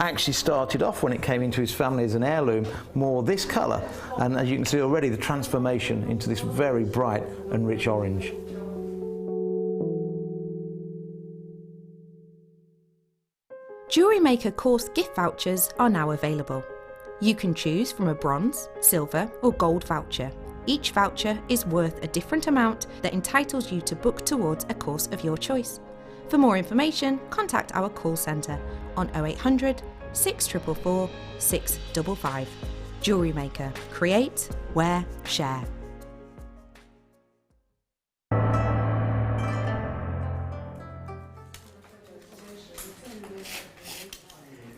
actually started off, when it came into his family as an heirloom, more this colour, and as you can see already, the transformation into this very bright and rich orange. Jewellery Maker course gift vouchers are now available. You can choose from a bronze, silver or gold voucher. Each voucher is worth a different amount that entitles you to book towards a course of your choice. For more information, contact our call centre on 0800 644 655. Jewellery Maker. Create, wear, share.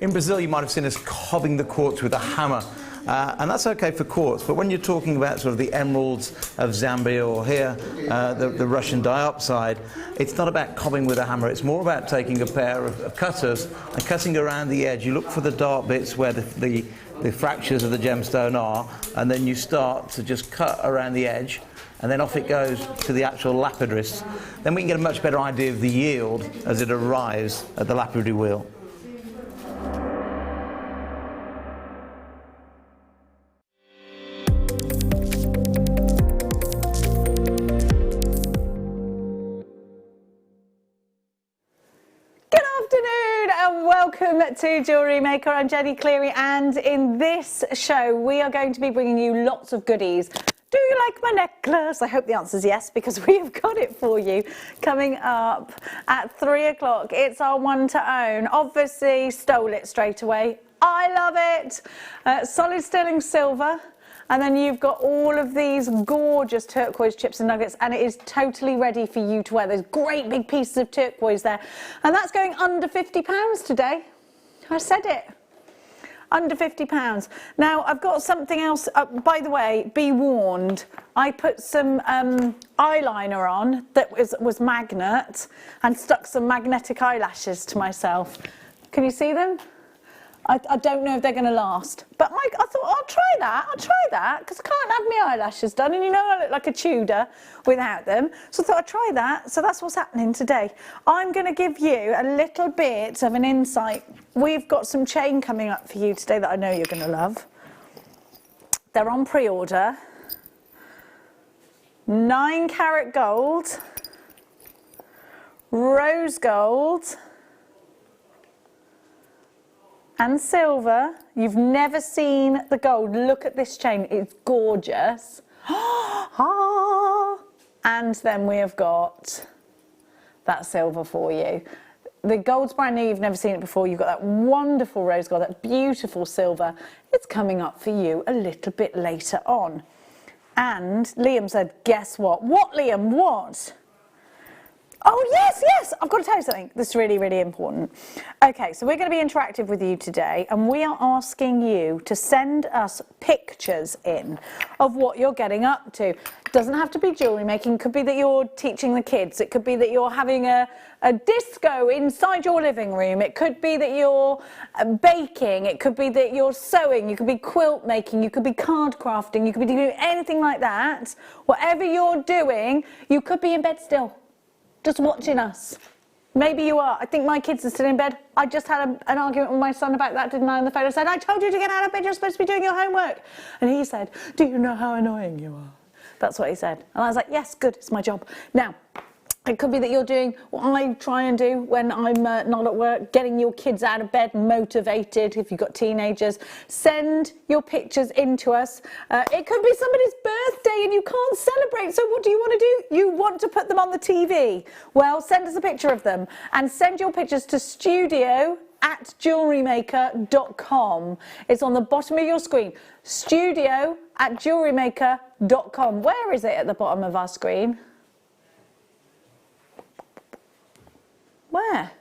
In Brazil, you might have seen us cobbing the quartz with a hammer, and that's okay for quartz, but when you're talking about sort of the emeralds of Zambia or here, the Russian diopside, it's not about cobbing with a hammer, it's more about taking a pair of cutters and cutting around the edge. You look for the dark bits where the fractures of the gemstone are, and then you start to just cut around the edge, and then off it goes to the actual lapidary. Then we can get a much better idea of the yield as it arrives at the lapidary wheel. Welcome to Jewellery Maker. I'm Jenny Cleary, and in this show we are going to be bringing you lots of goodies. Do you like my necklace? I hope the answer is yes, because we have got it for you coming up at 3 o'clock. It's our one to own. Obviously stole it straight away. I love it. Solid sterling silver. And then you've got all of these gorgeous turquoise chips and nuggets, and it is totally ready for you to wear. There's great big pieces of turquoise there. And that's going under £50 today. I said it. Under £50. Now, I've got something else. By the way, be warned. I put some eyeliner on that was magnet and stuck some magnetic eyelashes to myself. Can you see them? I don't know if they're going to last, but I thought I'll try that, because I can't have my eyelashes done, and you know I look like a Tudor without them, so I thought I'd try that. So that's what's happening today. I'm going to give you a little bit of an insight. We've got some chain coming up for you today that I know you're going to love. They're on pre-order. 9 carat gold, rose gold, and silver. You've never seen the gold. Look at this chain, it's gorgeous. And then we have got that silver for you. The gold's brand new, you've never seen it before. You've got that wonderful rose gold, that beautiful silver. It's coming up for you a little bit later on. And Liam said, guess what? What, Liam, what? Oh, yes, I've got to tell you something. This is really, really important. Okay, so we're going to be interactive with you today, and we are asking you to send us pictures in of what you're getting up to. It doesn't have to be jewellery making. It could be that you're teaching the kids. It could be that you're having a disco inside your living room. It could be that you're baking. It could be that you're sewing. You could be quilt making. You could be card crafting. You could be doing anything like that. Whatever you're doing, you could be in bed still, just watching us. Maybe you are. I think my kids are still in bed. I just had an argument with my son about that, didn't I, on the phone? I said, I told you to get out of bed, you're supposed to be doing your homework. And he said, do you know how annoying you are? That's what he said. And I was like, yes, good, it's my job. Now, it could be that you're doing what I try and do when I'm not at work, getting your kids out of bed, motivated. If you've got teenagers, send your pictures in to us. It could be somebody's birthday and you can't celebrate, so what do you want to do? You want to put them on the TV. Well, send us a picture of them and send your pictures to studio@JewelleryMaker.com. It's on the bottom of your screen. Studio@JewelleryMaker.com. Where is it at the bottom of our screen? Where?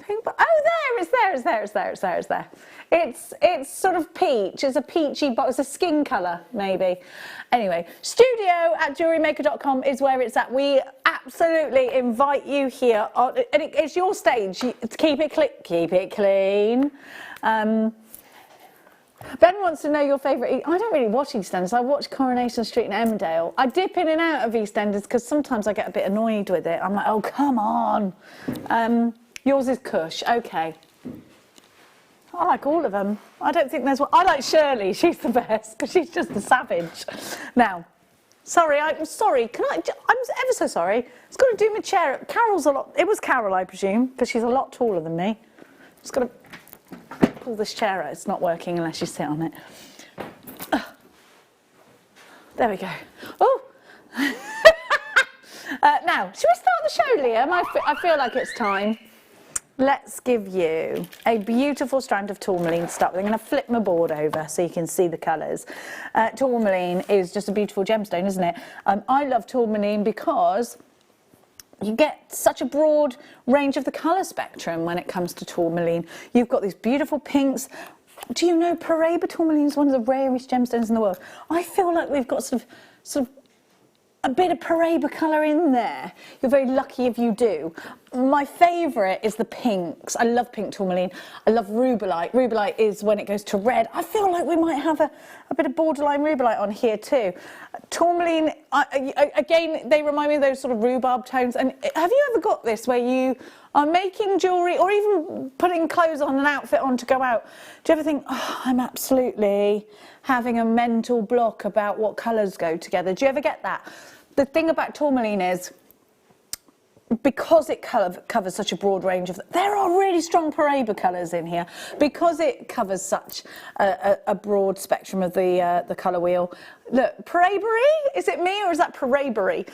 Oh, there, it's there. It's sort of peach. It's a peachy, but it's a skin colour, maybe. Anyway, studio@JewelleryMaker.com is where it's at. We absolutely invite you here. And it's your stage. Keep it clean. Ben wants to know your favourite. I don't really watch EastEnders. I watch Coronation Street and Emmerdale. I dip in and out of EastEnders because sometimes I get a bit annoyed with it. I'm like, oh, come on. Yours is Cush. Okay. I like all of them. I don't think there's one. I like Shirley. She's the best because she's just a savage. Now, sorry, I'm sorry. I'm ever so sorry. It's got to do my chair. Carol's a lot. It was Carol, I presume, because she's a lot taller than me. Just got to pull this chair out. It's not working unless you sit on it. There we go. Oh. Now, should we start the show, Liam? I feel like it's time. Let's give you a beautiful strand of tourmaline to start with. I'm going to flip my board over so you can see the colours. Tourmaline is just a beautiful gemstone, isn't it? I love tourmaline because you get such a broad range of the colour spectrum when it comes to tourmaline. You've got these beautiful pinks. Do you know Paraiba tourmaline is one of the rarest gemstones in the world? I feel like we've got sort of a bit of Paraiba colour in there. You're very lucky if you do. My favourite is the pinks. I love pink tourmaline. I love rubellite. Rubellite is when it goes to red. I feel like we might have a bit of borderline rubellite on here too. Tourmaline, again, they remind me of those sort of rhubarb tones. And have you ever got this where you are making jewellery or even putting clothes on, an outfit on to go out? Do you ever think, oh, I'm absolutely having a mental block about what colours go together? Do you ever get that? The thing about tourmaline is, because it covers such a broad range of, there are really strong Paraiba colours in here, because it covers such a broad spectrum of the colour wheel. Look, Paraibery, is it me or is that Paraibery?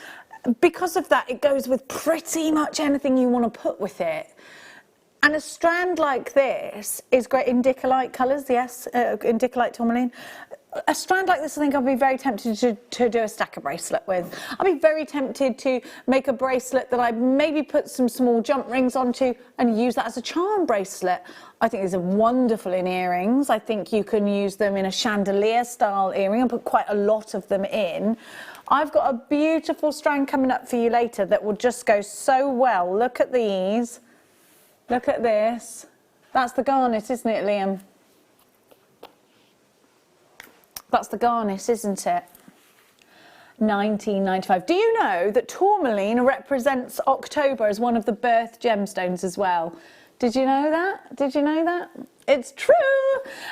Because of that, it goes with pretty much anything you want to put with it. And a strand like this is great in Indicolite colours, yes, Indicolite tourmaline. A strand like this, I think I'd be very tempted to do a stacker bracelet with. I'd be very tempted to make a bracelet that I maybe put some small jump rings onto and use that as a charm bracelet. I think these are wonderful in earrings. I think you can use them in a chandelier style earring and put quite a lot of them in. I've got a beautiful strand coming up for you later that will just go so well. Look at these. Look at this. That's the garnet, isn't it, Liam? That's the garnet, isn't it? 1995. Do you know that tourmaline represents October as one of the birth gemstones as well? Did you know that? Did you know that? It's true.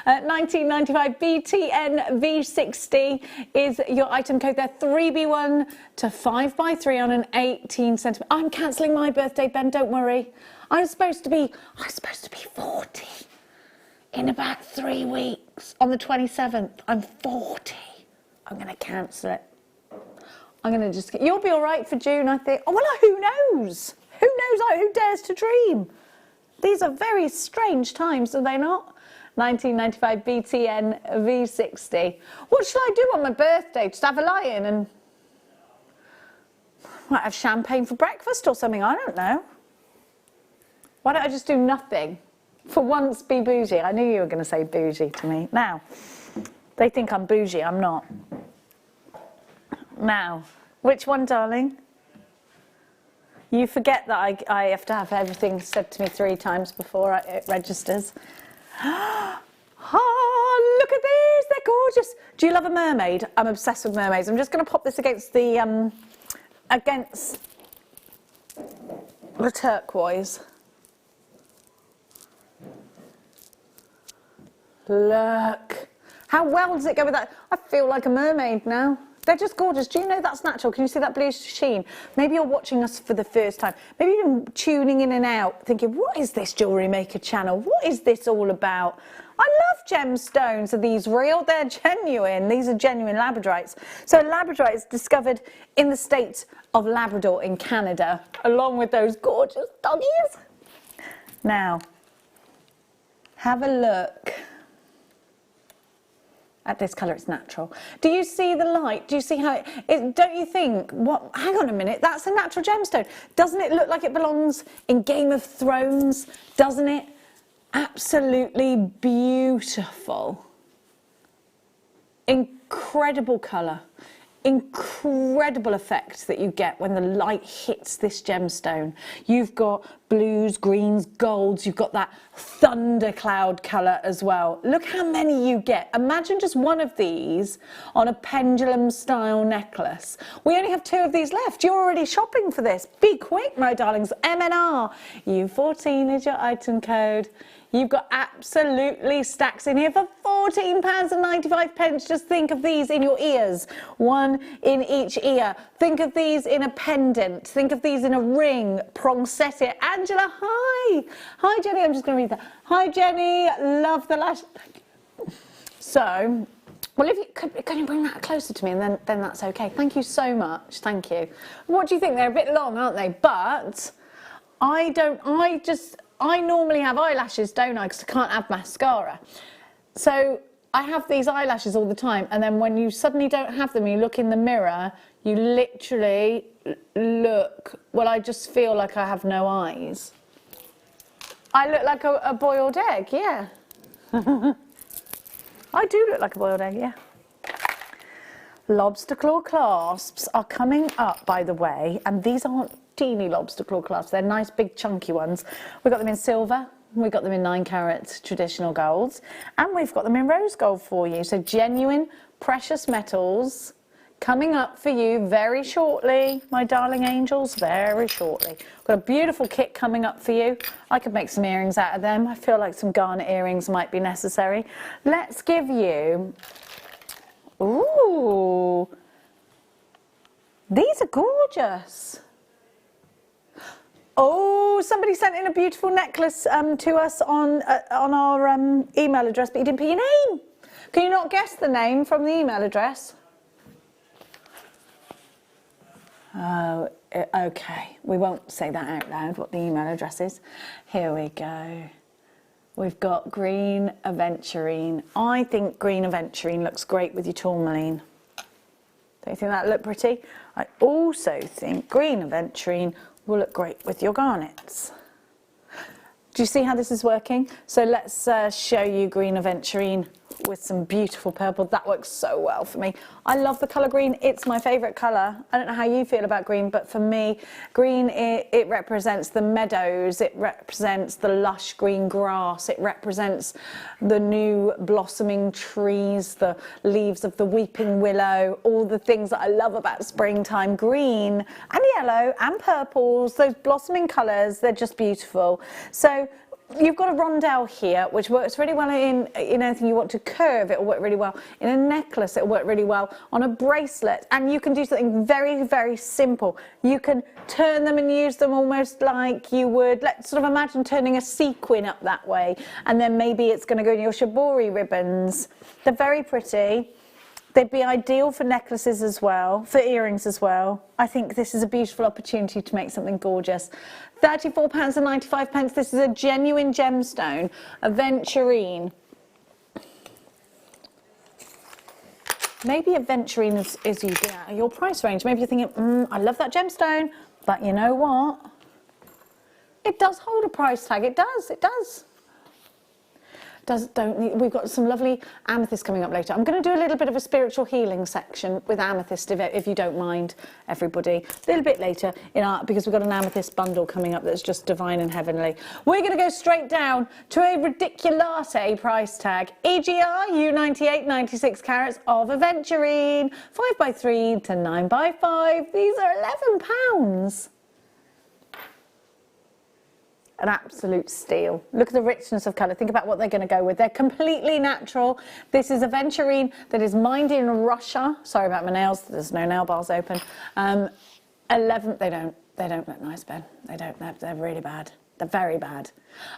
1995 BTN V60 is your item code there. 3B1 to 5x3 on an 18 centimetre. I'm cancelling my birthday, Ben. Don't worry. I'm supposed to be 40 in about 3 weeks. On the 27th, I'm 40. I'm going to cancel it. I'm going to just. You'll be all right for June, I think. Oh well, who knows? Who knows? Who dares to dream? These are very strange times, are they not? 1995 BTN V60. What shall I do on my birthday? Just have a lie-in and might have champagne for breakfast or something, I don't know. Why don't I just do nothing? For once, be bougie. I knew you were going to say bougie to me. Now, they think I'm bougie, I'm not. Now, which one, darling? You forget that I have to have everything said to me 3 times before it registers. Oh, look at these, they're gorgeous. Do you love a mermaid? I'm obsessed with mermaids. I'm just going to pop this against the turquoise. Look. How well does it go with that? I feel like a mermaid now. They're just gorgeous. Do you know that's natural? Can you see that blue sheen? Maybe you're watching us for the first time. Maybe you're tuning in and out thinking, what is this Jewellery Maker channel? What is this all about? I love gemstones. Are these real? They're genuine. These are genuine labradorites. So labradorite is discovered in the state of Labrador in Canada, along with those gorgeous doggies. Now, have a look at this colour. It's natural. Do you see the light? Do you see how don't you think, what, hang on a minute, that's a natural gemstone. Doesn't it look like it belongs in Game of Thrones? Doesn't it? Absolutely beautiful. Incredible colour. Incredible effect that you get when the light hits this gemstone. You've got blues, greens, golds. You've got that thunder cloud colour as well. Look how many you get. Imagine just one of these on a pendulum style necklace. We only have 2 of these left. You're already shopping for this. Be quick, my darlings. MNR U14 is your item code. You've got absolutely stacks in here for £14.95. Just think of these in your ears, 1 in each ear. Think of these in a pendant. Think of these in a ring, prong set it. Angela, hi. Hi, Jenny. I'm just going to read that. Hi, Jenny. Love the lash. Thank you. So, well, if you can you bring that closer to me, and then that's okay. Thank you so much. Thank you. What do you think? They're a bit long, aren't they? But I normally have eyelashes, don't I? Because I can't have mascara. So I have these eyelashes all the time, and then when you suddenly don't have them, you look in the mirror, you literally look, well, I just feel like I have no eyes. I look like a boiled egg, yeah. I do look like a boiled egg, yeah. Lobster claw clasps are coming up, by the way, and these aren't teeny lobster claw clasps. They're nice, big, chunky ones. We've got them in silver. We've got them in 9 carat traditional golds. And we've got them in rose gold for you. So genuine, precious metals coming up for you very shortly, my darling angels, very shortly. We've got a beautiful kit coming up for you. I could make some earrings out of them. I feel like some garnet earrings might be necessary. Let's give you... Ooh! These are gorgeous. Oh, somebody sent in a beautiful necklace to us on our email address, but you didn't put your name. Can you not guess the name from the email address? Oh, okay. We won't say that out loud, what the email address is. Here we go. We've got green aventurine. I think green aventurine looks great with your tourmaline. Don't you think that look pretty? I also think green aventurine will look great with your garnets. Do you see how this is working? So let's show you green aventurine with some beautiful purple. That works so well for me. I love the colour green. It's my favourite colour. I don't know how you feel about green, but for me, green, it represents the meadows. It represents the lush green grass. It represents the new blossoming trees, the leaves of the weeping willow, all the things that I love about springtime. Green and yellow and purples, those blossoming colours, they're just beautiful. So you've got a rondelle here, which works really well in anything you want to curve. It'll work really well in a necklace. It'll work really well on a bracelet. And you can do something very, very simple. You can turn them and use them almost like you would. Let's sort of imagine turning a sequin up that way, and then maybe it's going to go in your shibori ribbons. They're very pretty. They'd be ideal for necklaces as well, for earrings as well. I think this is a beautiful opportunity to make something gorgeous. £34.95. This is a genuine gemstone, aventurine. Maybe aventurine is usually out of your price range. Maybe you're thinking, I love that gemstone, but you know what? It does hold a price tag. It does. It does. We've got some lovely amethyst coming up later. I'm going to do a little bit of a spiritual healing section with amethyst, if you don't mind, everybody. A little bit later, because we've got an amethyst bundle coming up that's just divine and heavenly. We're going to go straight down to a ridiculate price tag. EGR U98 96 carats of aventurine, 5x3 to 9x5. These are £11. An absolute steal. Look at the richness of colour. Think about what they're going to go with. They're completely natural. This is aventurine that is mined in Russia. Sorry about my nails. There's no nail bars open. 11. They don't look nice, Ben. They don't. They're really bad. They're very bad.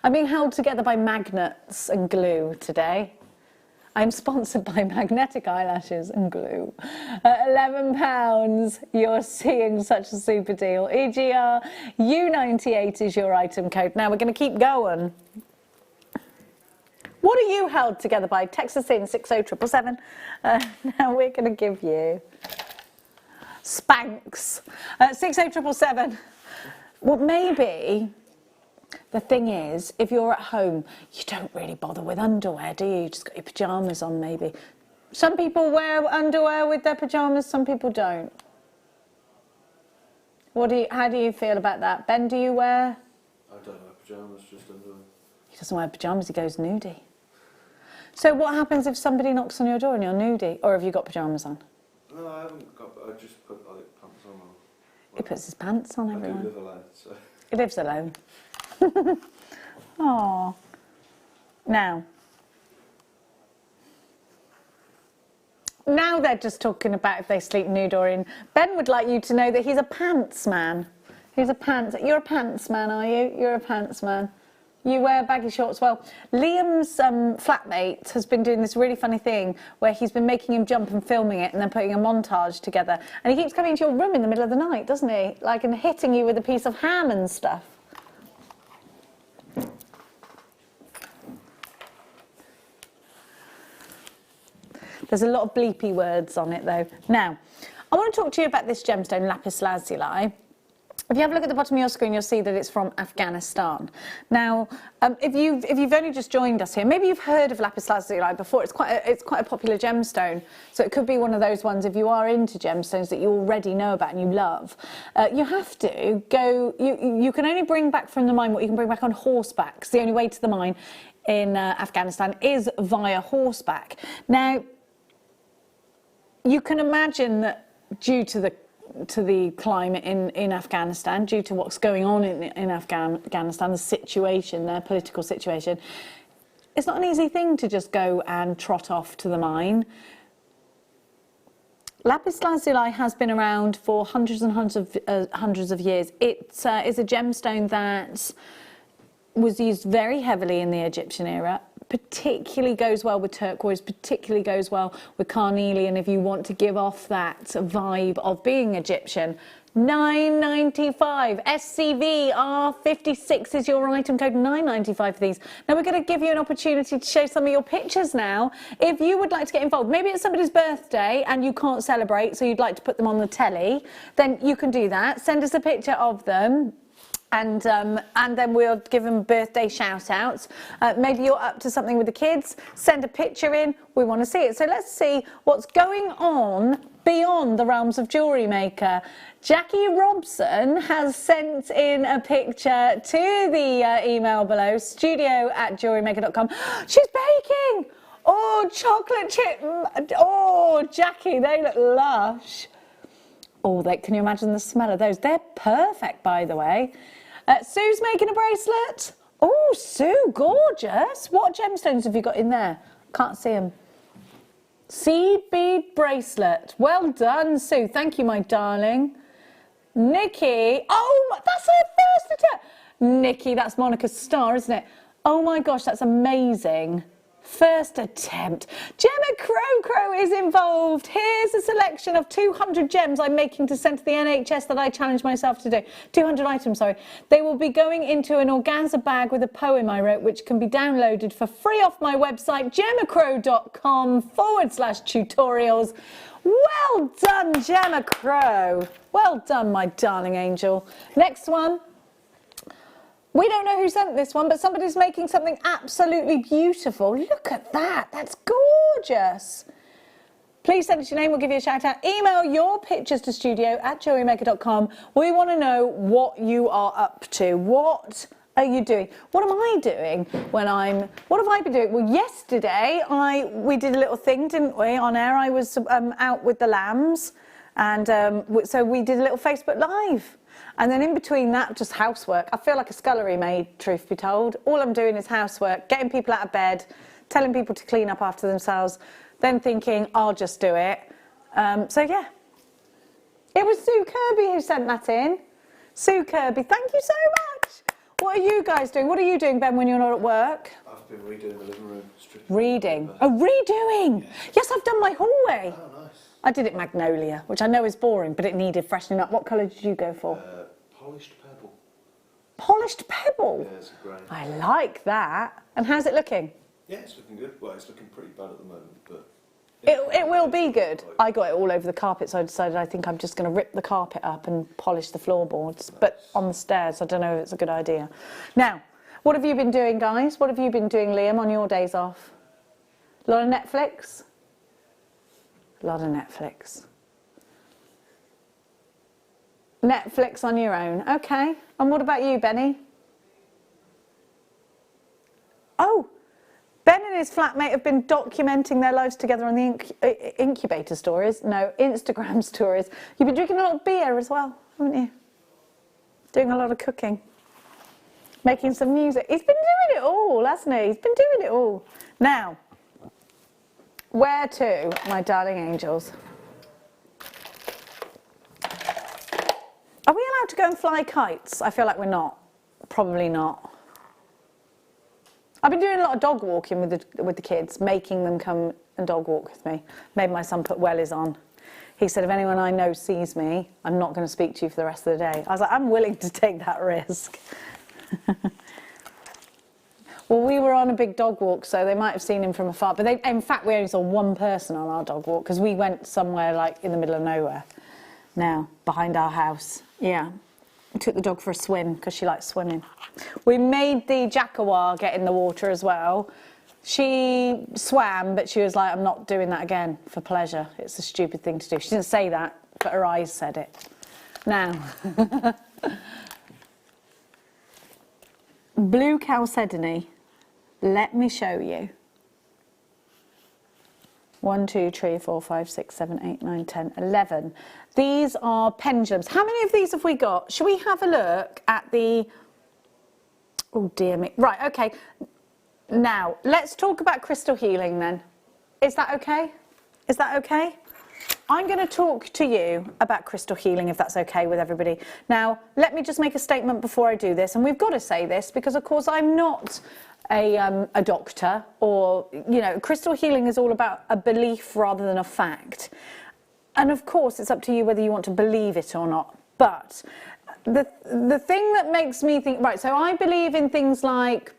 I'm being held together by magnets and glue today. I'm sponsored by Magnetic Eyelashes and Glue. At £11, you're seeing such a super deal. EGR U98 is your item code. Now we're going to keep going. What are you held together by? Text us in 60777. Now we're going to give you Spanx. 60777. Well, maybe... The thing is, if you're at home, you don't really bother with underwear, do you? You just got your pyjamas on, maybe. Some people wear underwear with their pyjamas, some people don't. How do you feel about that? Ben, do you wear? I don't pyjamas just under them. He doesn't wear pyjamas, he goes nudie. So what happens if somebody knocks on your door and you're nudie? Or have you got pyjamas on? No, I haven't got, I just put like pants on. He puts his pants on, everyone. I do live alone, so. He lives alone. Oh. Now they're just talking about if they sleep nude or in. Ben would like you to know that he's a pants man. He's a pants. You're a pants man, are you? You're a pants man. You wear baggy shorts. Well, Liam's flatmate has been doing this really funny thing where he's been making him jump and filming it and then putting a montage together. And he keeps coming into your room in the middle of the night, doesn't he? Like, and hitting you with a piece of ham and stuff. There's a lot of bleepy words on it, though. Now, I want to talk to you about this gemstone, lapis lazuli. If you have a look at the bottom of your screen, you'll see that it's from Afghanistan. Now, if you've only just joined us here, maybe you've heard of lapis lazuli before. It's quite a popular gemstone, so it could be one of those ones, if you are into gemstones, that you already know about and you love. You have to go. You can only bring back from the mine what you can bring back on horseback, because the only way to the mine in Afghanistan is via horseback. Now, you can imagine that due to the climate in Afghanistan, due to what's going on in Afghanistan, the situation, their political situation, it's not an easy thing to just go and trot off to the mine. Lapis lazuli has been around for hundreds and hundreds of years. It is a gemstone that was used very heavily in the Egyptian era. Particularly goes well with turquoise, particularly goes well with carnelian if you want to give off that vibe of being Egyptian. $9.95. SCV R56 is your item code, $9.95 for these. Now we're going to give you an opportunity to show some of your pictures now. If you would like to get involved, maybe it's somebody's birthday and you can't celebrate, so you'd like to put them on the telly, then you can do that. Send us a picture of them. And then we'll give them birthday shout-outs. Maybe you're up to something with the kids. Send a picture in. We want to see it. So let's see what's going on beyond the realms of Jewellery Maker. Jackie Robson has sent in a picture to the email below, studio@jewellerymaker.com. She's baking! Oh, chocolate chip. Oh, Jackie, they look lush. Oh, can you imagine the smell of those? They're perfect, by the way. Sue's making a bracelet. Oh, Sue, gorgeous. What gemstones have you got in there? Can't see them. Seed bead bracelet. Well done, Sue. Thank you, my darling. Nikki. Oh, that's her first attempt. Nikki, that's Monica's star, isn't it? Oh, my gosh, that's amazing. First attempt. Gemma Crow is involved. Here's a selection of 200 gems I'm making to send to the NHS that I challenged myself to do. 200 items, sorry. They will be going into an organza bag with a poem I wrote, which can be downloaded for free off my website, gemmacrow.com/tutorials. Well done, Gemma Crow. Well done, my darling angel. Next one. We don't know who sent this one, but somebody's making something absolutely beautiful. Look at that. That's gorgeous. Please send us your name. We'll give you a shout out. Email your pictures to studio@jewellerymaker.com. We want to know what you are up to. What are you doing? What am I doing what have I been doing? Well, yesterday we did a little thing, didn't we, on air? I was out with the lambs, and so we did a little Facebook Live. And then in between that, just housework. I feel like a scullery maid, truth be told. All I'm doing is housework, getting people out of bed, telling people to clean up after themselves, then thinking, I'll just do it. So yeah. It was Sue Kirby who sent that in. Sue Kirby, thank you so much. What are you guys doing? What are you doing, Ben, when you're not at work? I've been redoing the living room. Reading? Oh, redoing? Yeah. Yes, I've done my hallway. Oh, nice. I did it magnolia, which I know is boring, but it needed freshening up. What colour did you go for? Polished pebble. Polished pebble? Yeah, it's great. I like that. And how's it looking? Yeah, it's looking good. Well, it's looking pretty bad at the moment, but... It will be good. I got it all over the carpet, so I decided I think I'm just going to rip the carpet up and polish the floorboards. Nice. But on the stairs, I don't know if it's a good idea. Now, what have you been doing, guys? What have you been doing, Liam, on your days off? A lot of Netflix? A lot of Netflix. Netflix on your own. Okay. And what about you, Benny? Oh, Ben and his flatmate have been documenting their lives together on the incubator stories. No, Instagram stories. You've been drinking a lot of beer as well, haven't you? Doing a lot of cooking. Making some music. He's been doing it all, hasn't he? He's been doing it all. Now, where to, my darling angels? Are we allowed to go and fly kites? I feel like we're not. Probably not. I've been doing a lot of dog walking with the kids, making them come and dog walk with me. Made my son put wellies on. He said, if anyone I know sees me, I'm not going to speak to you for the rest of the day. I was like, I'm willing to take that risk. Well, we were on a big dog walk, so they might have seen him from afar. But in fact, we only saw one person on our dog walk because we went somewhere like in the middle of nowhere. Now, behind our house. Yeah. We took the dog for a swim because she likes swimming. We made the jaguar get in the water as well. She swam, but she was like, I'm not doing that again for pleasure. It's a stupid thing to do. She didn't say that, but her eyes said it. Now, blue Chalcedony. Let me show you. 1, 2, 3, 4, 5, 6, 7, 8, 9, 10, 11. These are pendulums. How many of these have we got? Shall we have a look at the... Oh, dear me. Right, okay. Now, let's talk about crystal healing then. Is that okay? Is that okay? I'm going to talk to you about crystal healing, if that's okay with everybody. Now, let me just make a statement before I do this. And we've got to say this because, of course, I'm not a doctor, or, you know, crystal healing is all about a belief rather than a fact. And of course, it's up to you whether you want to believe it or not. But the thing that makes me think, right, so I believe in things like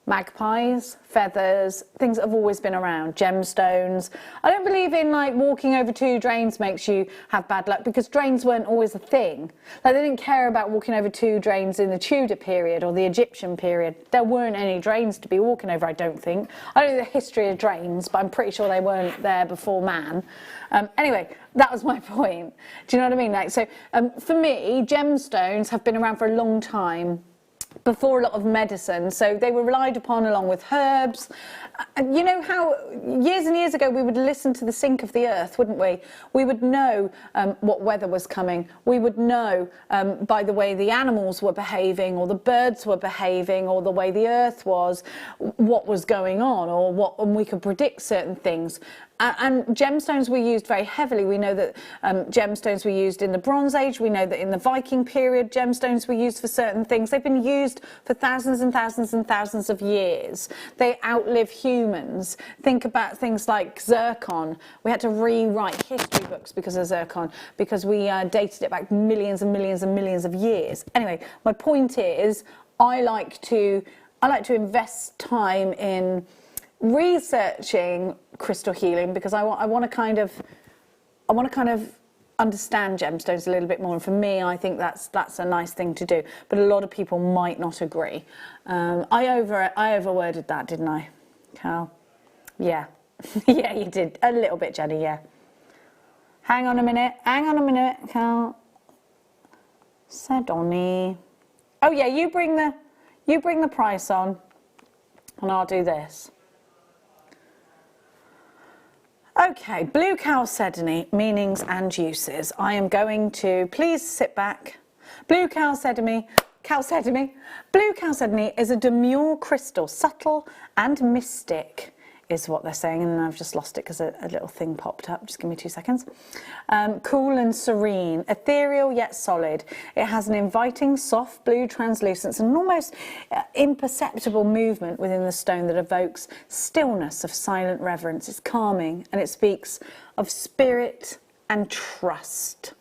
magpies, feathers, things that have always been around, gemstones. I don't believe in like walking over 2 drains makes you have bad luck, because drains weren't always a thing. Like, they didn't care about walking over 2 drains in the Tudor period or the Egyptian period. There weren't any drains to be walking over, I don't think. I don't know the history of drains, but I'm pretty sure they weren't there before man. Anyway, that was my point. Do you know what I mean? Like, so for me, gemstones have been around for a long time, before a lot of medicine, so they were relied upon along with herbs. You know how years and years ago we would listen to the sink of the earth, wouldn't we? We would know what weather was coming. We would know by the way the animals were behaving, or the birds were behaving, or the way the earth was, what was going on, or and we could predict certain things. And gemstones were used very heavily. We know that gemstones were used in the Bronze Age. We know that in the Viking period, gemstones were used for certain things. They've been used for thousands and thousands and thousands of years. They outlive humans. Think about things like zircon. We had to rewrite history books because of zircon, because we dated it back millions and millions and millions of years. Anyway, my point is, I like to invest time in researching crystal healing, because I want to kind of understand gemstones a little bit more, and for me, I think that's a nice thing to do. But a lot of people might not agree. I overworded that, didn't I, Cal? Yeah, yeah, you did a little bit, Jenny. Yeah. Hang on a minute, Cal. Chalcedony. Oh yeah, you bring the price on, and I'll do this. Okay, blue Chalcedony, meanings and uses. I am going to, please sit back. Blue Chalcedony is a demure crystal, subtle and mystic, is what they're saying, and I've just lost it because a little thing popped up. Just give me 2 seconds. Cool and serene, ethereal yet solid. It has an inviting, soft blue translucence and an almost imperceptible movement within the stone that evokes stillness of silent reverence. It's calming, and it speaks of spirit and trust.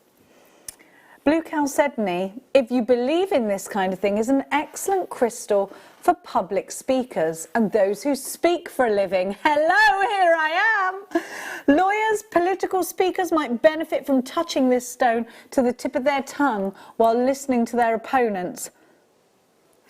Blue Chalcedony, if you believe in this kind of thing, is an excellent crystal for public speakers and those who speak for a living. Hello, here I am. Lawyers, political speakers might benefit from touching this stone to the tip of their tongue while listening to their opponents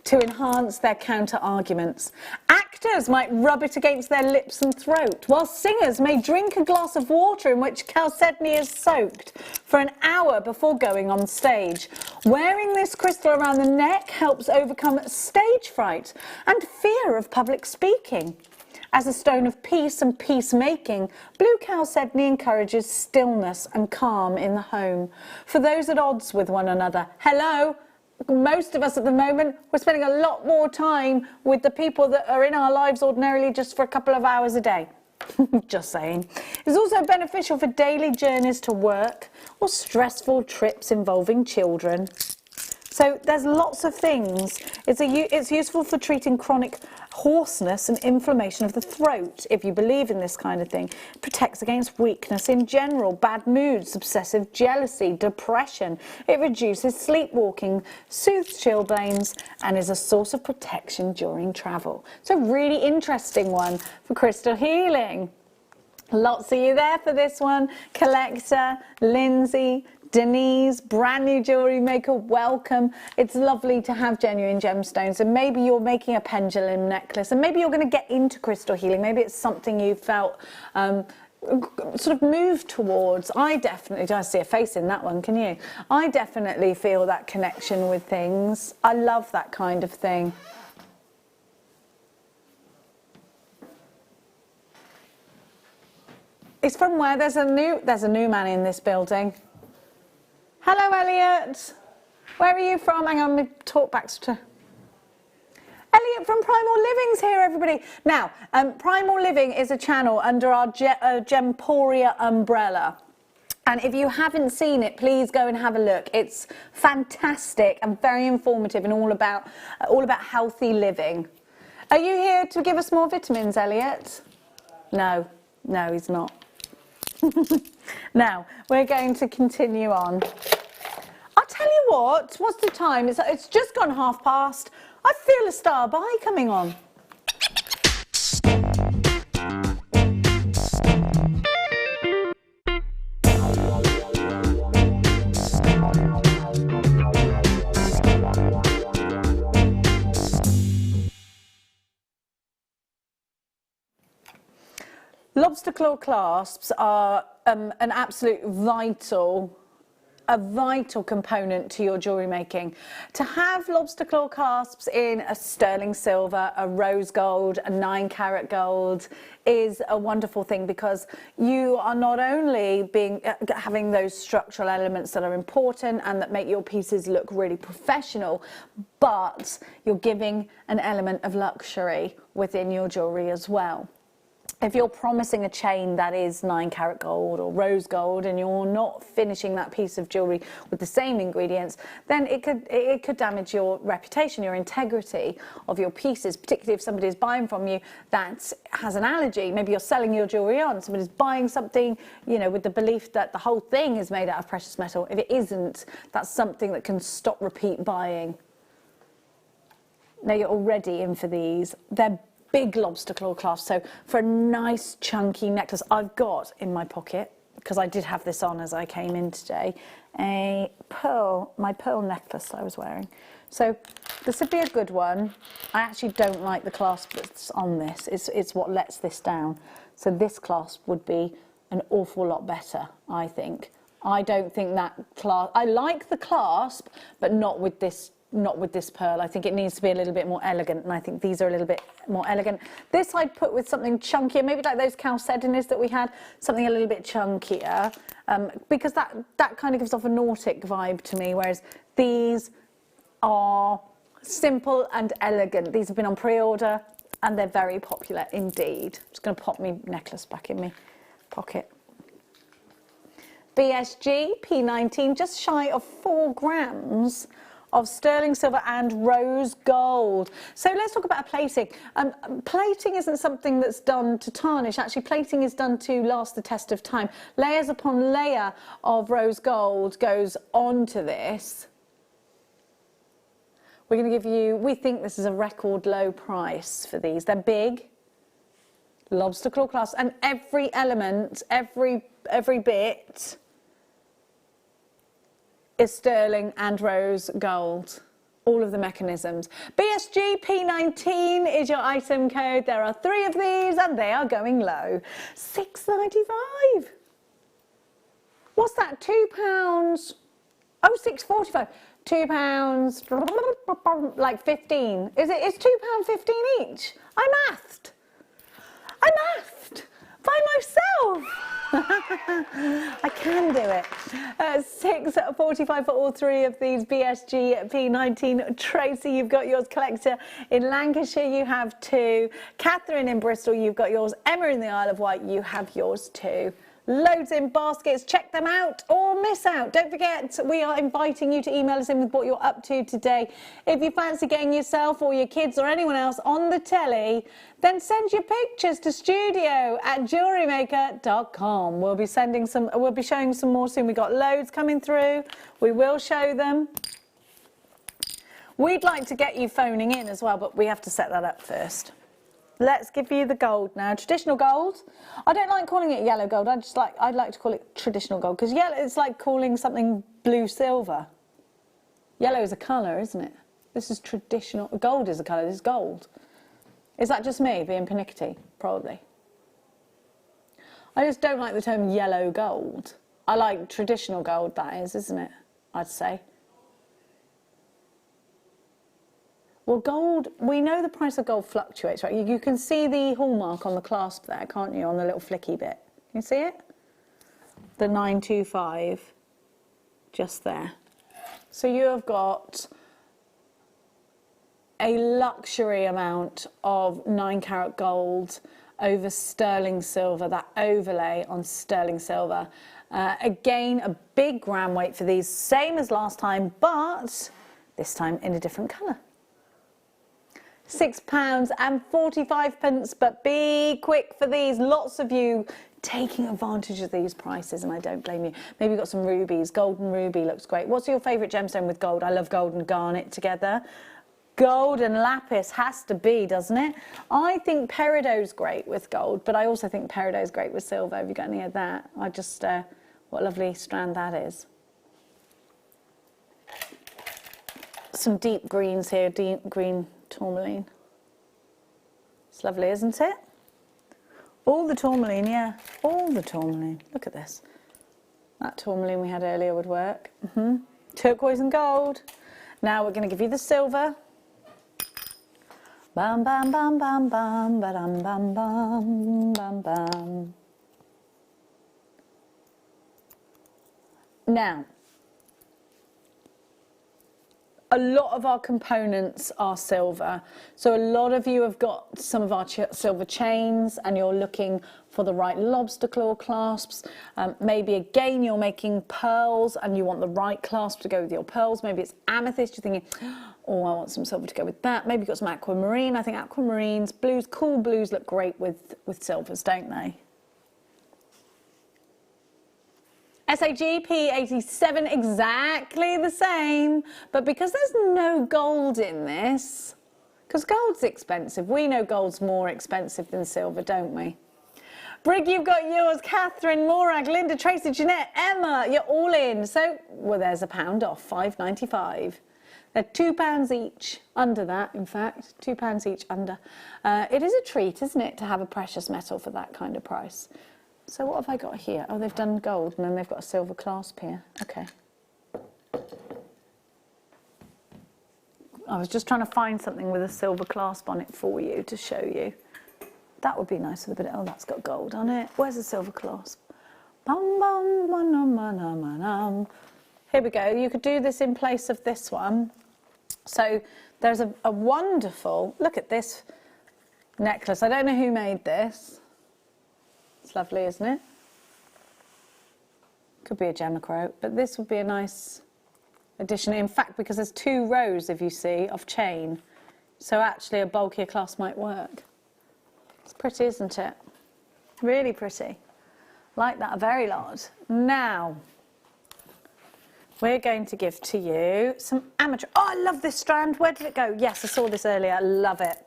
to enhance their counter-arguments. Actors might rub it against their lips and throat, while singers may drink a glass of water in which Chalcedony is soaked for an hour before going on stage. Wearing this crystal around the neck helps overcome stage fright and fear of public speaking. As a stone of peace and peacemaking, blue Chalcedony encourages stillness and calm in the home. For those at odds with one another, hello, most of us at the moment, we're spending a lot more time with the people that are in our lives ordinarily just for a couple of hours a day. Just saying. It's also beneficial for daily journeys to work or stressful trips involving children. So there's lots of things. It's useful for treating chronic hoarseness and inflammation of the throat, if you believe in this kind of thing. It protects against weakness in general, bad moods, obsessive jealousy, depression. It reduces sleepwalking, soothes chilblains, and is a source of protection during travel. It's a really interesting one for crystal healing. Lots of you there for this one. Collector, Lindsay, Denise, brand new jewellery maker, welcome. It's lovely to have genuine gemstones, and maybe you're making a pendulum necklace, and maybe you're going to get into crystal healing. Maybe it's something you felt sort of moved towards. I see a face in that one, can you? I definitely feel that connection with things. I love that kind of thing. It's from where? There's a new man in this building. Hello, Elliot. Where are you from? Hang on, let me talk back to... Elliot from Primal Living's here, everybody. Now, Primal Living is a channel under our Gemporia umbrella. And if you haven't seen it, please go and have a look. It's fantastic and very informative and all about healthy living. Are you here to give us more vitamins, Elliot? No, he's not. Now, we're going to continue on. I'll tell you what's the time? It's just gone past. I feel a star by coming on. Lobster claw clasps are an absolute vital component to your jewellery making. To have lobster claw clasps in a sterling silver, a rose gold, a 9-carat gold is a wonderful thing, because you are not only having those structural elements that are important and that make your pieces look really professional, but you're giving an element of luxury within your jewellery as well. If you're promising a chain that is 9-carat gold or rose gold and you're not finishing that piece of jewellery with the same ingredients, then it could damage your reputation, your integrity of your pieces, particularly if somebody is buying from you that has an allergy. Maybe you're selling your jewellery on, somebody's buying something, you know, with the belief that the whole thing is made out of precious metal. If it isn't, that's something that can stop repeat buying. Now you're already in for these. They're big lobster claw clasps, so for a nice chunky necklace, I've got in my pocket, because I did have this on as I came in today, my pearl necklace I was wearing. So this would be a good one. I actually don't like the clasp that's on this. It's what lets this down. So this clasp would be an awful lot better, I think. I don't think that clasp, I like the clasp, but not with this pearl. I think it needs to be a little bit more elegant, and I think these are a little bit more elegant. This I'd put with something chunkier, maybe like those Chalcedonies that we had, something a little bit chunkier, because that kind of gives off a nautic vibe to me, whereas these are simple and elegant. These have been on pre-order and they're very popular indeed. I'm just going to pop my necklace back in my pocket. BSG P19, just shy of 4 grams of sterling silver and rose gold. So let's talk about plating. Plating isn't something that's done to tarnish. Actually, plating is done to last the test of time. Layers upon layer of rose gold goes onto this. We're going to give you, we think this is a record low price for these. They're big, lobster claw clasps, and every element, every bit is sterling and rose gold. all of the mechanisms. BSG P19 is your item code. There are 3 of these and they are going low. £6.95. What's that? £2? Oh, £6.45. £2, like 15. It's £2.15 each. I mathed by myself. I can do it. £6.45 for all 3 of these BSG P19. Tracy, you've got yours. Collector in Lancashire, you have 2. Catherine in Bristol, you've got yours. Emma in the Isle of Wight, you have yours too. Loads in baskets. Check them out or miss out. Don't forget, we are inviting you to email us in with what you're up to today. If you fancy getting yourself or your kids or anyone else on the telly, then send your pictures to studio@jewellerymaker.com. We'll be showing some more soon. We've got loads coming through. We will show them. We'd like to get you phoning in as well, but we have to set that up first. Let's give you the gold now. Traditional gold. I don't like calling it yellow gold. I'd like to call it traditional gold because yellow, it's like calling something blue silver. Yellow is a colour, isn't it? This is traditional. Gold is a colour. This is gold. Is that just me being pernickety? Probably. I just don't like the term yellow gold. I like traditional gold, that is, isn't it? I'd say. Well, gold, we know the price of gold fluctuates, right? You can see the hallmark on the clasp there, can't you, on the little flicky bit? Can you see it? The 925, just there. So you have got a luxury amount of 9-carat gold over sterling silver, that overlay on sterling silver. Again, a big gram weight for these, same as last time, but this time in a different colour. £6.45, but be quick for these. Lots of you taking advantage of these prices, and I don't blame you. Maybe you've got some rubies. Golden ruby looks great. What's your favourite gemstone with gold? I love gold and garnet together. Gold and lapis has to be, doesn't it? I think perido's great with gold, but I also think perido's great with silver. Have you got any of that? What a lovely strand that is. Some deep greens here, deep green tourmaline. It's lovely, isn't it? All the tourmaline, yeah, all the tourmaline. Look at this. That tourmaline we had earlier would work. Turquoise and gold. Now we're going to give you the silver. Bam, bam, bam, bam, bam, ba-dum, bam, bam, bam, bam. Now, a lot of our components are silver. So a lot of you have got some of our silver chains and you're looking for the right lobster claw clasps. Maybe again you're making pearls and you want the right clasp to go with your pearls. Maybe it's amethyst, you're thinking, oh, I want some silver to go with that. Maybe you've got some aquamarine. I think aquamarines, blues, cool blues look great with silvers, don't they? SAG P87, exactly the same, but because there's no gold in this, because gold's expensive, we know gold's more expensive than silver, don't we? Brig, you've got yours. Catherine, Morag, Linda, Tracy, Jeanette, Emma, you're all in. So, well, there's £1 off, £5.95. They're £2 each, under that, in fact, £2 each under. It is a treat, isn't it, to have a precious metal for that kind of price. So what have I got here? Oh, they've done gold and then they've got a silver clasp here. Okay. I was just trying to find something with a silver clasp on it for you to show you. That would be nice with a bit of, oh, that's got gold on it. Where's the silver clasp? Bum, bum, bum, bum, bum, bum. Here we go. You could do this in place of this one. So there's a wonderful, look at this necklace. I don't know who made this. It's lovely, isn't it? Could be a gemacrote, but this would be a nice addition. In fact, because there's 2 rows, if you see, of chain. So actually a bulkier clasp might work. It's pretty, isn't it? Really pretty. Like that a very lot. Now, we're going to give to you some amateur. Oh, I love this strand. Where did it go? Yes, I saw this earlier. I love it.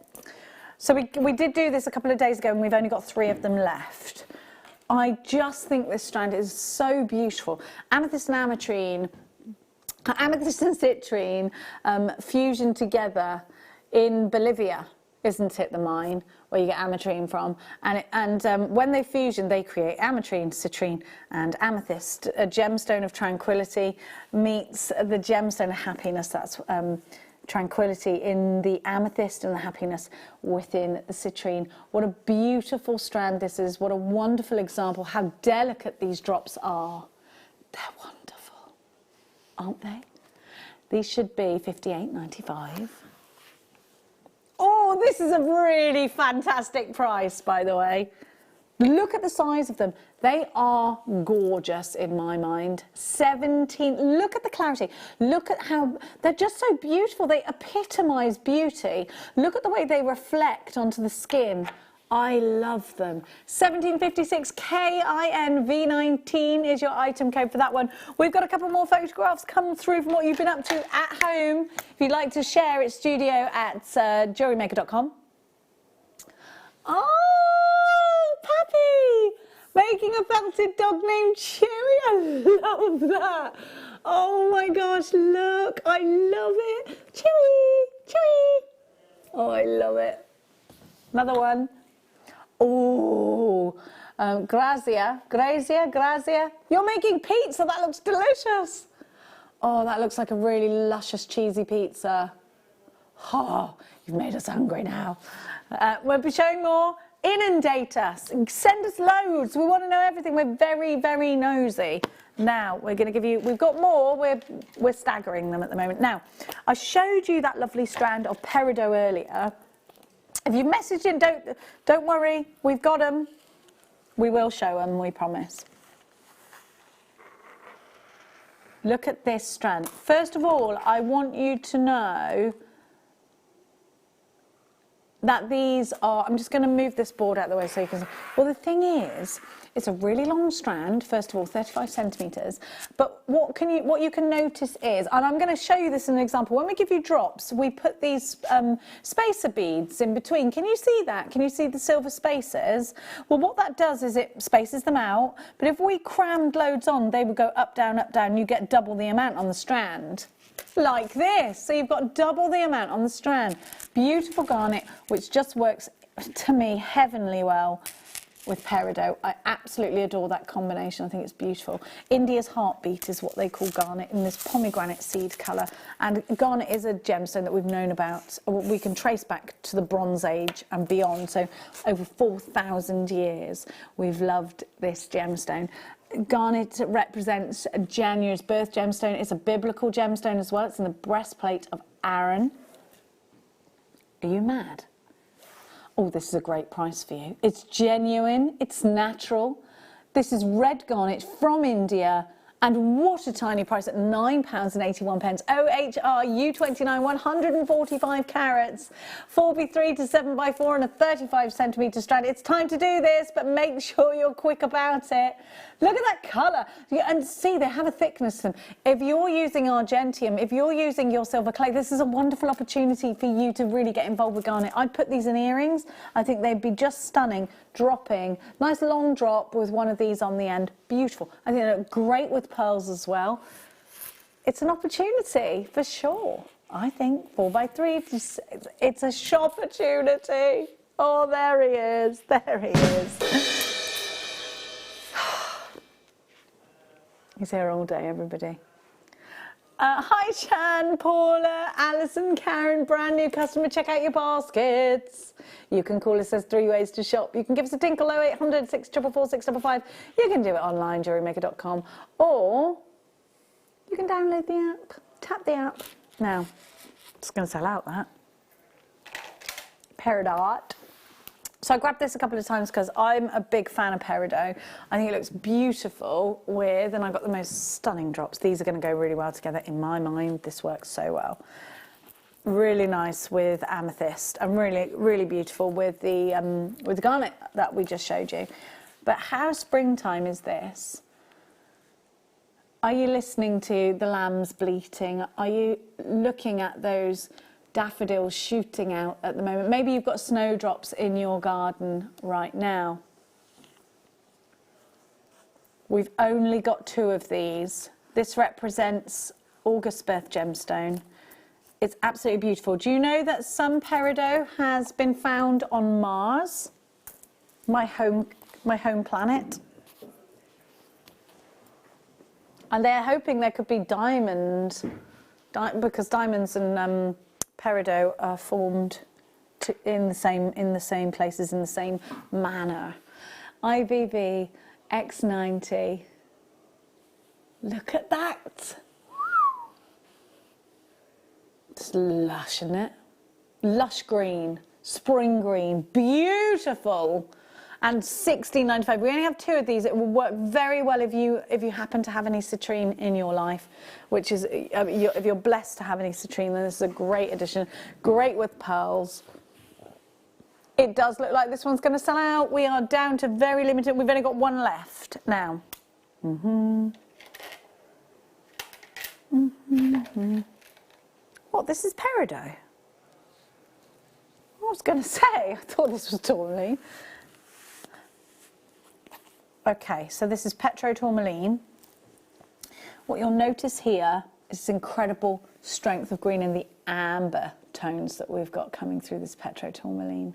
So we did do this a couple of days ago and we've only got 3 of them left. I just think this strand is so beautiful. Amethyst and ametrine Amethyst and citrine fusion together in Bolivia, isn't it, the mine where you get ametrine from? And when they fusion, they create ametrine, citrine, and amethyst. A gemstone of tranquility meets the gemstone of happiness. That's tranquility in the amethyst and the happiness within the citrine. What a beautiful strand this is. What a wonderful example. How delicate these drops are. They're wonderful, aren't they? These should be $58.95. Oh, this is a really fantastic price, by the way. Look at the size of them. They are gorgeous in my mind. 17, look at the clarity. Look at how, they're just so beautiful. They epitomise beauty. Look at the way they reflect onto the skin. I love them. 1756 KINV19 is your item code for that one. We've got a couple more photographs come through from what you've been up to at home. If you'd like to share, it's studio@jewellerymaker.com. Oh, Pappy! Making a felted dog named Chewy. I love that. Oh my gosh, look. I love it. Chewy, Chewy. Oh, I love it. Another one. Oh, Grazia. You're making pizza. That looks delicious. Oh, that looks like a really luscious, cheesy pizza. Oh, you've made us hungry now. We'll be showing more. Inundate us. Send us loads. We want to know everything. We're very, very nosy. Now, we're going to give you... We've got more. We're staggering them at the moment. Now, I showed you that lovely strand of peridot earlier. If you've messaged in, don't worry. We've got them. We will show them, we promise. Look at this strand. First of all, I want you to know that these are, I'm just going to move this board out of the way so you can see. Well, the thing is, it's a really long strand, first of all, 35 centimetres, but what you can notice is, and I'm going to show you this in an example, when we give you drops, we put these spacer beads in between. Can you see that? Can you see the silver spacers? Well, what that does is it spaces them out, but if we crammed loads on, they would go up, down, you get double the amount on the strand. Like this, so you've got double the amount on the strand. Beautiful garnet, which just works, to me, heavenly well with peridot. I absolutely adore that combination. I think it's beautiful. India's heartbeat is what they call garnet in this pomegranate seed colour. And garnet is a gemstone that we've known about. We can trace back to the Bronze Age and beyond. So over 4,000 years, we've loved this gemstone. Garnet represents January's birth gemstone. It's a biblical gemstone as well. It's in the breastplate of Aaron. Are you mad? Oh, this is a great price for you. It's genuine. It's natural. This is red garnet from India. And what a tiny price at £9.81. OHR U29, 145 carats, 4x3 to 7x4 and a 35 centimetre strand. It's time to do this, but make sure you're quick about it. Look at that colour. And see, they have a thickness to them. If you're using argentium, if you're using your silver clay, this is a wonderful opportunity for you to really get involved with garnet. I'd put these in earrings. I think they'd be just stunning. Dropping. Nice long drop with one of these on the end. Beautiful. I think they look great with pearls as well. It's an opportunity for sure. I think 4x3, it's a shop opportunity. Oh, there he is. There he is. He's here all day, everybody. Hi, Shan, Paula, Alison, Karen, brand new customer. Check out your baskets. You can call us. There's 3 ways to shop. You can give us a tinkle 0800 644 655. You can do it online, JewelleryMaker.com, or you can download the app. Tap the app. Now, it's going to sell out that. Peridot. So I grabbed this a couple of times because I'm a big fan of peridot. I think it looks beautiful with, and I've got the most stunning drops. These are going to go really well together in my mind. This works so well. Really nice with amethyst and really, really beautiful with the garnet that we just showed you. But how springtime is this? Are you listening to the lambs bleating? Are you looking at those daffodils shooting out at the moment? Maybe you've got snowdrops in your garden right now. We've only got 2 of these. This represents August birth gemstone. It's absolutely beautiful. Do you know that some peridot has been found on Mars, my home planet? And they're hoping there could be diamonds, because diamonds and peridot are formed in the same places, in the same manner. IBB X90. Look at that. It's lush, isn't it? Lush green, spring green, beautiful. And $16.95. We only have 2 of these. It will work very well if you happen to have any citrine in your life, which is if you're blessed to have any citrine, then this is a great addition. Great with pearls. It does look like this one's going to sell out. We are down to very limited. We've only got 1 left now. What? This is peridot. I was going to say. I thought this was Tourmaline. Okay, so this is Petro Tourmaline. What you'll notice here is this incredible strength of green in the amber tones that we've got coming through this Petro Tourmaline.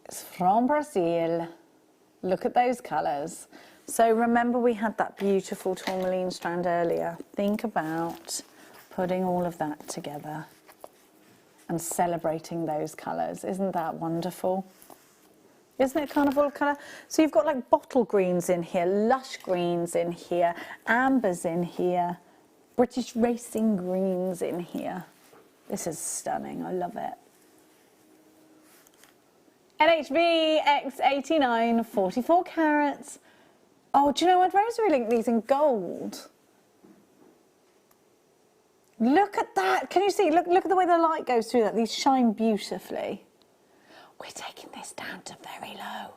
It's from Brazil. Look at those colours. So remember we had that beautiful tourmaline strand earlier. Think about putting all of that together and celebrating those colours. Isn't that wonderful? Isn't it carnival of colour? So you've got like bottle greens in here, lush greens in here, ambers in here, British racing greens in here. This is stunning, I love it. NHV X89, 44 carats. Oh, do you know, I'd rosary link these in gold. Look at that. Can you see? Look at the way the light goes through that. These shine beautifully. We're taking this down to very low.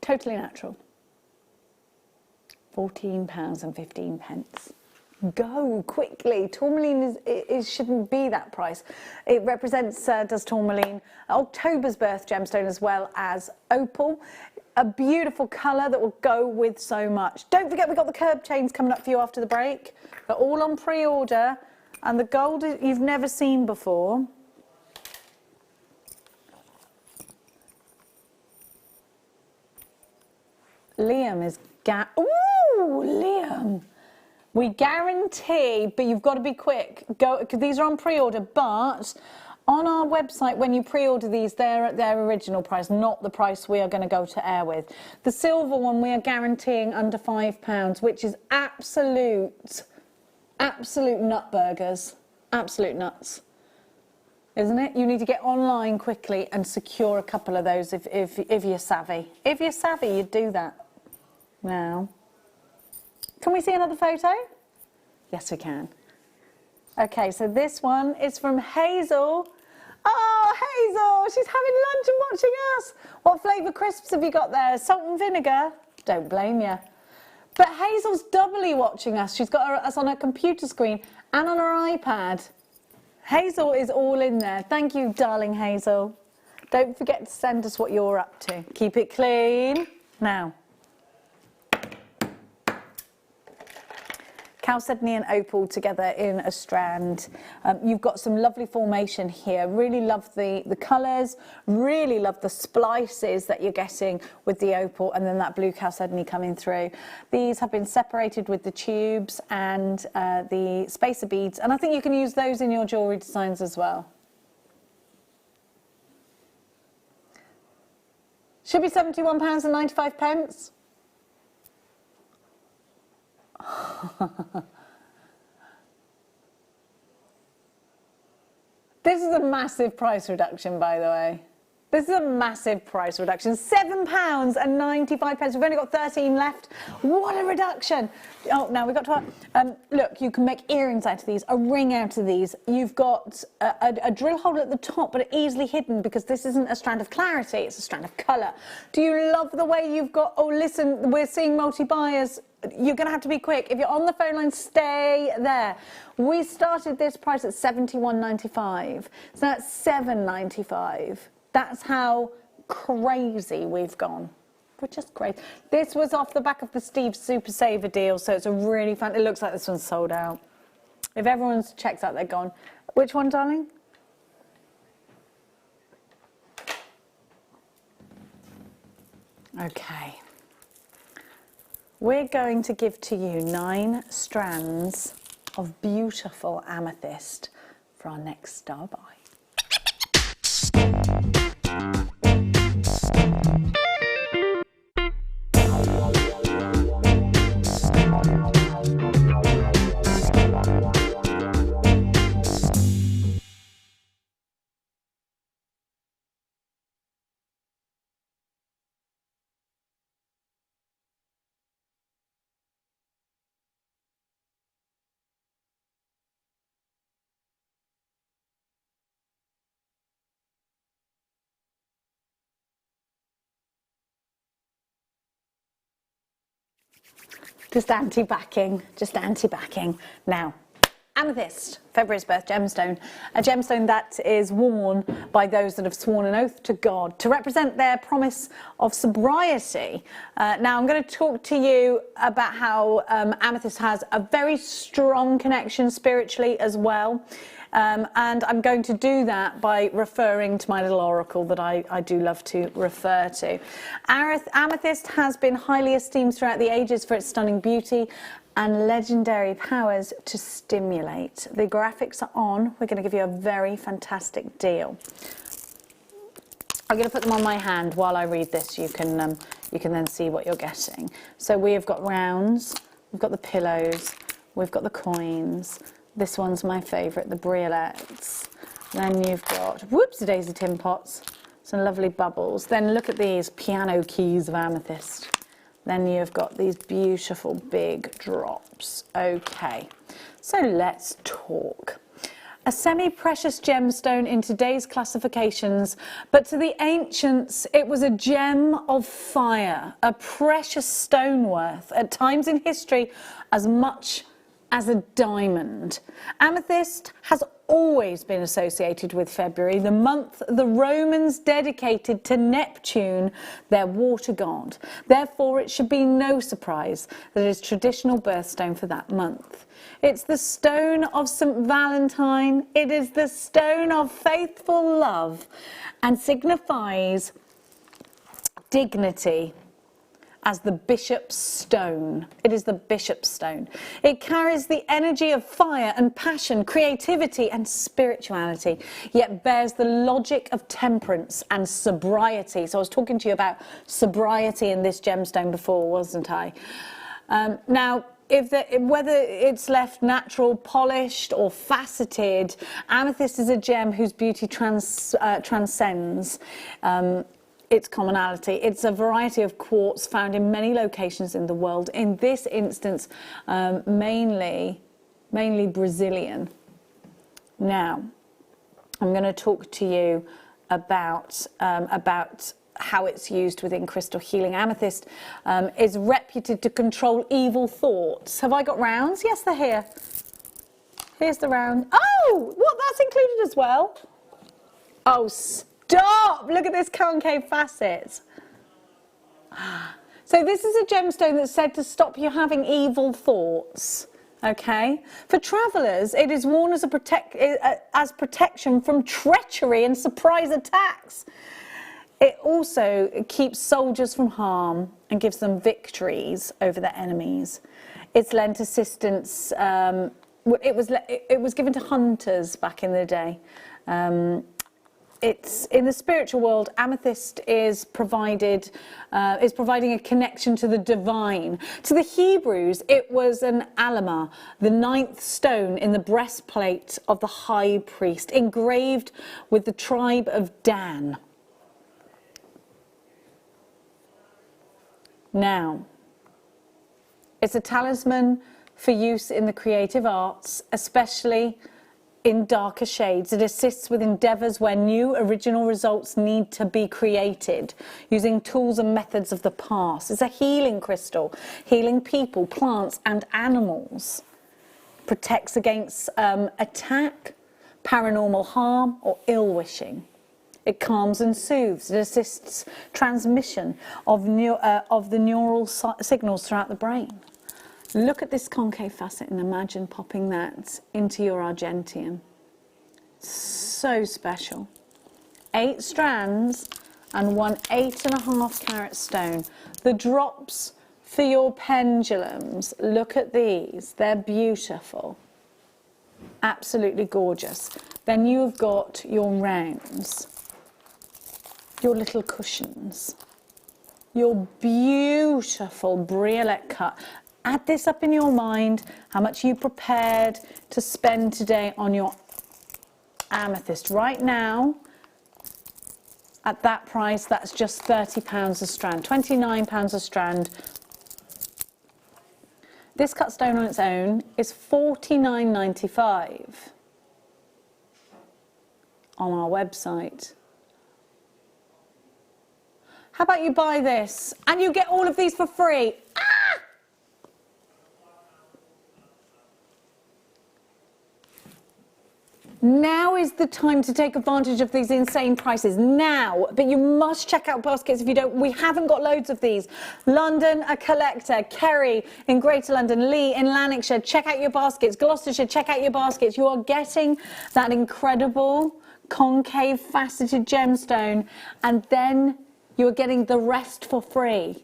Totally natural. £14.15. Go quickly. Tourmaline shouldn't be that price. It represents, does Tourmaline, October's birth gemstone as well as opal. A beautiful colour that will go with so much. Don't forget we've got the curb chains coming up for you after the break. They're all on pre-order and the gold you've never seen before. Liam is ooh, Liam. We guarantee, but you've got to be quick. Go, because these are on pre-order, but on our website, when you pre-order these, they're at their original price, not the price we are going to go to air with. The silver one, we are guaranteeing under £5, which is absolute nut burgers. Absolute nuts. Isn't it? You need to get online quickly and secure a couple of those if you're savvy. If you're savvy, you'd do that. Now, can we see another photo? Yes, we can. Okay, so this one is from Hazel. Oh, Hazel, she's having lunch and watching us. What flavour crisps have you got there? Salt and vinegar? Don't blame you. But Hazel's doubly watching us. She's got us on her computer screen and on her iPad. Hazel is all in there. Thank you, darling Hazel. Don't forget to send us what you're up to. Keep it clean. Now, Chalcedony and opal together in a strand. You've got some lovely formation here. Really love the colours, really love the splices that you're getting with the opal and then that blue chalcedony coming through. These have been separated with the tubes and the spacer beads, and I think you can use those in your jewellery designs as well. Should be £71.95. This is a massive price reduction, by the way. This is a massive price reduction. £7.95. We've only got 13 left. What a reduction. Oh, now we've got to... look, you can make earrings out of these, a ring out of these. You've got a drill hole at the top, but easily hidden because this isn't a strand of clarity, it's a strand of colour. Do you love the way you've got... Oh, listen, we're seeing multi-buyers. You're going to have to be quick. If you're on the phone line, stay there. We started this price at £71.95. So now it's £7.95. That's how crazy we've gone. We're just great. This was off the back of the Steve Super Saver deal, so it's a really fun. It looks like this one's sold out. If everyone's checked out, they're gone. Which one, darling? Okay. We're going to give to you 9 strands of beautiful amethyst for our next star buy. Just anti-backing, just anti-backing. Now, amethyst, February's birth gemstone, a gemstone that is worn by those that have sworn an oath to God to represent their promise of sobriety. Now, I'm going to talk to you about how amethyst has a very strong connection spiritually as well. And I'm going to do that by referring to my little oracle that I do love to refer to. Amethyst has been highly esteemed throughout the ages for its stunning beauty and legendary powers to stimulate. The graphics are on. We're going to give you a very fantastic deal. I'm going to put them on my hand while I read this. You can then see what you're getting. So we have got rounds, we've got the pillows, we've got the coins. This one's my favourite, the briolets. Then you've got, whoops-a-daisy tin pots, some lovely bubbles. Then look at these piano keys of amethyst. Then you've got these beautiful big drops. Okay, so let's talk. A semi-precious gemstone in today's classifications, but to the ancients, it was a gem of fire, a precious stone worth, at times in history, as much as a diamond. Amethyst has always been associated with February, the month the Romans dedicated to Neptune, their water god. Therefore, it should be no surprise that it is traditional birthstone for that month. It's the stone of St. Valentine. It is the stone of faithful love and signifies dignity as the bishop's stone. It is the bishop's stone. It carries the energy of fire and passion, creativity and spirituality, yet bears the logic of temperance and sobriety. So I was talking to you about sobriety in this gemstone before, wasn't I? Now, whether it's left natural, polished or faceted, amethyst is a gem whose beauty transcends its commonality. It's a variety of quartz found in many locations in the world. In this instance, mainly Brazilian. Now, I'm going to talk to you about how it's used within crystal healing. Amethyst is reputed to control evil thoughts. Have I got rounds? Yes, they're here. Here's the round. Oh, what? That's included as well? Oh, stop! Look at this concave facet. So this is a gemstone that's said to stop you having evil thoughts. Okay? For travellers, it is worn as protection from treachery and surprise attacks. It also keeps soldiers from harm and gives them victories over their enemies. It's lent assistance. It was given to hunters back in the day. It's in the spiritual world. Amethyst is providing a connection to the divine. To the Hebrews, it was an alama, the 9th stone in the breastplate of the high priest, engraved with the tribe of Dan. Now, it's a talisman for use in the creative arts, especially in darker shades. It assists with endeavours where new original results need to be created using tools and methods of the past. It's a healing crystal, healing people, plants and animals. Protects against attack, paranormal harm or ill-wishing. It calms and soothes. It assists transmission of the neural signals throughout the brain. Look at this concave facet and imagine popping that into your argentium. So special. 8 strands and one 8.5 carat stone. The drops for your pendulums, look at these, they're beautiful. Absolutely gorgeous. Then you've got your rounds, your little cushions, your beautiful briolette cut. Add this up in your mind, how much you prepared to spend today on your amethyst. Right now, at that price, that's just £30 a strand, £29 a strand. This cut stone on its own is $49.95 on our website. How about you buy this and you get all of these for free? Ah! Now is the time to take advantage of these insane prices. Now, but you must check out baskets if you don't. We haven't got loads of these. London, a collector. Kerry in Greater London. Lee in Lanarkshire. Check out your baskets. Gloucestershire, check out your baskets. You are getting that incredible concave faceted gemstone, and then you're getting the rest for free.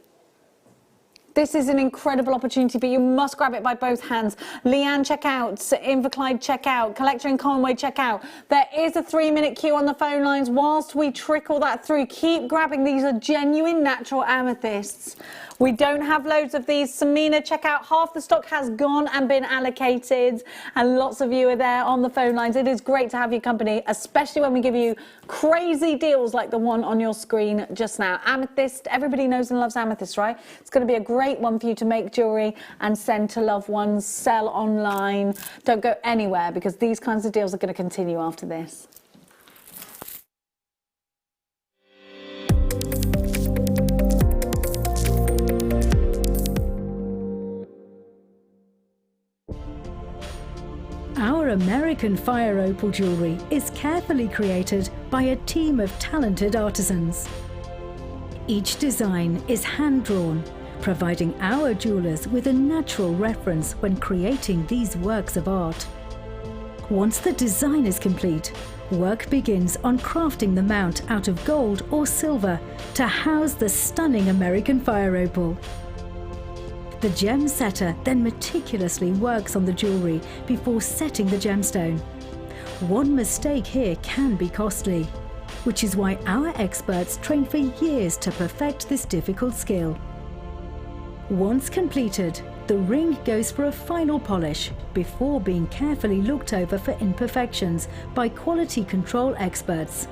This is an incredible opportunity, but you must grab it by both hands. Leanne, check out. Inverclyde, check out. Collector in Conway, check out. There is a 3-minute queue on the phone lines whilst we trickle that through. Keep grabbing. These are genuine natural amethysts. We don't have loads of these. Samina, check out. Half the stock has gone and been allocated, and lots of you are there on the phone lines. It is great to have your company, especially when we give you crazy deals like the one on your screen just now. Amethyst, everybody knows and loves amethyst, right? It's going to be a great one for you to make jewellery and send to loved ones, sell online. Don't go anywhere, because these kinds of deals are going to continue after this. Our American fire opal jewellery is carefully created by a team of talented artisans. Each design is hand-drawn, providing our jewellers with a natural reference when creating these works of art. Once the design is complete, work begins on crafting the mount out of gold or silver to house the stunning American fire opal. The gem setter then meticulously works on the jewellery before setting the gemstone. One mistake here can be costly, which is why our experts train for years to perfect this difficult skill. Once completed, the ring goes for a final polish before being carefully looked over for imperfections by quality control experts.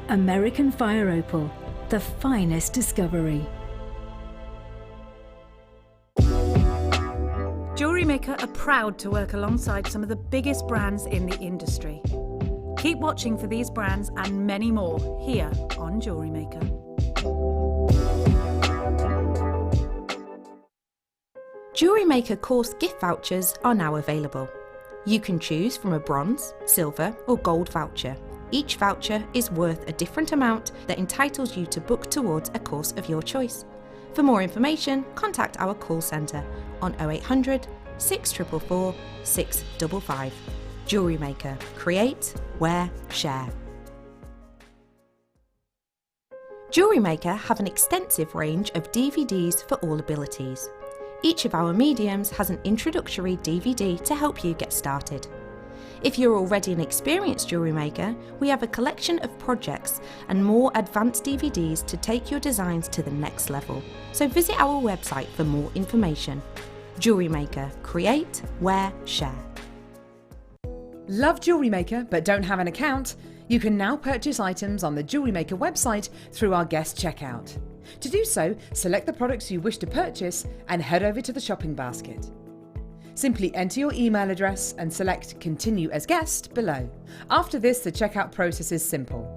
American fire opal, the finest discovery. Jewellery Maker are proud to work alongside some of the biggest brands in the industry. Keep watching for these brands and many more here on Jewellery Maker. Jewellery Maker course gift vouchers are now available. You can choose from a bronze, silver or gold voucher. Each voucher is worth a different amount that entitles you to book towards a course of your choice. For more information, contact our call centre on 0800 644 655. Jewellery Maker. Create, wear, share. Jewellery Maker have an extensive range of DVDs for all abilities. Each of our mediums has an introductory DVD to help you get started. If you're already an experienced jewellery maker, we have a collection of projects and more advanced DVDs to take your designs to the next level. So visit our website for more information. Jewellery Maker. Create, wear, share. Love Jewellery Maker but don't have an account? You can now purchase items on the Jewellery Maker website through our guest checkout. To do so, select the products you wish to purchase and head over to the shopping basket. Simply enter your email address and select Continue as Guest below. After this, the checkout process is simple.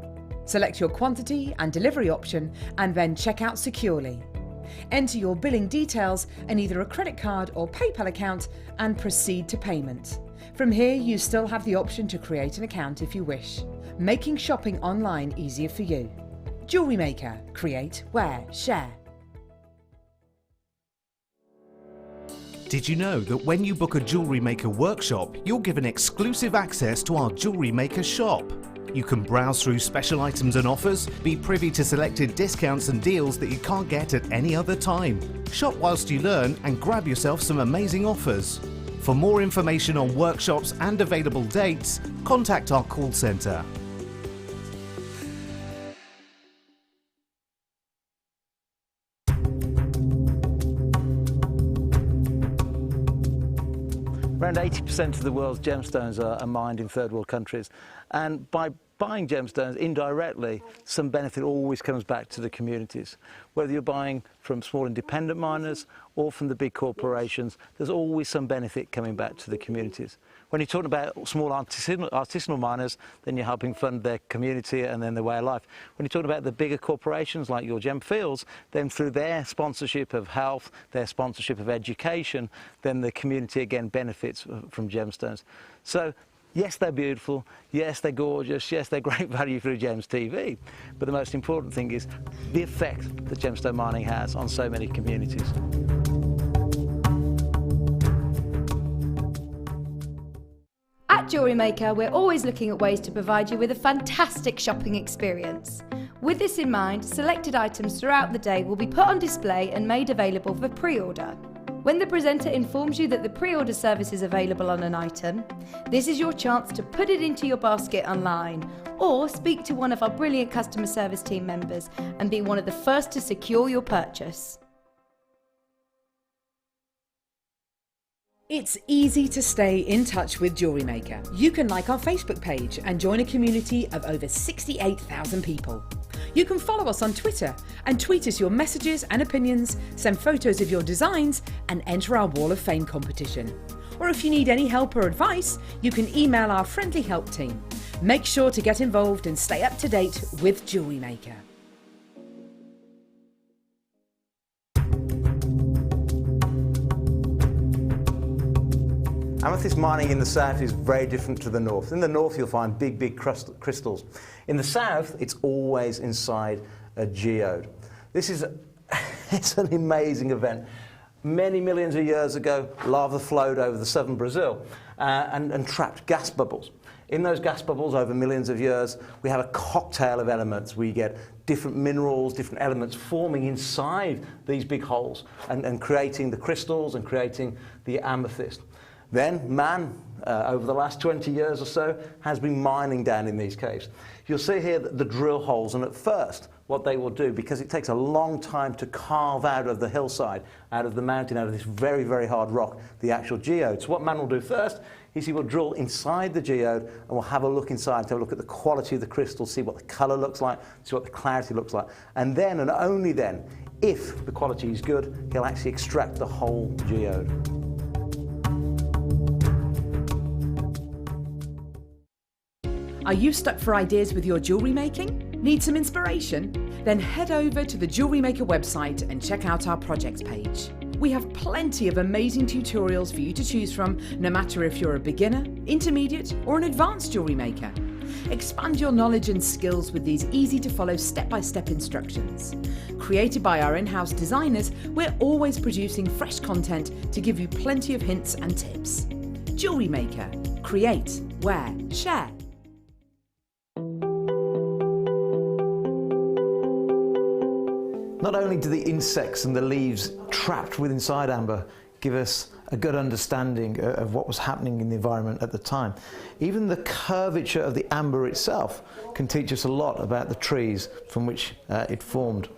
Select your quantity and delivery option and then check out securely. Enter your billing details and either a credit card or PayPal account and proceed to payment. From here, you still have the option to create an account if you wish, making shopping online easier for you. Jewellery Maker. Create, wear, share. Did you know that when you book a Jewellery Maker workshop, you're given exclusive access to our Jewellery Maker shop? You can browse through special items and offers, be privy to selected discounts and deals that you can't get at any other time. Shop whilst you learn and grab yourself some amazing offers. For more information on workshops and available dates, contact our call centre. Around 80% of the world's gemstones are mined in third world countries, and by buying gemstones indirectly, some benefit always comes back to the communities. Whether you're buying from small independent miners or from the big corporations, there's always some benefit coming back to the communities. When you're talking about small artisanal miners, then you're helping fund their community and then their way of life. When you're talking about the bigger corporations like your Gem Fields, then through their sponsorship of health, their sponsorship of education, then the community again benefits from gemstones. So yes, they're beautiful, yes, they're gorgeous, yes, they're great value through Gems TV, but the most important thing is the effect that gemstone mining has on so many communities. At Jewellery Maker, we're always looking at ways to provide you with a fantastic shopping experience. With this in mind, selected items throughout the day will be put on display and made available for pre-order. When the presenter informs you that the pre-order service is available on an item, this is your chance to put it into your basket online or speak to one of our brilliant customer service team members and be one of the first to secure your purchase. It's easy to stay in touch with Jewellery Maker. You can like our Facebook page and join a community of over 68,000 people. You can follow us on Twitter and tweet us your messages and opinions, send photos of your designs and enter our Wall of Fame competition. Or if you need any help or advice, you can email our friendly help team. Make sure to get involved and stay up to date with Jewellery Maker. Amethyst mining in the south is very different to the north. In the north you'll find big crystals. In the south it's always inside a geode. This is it's an amazing event. Many millions of years ago, lava flowed over the southern Brazil and trapped gas bubbles. In those gas bubbles over millions of years, we have a cocktail of elements. We get different minerals, different elements forming inside these big holes and creating the crystals and creating the amethyst. Then man, over the last 20 years or so, has been mining down in these caves. You'll see here the drill holes, and at first what they will do, because it takes a long time to carve out of the hillside, out of the mountain, out of this very hard rock, the actual geode. So what man will do first is he will drill inside the geode and we'll have a look inside, have a look at the quality of the crystal, see what the colour looks like, see what the clarity looks like. And then, and only then, if the quality is good, he'll actually extract the whole geode. Are you stuck for ideas with your jewellery making? Need some inspiration? Then head over to the Jewellery Maker website and check out our projects page. We have plenty of amazing tutorials for you to choose from, no matter if you're a beginner, intermediate or an advanced jewellery maker. Expand your knowledge and skills with these easy to follow step-by-step instructions. Created by our in-house designers, we're always producing fresh content to give you plenty of hints and tips. Jewellery Maker. Create, wear, share. Not only do the insects and the leaves trapped within inside amber give us a good understanding of what was happening in the environment at the time, even the curvature of the amber itself can teach us a lot about the trees from which it formed.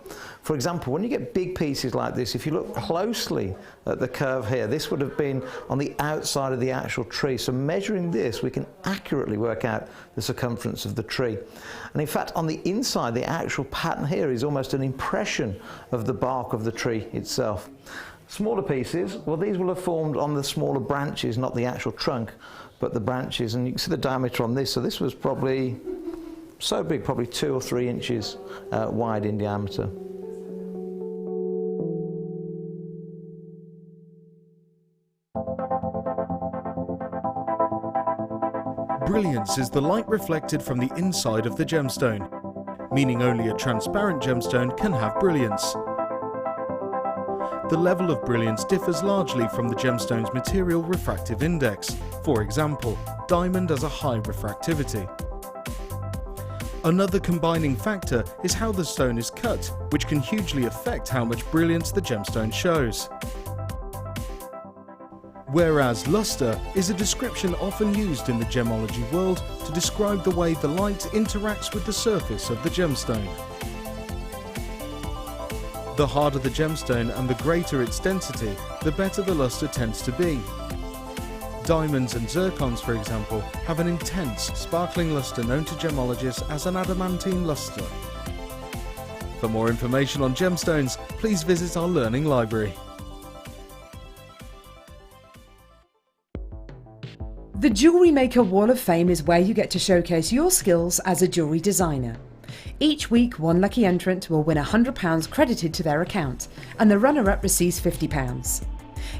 For example, when you get big pieces like this, if you look closely at the curve here, this would have been on the outside of the actual tree. So measuring this, we can accurately work out the circumference of the tree. And in fact, on the inside, the actual pattern here is almost an impression of the bark of the tree itself. Smaller pieces, well, these will have formed on the smaller branches, not the actual trunk, but the branches. And you can see the diameter on this. So this was probably so big, probably 2 or 3 inches wide in diameter. Brilliance is the light reflected from the inside of the gemstone, meaning only a transparent gemstone can have brilliance. The level of brilliance differs largely from the gemstone's material refractive index. For example, diamond has a high refractivity. Another combining factor is how the stone is cut, which can hugely affect how much brilliance the gemstone shows. Whereas luster is a description often used in the gemology world to describe the way the light interacts with the surface of the gemstone. The harder the gemstone and the greater its density, the better the luster tends to be. Diamonds and zircons, for example, have an intense, sparkling luster known to gemologists as an adamantine luster. For more information on gemstones, please visit our learning library. The Jewellery Maker Wall of Fame is where you get to showcase your skills as a jewellery designer. Each week, one lucky entrant will win £100 credited to their account, and the runner-up receives £50.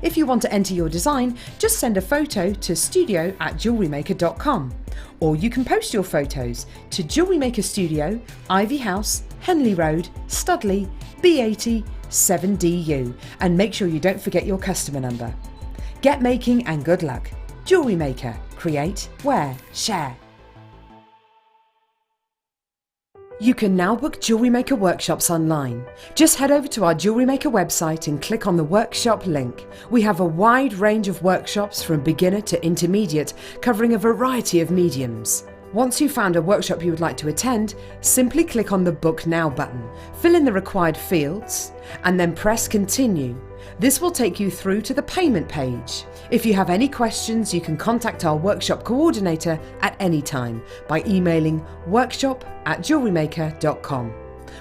If you want to enter your design, just send a photo to studio@jewellerymaker.com, or you can post your photos to Jewellery Maker Studio, Ivy House, Henley Road, Studley, B80 7DU, and make sure you don't forget your customer number. Get making and good luck. Jewellery Maker. Create, wear, share. You can now book Jewellery Maker workshops online. Just head over to our Jewellery Maker website and click on the workshop link. We have a wide range of workshops from beginner to intermediate, covering a variety of mediums. Once you've found a workshop you would like to attend, simply click on the Book Now button, fill in the required fields, and then press Continue. This will take you through to the payment page. If you have any questions, you can contact our workshop coordinator at any time by emailing workshop@jewellerymaker.com.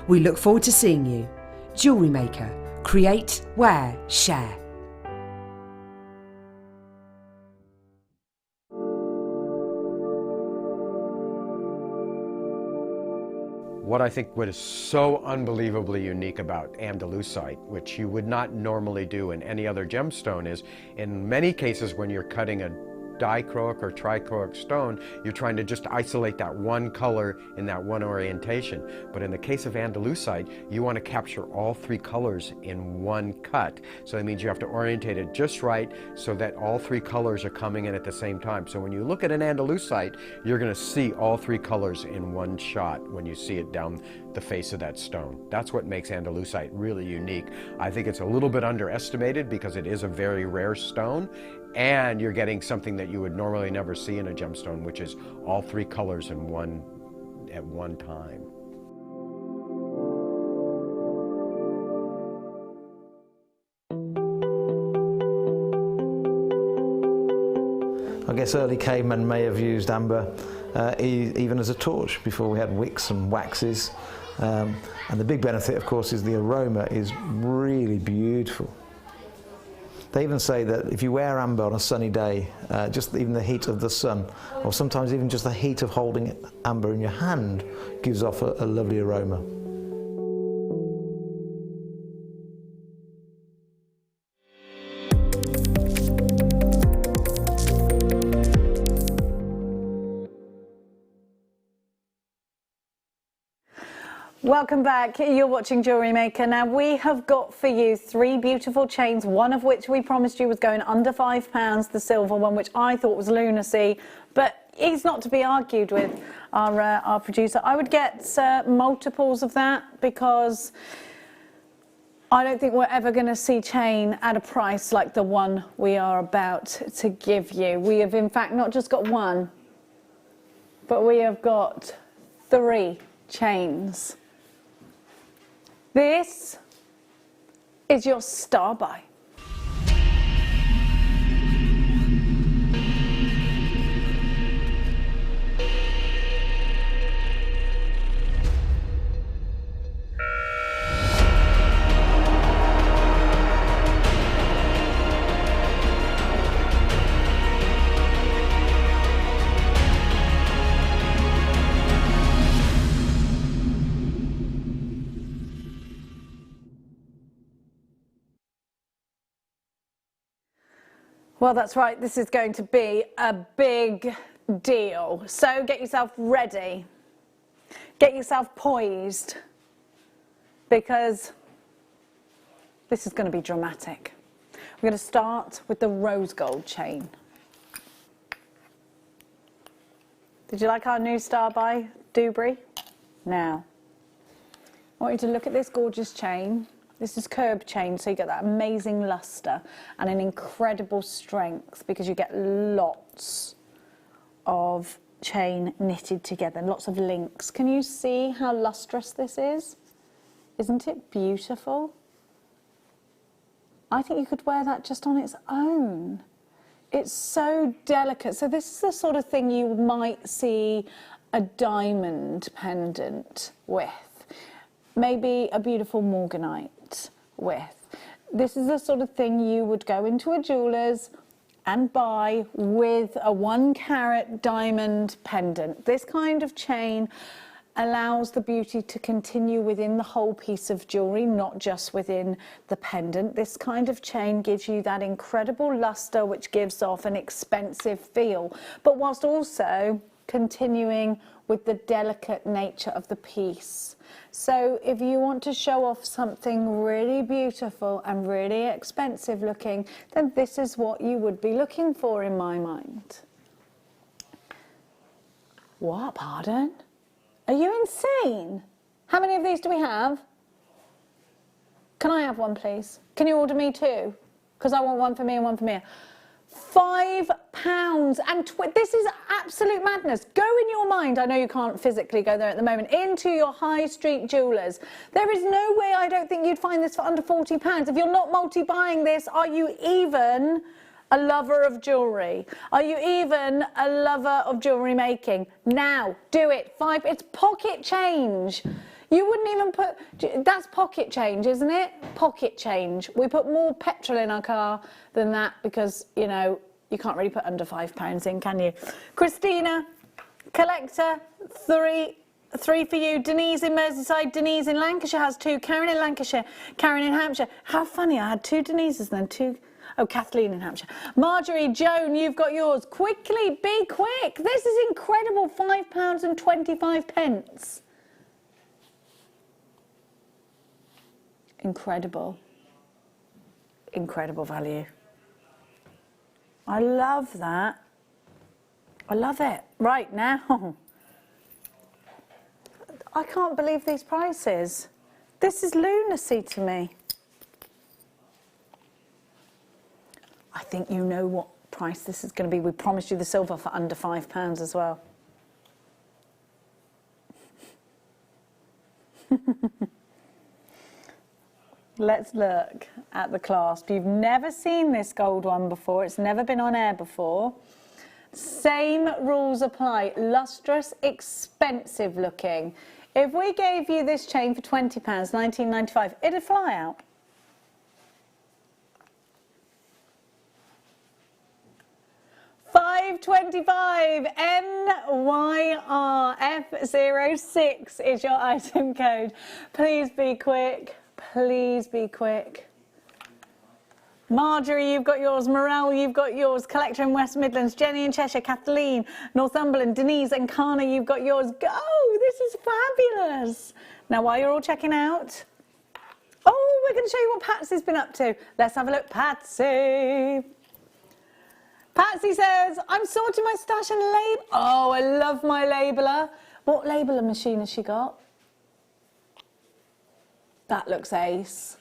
We look forward to seeing you. Jewellery Maker. Create, wear, share. What I think what is so unbelievably unique about Andalusite, which you would not normally do in any other gemstone, is in many cases when you're cutting a dichroic or trichroic stone, you're trying to just isolate that one color in that one orientation. But in the case of Andalusite, you want to capture all three colors in one cut. So that means you have to orientate it just right so that all three colors are coming in at the same time. So when you look at an Andalusite, you're going to see all three colors in one shot when you see it down the face of that stone. That's what makes Andalusite really unique. I think it's a little bit underestimated because it is a very rare stone, and you're getting something that you would normally never see in a gemstone, which is all three colors in one at one time. I guess early cavemen may have used amber even as a torch before we had wicks and waxes. And the big benefit, of course, is the aroma is really beautiful. They even say that if you wear amber on a sunny day, just even the heat of the sun, or sometimes even just the heat of holding amber in your hand, gives off a lovely aroma. Welcome back. You're watching Jewellery Maker. Now we have got for you three beautiful chains, one of which we promised you was going under £5, the silver one, which I thought was lunacy, but it's not to be argued with, our producer. I would get multiples of that because I don't think we're ever going to see chain at a price like the one we are about to give you. We have in fact not just got one, but we have got three chains. This is your star buy. Well, that's right. This is going to be a big deal. So get yourself ready. Get yourself poised, because this is going to be dramatic. We're going to start with the rose gold chain. Did you like our new star by Dewberry? Now, I want you to look at this gorgeous chain. This is curb chain, so you get that amazing luster and an incredible strength, because you get lots of chain knitted together, lots of links. Can you see how lustrous this is? Isn't it beautiful? I think you could wear that just on its own. It's so delicate. So this is the sort of thing you might see a diamond pendant with. Maybe a beautiful morganite with. This is the sort of thing you would go into a jeweller's and buy with a 1 carat diamond pendant. This kind of chain allows the beauty to continue within the whole piece of jewellery, not just within the pendant. This kind of chain gives you that incredible luster, which gives off an expensive feel, but whilst also continuing with the delicate nature of the piece. So if you want to show off something really beautiful and really expensive looking, then this is what you would be looking for in my mind. What, pardon? Are you insane? How many of these do we have? Can I have one, please? Can you order me 2? Because I want one for me and one for me. £5 and this is absolute madness. Go in your mind, I know you can't physically go there at the moment, into your high street jewellers. There is no way, I don't think you'd find this for under £40. If you're not multi-buying this, are you even a lover of jewellery? Are you even a lover of jewellery making? Now, do it. It's pocket change. You wouldn't even put, that's pocket change, isn't it? Pocket change. We put more petrol in our car than that because, you know, you can't really put under £5 in, can you? Christina, collector, three for you. Denise in Merseyside, Denise in Lancashire has 2. Karen in Lancashire, Karen in Hampshire. How funny, I had 2 Denises then, 2. Oh, Kathleen in Hampshire. Marjorie, Joan, you've got yours. Quickly, be quick. This is incredible, £5 and 25 pence. Incredible. Incredible value. I love that. I love it. Right now. I can't believe these prices. This is lunacy to me. I think you know what price this is going to be. We promised you the silver for under £5 as well. Let's look at the clasp. You've never seen this gold one before. It's never been on air before. Same rules apply. Lustrous, expensive looking. If we gave you this chain for £20, £19.95, it'd fly out. $5.25 NYRF06 is your item code. Please be quick. Please be quick. Marjorie, you've got yours. Morel, you've got yours. Collector in West Midlands. Jenny in Cheshire. Kathleen, Northumberland. Denise and Kana, you've got yours. Go! This is fabulous. Now, while you're all checking out, oh, we're going to show you what Patsy's been up to. Let's have a look. Patsy. Patsy says, I'm sorting my stash and label. Oh, I love my labeler. What labeler machine has she got? That looks ace.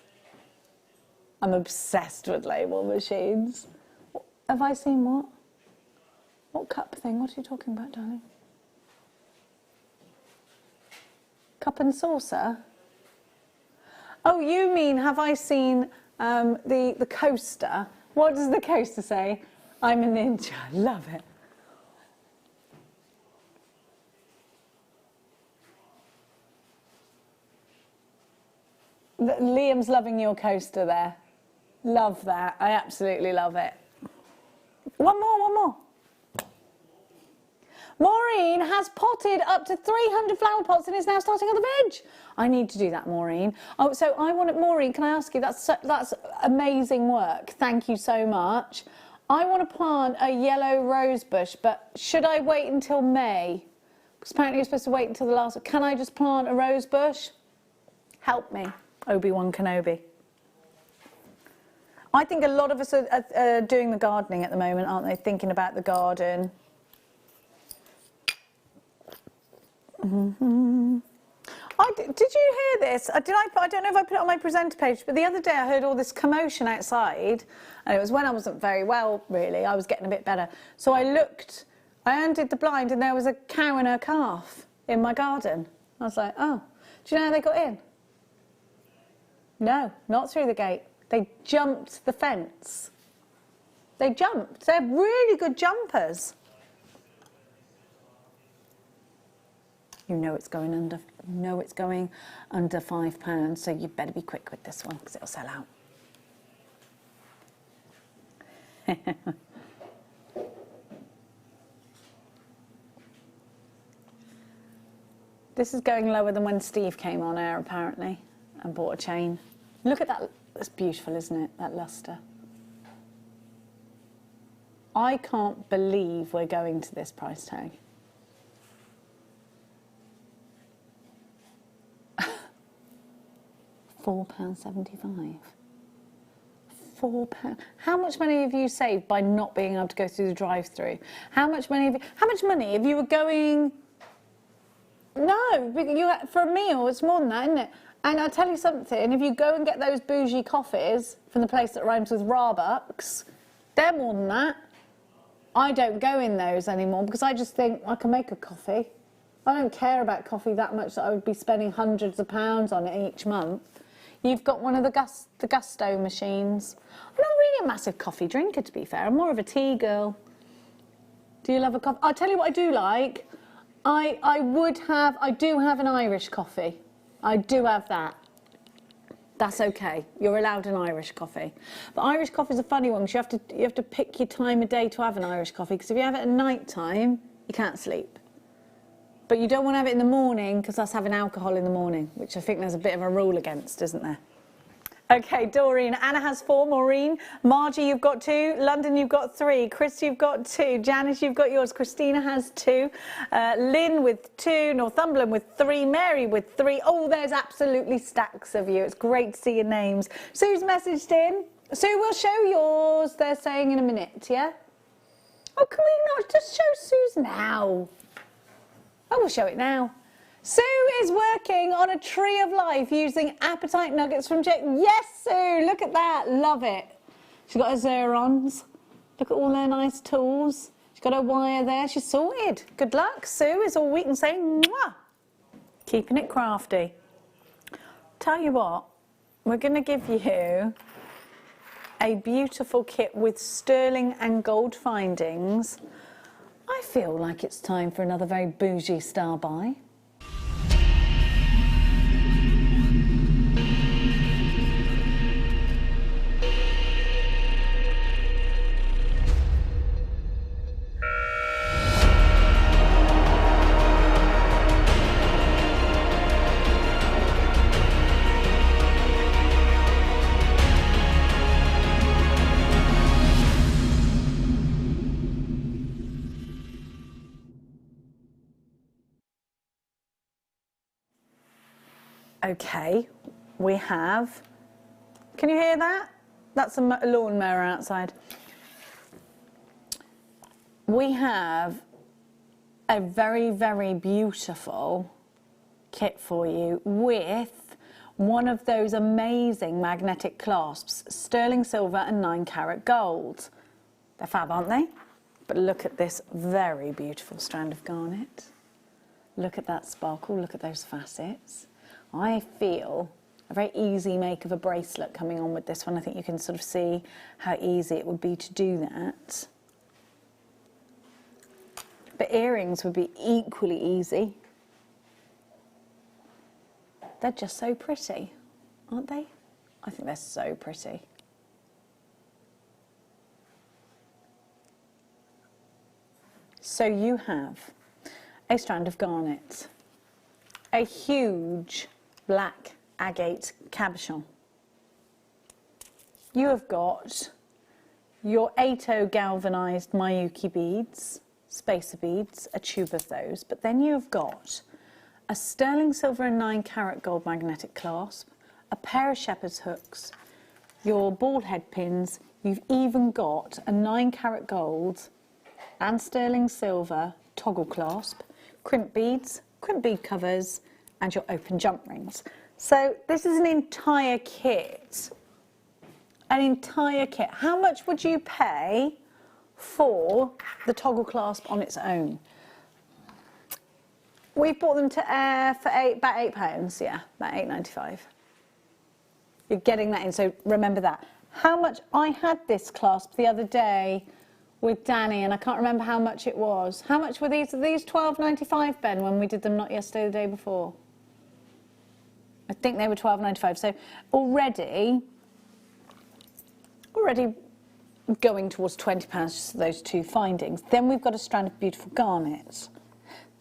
I'm obsessed with label machines. Have I seen what? What cup thing? What are you talking about, darling? Cup and saucer? Oh, you mean, have I seen the coaster? What does the coaster say? I'm a ninja. Love it. Liam's loving your coaster there. Love that. I absolutely love it. One more. Maureen has potted up to 300 flower pots and is now starting on the veg. I need to do that, Maureen. Oh, so I want it, Maureen, can I ask you, that's amazing work. Thank you so much. I want to plant a yellow rose bush, but should I wait until May? Because apparently you're supposed to wait until the last. Can I just plant a rose bush? Help me, Obi-Wan Kenobi. I think a lot of us are doing the gardening at the moment, aren't they? Thinking about the garden. Did you hear this? I don't know if I put it on my presenter page, but the other day I heard all this commotion outside, and it was when I wasn't very well, really. I was getting a bit better. So I undid the blind, and there was a cow and her calf in my garden. I was like, oh, do you know how they got in? No, not through the gate. They jumped the fence. They jumped. They're really good jumpers. You know it's going under £5, so you better be quick with this one because it'll sell out. This is going lower than when Steve came on air, apparently, and bought a chain. Look at that. That's beautiful, isn't it? That luster. I can't believe we're going to this price tag. £4.75. £4. How much money have you saved by not being able to go through the drive-through? How much money if you were going? No, for a meal it's more than that, isn't it? And I'll tell you something, if you go and get those bougie coffees from the place that rhymes with Starbucks, they're more than that. I don't go in those anymore because I just think I can make a coffee. I don't care about coffee that much that I would be spending hundreds of pounds on it each month. You've got one of the Gusto machines. I'm not really a massive coffee drinker, to be fair. I'm more of a tea girl. Do you love a coffee? I'll tell you what I do like. I do have an Irish coffee. I do have that. That's okay. You're allowed an Irish coffee. But Irish coffee is a funny one because you have to pick your time of day to have an Irish coffee, because if you have it at night time, you can't sleep. But you don't want to have it in the morning because that's having alcohol in the morning, which I think there's a bit of a rule against, isn't there? Okay, Doreen. Anna has 4. Maureen. Margie, you've got 2. London, you've got 3. Chris, you've got 2. Janice, you've got yours. Christina has 2. Lynn with 2. Northumberland with 3. Mary with 3. Oh, there's absolutely stacks of you. It's great to see your names. Sue's messaged in. Sue, we'll show yours, they're saying, in a minute, yeah? Oh, can we not just show Sue's now? Oh, we'll show it now. Sue is working on a tree of life using appetite nuggets from Jake. Yes, Sue, look at that. Love it. She's got her Zerons. Look at all their nice tools. She's got her wire there. She's sorted. Good luck, Sue, is all we can say. Mwah. Keeping it crafty. Tell you what, we're going to give you a beautiful kit with sterling and gold findings. I feel like it's time for another very bougie style buy. Okay, we have, can you hear that? That's a lawnmower outside. We have a very, very beautiful kit for you with one of those amazing magnetic clasps, sterling silver and 9-carat gold. They're fab, aren't they? But look at this very beautiful strand of garnet. Look at that sparkle, look at those facets. I feel a very easy make of a bracelet coming on with this one. I think you can sort of see how easy it would be to do that. But earrings would be equally easy. They're just so pretty, aren't they? I think they're so pretty. So you have a strand of garnet, a huge black agate cabochon. You have got your 8/0 galvanised Miyuki beads, spacer beads, a tube of those, but then you've got a sterling silver and 9-carat gold magnetic clasp, a pair of shepherd's hooks, your ball head pins, you've even got a 9-carat gold and sterling silver toggle clasp, crimp beads, crimp bead covers, and your open jump rings. So this is an entire kit. An entire kit. How much would you pay for the toggle clasp on its own? We bought them to Air for about £8, yeah, about £8.95. You're getting that in, so remember that. How much, I had this clasp the other day with Danny, and I can't remember how much it was. How much were these? Are these £12.95, Ben, when we did them not yesterday, the day before? I think they were £12.95. So already going towards £20 just for those two findings. Then we've got a strand of beautiful garnets.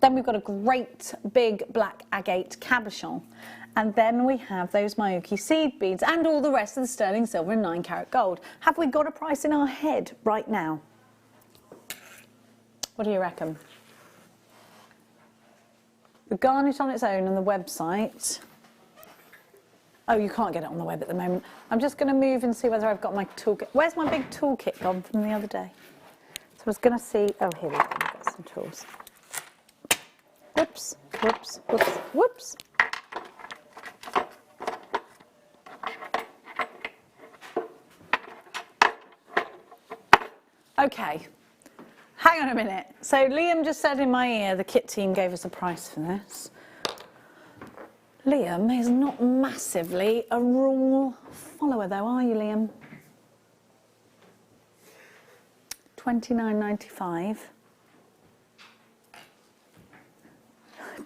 Then we've got a great big black agate cabochon. And then we have those Miyuki seed beads and all the rest of the sterling silver and 9-carat gold. Have we got a price in our head right now? What do you reckon? The garnet on its own on the website. Oh, you can't get it on the web at the moment. I'm just going to move and see whether I've got my toolkit. Where's my big toolkit gone from the other day? So I was going to see. Oh, here we go. We've got some tools. Whoops, whoops, whoops, whoops. Okay, hang on a minute. So Liam just said in my ear the kit team gave us a price for this. Liam is not massively a rule follower though, are you, Liam? $29.95.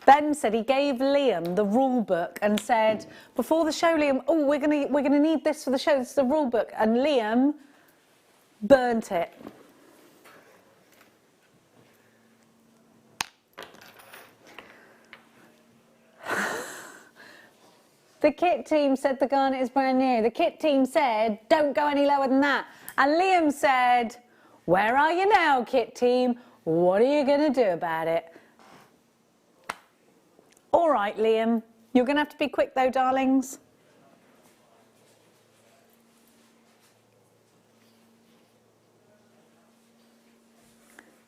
Ben said he gave Liam the rule book and said before the show, Liam, oh, we're gonna need this for the show. This is the rule book, and Liam burnt it. The kit team said the garnet is brand new. The kit team said, don't go any lower than that. And Liam said, where are you now, kit team? What are you going to do about it? All right, Liam. You're going to have to be quick, though, darlings.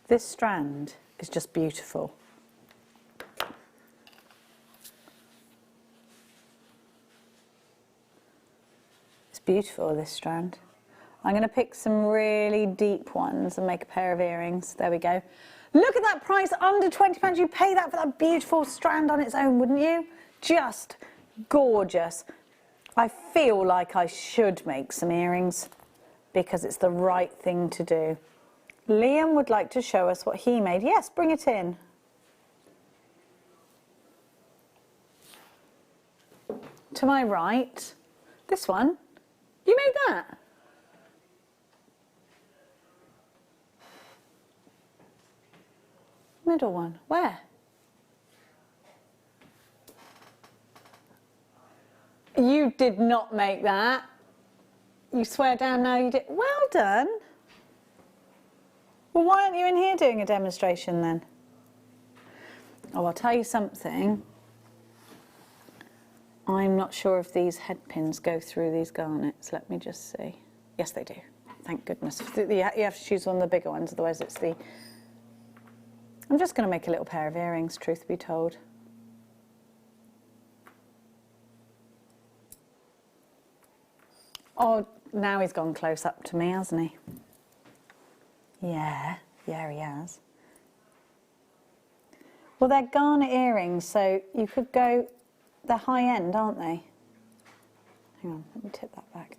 This strand is just beautiful. Beautiful, this strand. I'm going to pick some really deep ones and make a pair of earrings. There we go. Look at that price, under £20. You'd pay that for that beautiful strand on its own, wouldn't you? Just gorgeous. I feel like I should make some earrings because it's the right thing to do. Liam would like to show us what he made. Yes, bring it in. To my right, this one. You made that? Middle one. Where? You did not make that. You swear down now you did. Well done. Well, why aren't you in here doing a demonstration then? Oh, I'll tell you something. I'm not sure if these head pins go through these garnets. Let me just see. Yes, they do. Thank goodness. You have to choose one of the bigger ones, otherwise it's the... I'm just going to make a little pair of earrings, truth be told. Oh, now he's gone close up to me, hasn't he? Yeah, he has. Well, they're garnet earrings, so you could go... They're high end, aren't they? Hang on, let me tip that back.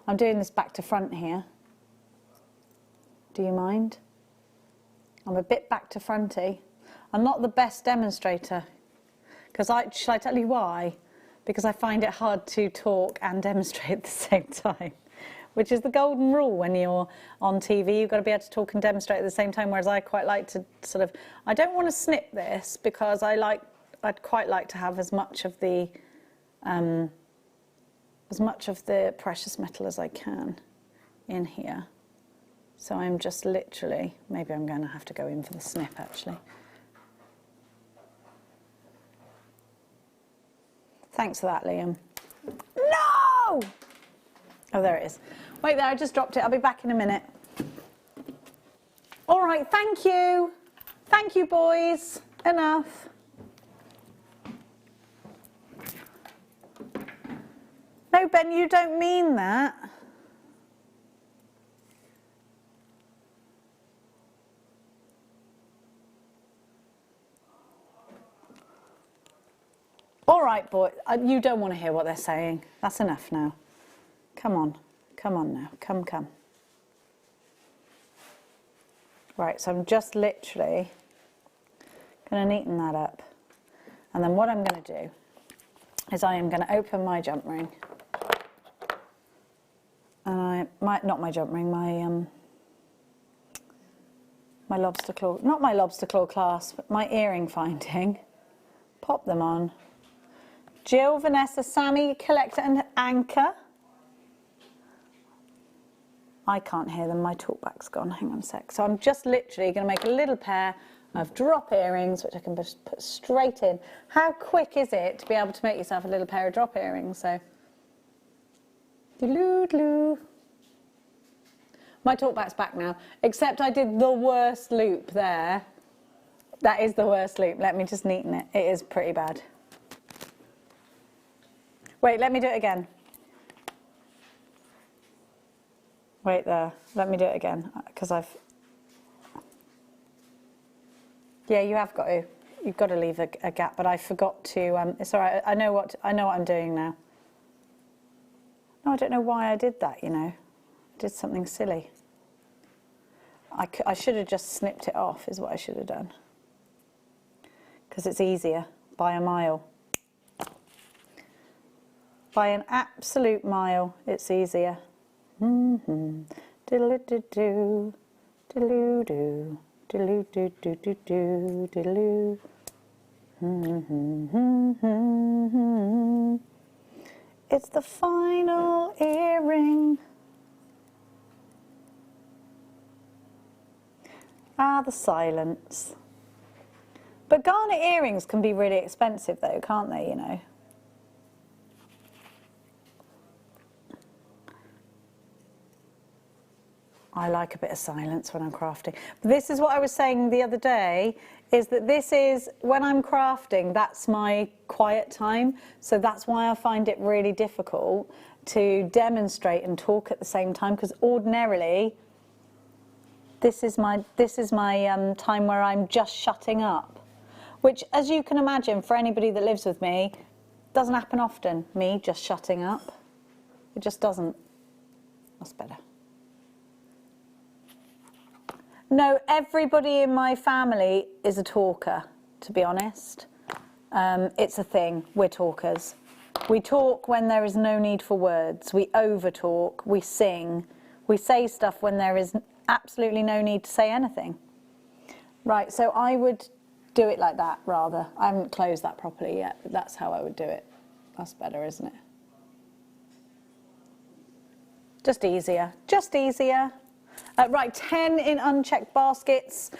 I'm doing this back to front here. Do you mind? I'm a bit back to fronty. I'm not the best demonstrator. Shall I tell you why? Because I find it hard to talk and demonstrate at the same time, which is the golden rule when you're on TV. You've got to be able to talk and demonstrate at the same time, whereas I quite like to sort of... I don't want to snip this because I'd quite like to have as much of the precious metal as I can in here. So I'm just literally, maybe I'm going to have to go in for the snip actually. Thanks for that, Liam. No! Oh, there it is. Wait there, I just dropped it. I'll be back in a minute. All right, thank you. Thank you, boys. Enough. No, Ben, you don't mean that. All right, boy, you don't want to hear what they're saying. That's enough now. Come on now, come. Right, so I'm just literally going to neaten that up. And then what I'm going to do is I am going to open my jump ring. And not my jump ring, my lobster claw, not my lobster claw clasp, but my earring finding. Pop them on. Jill, Vanessa, Sammy, Collector and Anchor. I can't hear them, my talkback's gone, hang on a sec. So I'm just literally going to make a little pair of drop earrings, which I can just put straight in. How quick is it to be able to make yourself a little pair of drop earrings? So, doo-doo-doo. My talkback's back now, except I did the worst loop there. That is the worst loop, let me just neaten it. It is pretty bad. Wait, let me do it again. Wait there, let me do it again, because yeah, you have got to. You've got to leave a gap, but I forgot to, it's all right, I know what I'm doing now. No, I don't know why I did that, you know. I did something silly. I should have just snipped it off, is what I should have done. Because it's easier, by a mile. By an absolute mile, it's easier. Diddle-do-do, diddle-do, diddle-do-do-do-do, diddle-do. It's the final earring. Ah, the silence. But garnet earrings can be really expensive though, can't they, you know? I like a bit of silence when I'm crafting. This is what I was saying the other day, is that this is, when I'm crafting, that's my quiet time. So that's why I find it really difficult to demonstrate and talk at the same time, because ordinarily, this is my time where I'm just shutting up. Which, as you can imagine, for anybody that lives with me, doesn't happen often, me just shutting up. It just doesn't. That's better. No, everybody in my family is a talker, to be honest. It's a thing, we're talkers. We talk when there is no need for words. We over-talk, we sing. We say stuff when there is absolutely no need to say anything. Right, so I would do it like that, rather. I haven't closed that properly yet, but that's how I would do it. That's better, isn't it? Just easier, just easier. Right, 10 in unchecked baskets.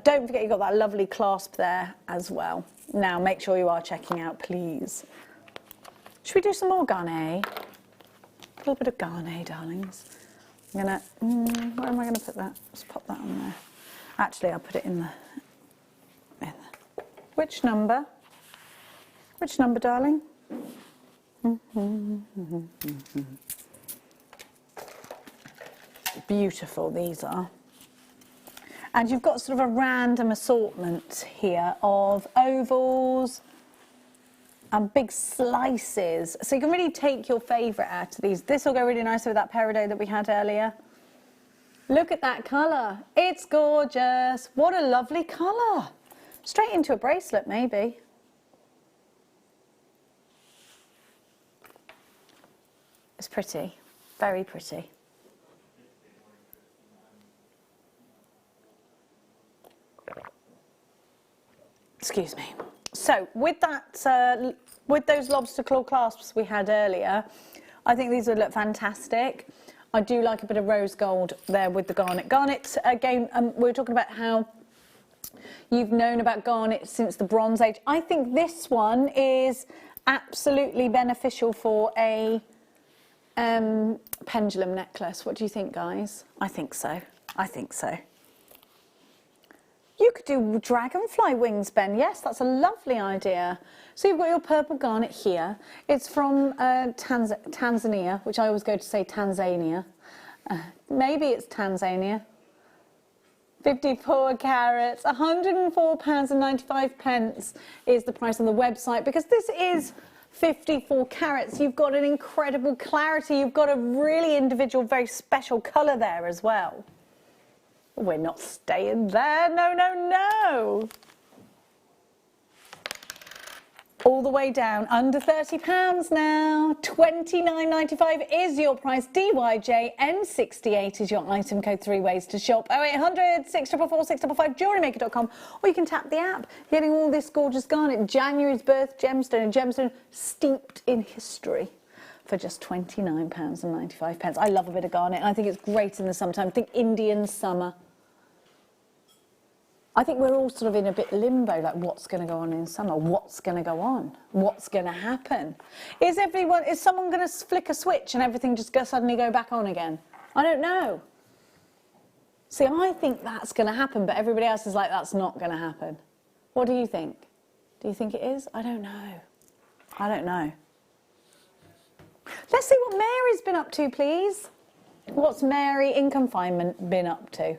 Don't forget you've got that lovely clasp there as well. Now, make sure you are checking out, please. Should we do some more garnet? A little bit of garnet, darlings. I'm gonna, where am I gonna put that? Let's pop that on there. Actually, I'll put it in the, which number? Which number, darling? Beautiful these are. And you've got sort of a random assortment here of ovals and big slices. So you can really take your favourite out of these. This will go really nice with that peridot that we had earlier. Look at that colour. It's gorgeous. What a lovely colour. Straight into a bracelet, maybe. It's pretty, very pretty. Excuse me. So with that, with those lobster claw clasps we had earlier, I think these would look fantastic. I do like a bit of rose gold there with the garnet. Garnet, again, we were talking about how you've known about garnet since the Bronze Age. I think this one is absolutely beneficial for a pendulum necklace. What do you think, guys? I think so. I think so. You could do dragonfly wings, Ben. Yes, that's a lovely idea. So you've got your purple garnet here. It's from Tanzania, which I always go to say Tanzania. Maybe it's Tanzania. 54 carats, £104.95 is the price on the website, because this is 54 carats. You've got an incredible clarity. You've got a really individual, very special colour there as well. We're not staying there. No, no, no. All the way down, under £30 now. £29.95 is your price. DYJN68 is your item code. 3 ways to shop. 0800 644 655 JewelleryMaker.com, or you can tap the app. Getting all this gorgeous garnet, January's birth gemstone, a gemstone steeped in history, for just £29.95. I love a bit of garnet, and I think it's great in the summertime. Think Indian summer. I think we're all sort of in a bit limbo, like what's going to go on in summer? What's going to go on? What's going to happen? Is someone going to flick a switch and everything just suddenly go back on again? I don't know. See, I think that's going to happen, but everybody else is like, that's not going to happen. What do you think? Do you think it is? I don't know. I don't know. Let's see what Mary's been up to, please. What's Mary in confinement been up to?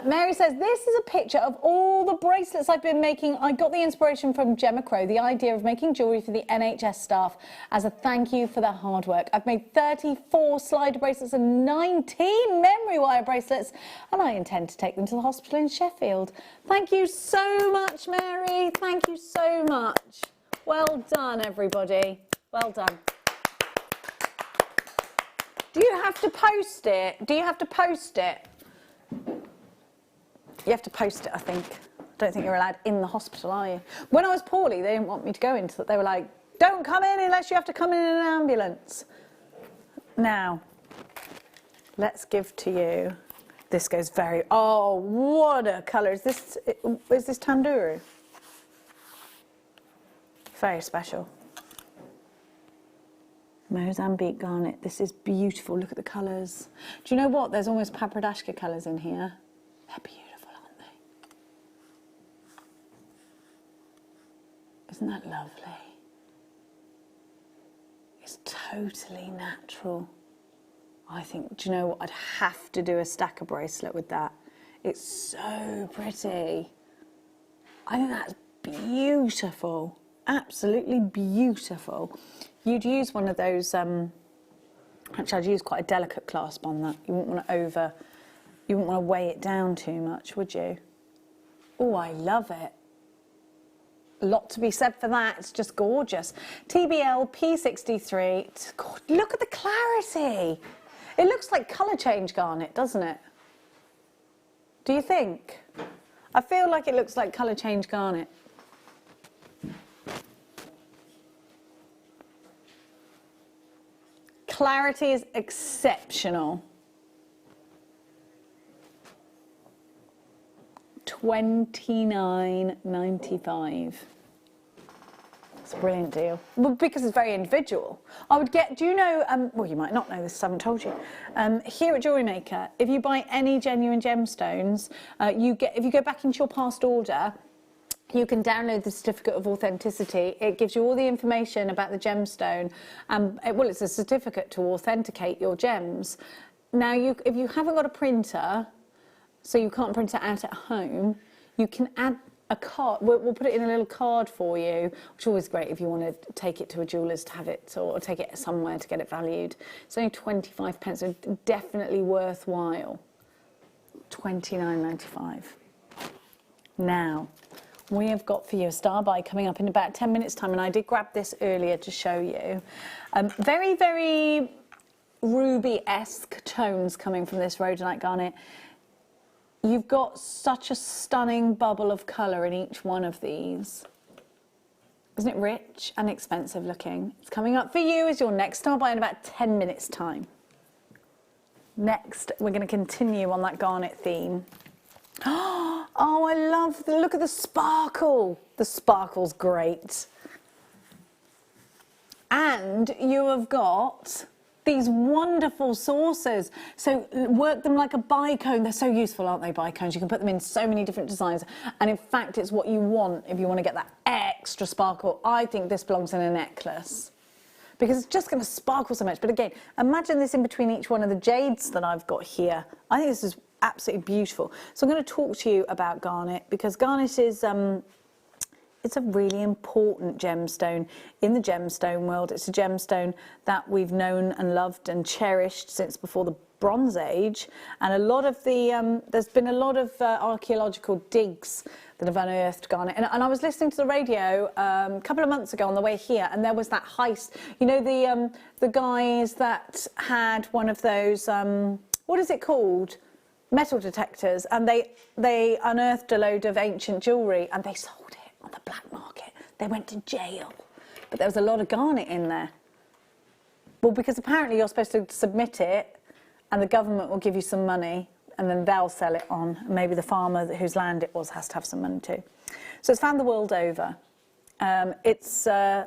Mary says, this is a picture of all the bracelets I've been making. I got the inspiration from Gemma Crow, the idea of making jewellery for the NHS staff as a thank you for their hard work. I've made 34 slider bracelets and 19 memory wire bracelets, and I intend to take them to the hospital in Sheffield. Thank you so much, Mary. Thank you so much. Well done, everybody. Well done. Do you have to post it? Do you have to post it? You have to post it, I think. I don't think you're allowed in the hospital, are you? When I was poorly, they didn't want me to go into that. They were like, don't come in unless you have to come in an ambulance. Now, let's give to you. This goes very, oh, what a colour. Is this Tandoori? Very special. Mozambique garnet. This is beautiful. Look at the colours. Do you know what? There's almost Papradashka colours in here. They're beautiful. Isn't that lovely? It's totally natural. I think, do you know what? I'd have to do a stacker bracelet with that. It's so pretty. I think that's beautiful. Absolutely beautiful. You'd use one of those, actually I'd use quite a delicate clasp on that. You wouldn't want to you wouldn't want to weigh it down too much, would you? Oh, I love it. A lot to be said for that. It's just gorgeous. TBL P63. God, look at the clarity. It looks like colour change garnet, doesn't it? Do you think? I feel like it looks like colour change garnet. Clarity is exceptional. $29.95. It's a brilliant deal. Well, because it's very individual. I would get, do you know, well, you might not know this, I haven't told you. Here at Jewellery Maker, if you buy any genuine gemstones, if you go back into your past order, you can download the certificate of authenticity. It gives you all the information about the gemstone. Well, it's a certificate to authenticate your gems. Now, if you haven't got a printer, so you can't print it out at home, you can add a card. We'll put it in a little card for you, which is always great if you want to take it to a jeweller's to have it, or take it somewhere to get it valued. It's only 25p, so definitely worthwhile. $29.95. Now, we have got for you a star buy coming up in about 10 minutes time, and I did grab this earlier to show you. Very, very ruby-esque tones coming from this rhodonite garnet. You've got such a stunning bubble of colour in each one of these. Isn't it rich and expensive looking? It's coming up for you as your next star buy in about 10 minutes time. Next, we're going to continue on that garnet theme. Oh, I love look at the sparkle. The sparkle's great. And you have got these wonderful saucers. So work them like a bicone. They're so useful, aren't they, bicones? You can put them in so many different designs. And in fact, it's what you want if you want to get that extra sparkle. I think this belongs in a necklace because it's just going to sparkle so much. But again, imagine this in between each one of the jades that I've got here. I think this is absolutely beautiful. So I'm going to talk to you about garnet because garnet is it's a really important gemstone in the gemstone world. It's a gemstone that we've known and loved and cherished since before the Bronze Age, and a lot of the there's been a lot of archaeological digs that have unearthed garnet. And I was listening to the radio a couple of months ago on the way here, and there was that heist. You know, the guys that had one of those what is it called? Metal detectors, and they unearthed a load of ancient jewellery and they sold it on the black market. They went to jail, but there was a lot of garnet in there. Well, because apparently you're supposed to submit it and the government will give you some money and then they'll sell it on. Maybe the farmer whose land it was has to have some money too. So it's found the world over. It's a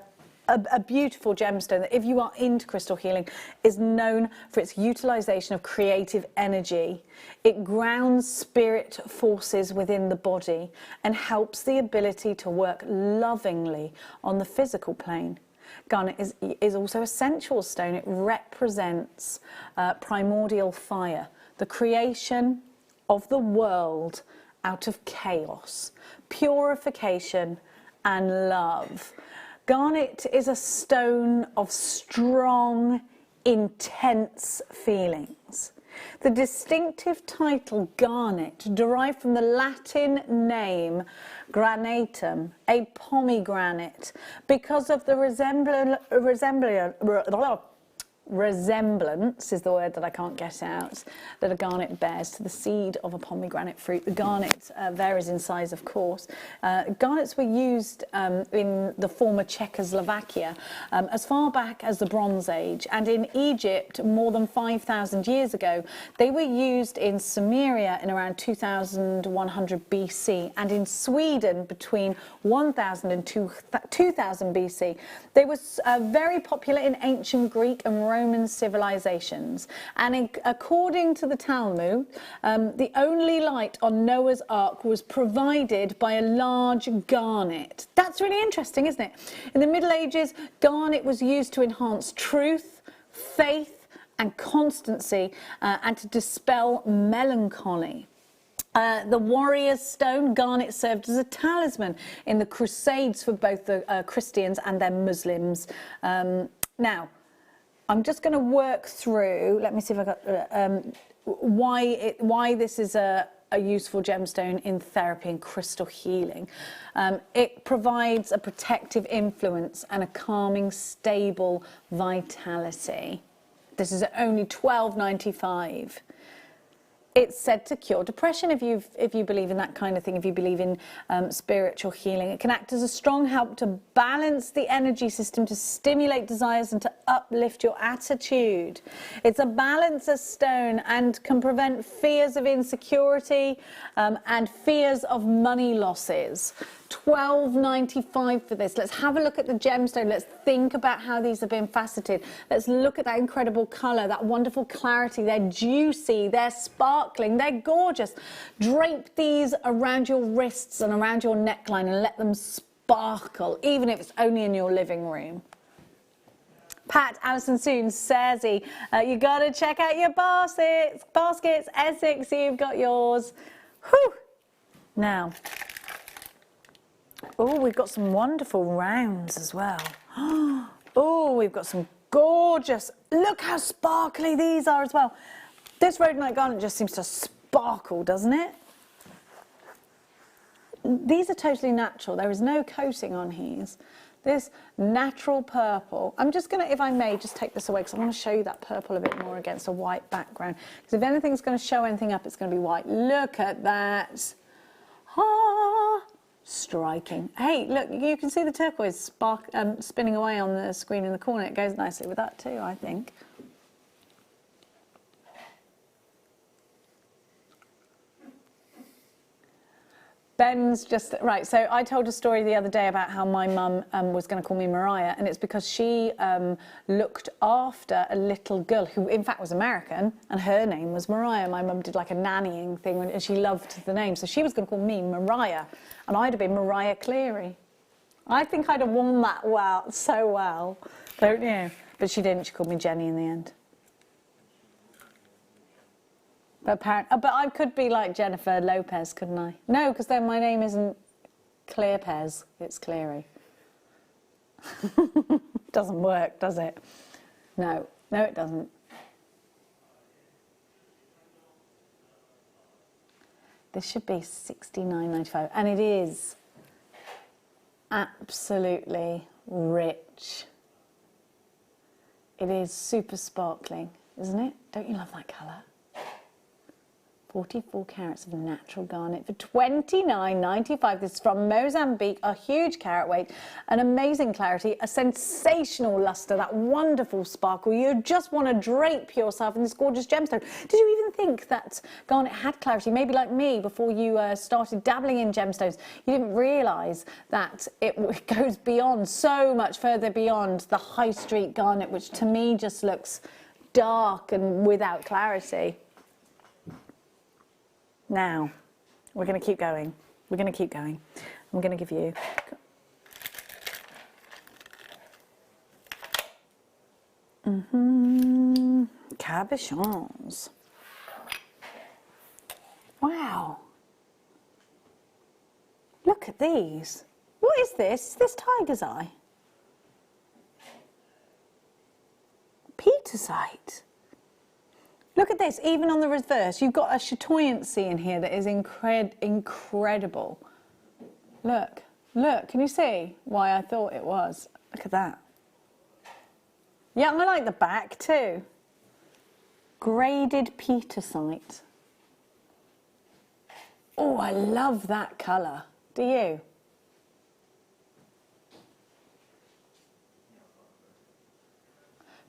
beautiful gemstone that, if you are into crystal healing, is known for its utilization of creative energy. It grounds spirit forces within the body and helps the ability to work lovingly on the physical plane. Garnet is also a sensual stone. It represents primordial fire, the creation of the world out of chaos, purification and love. Garnet is a stone of strong, intense feelings. The distinctive title garnet, derived from the Latin name granatum, a pomegranate, because of the resemblance is the word that I can't get out, that a garnet bears to the seed of a pomegranate fruit. The garnet varies in size, of course. Garnets were used in the former Czechoslovakia as far back as the Bronze Age, and in Egypt more than 5,000 years ago. They were used in Sumeria in around 2100 BC, and in Sweden between 1000 and 2000 BC. They were very popular in ancient Greek and Roman civilizations, and according to the Talmud, the only light on Noah's Ark was provided by a large garnet. That's really interesting, isn't it? In the Middle Ages, garnet was used to enhance truth, faith and constancy, and to dispel melancholy. The warrior's stone, garnet, served as a talisman in the Crusades for both the Christians and then Muslims. Now, I'm just going to work through, let me see if I got, why this is a useful gemstone in therapy and crystal healing. It provides a protective influence and a calming, stable vitality. This is at only $12.95. It's said to cure depression if you believe in that kind of thing, if you believe in spiritual healing. It can act as a strong help to balance the energy system, to stimulate desires and to uplift your attitude. It's a balancer stone and can prevent fears of insecurity and fears of money losses. $12.95 for this. Let's have a look at the gemstone. Let's think about how these have been faceted. Let's look at that incredible colour, that wonderful clarity. They're juicy, they're sparkling, they're gorgeous. Drape these around your wrists and around your neckline and let them sparkle, even if it's only in your living room. Pat, Alison Soon, Sarzy, you got to check out your baskets. Essex, you've got yours. Whew. Now, oh, we've got some wonderful rounds as well. Oh, we've got some gorgeous, look how sparkly these are as well. This rhodonite garnet just seems to sparkle, doesn't it? These are totally natural. There is no coating on these. This natural purple. I'm just going to, if I may, just take this away because I want to show you that purple a bit more against a white background. Because if anything's going to show anything up, it's going to be white. Look at that. Ah, striking. Hey, look, you can see the turquoise spinning away on the screen in the corner. It goes nicely with that too, I think. Ben's just, right, so I told a story the other day about how my mum was going to call me Mariah, and it's because she looked after a little girl who in fact was American, and her name was Mariah. My mum did like a nannying thing, and she loved the name, so she was going to call me Mariah, and I'd have been Mariah Cleary. I think I'd have worn that so well, don't you? But she didn't, she called me Jenny in the end. But I could be like Jennifer Lopez, couldn't I? No, because then my name isn't Clearpez, it's Cleary. Doesn't work, does it? No, it doesn't. This should be $69.95, and it is absolutely rich. It is super sparkling, isn't it? Don't you love that colour? 44 carats of natural garnet for $29.95. This is from Mozambique, a huge carat weight, an amazing clarity, a sensational luster, that wonderful sparkle. You just want to drape yourself in this gorgeous gemstone. Did you even think that garnet had clarity? Maybe like me, before you started dabbling in gemstones, you didn't realise that it goes beyond, so much further beyond the high street garnet, which to me just looks dark and without clarity. Now, we're going to keep going. We're going to keep going. I'm going to give you... Cabochons. Wow. Look at these. What is this? Is this tiger's eye? Petersite. Look at this, even on the reverse, you've got a chatoyancy in here that is incredible. Look, can you see why I thought it was? Look at that. Yeah, I like the back too. Graded petersite. Oh, I love that colour. Do you?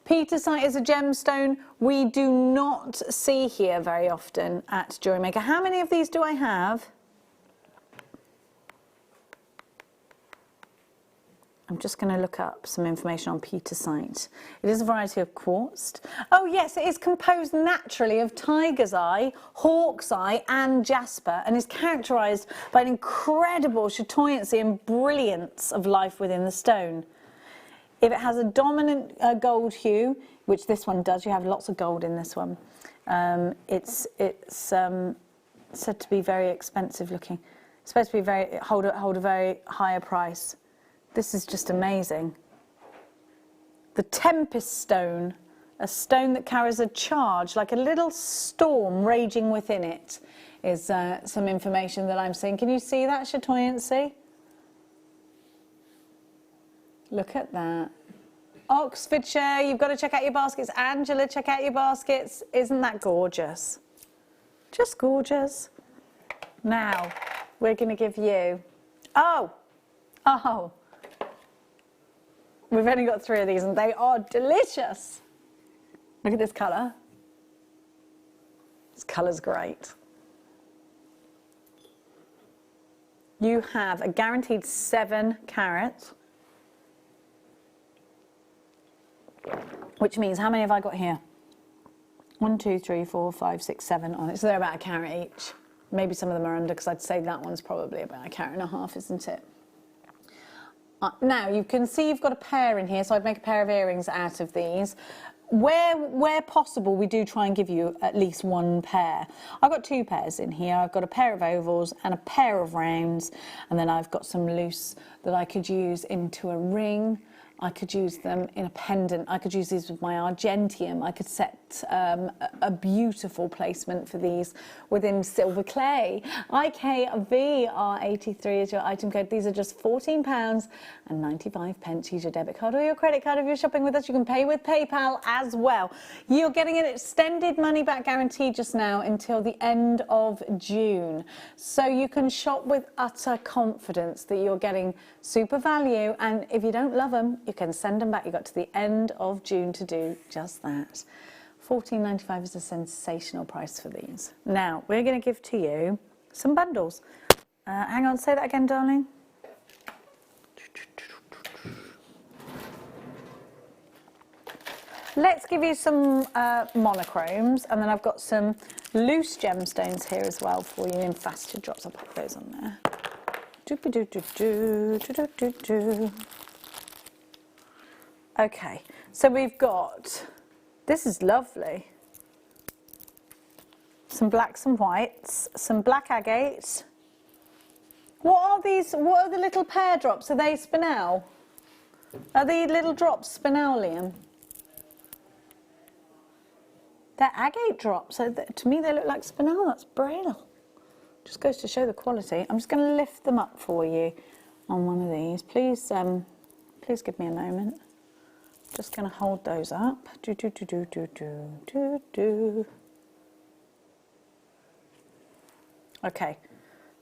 Petersite is a gemstone we do not see here very often at Jewellery Maker. How many of these do I have? I'm just going to look up some information on petersite. It is a variety of quartz. Oh yes, it is composed naturally of tiger's eye, hawk's eye and jasper, and is characterised by an incredible chatoyancy and brilliance of life within the stone. If it has a dominant gold hue, which this one does, you have lots of gold in this one, it's said to be very expensive looking. It's supposed to be hold a very higher price. This is just amazing. The Tempest Stone, a stone that carries a charge, like a little storm raging within it, is some information that I'm seeing. Can you see that chatoyancy? Look at that. Oxfordshire, you've got to check out your baskets. Angela, check out your baskets. Isn't that gorgeous? Just gorgeous. Now, we're going to give you... Oh! We've only got 3 of these and they are delicious. Look at this colour. This colour's great. You have a guaranteed 7 carats. Which means, how many have I got here? 1, 2, 3, 4, 5, 6, 7 on it. So they're about a carat each. Maybe some of them are under, because I'd say that one's probably about a carat and a half, isn't it? Now, you can see you've got a pair in here, so I'd make a pair of earrings out of these. Where possible, we do try and give you at least 1 pair. I've got 2 pairs in here. I've got a pair of ovals and a pair of rounds, and then I've got some loose that I could use into a ring. I could use them in a pendant. I could use these with my argentium. I could set a beautiful placement for these within silver clay. IKVR83 is your item code. These are just £14.95. Use your debit card or your credit card if you're shopping with us. You can pay with PayPal as well. You're getting an extended money back guarantee just now until the end of June. So you can shop with utter confidence that you're getting super value, and if you don't love them, you can send them back. You've got to the end of June to do just that. £14.95 is a sensational price for these. Now, we're going to give to you some bundles. Hang on, say that again, darling. Let's give you some monochromes, and then I've got some loose gemstones here as well for you in faceted drops. I'll pop those on there. Okay, so we've got, this is lovely. Some blacks and whites, some black agates. What are these? What are the little pear drops? Are they spinel? Are the little drops spinel, Liam? They're agate drops. So to me, they look like spinel. That's brilliant. Just goes to show the quality. I'm just going to lift them up for you on one of these. Please, please give me a moment. Just going to hold those up. Okay,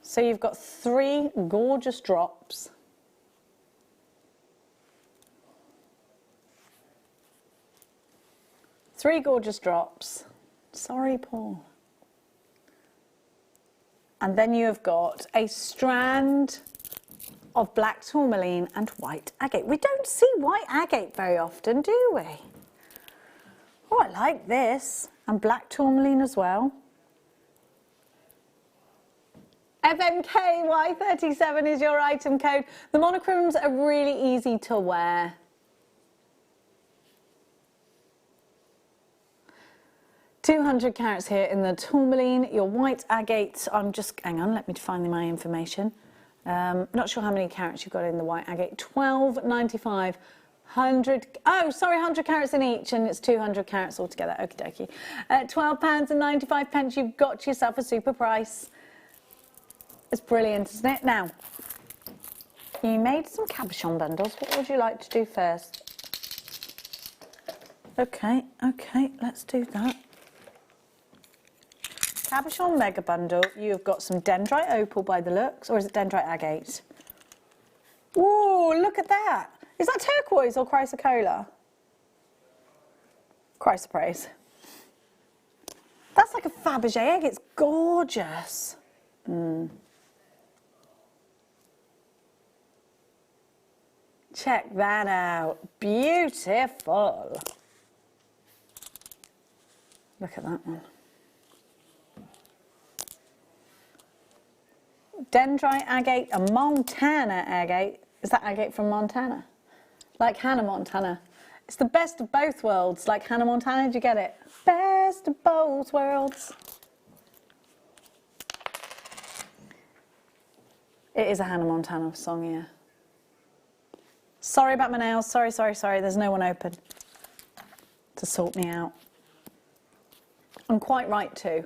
so you've got 3 gorgeous drops. Three gorgeous drops. Sorry, Paul. And then you have got a strand of black tourmaline and white agate. We don't see white agate very often, do we? Oh, I like this. And black tourmaline as well. FMKY37 is your item code. The monochromes are really easy to wear. $200 carats here in the tourmaline. Your white agate, I'm just, hang on, let me find my information. Not sure how many carats you've got in the white agate. $12.95. 100, oh, sorry, 100 carats in each, and it's 200 carats altogether. Okie dokie. £12.95. You've got yourself a super price. It's brilliant, isn't it? Now, you made some cabochon bundles. What would you like to do first? Okay, let's do that. Cabochon mega bundle. You've got some dendrite opal by the looks, or is it dendrite agate? Ooh, look at that. Is that turquoise or chrysocolla? Chrysoprase. That's like a Fabergé egg. It's gorgeous. Check that out. Beautiful. Look at that one. Dendrite agate, a Montana agate. Is that agate from Montana? Like Hannah Montana. It's the best of both worlds, like Hannah Montana. Did you get it? Best of both worlds. It is a Hannah Montana song, yeah. Sorry about my nails. Sorry. There's no one open to sort me out. I'm quite right too,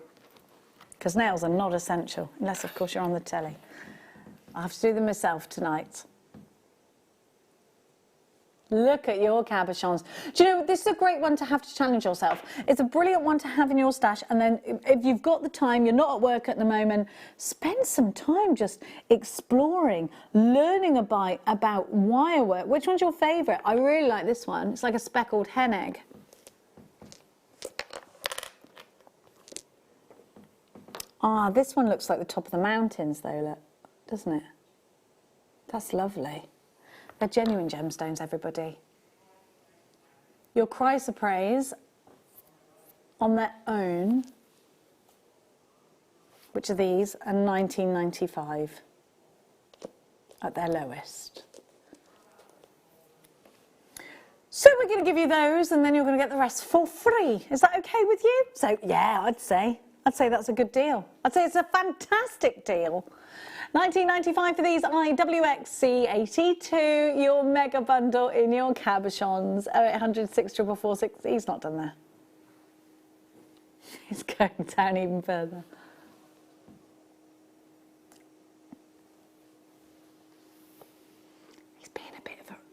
because nails are not essential, unless of course you're on the telly. I have to do them myself tonight. Look at your cabochons. Do you know, this is a great one to have to challenge yourself. It's a brilliant one to have in your stash, and then if you've got the time, you're not at work at the moment, spend some time just exploring, learning about wirework. Which one's your favourite? I really like this one. It's like a speckled hen egg. Ah, this one looks like the top of the mountains though, look, doesn't it? That's lovely. They're genuine gemstones, everybody. Your chrysoprase on their own, which are these, are $19.95 at their lowest. So we're going to give you those, and then you're going to get the rest for free. Is that okay with you? So yeah, I'd say that's a good deal. I'd say it's a fantastic deal. $19.95 for these IWXC82, your mega bundle in your cabochons. 0800 64446. He's not done there. He's going down even further.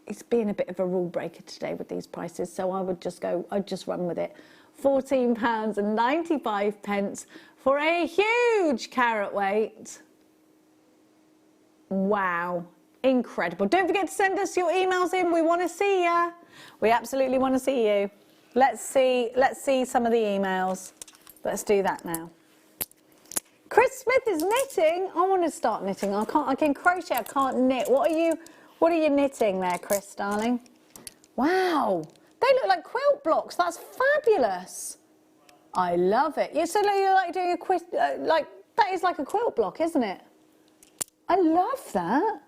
He's being a bit of a rule breaker today with these prices, so I'd just run with it. £14.95 for a huge carat weight. Wow, incredible. Don't forget to send us your emails in. We want to see you. We absolutely want to see you. Let's see some of the emails. Let's do that now. Chris Smith is knitting. I want to start knitting. I can crochet, I can't knit. What are you knitting there, Chris, darling? Wow, they look like quilt blocks. That's fabulous. I love it. Yeah, so you're like doing a quilt, like that is like a quilt block, isn't it? I love that.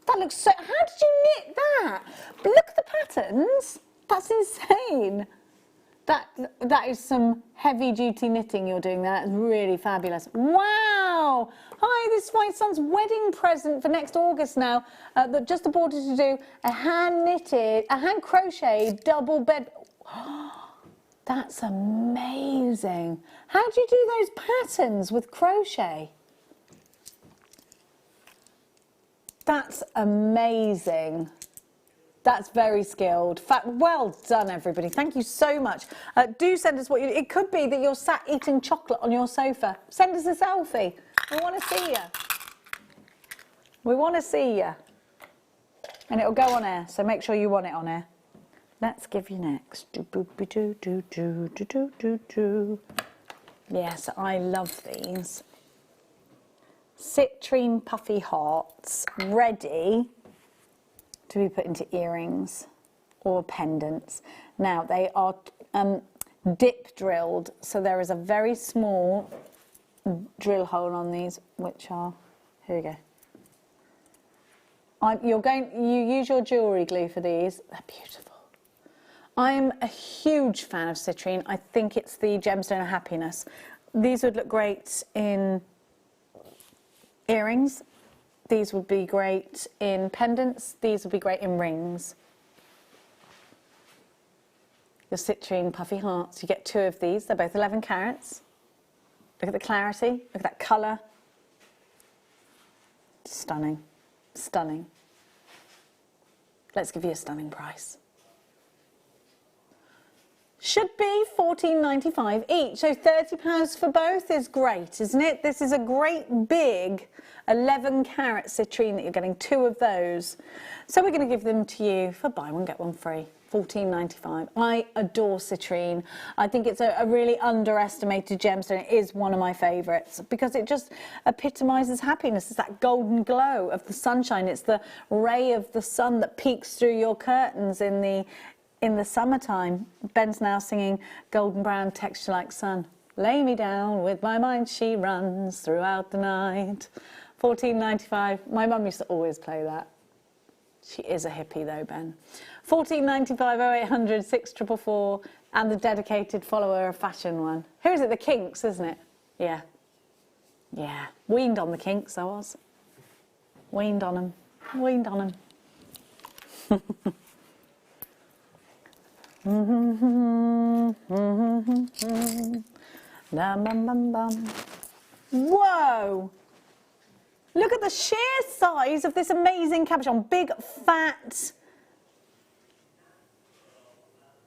That looks so. How did you knit that? But look at the patterns. That's insane. That is some heavy duty knitting you're doing there. That's really fabulous. Wow. Hi, this is my son's wedding present for next August now. That just aborted to do a hand crocheted double bed. That's amazing. How do you do those patterns with crochet? That's amazing. That's very skilled. Well done, everybody. Thank you so much. Do send us what you... It could be that you're sat eating chocolate on your sofa. Send us a selfie. We want to see you. We want to see you. And it'll go on air, so make sure you want it on air. Let's give you next. Yes, I love these. Citrine puffy hearts, ready to be put into earrings or pendants. Now they are dip drilled, so there is a very small drill hole on these, which are, here we go. You use your jewellery glue for these. They're beautiful. I'm a huge fan of citrine. I think it's the gemstone of happiness. These would look great in earrings. These would be great in pendants. These would be great in rings. Your citrine puffy hearts. You get 2 of these. They're both 11 carats. Look at the clarity. Look at that colour. Stunning. Stunning. Let's give you a stunning price. Should be $14.95 each, so £30 for both is great, isn't it? This is a great big 11 carat citrine that you're getting 2 of those. So we're going to give them to you for buy one, get one free, $14.95. I adore citrine. I think it's a really underestimated gemstone. It is one of my favourites because it just epitomises happiness. It's that golden glow of the sunshine. It's the ray of the sun that peeks through your curtains in the summertime. Ben's now singing Golden Brown Texture Like Sun. Lay me down, with my mind she runs throughout the night. $14.95. My mum used to always play that. She is a hippie though, Ben. $14.95, 0800 644, and the dedicated follower of fashion one. Who is it? The Kinks, isn't it? Yeah. Yeah. Weaned on the Kinks, I was. Weaned on them. Weaned on them. Whoa! Look at the sheer size of this amazing cabochon. Big, fat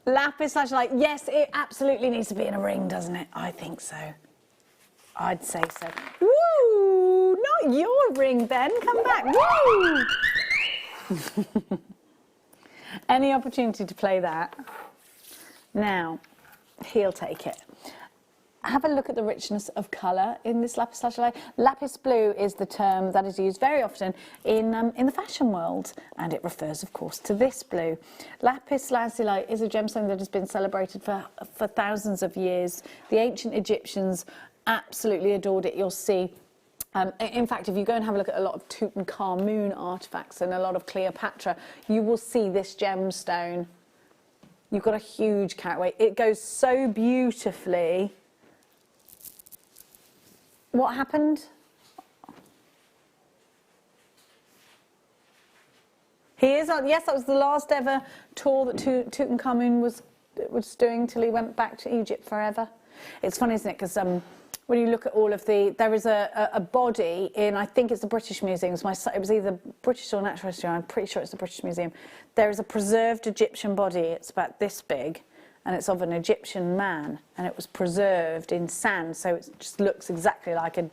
lapis lazuli. Yes, it absolutely needs to be in a ring, doesn't it? I think so. I'd say so. Woo! Not your ring, Ben. Come back. Woo! Any opportunity to play that. Now, he'll take it. Have a look at the richness of colour in this lapis lazuli. Lapis blue is the term that is used very often in the fashion world, and it refers, of course, to this blue. Lapis lazuli is a gemstone that has been celebrated for thousands of years. The ancient Egyptians absolutely adored it. You'll see. In fact, if you go and have a look at a lot of Tutankhamun artefacts and a lot of Cleopatra, you will see this gemstone. You've got a huge carat weight. It goes so beautifully. What happened? He is, yes, that was the last ever tour that Tutankhamun was doing till he went back to Egypt forever. It's funny, isn't it? Because when you look at all of there is a body in, I think it's the British Museum. It was either British or Natural History. I'm pretty sure it's the British Museum. There is a preserved Egyptian body. It's about this big, and it's of an Egyptian man, and it was preserved in sand, so it just looks exactly like a...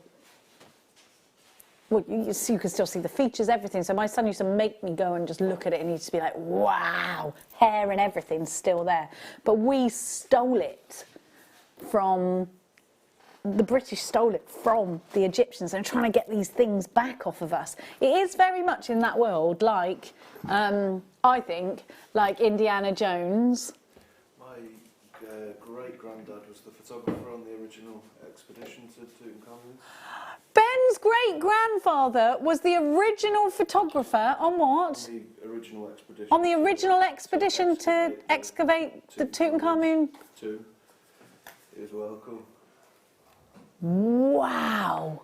Well, you can still see the features, everything. So my son used to make me go and just look at it, and he'd just be like, wow, hair and everything's still there. But we stole it from the British stole it from the Egyptians and trying to get these things back off of us. It is very much in that world, like, I think, like Indiana Jones. My great-granddad was the photographer on the original expedition to Tourmaline. Ben's great-grandfather was the original photographer on what? On the original expedition. On the original expedition to excavate the Tutankhamun? Two. It was well cool. Wow.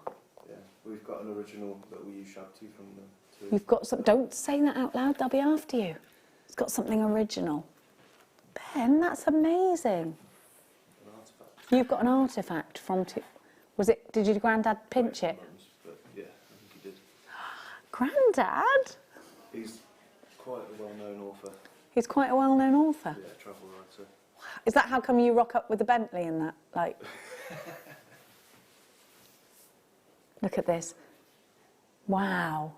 Yeah, we've got an original that we use Shabti from the two. You've got some, don't say that out loud, they'll be after you. It's got something original. Ben, that's amazing. An artefact. You've got an artefact from, was it, did your granddad pinch it? But yeah, I think he did. Granddad? He's quite a well-known author. He's quite a well-known author. Yeah, travel writer. Is that how come you rock up with the Bentley and that? Like, look at this. Wow.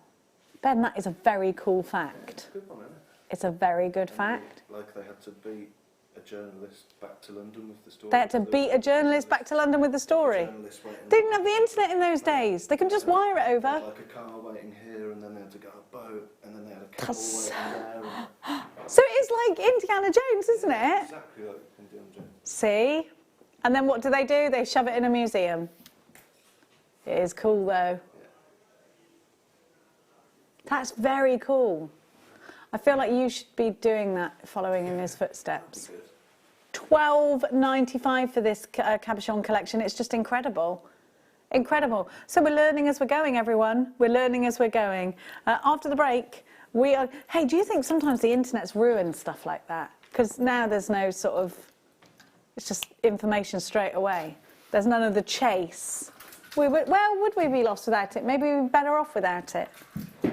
Ben, that is a very cool fact. It's a good one, isn't it? It's a very good fact. Like they had to beat a journalist back to London with the story. They had to beat a journalist back to London with the story. They didn't have the internet in those days. They can just wire it over. Like a car waiting here, and then they had to go a boat, and then they had a camel waiting there. So it is like Indiana Jones, isn't it? Exactly like Indiana Jones. See? And then what do? They shove it in a museum. It is cool, though. Yeah. That's very cool. I feel like you should be doing that, following in his footsteps. $12.95 for this cabochon collection. It's just incredible. Incredible. So we're learning as we're going, everyone. We're learning as we're going. After the break, we are... Hey, do you think sometimes the internet's ruined stuff like that? Because now there's no sort of... It's just information straight away. There's none of the chase. Well, would we be lost without it? Maybe we'd be better off without it.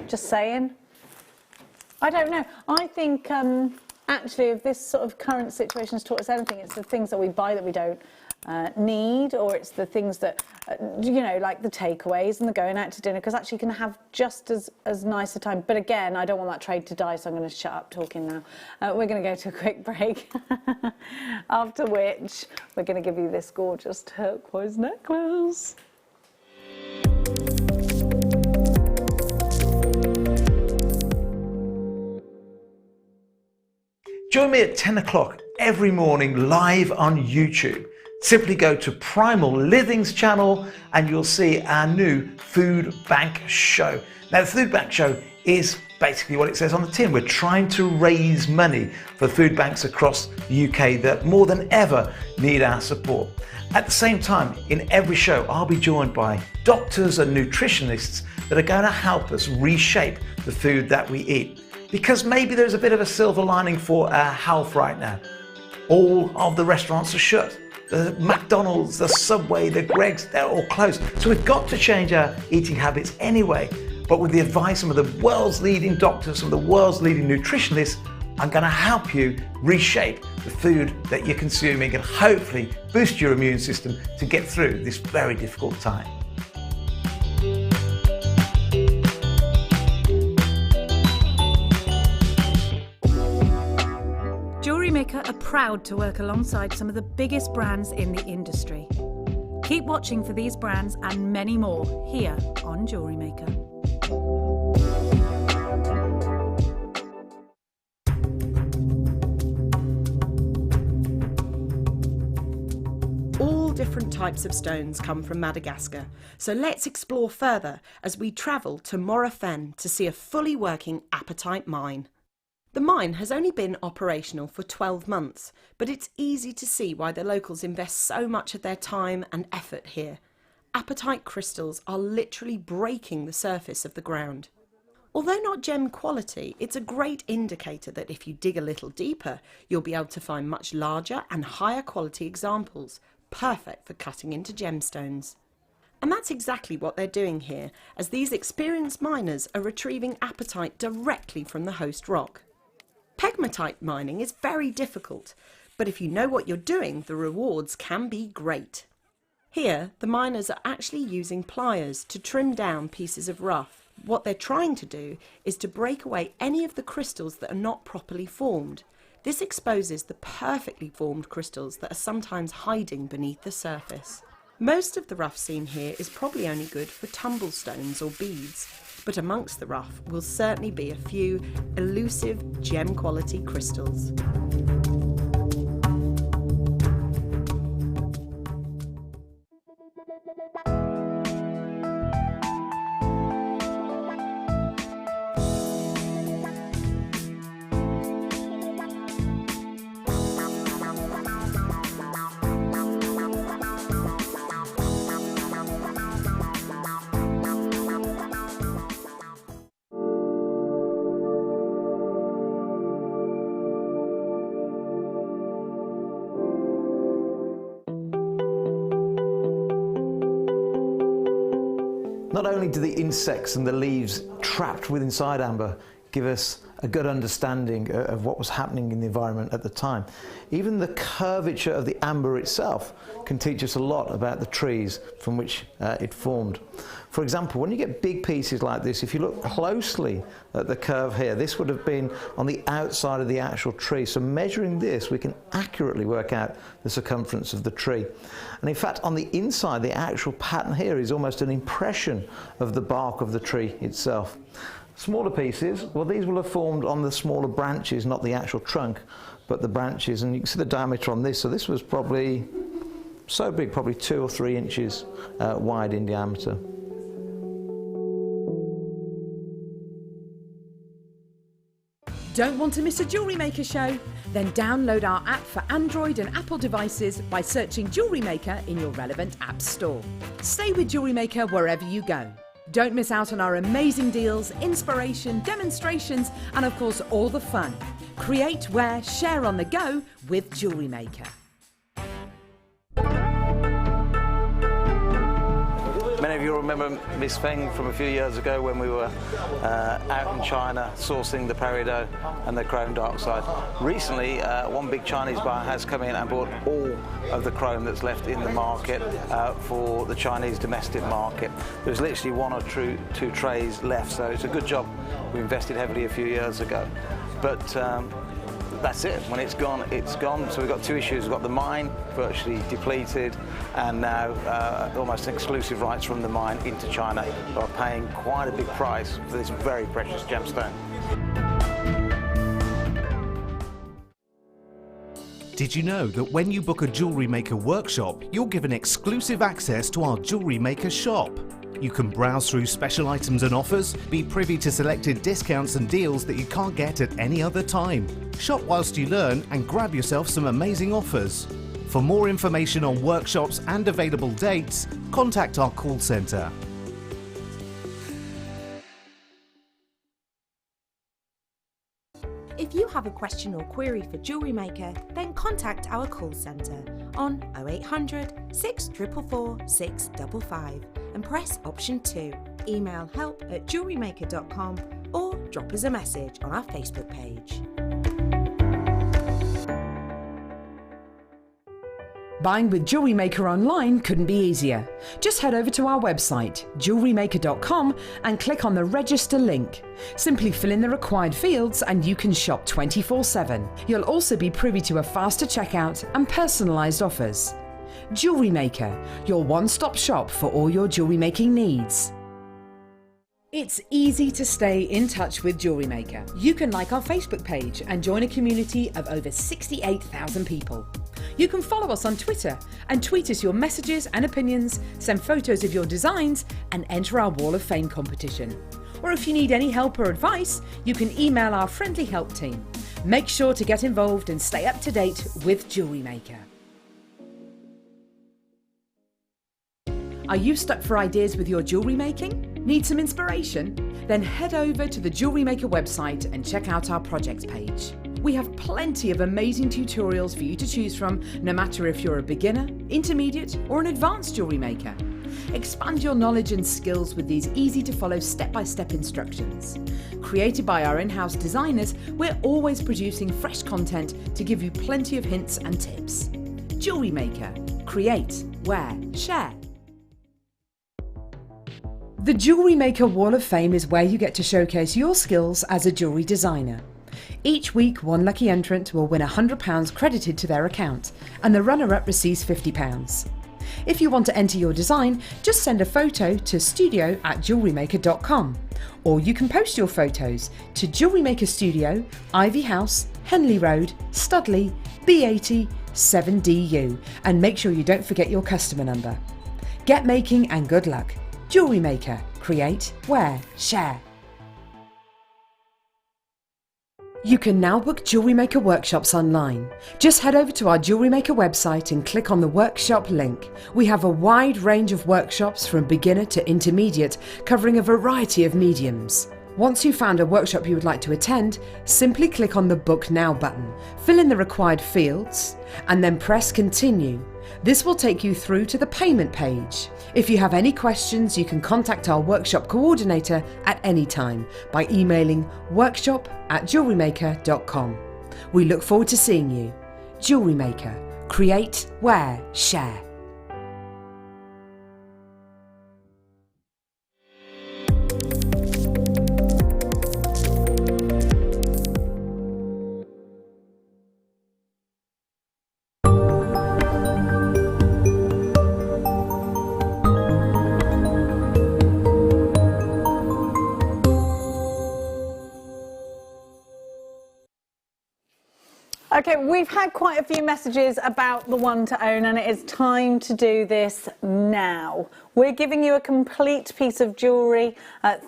Just saying. I don't know. I think, actually, if this sort of current situation has taught us anything, it's the things that we buy that we don't need, or it's the things that, you know, like the takeaways and the going out to dinner, because actually you can have just as nice a time. But again, I don't want that trade to die, so I'm going to shut up talking now. We're going to go to a quick break, after which we're going to give you this gorgeous turquoise necklace. Join me at 10 o'clock every morning live on YouTube. Simply go to Primal Living's channel and you'll see our new Food Bank show. Now, the Food Bank show is basically what it says on the tin. We're trying to raise money for food banks across the UK that more than ever need our support. At the same time, in every show, I'll be joined by doctors and nutritionists that are going to help us reshape the food that we eat. Because maybe there's a bit of a silver lining for our health right now. All of the restaurants are shut. The McDonald's, the Subway, the Greggs, they're all closed. So we've got to change our eating habits anyway. But with the advice of the world's leading doctors, some of the world's leading nutritionists, I'm going to help you reshape the food that you're consuming and hopefully boost your immune system to get through this very difficult time. Jewellery Maker are proud to work alongside some of the biggest brands in the industry. Keep watching for these brands and many more here on Jewellery Maker. All different types of stones come from Madagascar, so let's explore further as we travel to Morafen to see a fully working apatite mine. The mine has only been operational for 12 months, but it's easy to see why the locals invest so much of their time and effort here. Apatite crystals are literally breaking the surface of the ground. Although not gem quality, it's a great indicator that if you dig a little deeper, you'll be able to find much larger and higher quality examples, perfect for cutting into gemstones. And that's exactly what they're doing here, as these experienced miners are retrieving apatite directly from the host rock. Pegmatite mining is very difficult, but if you know what you're doing, the rewards can be great. Here, the miners are actually using pliers to trim down pieces of rough. What they're trying to do is to break away any of the crystals that are not properly formed. This exposes the perfectly formed crystals that are sometimes hiding beneath the surface. Most of the rough seen here is probably only good for tumble stones or beads, but amongst the rough will certainly be a few elusive gem quality crystals. Not only do the insects and the leaves trapped within inside amber give us a good understanding of what was happening in the environment at the time, even the curvature of the amber itself can teach us a lot about the trees from which it formed. For example, when you get big pieces like this, if you look closely at the curve here, this would have been on the outside of the actual tree. So measuring this, we can accurately work out the circumference of the tree. And in fact, on the inside, the actual pattern here is almost an impression of the bark of the tree itself. Smaller pieces, well, these will have formed on the smaller branches, not the actual trunk, but the branches. And you can see the diameter on this. So this was probably so big, probably 2 or 3 inches wide in diameter. Don't want to miss a Jewellery Maker show? Then download our app for Android and Apple devices by searching Jewellery Maker in your relevant app store. Stay with Jewellery Maker wherever you go. Don't miss out on our amazing deals, inspiration, demonstrations, and of course all the fun. Create, wear, share on the go with Jewellery Maker. Many of you remember Miss Feng from a few years ago when we were out in China sourcing the peridot and the chrome dioxide. Recently, one big Chinese buyer has come in and bought all of the chrome that's left in the market for the Chinese domestic market. There's literally 1 or 2 trays left, so it's a good job we invested heavily a few years ago. But that's it. When it's gone, it's gone. So we've got 2 issues. We've got the mine virtually depleted, and now almost exclusive rights from the mine into China are paying quite a big price for this very precious gemstone. Did you know that when you book a Jewellery Maker workshop, you're given exclusive access to our Jewellery Maker shop? You can browse through special items and offers, be privy to selected discounts and deals that you can't get at any other time. Shop whilst you learn and grab yourself some amazing offers. For more information on workshops and available dates, contact our call centre. If you have a question or query for Jewellery Maker, then contact our call centre on 0800 644 655 and press option 2. Email help@jewellerymaker.com or drop us a message on our Facebook page. Buying with Jewellery Maker online couldn't be easier. Just head over to our website, JewelleryMaker.com, and click on the register link. Simply fill in the required fields and you can shop 24/7. You'll also be privy to a faster checkout and personalised offers. Jewellery Maker, your one-stop shop for all your jewellery making needs. It's easy to stay in touch with Jewellery Maker. You can like our Facebook page and join a community of over 68,000 people. You can follow us on Twitter and tweet us your messages and opinions, send photos of your designs, and enter our Wall of Fame competition. Or if you need any help or advice, you can email our friendly help team. Make sure to get involved and stay up to date with Jewellery Maker. Are you stuck for ideas with your jewellery making? Need some inspiration? Then head over to the Jewellery Maker website and check out our projects page. We have plenty of amazing tutorials for you to choose from, no matter if you're a beginner, intermediate, or an advanced jewellery maker. Expand your knowledge and skills with these easy-to-follow step-by-step instructions. Created by our in-house designers, we're always producing fresh content to give you plenty of hints and tips. Jewellery Maker. Create, wear, share. The Jewellery Maker Wall of Fame is where you get to showcase your skills as a jewellery designer. Each week, one lucky entrant will win £100 credited to their account, and the runner-up receives £50. If you want to enter your design, just send a photo to studio@jewellerymaker.com, or you can post your photos to Jewellery Maker Studio, Ivy House, Henley Road, Studley, B80 7DU, and make sure you don't forget your customer number. Get making and good luck. Jewellery Maker. Create, wear, share. You can now book Jewellery Maker workshops online. Just head over to our Jewellery Maker website and click on the workshop link. We have a wide range of workshops from beginner to intermediate, covering a variety of mediums. Once you've found a workshop you would like to attend, simply click on the Book Now button, fill in the required fields, and then press Continue. This will take you through to the payment page. If you have any questions, you can contact our workshop coordinator at any time by emailing workshop@jewellerymaker.com. We look forward to seeing you. Jewellery Maker. Create, wear, share. Okay, we've had quite a few messages about the one to own, and it is time to do this now. We're giving you a complete piece of jewellery.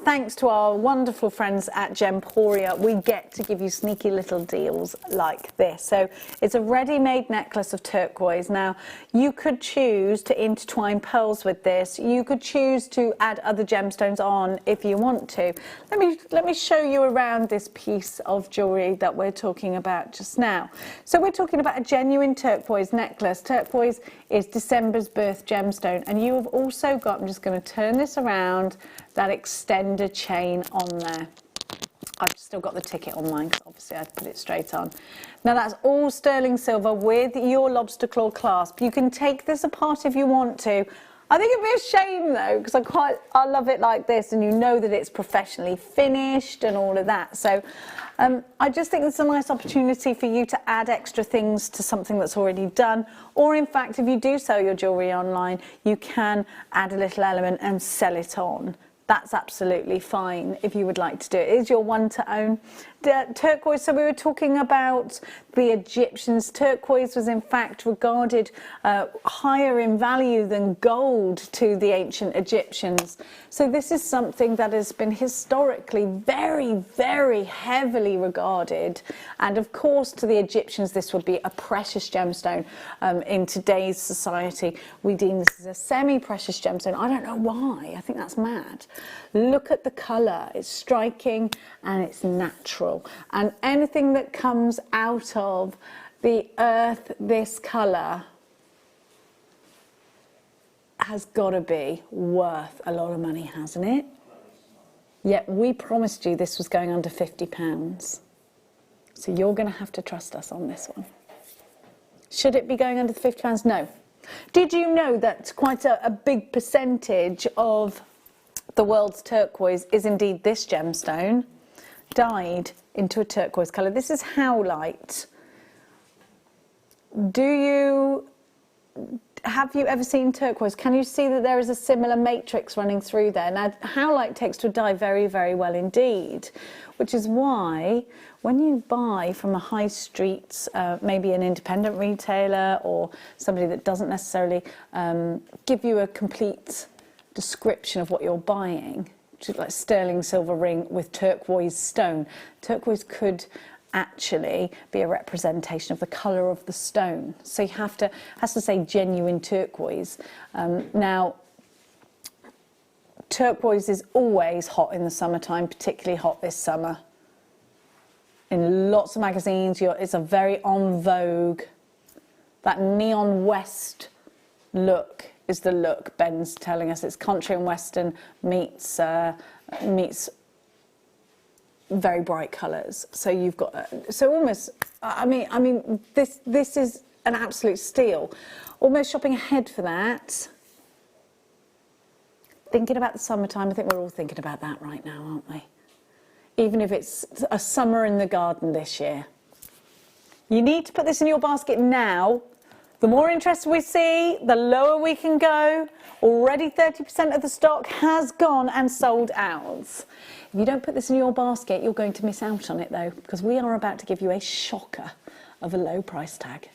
Thanks to our wonderful friends at Gemporia, we get to give you sneaky little deals like this. So it's a ready-made necklace of turquoise. Now, you could choose to intertwine pearls with this. You could choose to add other gemstones on if you want to. Let me show you around this piece of jewellery that we're talking about just now. So we're talking about a genuine turquoise necklace. Turquoise is December's birth gemstone, and you have also got, I'm just going to turn this around, that extender chain on there. I've still got the ticket on mine because obviously I'd put it straight on. Now that's all sterling silver with your lobster claw clasp. You can take this apart if you want to. I think it'd be a shame though, because I love it like this, and you know that it's professionally finished and all of that. So I just think it's a nice opportunity for you to add extra things to something that's already done. Or in fact, if you do sell your jewellery online, you can add a little element and sell it on. That's absolutely fine if you would like to do it. It is your one to own. Turquoise, so we were talking about the Egyptians. Turquoise was in fact regarded higher in value than gold to the ancient Egyptians. So this is something that has been historically very, very heavily regarded. And of course, to the Egyptians, this would be a precious gemstone. In today's society, we deem this as a semi-precious gemstone. I don't know why. I think that's mad. Look at the colour. It's striking and it's natural. And anything that comes out of the earth this colour has got to be worth a lot of money, hasn't it? Yet we promised you this was going under £50. So you're going to have to trust us on this one. Should it be going under the £50? No. Did you know that quite a big percentage of the world's turquoise is indeed this gemstone, dyed into a turquoise colour? This is howlite. Have you ever seen turquoise? Can you see that there is a similar matrix running through there? Now, howlite takes to a dye very, very well indeed, which is why when you buy from a high street, maybe an independent retailer or somebody that doesn't necessarily give you a complete description of what you're buying, like sterling silver ring with turquoise stone. Turquoise could actually be a representation of the colour of the stone. So you has to say genuine turquoise. Now, turquoise is always hot in the summertime, particularly hot this summer. In lots of magazines, it's a very en vogue. That neon west look is the look. Ben's telling us it's country and western meets very bright colours. So you've got almost. I mean, this is an absolute steal. Almost shopping ahead for that. Thinking about the summertime. I think we're all thinking about that right now, aren't we? Even if it's a summer in the garden this year. You need to put this in your basket now. The more interest we see, the lower we can go. Already 30% of the stock has gone and sold out. If you don't put this in your basket, you're going to miss out on it though, because we are about to give you a shocker of a low price tag.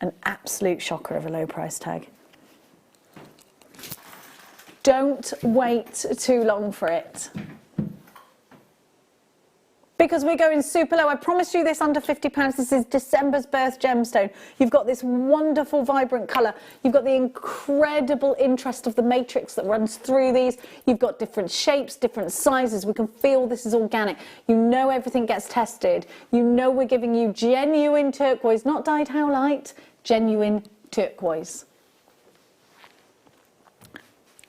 An absolute shocker of a low price tag. Don't wait too long for it. Because we're going super low. I promised you this under £50. This is December's birth gemstone. You've got this wonderful, vibrant colour. You've got the incredible interest of the matrix that runs through these. You've got different shapes, different sizes. We can feel this is organic. You know everything gets tested. You know we're giving you genuine turquoise, not dyed howlite, genuine turquoise.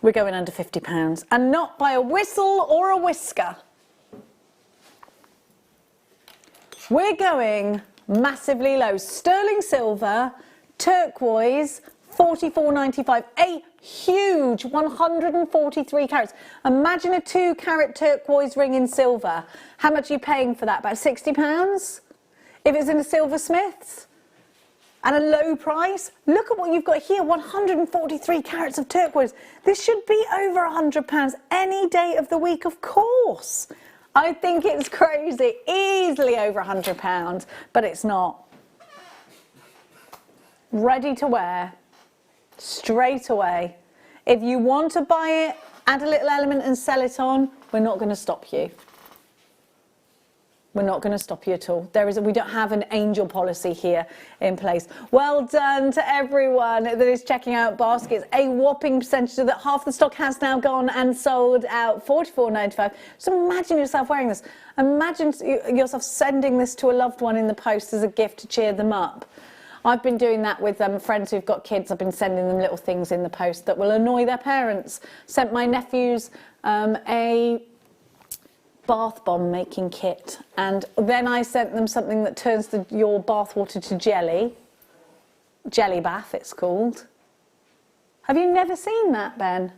We're going under £50, and not by a whistle or a whisker. We're going massively low. Sterling silver, turquoise, £44.95. A huge 143 carats. Imagine a 2-carat turquoise ring in silver. How much are you paying for that? About £60? If it's in a silversmith's? And a low price? Look at what you've got here, 143 carats of turquoise. This should be over £100 any day of the week, of course. I think it's crazy, easily over £100, but it's not. Ready to wear, straight away. If you want to buy it, add a little element and sell it on, we're not going to stop you. We're not going to stop you at all. We don't have an angel policy here in place. Well done to everyone that is checking out baskets. A whopping percentage of that. Half the stock has now gone and sold out. £44.95. So imagine yourself wearing this. Imagine yourself sending this to a loved one in the post as a gift to cheer them up. I've been doing that with friends who've got kids. I've been sending them little things in the post that will annoy their parents. Sent my nephews a bath bomb making kit, and then I sent them something that turns your bath water to jelly bath it's called. Have you never seen that, Ben?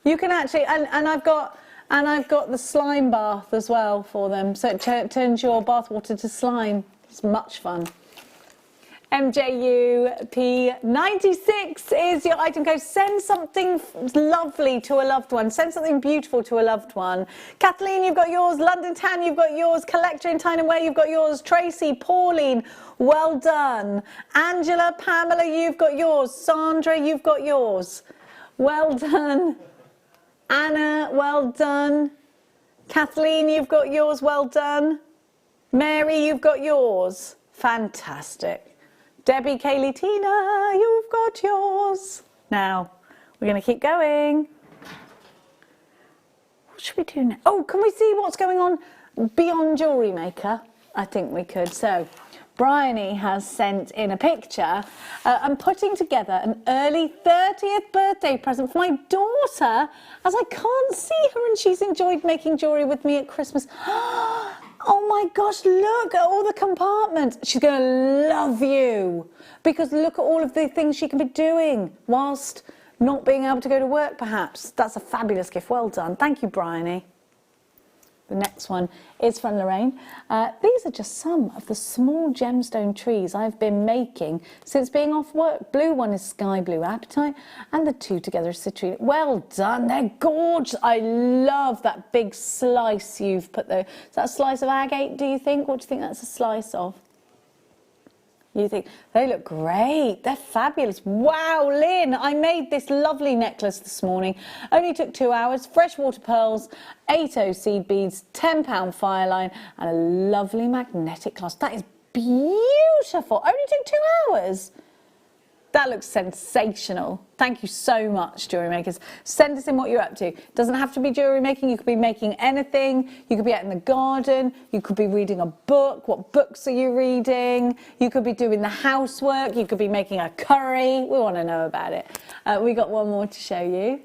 You can actually, and I've got the slime bath as well for them, so it turns your bath water to slime. It's much fun. MJUP96 is your item code. Send something lovely to a loved one. Send something beautiful to a loved one. Kathleen, you've got yours. London Tan, you've got yours. Collector in Tyne and Wear, you've got yours. Tracy, Pauline, well done. Angela, Pamela, you've got yours. Sandra, you've got yours. Well done. Anna, well done. Kathleen, you've got yours. Well done. Mary, you've got yours. Fantastic. Debbie, Kaylee, Tina, you've got yours. Now, we're going to keep going. What should we do now? Oh, can we see what's going on beyond Jewellery Maker? I think we could. So, Bryony has sent in a picture. I'm putting together an early 30th birthday present for my daughter, as I can't see her and she's enjoyed making jewellery with me at Christmas. Oh my gosh, look at all the compartments. She's going to love you, because look at all of the things she can be doing whilst not being able to go to work, perhaps. That's a fabulous gift. Well done. Thank you, Bryony. The next one is from Lorraine. These are just some of the small gemstone trees I've been making since being off work. Blue one is Sky Blue Apatite, and the two together are Citrine. Well done, they're gorgeous. I love that big slice you've put there. Is that a slice of agate, do you think? What do you think that's a slice of? You think they look great, they're fabulous. Wow, Lynn, I made this lovely necklace this morning. Only took 2 hours. Freshwater pearls, 80 seed beads, £10 fireline, and a lovely magnetic clasp. That is beautiful. Only took 2 hours. That looks sensational. Thank you so much, Jewellery Makers. Send us in what you're up to. It doesn't have to be jewellery making. You could be making anything. You could be out in the garden. You could be reading a book. What books are you reading? You could be doing the housework. You could be making a curry. We want to know about it. We got one more to show you.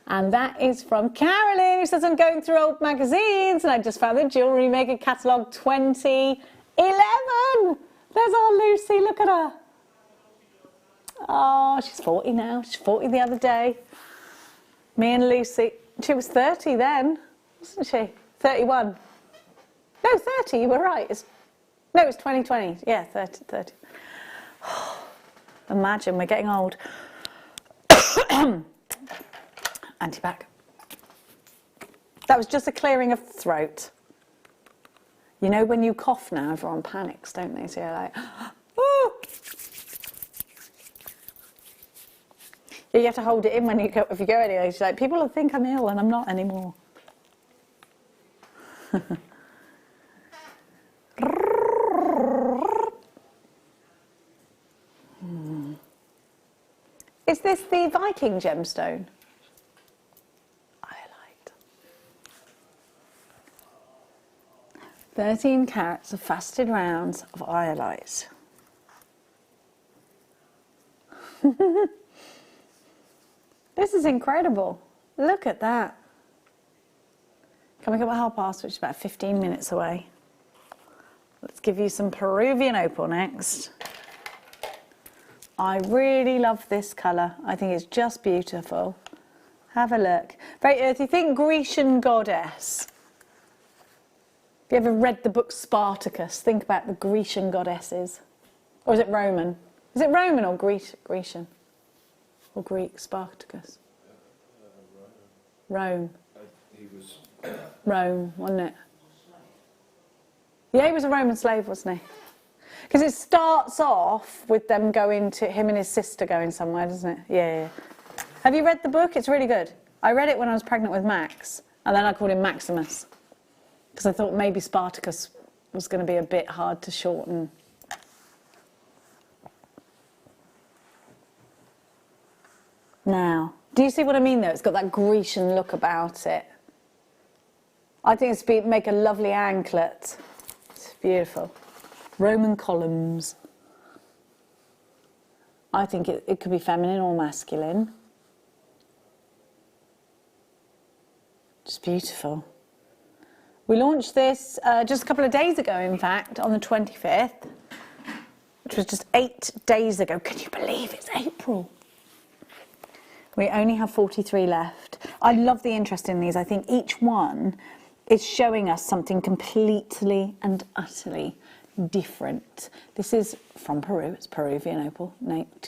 And that is from Carolyn, who says, I'm going through old magazines and I just found the Jewellery Maker catalogue 2011. There's our Lucy. Look at her. Oh, she's 40 now. She's 40 the other day. Me and Lucy. She was 30 then, wasn't she? 31. No, 30, you were right. No, it's 2020. Yeah, 30. Imagine, we're getting old. Antibac. That was just a clearing of the throat. You know, when you cough now, everyone panics, don't they? So you're like, oh! You have to hold it in when you go, if you go anywhere. You're like, people will think I'm ill and I'm not anymore. Is this the Viking gemstone? Iolite. 13 carats of faceted rounds of iolite. This is incredible. Look at that. Coming up at 1:30, which is about 15 minutes away. Let's give you some Peruvian opal next. I really love this colour. I think it's just beautiful. Have a look. Very earthy. Think Grecian goddess. Have you ever read the book Spartacus? Think about the Grecian goddesses. Or is it Roman? Is it Roman or Grecian? Or Greek, Spartacus? Rome. He was... Rome, wasn't it? Yeah, he was a Roman slave, wasn't he? Because it starts off with them going to, him and his sister going somewhere, doesn't it? Yeah. Have you read the book? It's really good. I read it when I was pregnant with Max, and then I called him Maximus. Because I thought maybe Spartacus was going to be a bit hard to shorten. Now, do you see what I mean though? It's got that Grecian look about it. I think it's make a lovely anklet. It's beautiful. Roman columns. I think it could be feminine or masculine. Just beautiful. We launched this just a couple of days ago, in fact, on the 25th, which was just 8 days ago. Can you believe it's April? We only have 43 left. I love the interest in these. I think each one is showing us something completely and utterly different. This is from Peru. It's Peruvian opal.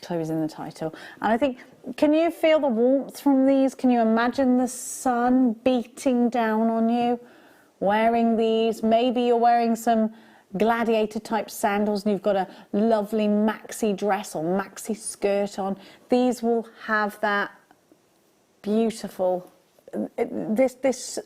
Clow is in the title. And I think, can you feel the warmth from these? Can you imagine the sun beating down on you wearing these? Maybe you're wearing some gladiator type sandals and you've got a lovely maxi dress or maxi skirt on. These will have that beautiful, this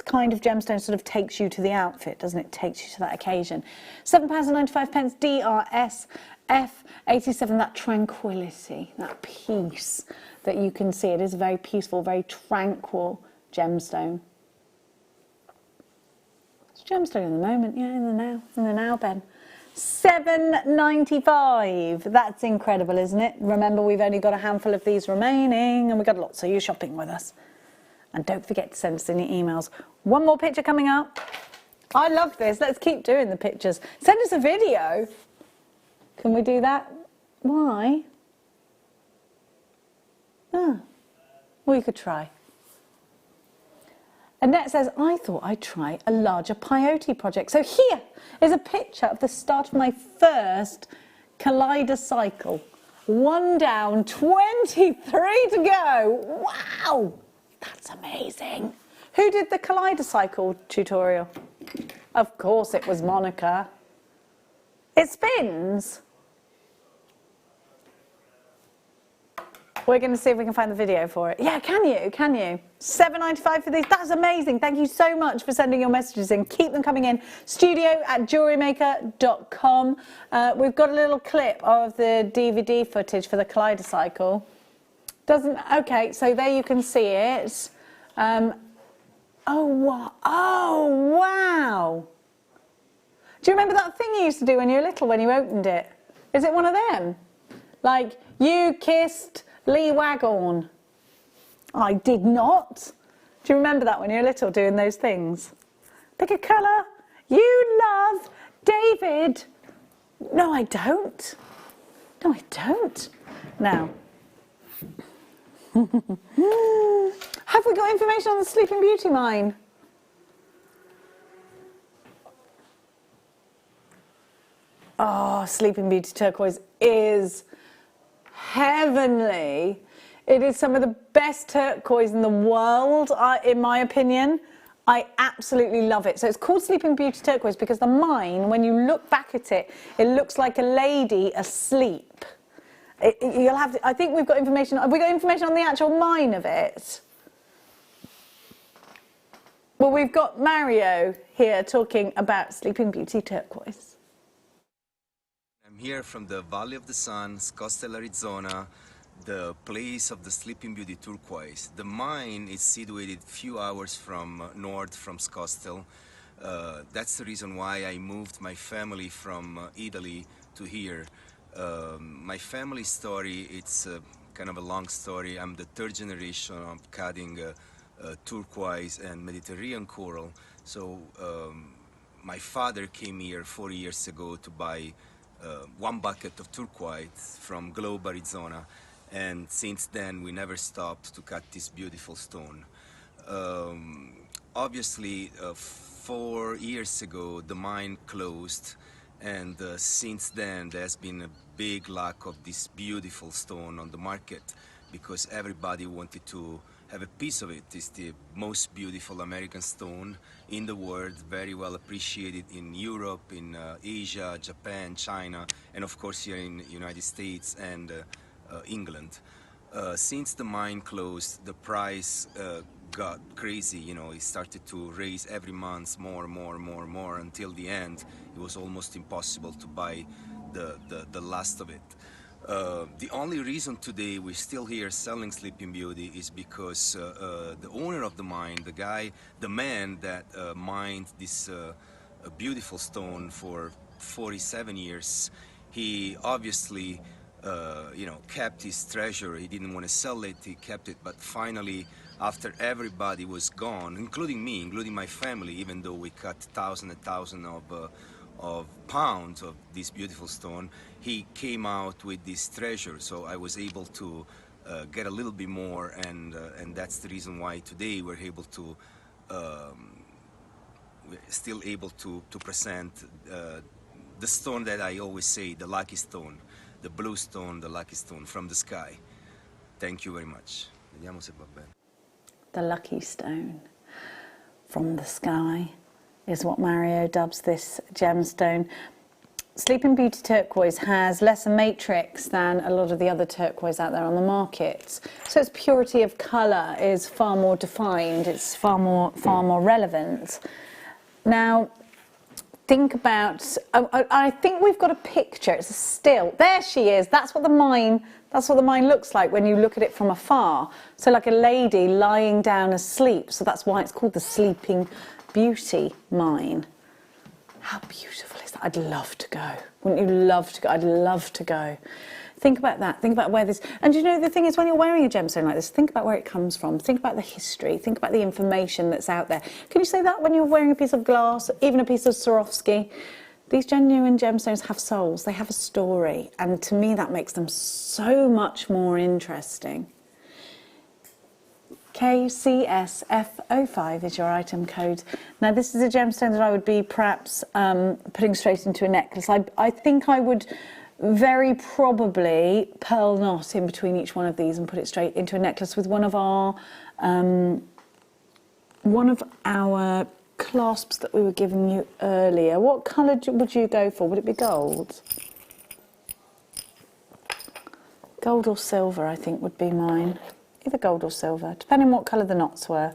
kind of gemstone sort of takes you to the outfit, doesn't it? Takes you to that occasion. £7.95 DRS F87, that tranquility, that peace that you can see. It is a very peaceful, very tranquil gemstone. It's a gemstone in the moment, yeah, in the now, Ben. £7.95. That's incredible, isn't it? Remember, we've only got a handful of these remaining, and we've got lots, so you're shopping with us. And don't forget to send us any emails. One more picture coming up. I love this. Let's keep doing the pictures. Send us a video. Can we do that? Why? Well, you could try. Annette says, I thought I'd try a larger peyote project. So here is a picture of the start of my first kaleidocycle. 1 down, 23 to go. Wow, that's amazing. Who did the kaleidocycle tutorial? Of course it was Monica. It spins. We're going to see if we can find the video for it. Yeah, can you? Can you? £7.95 for these. That's amazing. Thank you so much for sending your messages in. Keep them coming in. studio@jewellerymaker.com. We've got a little clip of the DVD footage for the kaleidocycle. Okay, so there you can see it. Oh, wow. Do you remember that thing you used to do when you were little, when you opened it? Is it one of them? Like, you kissed Lee Waghorn. I did not. Do you remember that when you were little, doing those things? Pick a colour. You love David. No, I don't. No, I don't. Now, have we got information on the Sleeping Beauty mine? Oh, Sleeping Beauty turquoise is heavenly. It is some of the best turquoise in the world, in my opinion. I absolutely love it. So it's called Sleeping Beauty Turquoise because the mine, when you look back at it, it looks like a lady asleep. You'll have to, I think we've got information. Have we got information on the actual mine of it? Well, we've got Mario here talking about Sleeping Beauty Turquoise. I'm here from the Valley of the Sun, Scottsdale, Arizona, the place of the Sleeping Beauty Turquoise. The mine is situated a few hours from north from Scottsdale. That's the reason why I moved my family from Italy to here. My family story, it's kind of a long story. I'm the third generation of cutting turquoise and Mediterranean coral. So my father came here 40 years ago to buy 1 bucket of turquoise from Globe, Arizona. And since then, we never stopped to cut this beautiful stone. Obviously, 4 years ago, the mine closed. And since then, there's been a big lack of this beautiful stone on the market because everybody wanted to have a piece of it. It's the most beautiful American stone in the world, very well appreciated in Europe, in Asia, Japan, China, and of course here in the United States and England. Since the mine closed, the price got crazy, you know, it started to raise every month more until the end it was almost impossible to buy the last of it. The only reason today we're still here selling Sleeping Beauty is because the owner of the mine, the man that mined this beautiful stone for 47 years, he obviously you know, kept his treasure. He didn't want to sell it, he kept it, but finally, after everybody was gone, including me, including my family, even though we cut thousands and thousands of pounds of this beautiful stone, he came out with this treasure, so I was able to get a little bit more, and that's the reason why today we're able to, we're still able to present the stone that I always say, the lucky stone. The blue stone, the lucky stone from the sky. Thank you very much. Vediamo se va bene. The lucky stone from the sky is what Mario dubs this gemstone. Sleeping Beauty Turquoise has lesser matrix than a lot of the other turquoise out there on the market. So its purity of colour is far more defined, it's far more relevant. Now, think about, I think we've got a picture, it's a still. There she is, that's what the mine looks like when you look at it from afar. So like a lady lying down asleep, so that's why it's called the Sleeping Beauty Mine. How beautiful is that? I'd love to go. Wouldn't you love to go? I'd love to go. Think about that. Think about where this... And you know, the thing is, when you're wearing a gemstone like this, think about where it comes from. Think about the history. Think about the information that's out there. Can you say that when you're wearing a piece of glass, even a piece of Swarovski? These genuine gemstones have souls. They have a story. And to me, that makes them so much more interesting. KCSF05 is your item code. Now, this is a gemstone that I would be perhaps putting straight into a necklace. I think I would... very probably pearl knot in between each one of these and put it straight into a necklace with one of our clasps that we were giving you earlier. What colour would you go for? Would it be gold? Gold or silver, I think, would be mine. Either gold or silver, depending on what colour the knots were.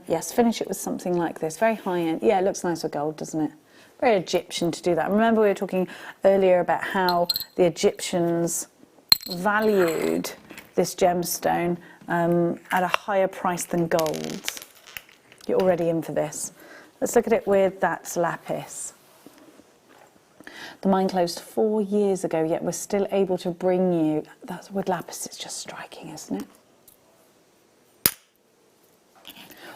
Yes, finish it with something like this, very high end. Yeah, it looks nice with gold, doesn't it? Very Egyptian to do that. Remember we were talking earlier about how the Egyptians valued this gemstone at a higher price than gold. You're already in for this. Let's look at it with that lapis. The mine closed 4 years ago, yet we're still able to bring you... That's with lapis, it's just striking, isn't it?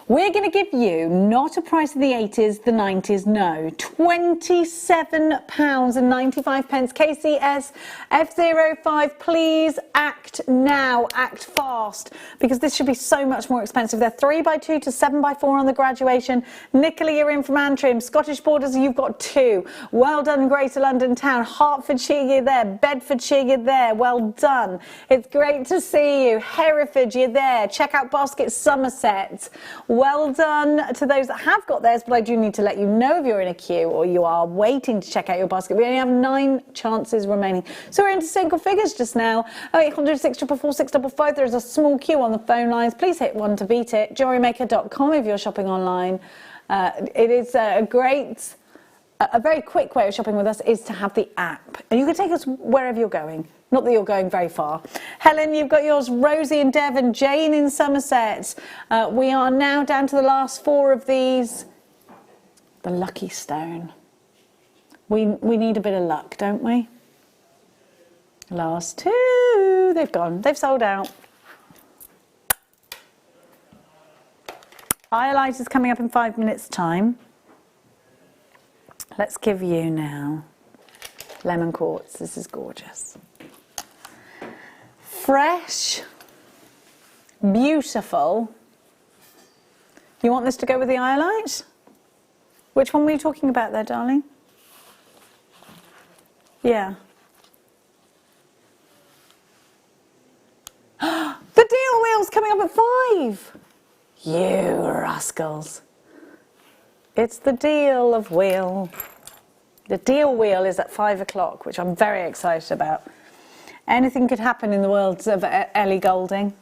We're going to give you not a price of the 80s, the 90s, no, £27.95. KCS F05, please act now, act fast, because this should be so much more expensive. They're 3x2 to 7x4 on the graduation. Nicola, you're in from Antrim. Scottish Borders, you've got 2. Well done, Greater London Town. Hertfordshire, you're there. Bedfordshire, you're there. Well done. It's great to see you. Hereford, you're there. Check out Basket Somerset. Well done to those that have got theirs, but I do need to let you know if you're in a queue or you are waiting to check out your basket. We only have 9 chances remaining. So we're into single figures just now. 0800 644 655. There's a small queue on the phone lines. Please hit 1 to beat it. JewelleryMaker.com if you're shopping online. It is a very quick way of shopping with us is to have the app. And you can take us wherever you're going. Not that you're going very far. Helen, you've got yours. Rosie in Devon. Jane in Somerset. We are now down to the last 4 of these. The lucky stone. We need a bit of luck, don't we? Last 2. They've gone. They've sold out. Highlighter's coming up in 5 minutes' time. Let's give you now lemon quartz. This is gorgeous. Fresh, beautiful. You want this to go with the highlight? Which one were you talking about there, darling? Yeah. The deal wheel's coming up at 5. You rascals. It's the deal of wheel. The deal wheel is at 5 o'clock, which I'm very excited about. Anything could happen in the world of Ellie Goulding.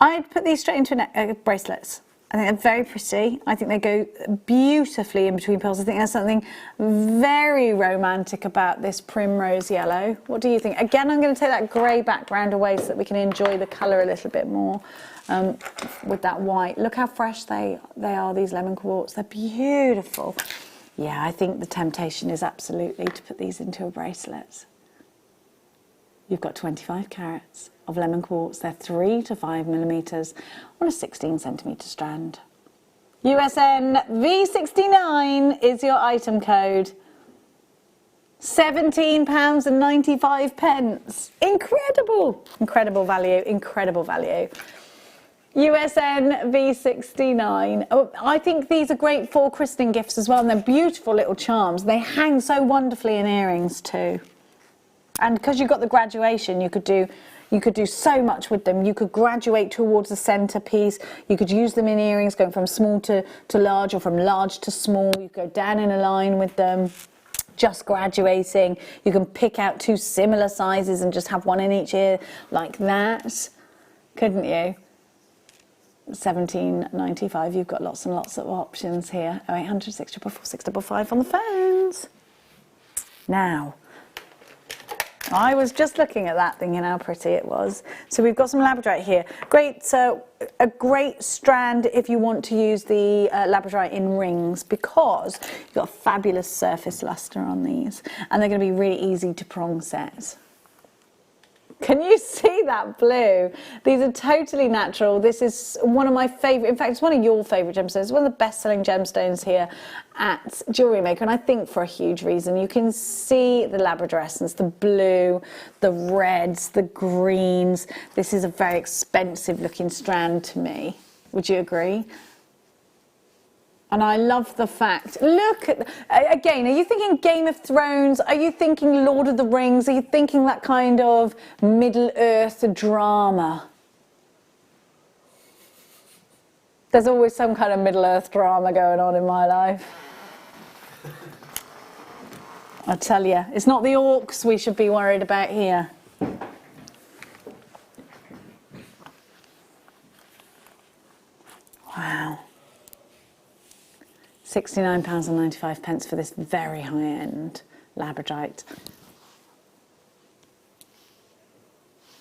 I'd put these straight into bracelets. I think they're very pretty. I think they go beautifully in between pearls. I think there's something very romantic about this primrose yellow. What do you think? Again, I'm going to take that grey background away so that we can enjoy the colour a little bit more with that white. Look how fresh they are, these lemon quartz. They're beautiful. Yeah, I think the temptation is absolutely to put these into a bracelet. You've got 25 carats of lemon quartz. They're 3 to 5 millimetres on a 16 centimetre strand. USN V69 is your item code. £17.95. Incredible! Incredible value, incredible value. USN V69. Oh, I think these are great for christening gifts as well, and they're beautiful little charms. They hang so wonderfully in earrings too. And because you've got the graduation, you could do so much with them. You could graduate towards the centerpiece. You could use them in earrings, going from small to large or from large to small. You could go down in a line with them, just graduating. You can pick out 2 similar sizes and just have one in each ear like that, couldn't you? £17.95. You've got lots and lots of options here. 0800 644 655 on the phones. Now, I was just looking at that, thinking how pretty it was. So we've got some labradorite here. Great, so a great strand if you want to use the labradorite in rings, because you've got a fabulous surface luster on these, and they're going to be really easy to prong set. Can you see that blue? These are totally natural. This is one of my favourite, in fact, it's one of your favourite gemstones. It's one of the best-selling gemstones here at Jewellery Maker, and I think for a huge reason. You can see the Labrador essence, the blue, the reds, the greens. This is a very expensive-looking strand to me. Would you agree? And I love the fact, look, again, are you thinking Game of Thrones? Are you thinking Lord of the Rings? Are you thinking that kind of Middle-earth drama? There's always some kind of Middle-earth drama going on in my life. I tell you, it's not the orcs we should be worried about here. Wow. £69.95 for this very high-end labradorite.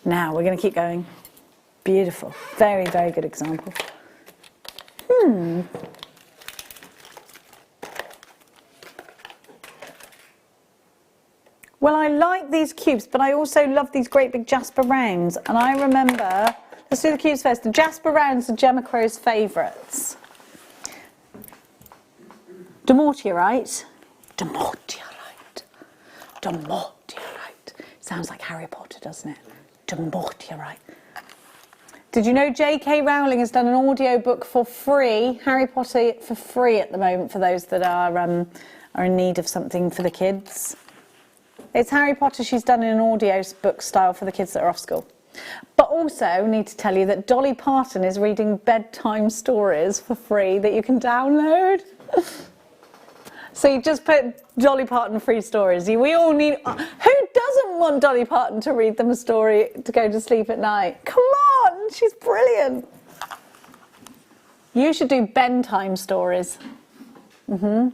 Now we're going to keep going. Beautiful, very, very good example. Well, I like these cubes, but I also love these great big Jasper rounds. And I remember, Let's do the cubes first. The Jasper rounds are Gemma Crow's favourites. Demortierite. Demortierite. Demortierite. Sounds like Harry Potter, doesn't it? Demortierite. Did you know J.K. Rowling has done an audio book for free, Harry Potter for free at the moment, for those that are in need of something for the kids? It's Harry Potter she's done in an audio book style for the kids that are off school. But also need to tell you that Dolly Parton is reading bedtime stories for free that you can download. So you just put Dolly Parton free stories. We all need... Who doesn't want Dolly Parton to read them a story to go to sleep at night? Come on, she's brilliant. You should do bedtime stories. Maybe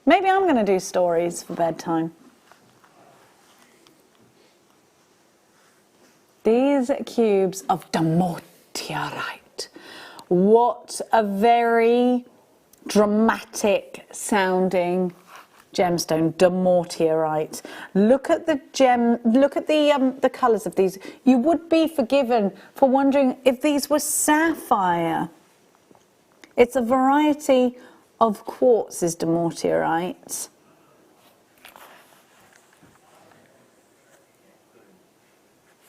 I'm going to do stories for bedtime. These cubes of demortierite. What a very dramatic sounding gemstone, demortierite. Look at the the colours of these. You would be forgiven for wondering if these were sapphire. It's a variety of quartzes, demortierite.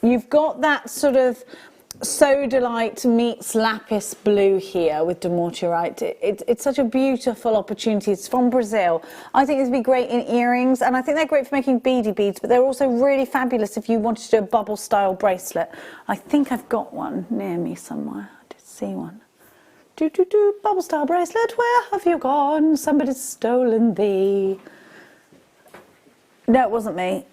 You've got that sort of sodalite meets lapis blue here with demortierite. It's such a beautiful opportunity. It's from Brazil. I think this would be great in earrings, and I think they're great for making beady beads, but they're also really fabulous if you wanted to do a bubble style bracelet. I think I've got one near me somewhere. I did see one. Bubble style bracelet, where have you gone? Somebody's stolen thee. No, it wasn't me.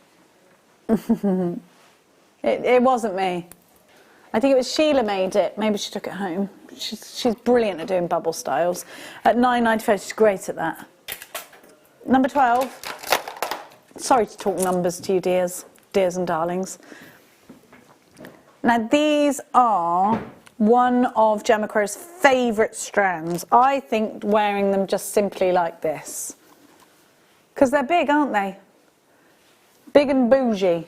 It wasn't me. I think it was Sheila made it. Maybe she took it home. She's brilliant at doing bubble styles. At £9.95, she's great at that. Number 12. Sorry to talk numbers to you, dears and darlings. Now, these are one of Gemma Crow's favourite strands. I think wearing them just simply like this. Because they're big, aren't they? Big and bougie.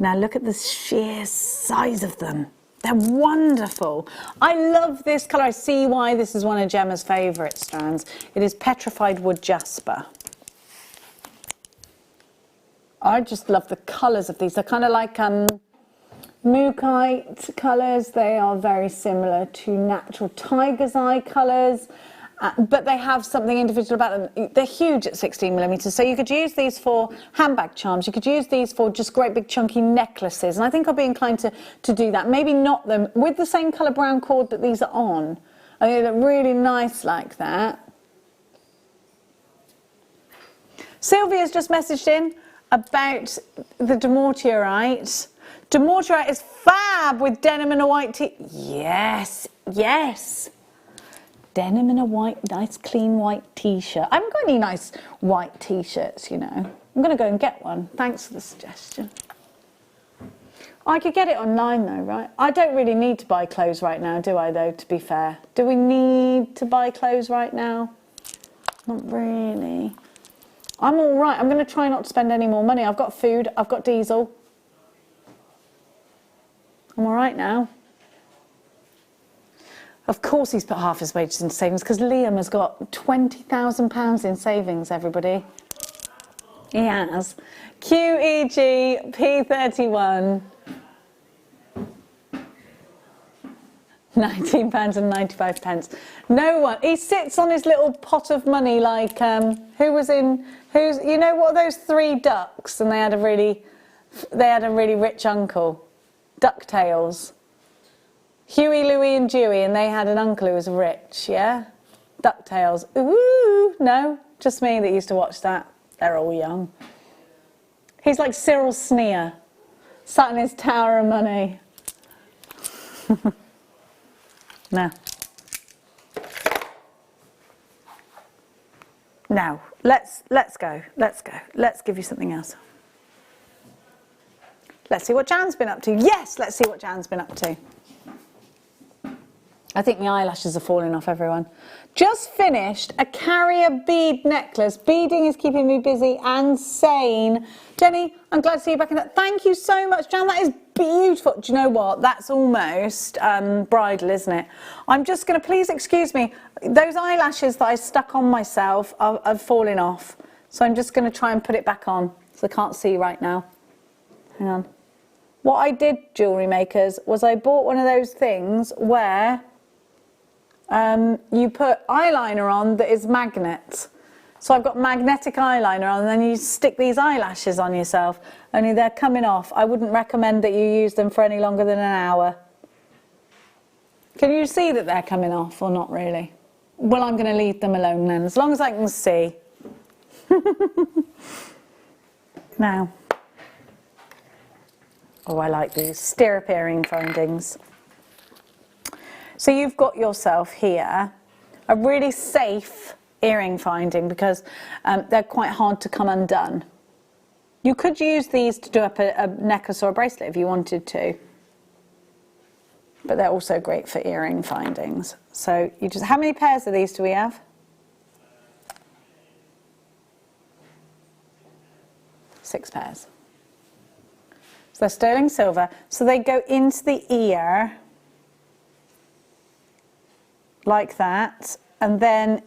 Now look at the sheer size of them. They're wonderful. I love this colour. I see why this is one of Gemma's favourite strands. It is petrified wood jasper. I just love the colours of these. They're kind of like mookaite colours. They are very similar to natural tiger's eye colours. But they have something individual about them. They're huge at 16mm, so you could use these for handbag charms. You could use these for just great big chunky necklaces, and I think I'll be inclined to do that. Maybe knot them with the same colour brown cord that these are on. I think they look really nice like that. Sylvia's just messaged in about the demortierite. Demortierite is fab with denim and a white tee. Yes, yes. Denim and a nice clean white t-shirt. I haven't got any nice white t-shirts, you know. I'm going to go and get one. Thanks for the suggestion. I could get it online though, right? I don't really need to buy clothes right now, do I though, to be fair? Do we need to buy clothes right now? Not really. I'm all right. I'm going to try not to spend any more money. I've got food. I've got diesel. I'm all right now. Of course he's put half his wages into savings because Liam has got £20,000 in savings, everybody. He has. QEG P31. £19.95. No one. He sits on his little pot of money like, you know what are those three ducks? And they had a really rich uncle. DuckTales. Huey, Louie and Dewey, and they had an uncle who was rich, yeah? DuckTales. Ooh, no, just me that used to watch that. They're all young. He's like Cyril Sneer, sat in his tower of money. No. Now, let's go. Let's give you something else. Let's see what Jan's been up to. Yes, let's see what Jan's been up to. I think my eyelashes are falling off, everyone. Just finished a carrier bead necklace. Beading is keeping me busy and sane. Jenny, I'm glad to see you back in that. Thank you so much, Jan. That is beautiful. Do you know what? That's almost bridal, isn't it? I'm just going to, please excuse me, those eyelashes that I stuck on myself are falling off. So I'm just going to try and put it back on. So I can't see right now. Hang on. What I did, jewellery makers, was I bought one of those things where you put eyeliner on that is magnet. So I've got magnetic eyeliner on, and then you stick these eyelashes on yourself, only they're coming off. I wouldn't recommend that you use them for any longer than an hour. Can you see that they're coming off or not really? Well, I'm going to leave them alone then, as long as I can see. Now, oh, I like these stirrup earring findings. So you've got yourself here a really safe earring finding because they're quite hard to come undone. You could use these to do up a necklace or a bracelet if you wanted to, but they're also great for earring findings. So you just, how many pairs of these do we have? 6 pairs. So they're sterling silver, so they go into the ear like that, and then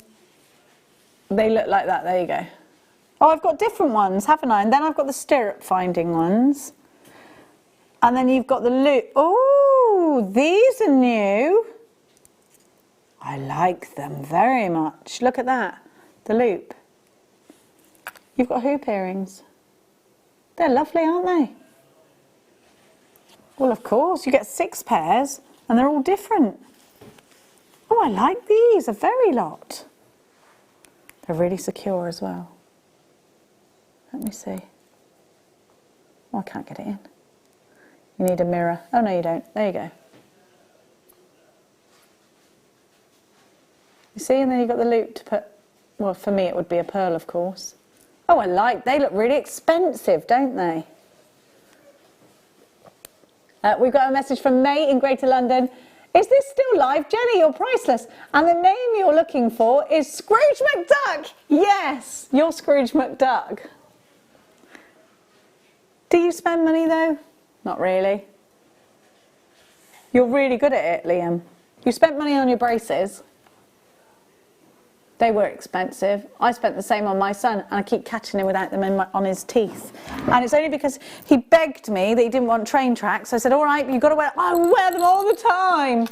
they look like that. There you go. Oh, I've got different ones, haven't I? And then I've got the stirrup finding ones, and then you've got the loop. Oh, these are new. I like them very much. Look at that, the loop. You've got hoop earrings. They're lovely, aren't they? Well, of course, you get 6 pairs, and they're all different. Oh, I like these, a very lot. They're really secure as well. Let me see. Oh, I can't get it in. You need a mirror. Oh, no, you don't. There you go. You see, and then you've got the loop to put, well, for me it would be a pearl, of course. Oh, I like, they look really expensive, don't they? We've got a message from May in Greater London. Is this still live? Jenny, you're priceless. And the name you're looking for is Scrooge McDuck. Yes, you're Scrooge McDuck. Do you spend money though? Not really. You're really good at it, Liam. You spent money on your braces. They were expensive. I spent the same on my son, and I keep catching him without them on his teeth. And it's only because he begged me that he didn't want train tracks. So I said, all right, you've got to wear, I wear them all the time.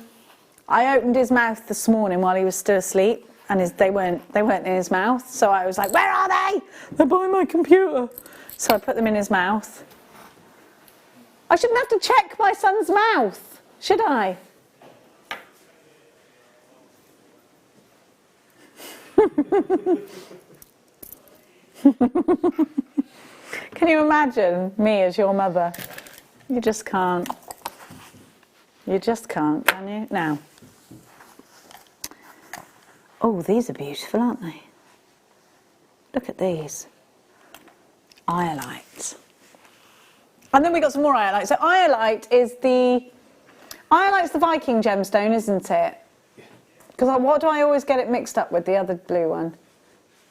I opened his mouth this morning while he was still asleep, and they weren't in his mouth. So I was like, where are they? They're by my computer. So I put them in his mouth. I shouldn't have to check my son's mouth, should I? Can you imagine me as your mother? You just can't. You just can't, can you? Now. Oh, these are beautiful, aren't they? Look at these. Iolite. And then we got some more iolite. So iolite is iolite's the Viking gemstone, isn't it? Because what do I always get it mixed up with, the other blue one?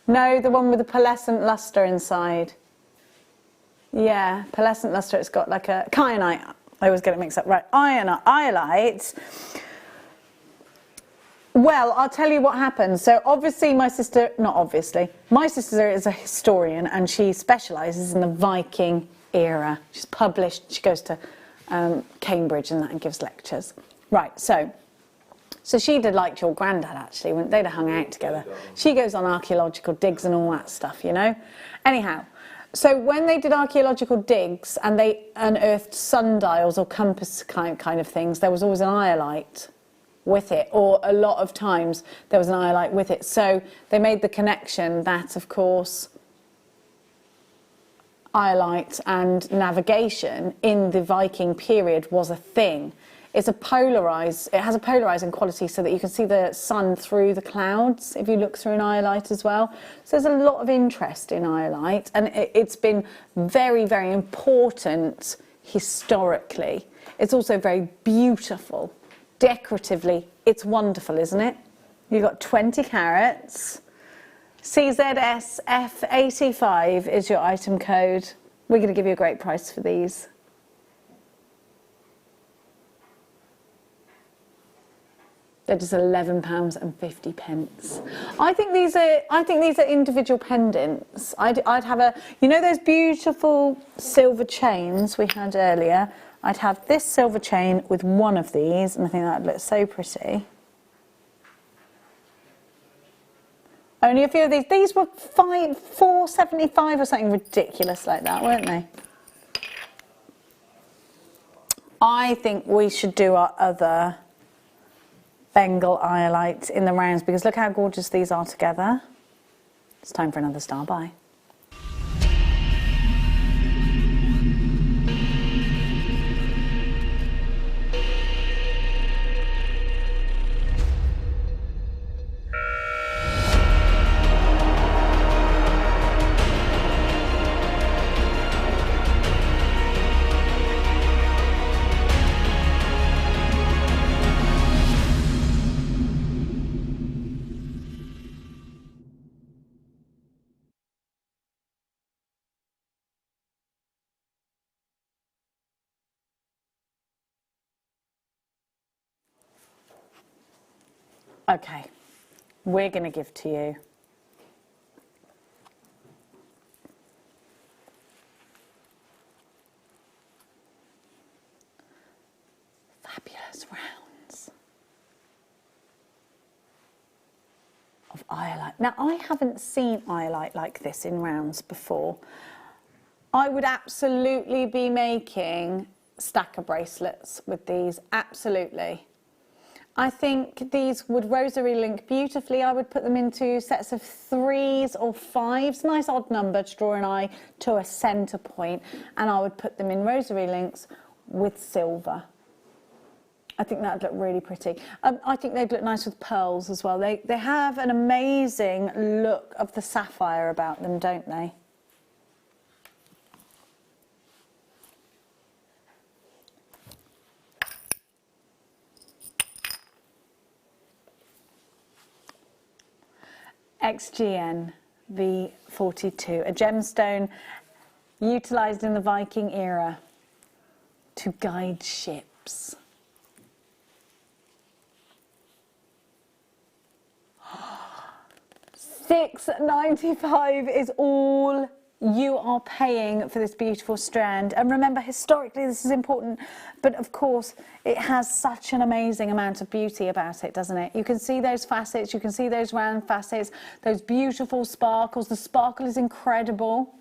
No, the one with the pearlescent luster inside. Yeah, pearlescent luster, it's got like a kyanite. I always get it mixed up. Right, iolite. Well, I'll tell you what happened. So obviously my sister is a historian, and she specialises in the Viking era. She's published, she goes to Cambridge and that and gives lectures. Right, so she did like your granddad, actually, when they'd have hung out together. She goes on archaeological digs and all that stuff, you know. Anyhow, so when they did archaeological digs and they unearthed sundials or compass kind of things, there was always an iolite with it, or a lot of times there was an iolite with it. So they made the connection that, of course, iolite and navigation in the Viking period was a thing. It has a polarizing quality so that you can see the sun through the clouds if you look through an iolite as well. So there's a lot of interest in iolite, and it's been very, very important historically. It's also very beautiful. decoratively, it's wonderful, isn't it? You've got 20 carats. CZSF85 is your item code. We're going to give you a great price for these. They're just £11.50. I think these are individual pendants. I'd have a, you know those beautiful silver chains we had earlier? I'd have this silver chain with one of these, and I think that would look so pretty. Only a few of these. These were £4.75 or something ridiculous like that, weren't they? I think we should do our other Bengal iolites in the rounds, because look how gorgeous these are together. It's time for another star buy. Okay, we're going to give to you fabulous rounds of iolite. Now, I haven't seen iolite like this in rounds before. I would absolutely be making stacker bracelets with these, absolutely. I think these would rosary link beautifully. I would put them into sets of 3s or 5s, nice odd number to draw an eye to a centre point, and I would put them in rosary links with silver. I think that would look really pretty. I think they'd look nice with pearls as well. They have an amazing look of the sapphire about them, don't they? XGN V42, a gemstone utilised in the Viking era to guide ships. £6.95 is all you are paying for this beautiful strand. And remember, historically this is important, but of course it has such an amazing amount of beauty about it, doesn't it? You can see those facets, you can see those round facets, those beautiful sparkles. The sparkle is incredible.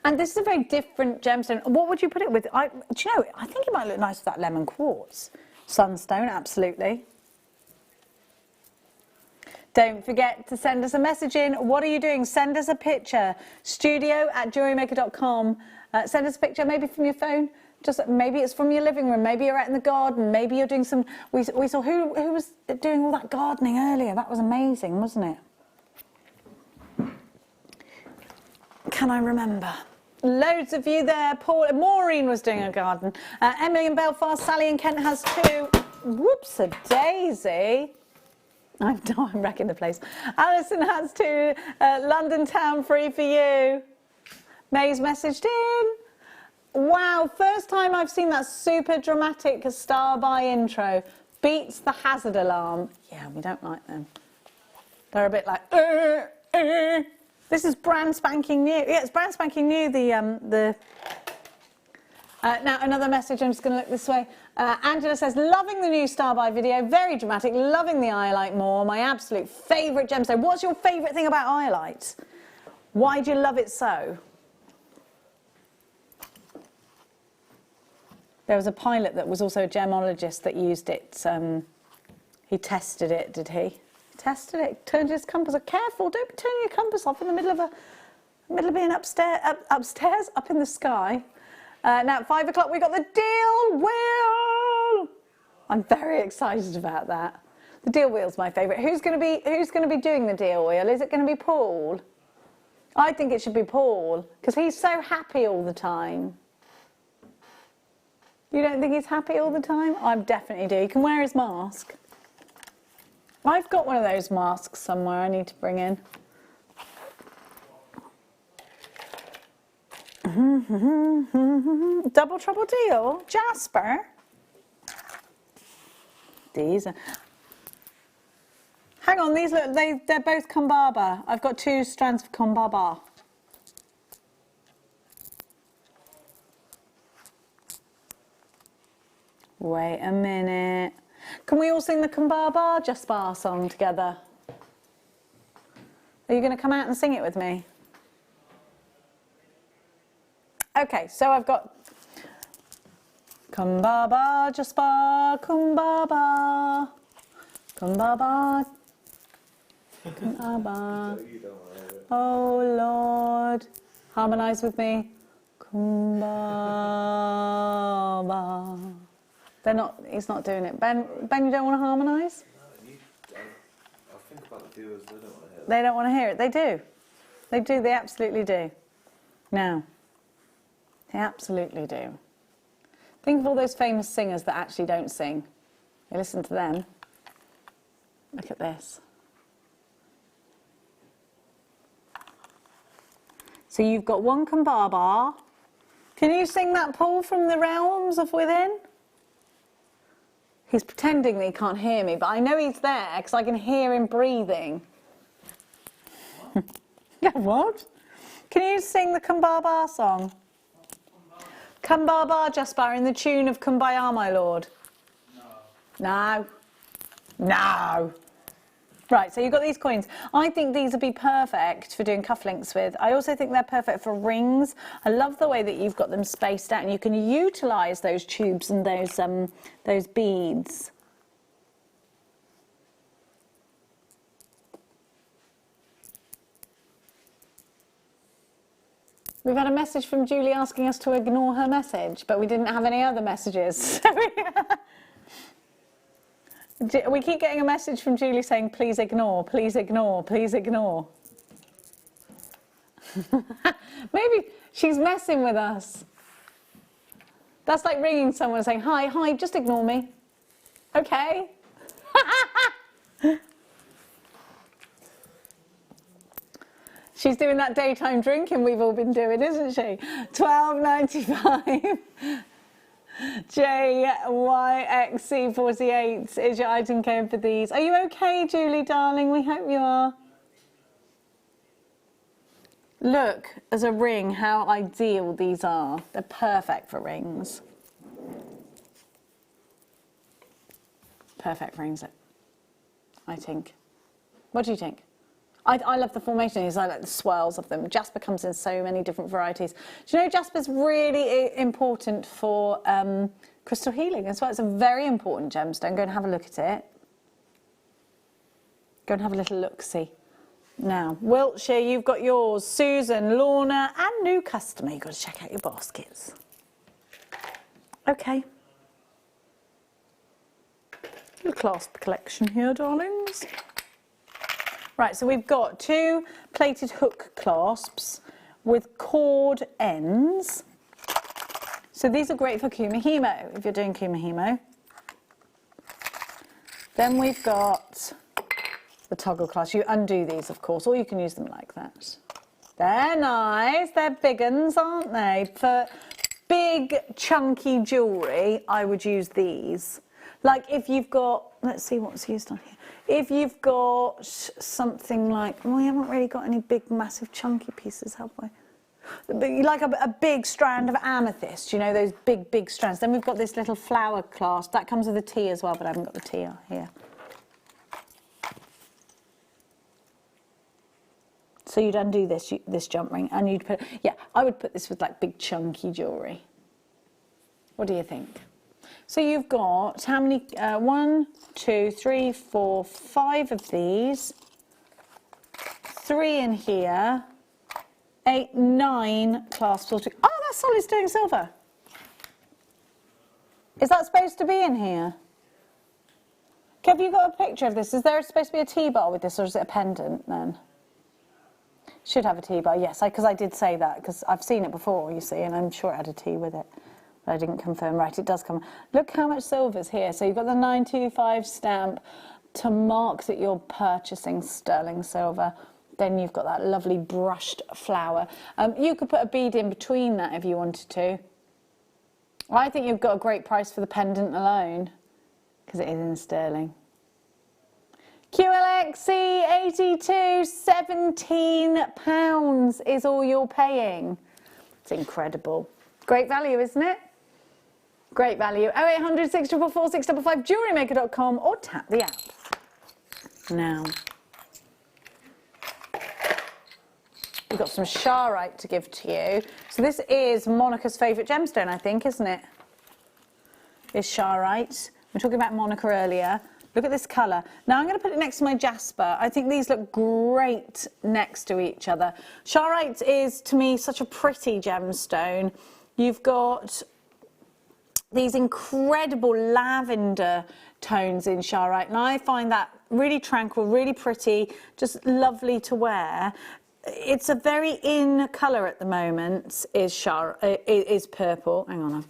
And this is a very different gemstone. What would you put it with? Do you know, I think it might look nice with that lemon quartz. Sunstone, absolutely. Don't forget to send us a message in. What are you doing? Send us a picture. studio@jewellerymaker.com. Send us a picture, maybe from your phone. Just maybe it's from your living room. Maybe you're out in the garden. Maybe you're doing some. We saw who was doing all that gardening earlier. That was amazing, wasn't it? Can I remember? Loads of you there. Paul, Maureen was doing a garden. Emily in Belfast. Sally in Kent has 2. Whoops-a-daisy. I'm wrecking the place. Alison has 2. London town free for you. May's messaged in. Wow, first time I've seen that super dramatic star by intro. Beats the hazard alarm. Yeah, we don't like them. They're a bit like. This is brand spanking new. Yeah, it's brand spanking new. Now another message. I'm just going to look this way. Angela says, loving the new Star by video, very dramatic, loving the iolite more, my absolute favourite gemstone. What's your favourite thing about iolite? Why do you love it so? There was a pilot that was also a gemologist that used it. He tested it, did he? He tested it, turned his compass off. Careful, don't turn your compass off in the middle of being upstairs, up in the sky. Now at 5 o'clock we got the deal wheel. I'm very excited about that. The deal wheel's my favourite. Who's going to be doing the deal wheel? Is it going to be Paul? I think it should be Paul because he's so happy all the time. You don't think he's happy all the time? I definitely do. He can wear his mask. I've got one of those masks somewhere I need to bring in. Double trouble deal, Jasper. These are... Hang on, these look, they're both Kumbaba. I've got 2 strands of Kumbaba. Wait a minute. Can we all sing the Kumbaba Jasper song together? Are you going to come out and sing it with me? Okay, so I've got Kumbaba Jasper, Kumbaba, Kumbaba, Kumbaba. Oh Lord, harmonise with me. Kumbaba. They're not. He's not doing it. Ben, you don't want to harmonise? No, I think about the viewers. They don't want to hear it. They don't want to hear it. They do. They do. They absolutely do. Now, they absolutely do. Think of all those famous singers that actually don't sing. You listen to them. Look at this. So you've got one Kumbaba. Can you sing that, Paul, from the realms of within? He's pretending that he can't hear me, but I know he's there because I can hear him breathing. Yeah, what? Can you sing the Kumbaba song? Kumbaba Jasper in the tune of Kumbaya, my lord. No. No. Right, so you've got these coins. I think these would be perfect for doing cufflinks with. I also think they're perfect for rings. I love the way that you've got them spaced out and you can utilise those tubes and those beads. We've had a message from Julie asking us to ignore her message, but we didn't have any other messages. We keep getting a message from Julie saying, please ignore, please ignore, please ignore. Maybe she's messing with us. That's like ringing someone and saying, hi, just ignore me. Okay. She's doing that daytime drinking we've all been doing, isn't she? £12.95. JYXC48 is your item code for these. Are you okay, Julie, darling? We hope you are. Look, as a ring, how ideal these are. They're perfect for rings. Perfect for rings, I think. What do you think? I love the formation of these. I like the swirls of them. Jasper comes in so many different varieties. Do you know Jasper's really important for crystal healing as well? It's a very important gemstone. Go and have a look at it. Go and have a little look-see. Now, Wiltshire, you've got yours. Susan, Lorna, and new customer. You've got to check out your baskets. Okay. You'll clasp the collection here, darlings. Right, so we've got 2 plated hook clasps with cord ends. So these are great for kumihimo, if you're doing kumihimo. Then we've got the toggle clasp. You undo these, of course, or you can use them like that. They're nice. They're big uns, aren't they? For big, chunky jewellery, I would use these. Like if you've got, let's see what's used on here. If you've got something like, well, we haven't really got any big, massive, chunky pieces, have we? Like a big strand of amethyst, you know, those big, big strands. Then we've got this little flower clasp. That comes with a T as well, but I haven't got the T here. So you'd undo this jump ring and you'd put, yeah, I would put this with like big, chunky jewellery. What do you think? So you've got how many? 1, 2, 3, 4, 5 of these. 3 in here. 8, 9 clasps. Oh, that's solid sterling silver. Is that supposed to be in here? Have you got a picture of this? Is there supposed to be a T-bar with this, or is it a pendant then? Should have a T-bar, yes, because I did say that, because I've seen it before, you see, and I'm sure it had a T with it. I didn't confirm. Right, it does come. Look how much silver's here. So you've got the 925 stamp to mark that you're purchasing sterling silver. Then you've got that lovely brushed flower. You could put a bead in between that if you wanted to. I think you've got a great price for the pendant alone, because it is in sterling. QLXC82, £17 is all you're paying. It's incredible. Great value, isn't it? Great value. 0800 644 655, JewelleryMaker.com, or tap the app. Now, we've got some Charoite to give to you. So this is Monica's favourite gemstone, I think, isn't it? Is Charoite. We were talking about Monica earlier. Look at this colour. Now I'm going to put it next to my jasper. I think these look great next to each other. Charoite is, to me, such a pretty gemstone. You've got these incredible lavender tones in Charoite, and I find that really tranquil, really pretty, just lovely to wear. It's a very in colour at the moment, is purple. Hang on, I've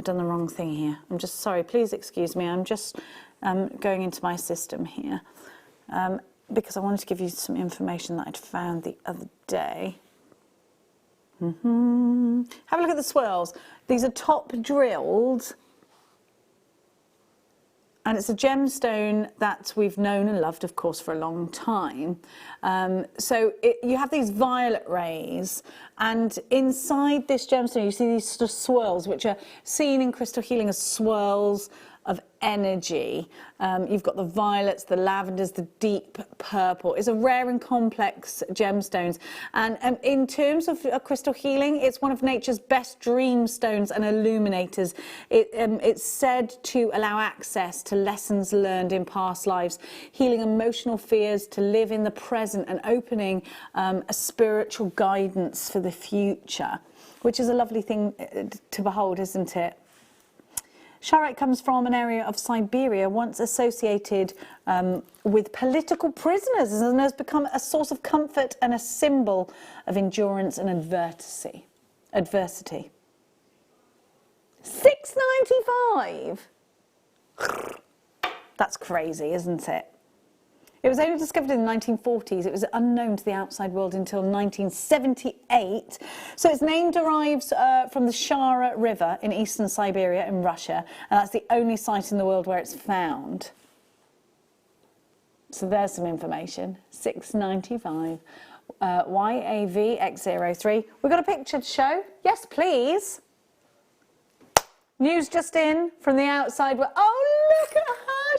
done the wrong thing here. I'm just sorry, please excuse me. I'm just going into my system here because I wanted to give you some information that I'd found the other day. Have a look at the swirls. These are top drilled, and it's a gemstone that we've known and loved, of course, for a long time. You have these violet rays, and inside this gemstone you see these sort of swirls, which are seen in crystal healing as swirls of energy. You've got the violets, the lavenders, the deep purple. It's a rare and complex gemstones, and in terms of crystal healing, it's one of nature's best dream stones and illuminators. It's said to allow access to lessons learned in past lives, healing emotional fears, to live in the present, and opening a spiritual guidance for the future, which is a lovely thing to behold, isn't it? Charoite comes from an area of Siberia once associated with political prisoners, and has become a source of comfort and a symbol of endurance and adversity. $6.95. That's crazy, isn't it? It was only discovered in the 1940s. It was unknown to the outside world until 1978. So its name derives from the Shara River in eastern Siberia in Russia, and that's the only site in the world where it's found. So there's some information. $6.95. YAVX03. We've got a picture to show. Yes, please. News just in from the outside world. Oh, look at her.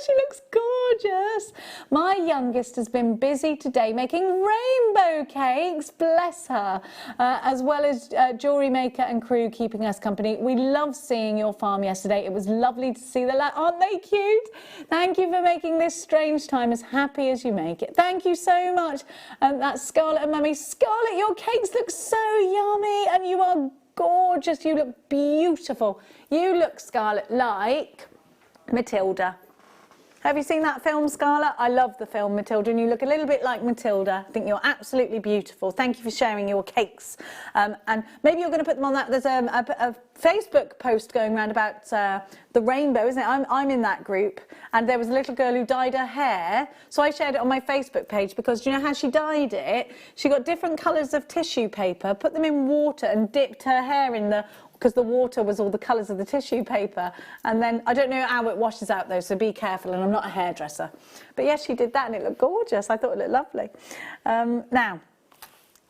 She looks gorgeous. My youngest has been busy today making rainbow cakes, bless her, as well as Jewellery Maker and crew keeping us company. We loved seeing your farm yesterday. It was lovely to see the aren't they cute? Thank you for making this strange time as happy as you make it. Thank you so much. That's Scarlett and Mummy. Scarlett, your cakes look so yummy, and you are gorgeous. You look beautiful. You look, Scarlett, like Matilda. Have you seen that film, Scarlett? I love the film Matilda, and you look a little bit like Matilda. I think you're absolutely beautiful. Thank you for sharing your cakes. And maybe you're going to put them on that. There's a Facebook post going around about the rainbow, isn't it? I'm in that group, and there was a little girl who dyed her hair. So I shared it on my Facebook page because do you know how she dyed it? She got different colours of tissue paper, put them in water, and dipped her hair in because the water was all the colours of the tissue paper. And then, I don't know how it washes out though, so be careful, and I'm not a hairdresser. But yes, she did that, and it looked gorgeous. I thought it looked lovely. Now,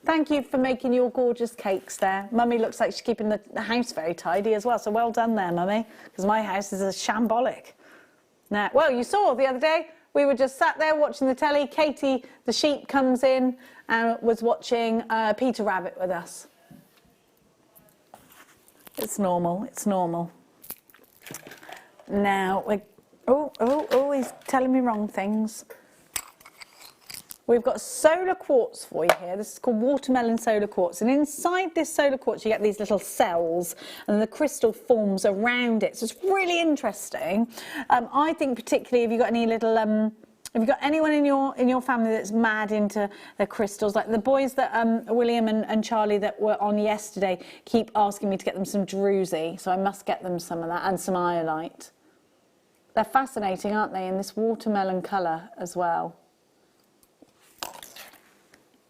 thank you for making your gorgeous cakes there. Mummy looks like she's keeping the house very tidy as well, so well done there, Mummy, because my house is a shambolic. Now, well, you saw the other day, we were just sat there watching the telly. Katie, the sheep, comes in and was watching Peter Rabbit with us. It's normal, it's normal. Now, he's telling me wrong things. We've got solar quartz for you here. This is called watermelon solar quartz. And inside this solar quartz, you get these little cells, and the crystal forms around it. So it's really interesting. I think particularly if you've got any little Have you got anyone in your family that's mad into the crystals? Like the boys that William and Charlie that were on yesterday keep asking me to get them some druzy, so I must get them some of that and some iolite. They're fascinating, aren't they, in this watermelon colour as well.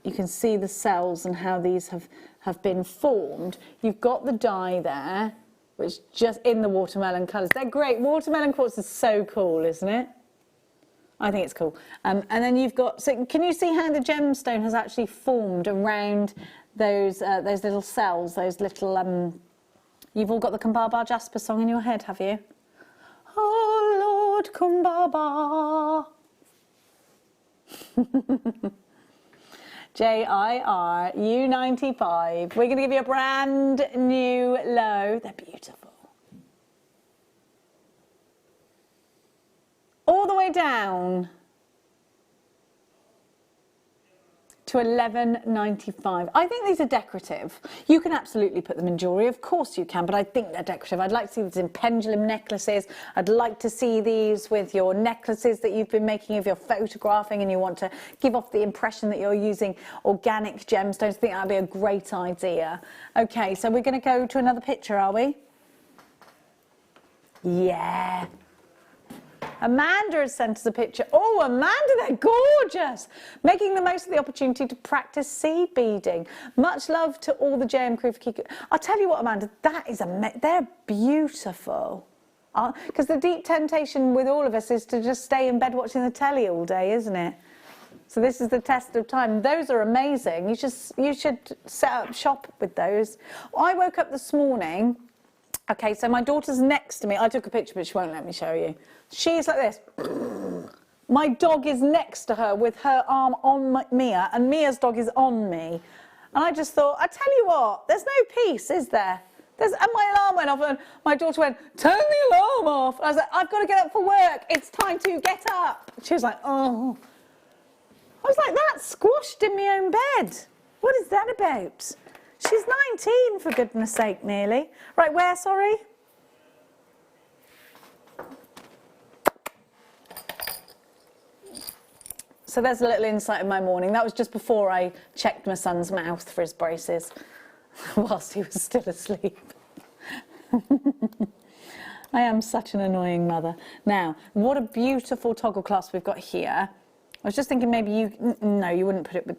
You can see the cells and how these have been formed. You've got the dye there, which just in the watermelon colours. They're great. Watermelon quartz is so cool, isn't it? I think it's cool. And then you've got, so can you see how the gemstone has actually formed around those little cells, those little, you've all got the Kumbaba Jasper song in your head, have you? Oh Lord Kumbaba. JIRU95. We're going to give you a brand new low. They're beautiful. All the way down to $11.95. I think these are decorative. You can absolutely put them in jewellery, of course you can, but I think they're decorative. I'd like to see these in pendulum necklaces. I'd like to see these with your necklaces that you've been making if you're photographing and you want to give off the impression that you're using organic gemstones. I think that'd be a great idea. Okay, so we're going to go to another picture, are we? Yeah. Amanda has sent us a picture. Oh, Amanda, they're gorgeous. Making the most of the opportunity to practice seed beading. Much love to all the JM crew for keeping. I'll tell you what, Amanda, that is they're beautiful. Because the deep temptation with all of us is to just stay in bed watching the telly all day, isn't it? So this is the test of time. Those are amazing. You should set up shop with those. I woke up this morning. Okay, so my daughter's next to me. I took a picture, but she won't let me show you. She's like this. My dog is next to her with her arm on Mia, and Mia's dog is on me. And I just thought, I tell you what, there's no peace, is there? And my alarm went off, and my daughter went, turn the alarm off. And I was like, I've got to get up for work. It's time to get up. She was like, oh. I was like, that squashed in my own bed. What is that about? She's 19, for goodness sake, nearly. Right, where, sorry? So there's a little insight of my morning. That was just before I checked my son's mouth for his braces, whilst he was still asleep. I am such an annoying mother. Now, what a beautiful toggle clasp we've got here. I was just thinking maybe no, you wouldn't put it with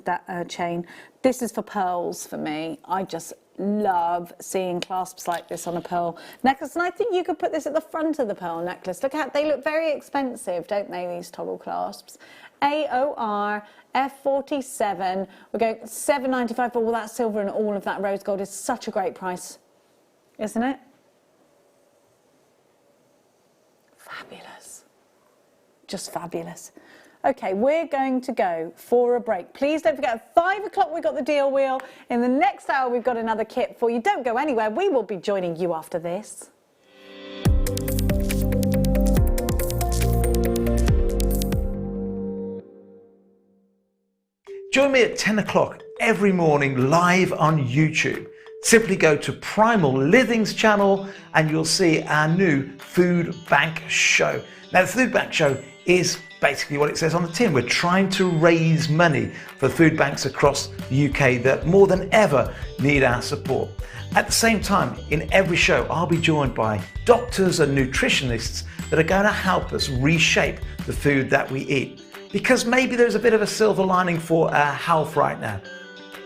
that chain. This is for pearls for me. I just love seeing clasps like this on a pearl necklace, and I think you could put this at the front of the pearl necklace. Look how they look very expensive, don't they, these toggle clasps? AOR F47. We're going $7.95 for all that silver and all of that rose gold. Is such a great price, isn't it? Fabulous. Just fabulous. Okay, we're going to go for a break. Please don't forget, at 5 o'clock we've got the deal wheel. In the next hour we've got another kit for you. Don't go anywhere. We will be joining you after this. Join me at 10 o'clock every morning live on YouTube. Simply go to Primal Living's channel and you'll see our new food bank show. Now, the food bank show is basically what it says on the tin. We're trying to raise money for food banks across the UK that more than ever need our support. At the same time, in every show, I'll be joined by doctors and nutritionists that are going to help us reshape the food that we eat. Because maybe there's a bit of a silver lining for our health right now.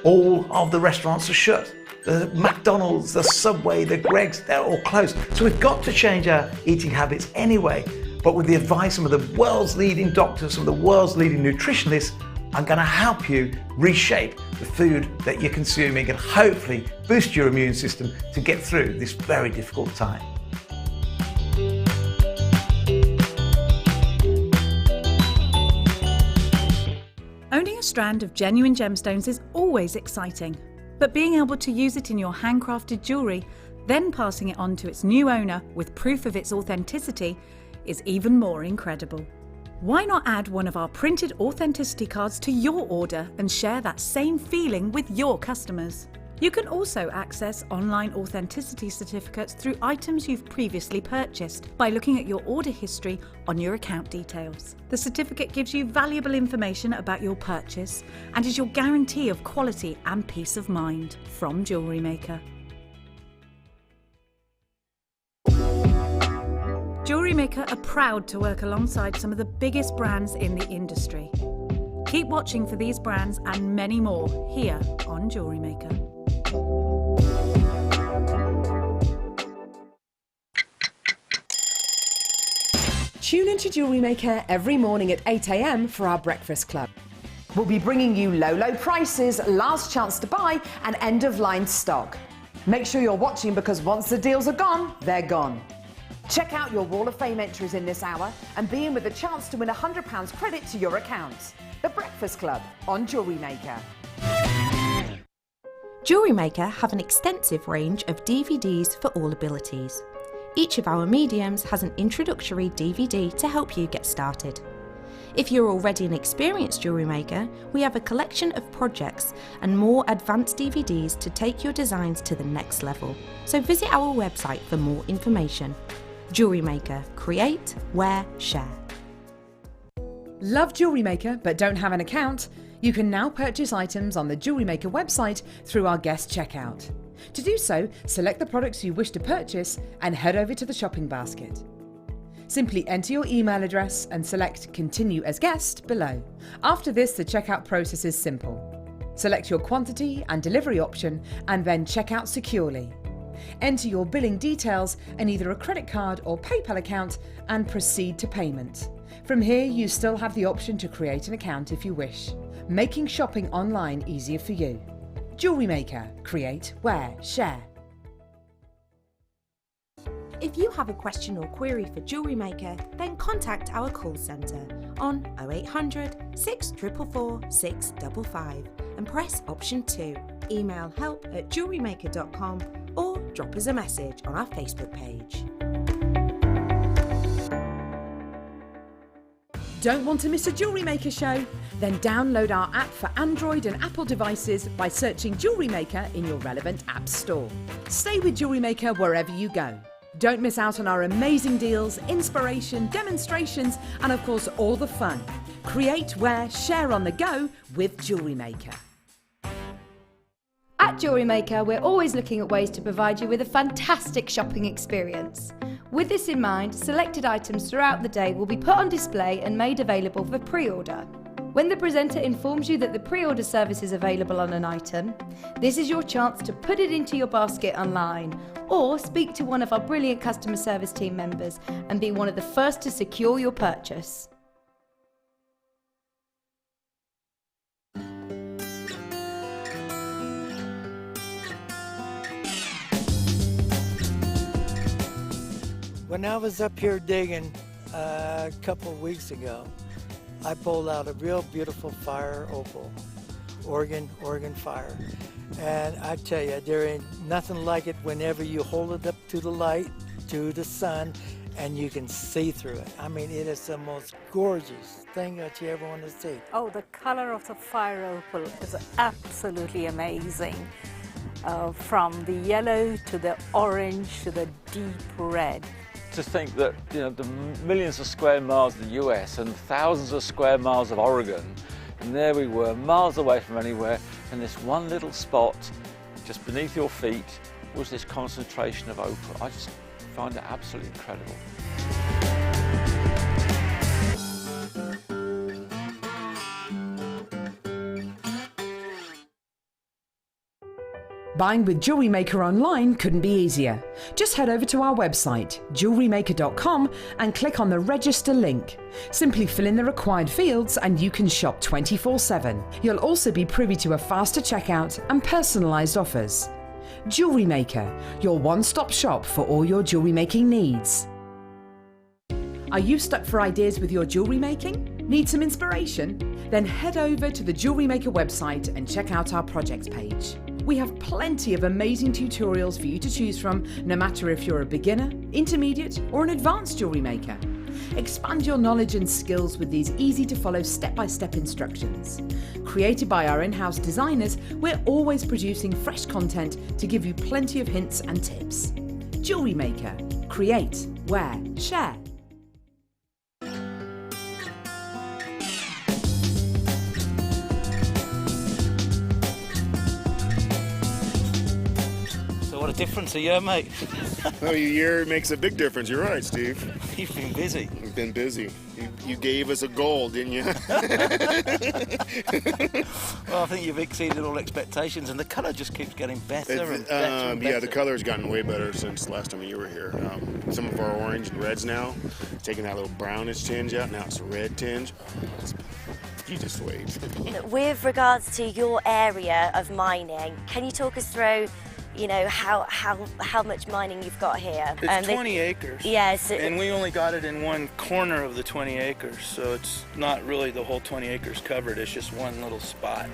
All of the restaurants are shut. The McDonald's, the Subway, the Greggs, they're all closed. So we've got to change our eating habits anyway. But with the advice of the world's leading doctors, some of the world's leading nutritionists, I'm going to help you reshape the food that you're consuming and hopefully boost your immune system to get through this very difficult time. Owning a strand of genuine gemstones is always exciting, but being able to use it in your handcrafted jewellery, then passing it on to its new owner with proof of its authenticity, is even more incredible. Why not add one of our printed authenticity cards to your order and share that same feeling with your customers? You can also access online authenticity certificates through items you've previously purchased by looking at your order history on your account details. The certificate gives you valuable information about your purchase and is your guarantee of quality and peace of mind from Jewellery Maker. Jewellery Maker are proud to work alongside some of the biggest brands in the industry. Keep watching for these brands and many more here on Jewellery Maker. Tune into Jewellery Maker every morning at 8 a.m. for our breakfast club. We'll be bringing you low prices, last chance to buy, and end-of-line stock. Make sure you're watching because once the deals are gone, they're gone. Check out your Wall of Fame entries in this hour and be in with a chance to win £100 credit to your account. The Breakfast Club on Jewellery Maker. Jewellery Maker have an extensive range of DVDs for all abilities. Each of our mediums has an introductory DVD to help you get started. If you're already an experienced jewellery maker, we have a collection of projects and more advanced DVDs to take your designs to the next level. So visit our website for more information. Jewellery Maker, create, wear, share. Love Jewellery Maker but don't have an account? You can now purchase items on the Jewellery Maker website through our guest checkout. To do so, select the products you wish to purchase and head over to the shopping basket. Simply enter your email address and select Continue as Guest below. After this, the checkout process is simple. Select your quantity and delivery option and then check out securely. Enter your billing details and either a credit card or PayPal account and proceed to payment. From here, you still have the option to create an account if you wish, making shopping online easier for you. Jewellery Maker, create, wear, share. If you have a question or query for Jewellery Maker, then contact our call centre on 0800 644 655 and press option 2. Email help@jewellerymaker.com or drop us a message on our Facebook page. Don't want to miss a Jewellery Maker show? Then download our app for Android and Apple devices by searching Jewellery Maker in your relevant app store. Stay with Jewellery Maker wherever you go. Don't miss out on our amazing deals, inspiration, demonstrations, and of course all the fun. Create, wear, share on the go with Jewellery Maker. At Jewellery Maker, we're always looking at ways to provide you with a fantastic shopping experience. With this in mind, selected items throughout the day will be put on display and made available for pre-order. When the presenter informs you that the pre-order service is available on an item, this is your chance to put it into your basket online or speak to one of our brilliant customer service team members and be one of the first to secure your purchase. When I was up here digging a couple of weeks ago, I pulled out a real beautiful fire opal, Oregon fire. And I tell you, there ain't nothing like it whenever you hold it up to the light, to the sun, and you can see through it. I mean, it is the most gorgeous thing that you ever want to see. Oh, the color of the fire opal is absolutely amazing. From the yellow to the orange to the deep red. To think that, you know, the millions of square miles of the US and thousands of square miles of Oregon, and there we were, miles away from anywhere, and this one little spot just beneath your feet was this concentration of opal. I just find it absolutely incredible. Buying with Jewellery Maker online couldn't be easier. Just head over to our website, JewelleryMaker.com, and click on the register link. Simply fill in the required fields and you can shop 24/7. You'll also be privy to a faster checkout and personalised offers. Jewellery Maker, your one-stop shop for all your jewellery making needs. Are you stuck for ideas with your jewellery making? Need some inspiration? Then head over to the Jewellery Maker website and check out our projects page. We have plenty of amazing tutorials for you to choose from, no matter if you're a beginner, intermediate, or an advanced jewellery maker. Expand your knowledge and skills with these easy-to-follow step-by-step instructions. Created by our in-house designers, we're always producing fresh content to give you plenty of hints and tips. Jewellery Maker. Create, wear, share. What a difference a year, mate. Well, a year makes a big difference. You're right, Steve. You've been busy. You've been busy. You gave us a goal, didn't you? Well, I think you've exceeded all expectations, and the colour just keeps getting better and better and better. Yeah, the colour's gotten way better since the last time you were here. Some of our orange and reds now, taking that little brownish tinge out, now it's a red tinge. You just wait. With regards to your area of mining, can you talk us through, you know, how much mining you've got here? It's 20 acres. Yes. And we only got it in one corner of the 20 acres, so it's not really the whole 20 acres covered, it's just one little spot.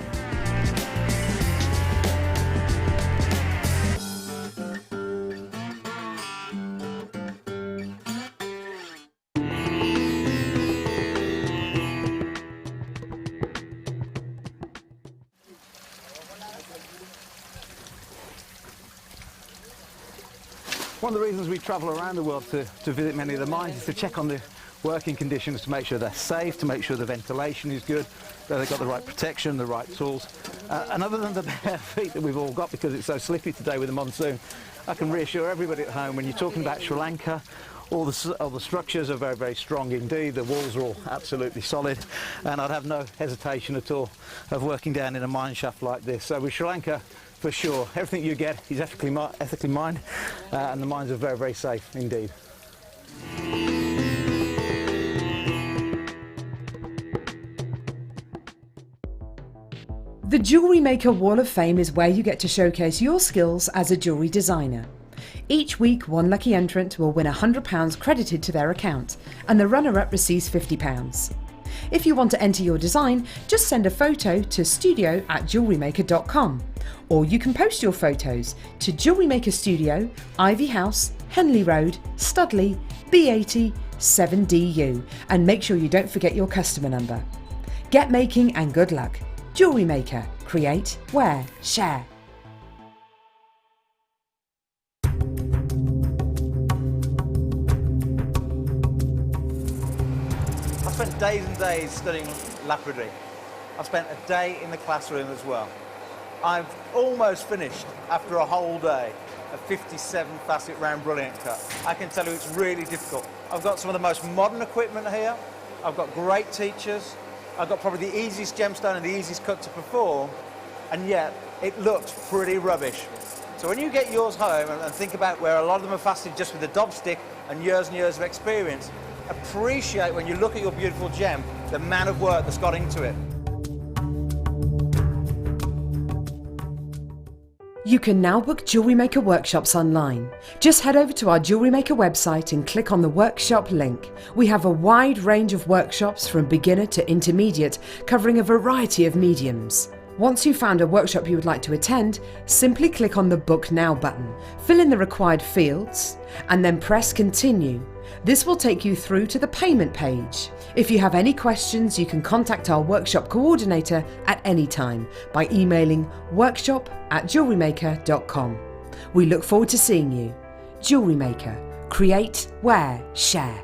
One of the reasons we travel around the world to visit many of the mines is to check on the working conditions, to make sure they're safe, to make sure the ventilation is good, that they've got the right protection, the right tools. And other than the bare feet that we've all got because it's so slippy today with the monsoon, I can reassure everybody at home when you're talking about Sri Lanka, all the structures are very, very strong indeed. The walls are all absolutely solid, and I'd have no hesitation at all of working down in a mine shaft like this. So with Sri Lanka, for sure, everything you get is ethically mined, and the mines are very, very safe indeed. The Jewellery Maker Wall of Fame is where you get to showcase your skills as a jewellery designer. Each week, one lucky entrant will win £100 credited to their account, and the runner-up receives £50. If you want to enter your design, just send a photo to studio@jewellerymaker.com, or you can post your photos to Jewellery Maker Studio, Ivy House, Henley Road, Studley, B80 7DU, and make sure you don't forget your customer number. Get making and good luck. Jewellery Maker. Create, wear, share. I spent days and days studying lapidary. I spent a day in the classroom as well. I've almost finished after a whole day a 57 facet round brilliant cut. I can tell you it's really difficult. I've got some of the most modern equipment here. I've got great teachers. I've got probably the easiest gemstone and the easiest cut to perform, and yet it looks pretty rubbish. So when you get yours home and think about where a lot of them are faceted just with a dob stick and years of experience, appreciate when you look at your beautiful gem the amount of work that's got into it. You can now book Jewellery Maker workshops online. Just head over to our Jewellery Maker website and click on the workshop link. We have a wide range of workshops from beginner to intermediate, covering a variety of mediums. Once you've found a workshop you would like to attend, simply click on the Book Now button, fill in the required fields, and then press Continue. This will take you through to the payment page. If you have any questions, you can contact our workshop coordinator at any time by emailing workshop@jewellerymaker.com. We look forward to seeing you. Jewellery Maker. Create, wear, share.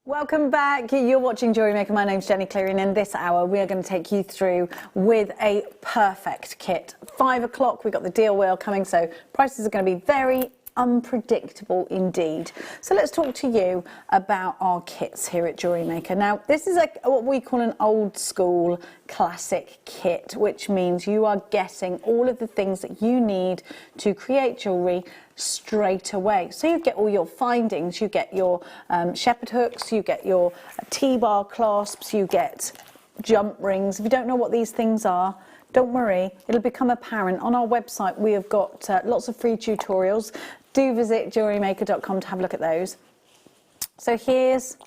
Welcome back. You're watching Jewellery Maker. My name's Jenny Cleary, and in this hour we are going to take you through with a perfect kit. 5 o'clock, we've got the deal wheel coming, so prices are going to be very unpredictable indeed. So let's talk to you about our kits here at Jewellery Maker. Now, this is what we call an old school classic kit, which means you are getting all of the things that you need to create jewellery straight away. So you get all your findings, you get your shepherd hooks, you get your T-bar clasps, you get jump rings. If you don't know what these things are, don't worry, it'll become apparent. On our website we have got lots of free tutorials. Do visit jewellerymaker.com to have a look at those. So here's, you can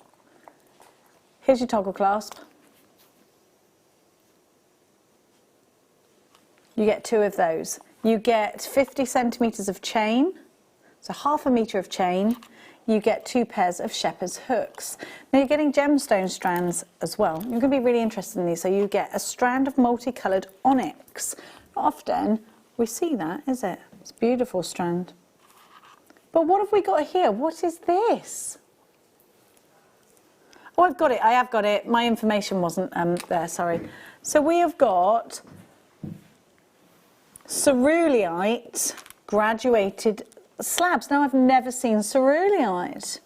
see, we've got the T-bar clasps, we've got the shepherd hooks, we've got the T-bar clasps, we've got the jump rings. If you don't know what these things are, don't worry, it'll become apparent. On our website we have got lots of free tutorials. Do visit jewellerymaker.com to have a look at those. So here's Here's your toggle clasp. You get 2 of those. You get 50 centimetres of chain, so ½ a metre of chain. You get 2 pairs of shepherd's hooks. Now you're getting gemstone strands as well. You're going to be really interested in these. So you get a strand of multicoloured onyx. Not often we see that, is it? It's a beautiful strand. But what have we got here? What is this? Oh, I've got it. I have got it. My information wasn't there, sorry. So we have got ceruleite graduated slabs. Now, I've never seen ceruleite.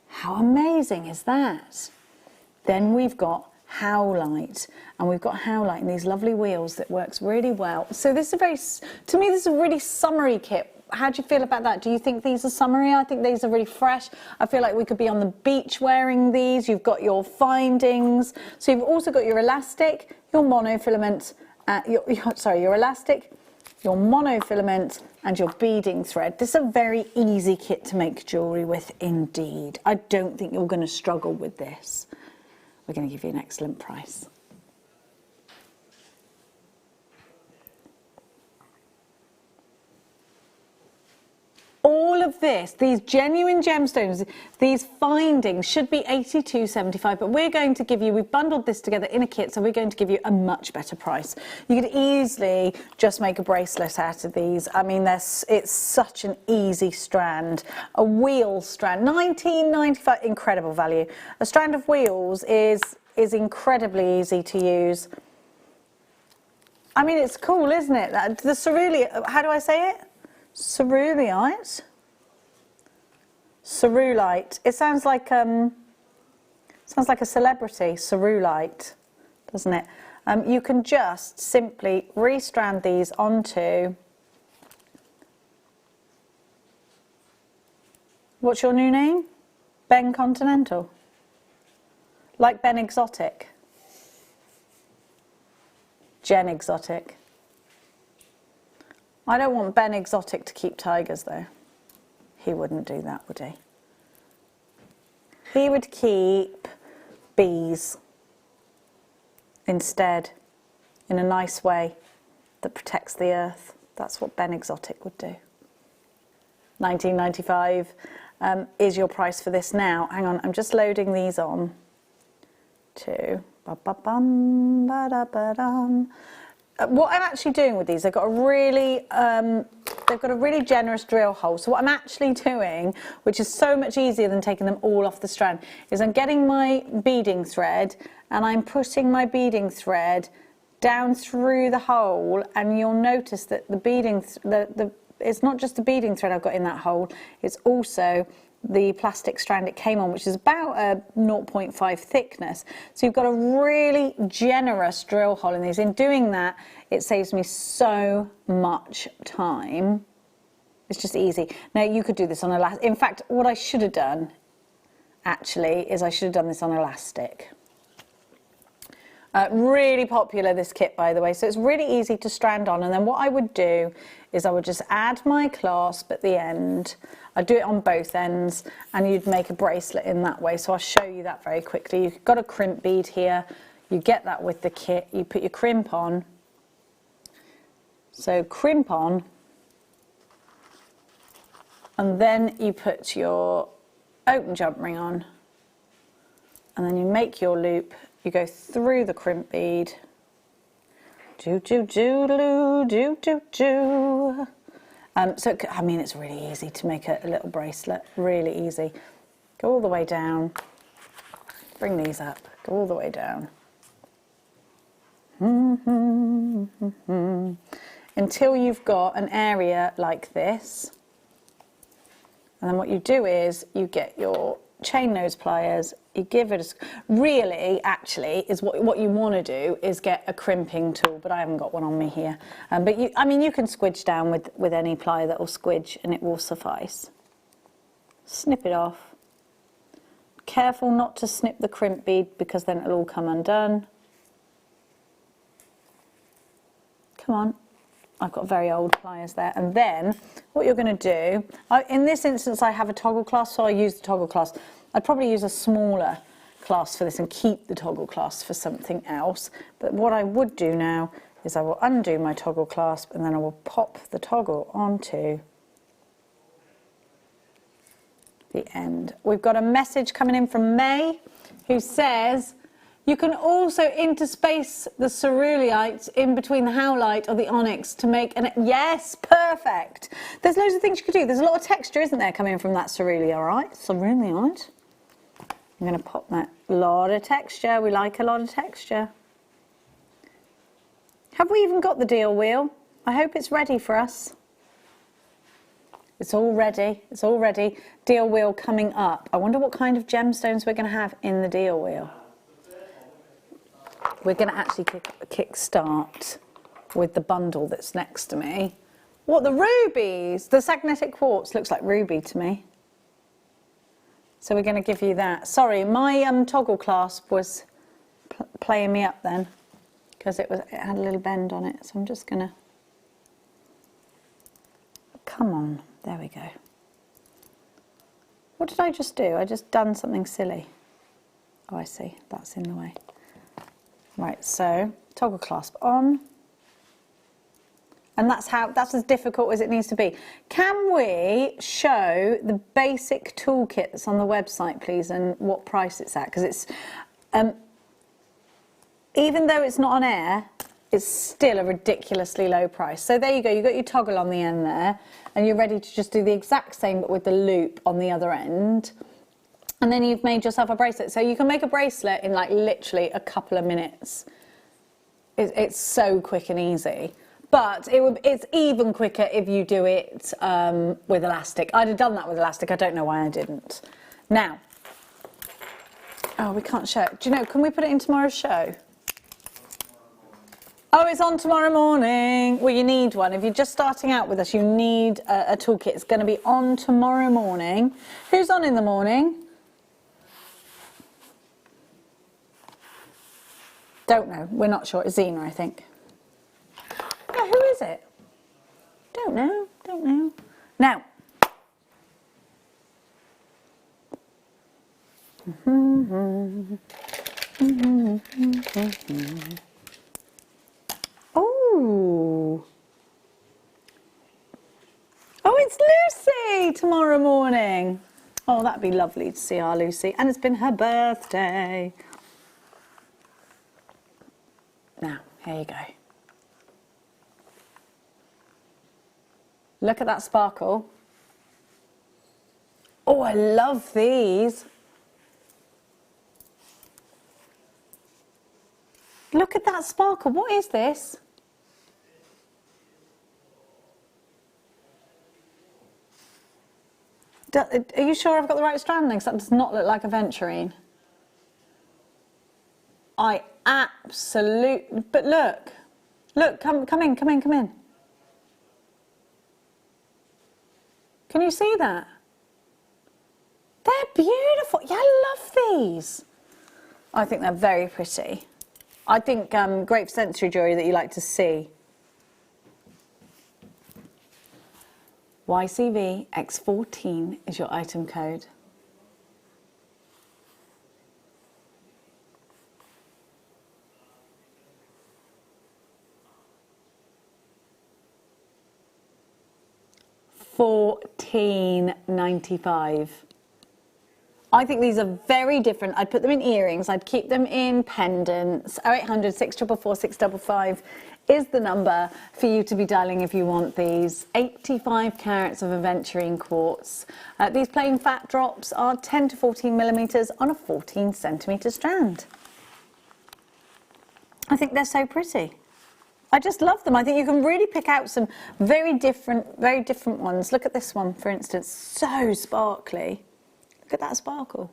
How amazing is that? Then we've got howlite, and we've got howlite in these lovely wheels that works really well. So this is to me, this is a really summery kit. How do you feel about that? Do you think these are summery? I think these are really fresh. I feel like we could be on the beach wearing these. You've got your findings. So you've also got your elastic, your monofilament, your elastic, your monofilament and your beading thread. This is a very easy kit to make jewellery with indeed. I don't think you're going to struggle with this. We're going to give you an excellent price. All of this, these genuine gemstones, these findings should be $82.75, but we're going to give you, we've bundled this together in a kit, so we're going to give you a much better price. You could easily just make a bracelet out of these. I mean, it's such an easy strand. A wheel strand, $19.95, incredible value. A strand of wheels is incredibly easy to use. I mean, it's cool, isn't it? The ceruleite, how do I say it? Ceruleite. Cerulite. It sounds like a celebrity. Cerulite, doesn't it? You can just simply restrand these onto. What's your new name? Ben Continental. Like Ben Exotic. Jen Exotic. I don't want Ben Exotic to keep tigers, though. He wouldn't do that, would he? He would keep bees instead, in a nice way that protects the earth. That's what Ben Exotic would do. $19.95 is your price for this now. Hang on, I'm just loading these on to... What I'm actually doing with these, they've got a really generous drill hole. So what I'm actually doing, which is so much easier than taking them all off the strand, is I'm getting my beading thread and I'm putting my beading thread down through the hole, and you'll notice that the beading, it's not just the beading thread I've got in that hole, it's also the plastic strand it came on, which is about a 0.5 thickness. So you've got a really generous drill hole in these. In doing that, it saves me so much time. It's just easy. Now, you could do this on elastic. In fact, what I should have done, actually, is I should have done this on elastic. Really popular, this kit, by the way, so it's really easy to strand on. And then what I would do is I would just add my clasp at the end. I'd do it on both ends, and you'd make a bracelet in that way. So I'll show you that very quickly. You've got a crimp bead here. You get that with the kit. You put your crimp on. So crimp on, and then you put your open jump ring on, and then you make your loop. You go through the crimp bead. Do do do do do do do. So I mean, it's really easy to make a little bracelet. Really easy. Go all the way down. Bring these up. Go all the way down. Until you've got an area like this. And then what you do is you get your chain nose pliers, you give it really, actually, is what you want to do is get a crimping tool, but I haven't got one on me here. But you can squidge down with any plier that will squidge, and it will suffice. Snip it off. Careful not to snip the crimp bead, because then it'll all come undone. Come on. I've got very old pliers there. And then what you're going to do, in this instance I have a toggle clasp, so I use the toggle clasp. I'd probably use a smaller clasp for this and keep the toggle clasp for something else. But what I would do now is I will undo my toggle clasp and then I will pop the toggle onto the end. We've got a message coming in from May who says, you can also interspace the ceruleite in between the howlite or the onyx to make an... Yes, perfect. There's loads of things you could do. There's a lot of texture, isn't there, coming from that ceruleite? Ceruleite. I'm going to pop that. A lot of texture. We like a lot of texture. Have we even got the deal wheel? I hope it's ready for us. It's all ready. It's all ready. Deal wheel coming up. I wonder what kind of gemstones we're going to have in the deal wheel. We're going to actually kick start with the bundle that's next to me. What, the rubies? The sagnetic quartz looks like ruby to me. So we're going to give you that. Sorry, my toggle clasp was playing me up then because it had a little bend on it. So I'm just going to... Come on. There we go. What did I just do? I just done something silly. Oh, I see. That's in the way. Right, so toggle clasp on. And that's as difficult as it needs to be. Can we show the basic toolkit that's on the website, please, and what price it's at? Because it's, even though it's not on air, it's still a ridiculously low price. So there you go, you've got your toggle on the end there, and you're ready to just do the exact same but with the loop on the other end. And then you've made yourself a bracelet. So you can make a bracelet in like literally a couple of minutes. It's so quick and easy. But it's even quicker if you do it with elastic. I'd have done that with elastic. I don't know why I didn't. Now, oh, we can't show it. Do you know, can we put it in tomorrow's show? Oh, it's on tomorrow morning. Well, you need one. If you're just starting out with us, you need a toolkit. It's going to be on tomorrow morning. Who's on in the morning? Don't know. We're not sure. It's Zena, I think. Yeah, who is it? Don't know. Don't know. Now. Oh. Oh, it's Lucy tomorrow morning. Oh, that'd be lovely to see our Lucy. And it's been her birthday. Now, here you go. Look at that sparkle. Oh, I love these. Look at that sparkle. What is this? Are you sure I've got the right strand length? That does not look like aventurine. I absolutely... But look. Look, come in. Can you see that? They're beautiful. Yeah, I love these. I think they're very pretty. I think great sensory jewellery that you like to see. YCV X14 is your item code. $14.95. I think these are very different. I'd put them in earrings. I'd keep them in pendants. 0800 644 655 is the number for you to be dialing if you want these. 85 carats of aventurine quartz. These plain fat drops are 10 to 14 millimetres on a 14 centimetre strand. I think they're so pretty. I just love them. I think you can really pick out some very different ones. Look at this one, for instance. So sparkly. Look at that sparkle.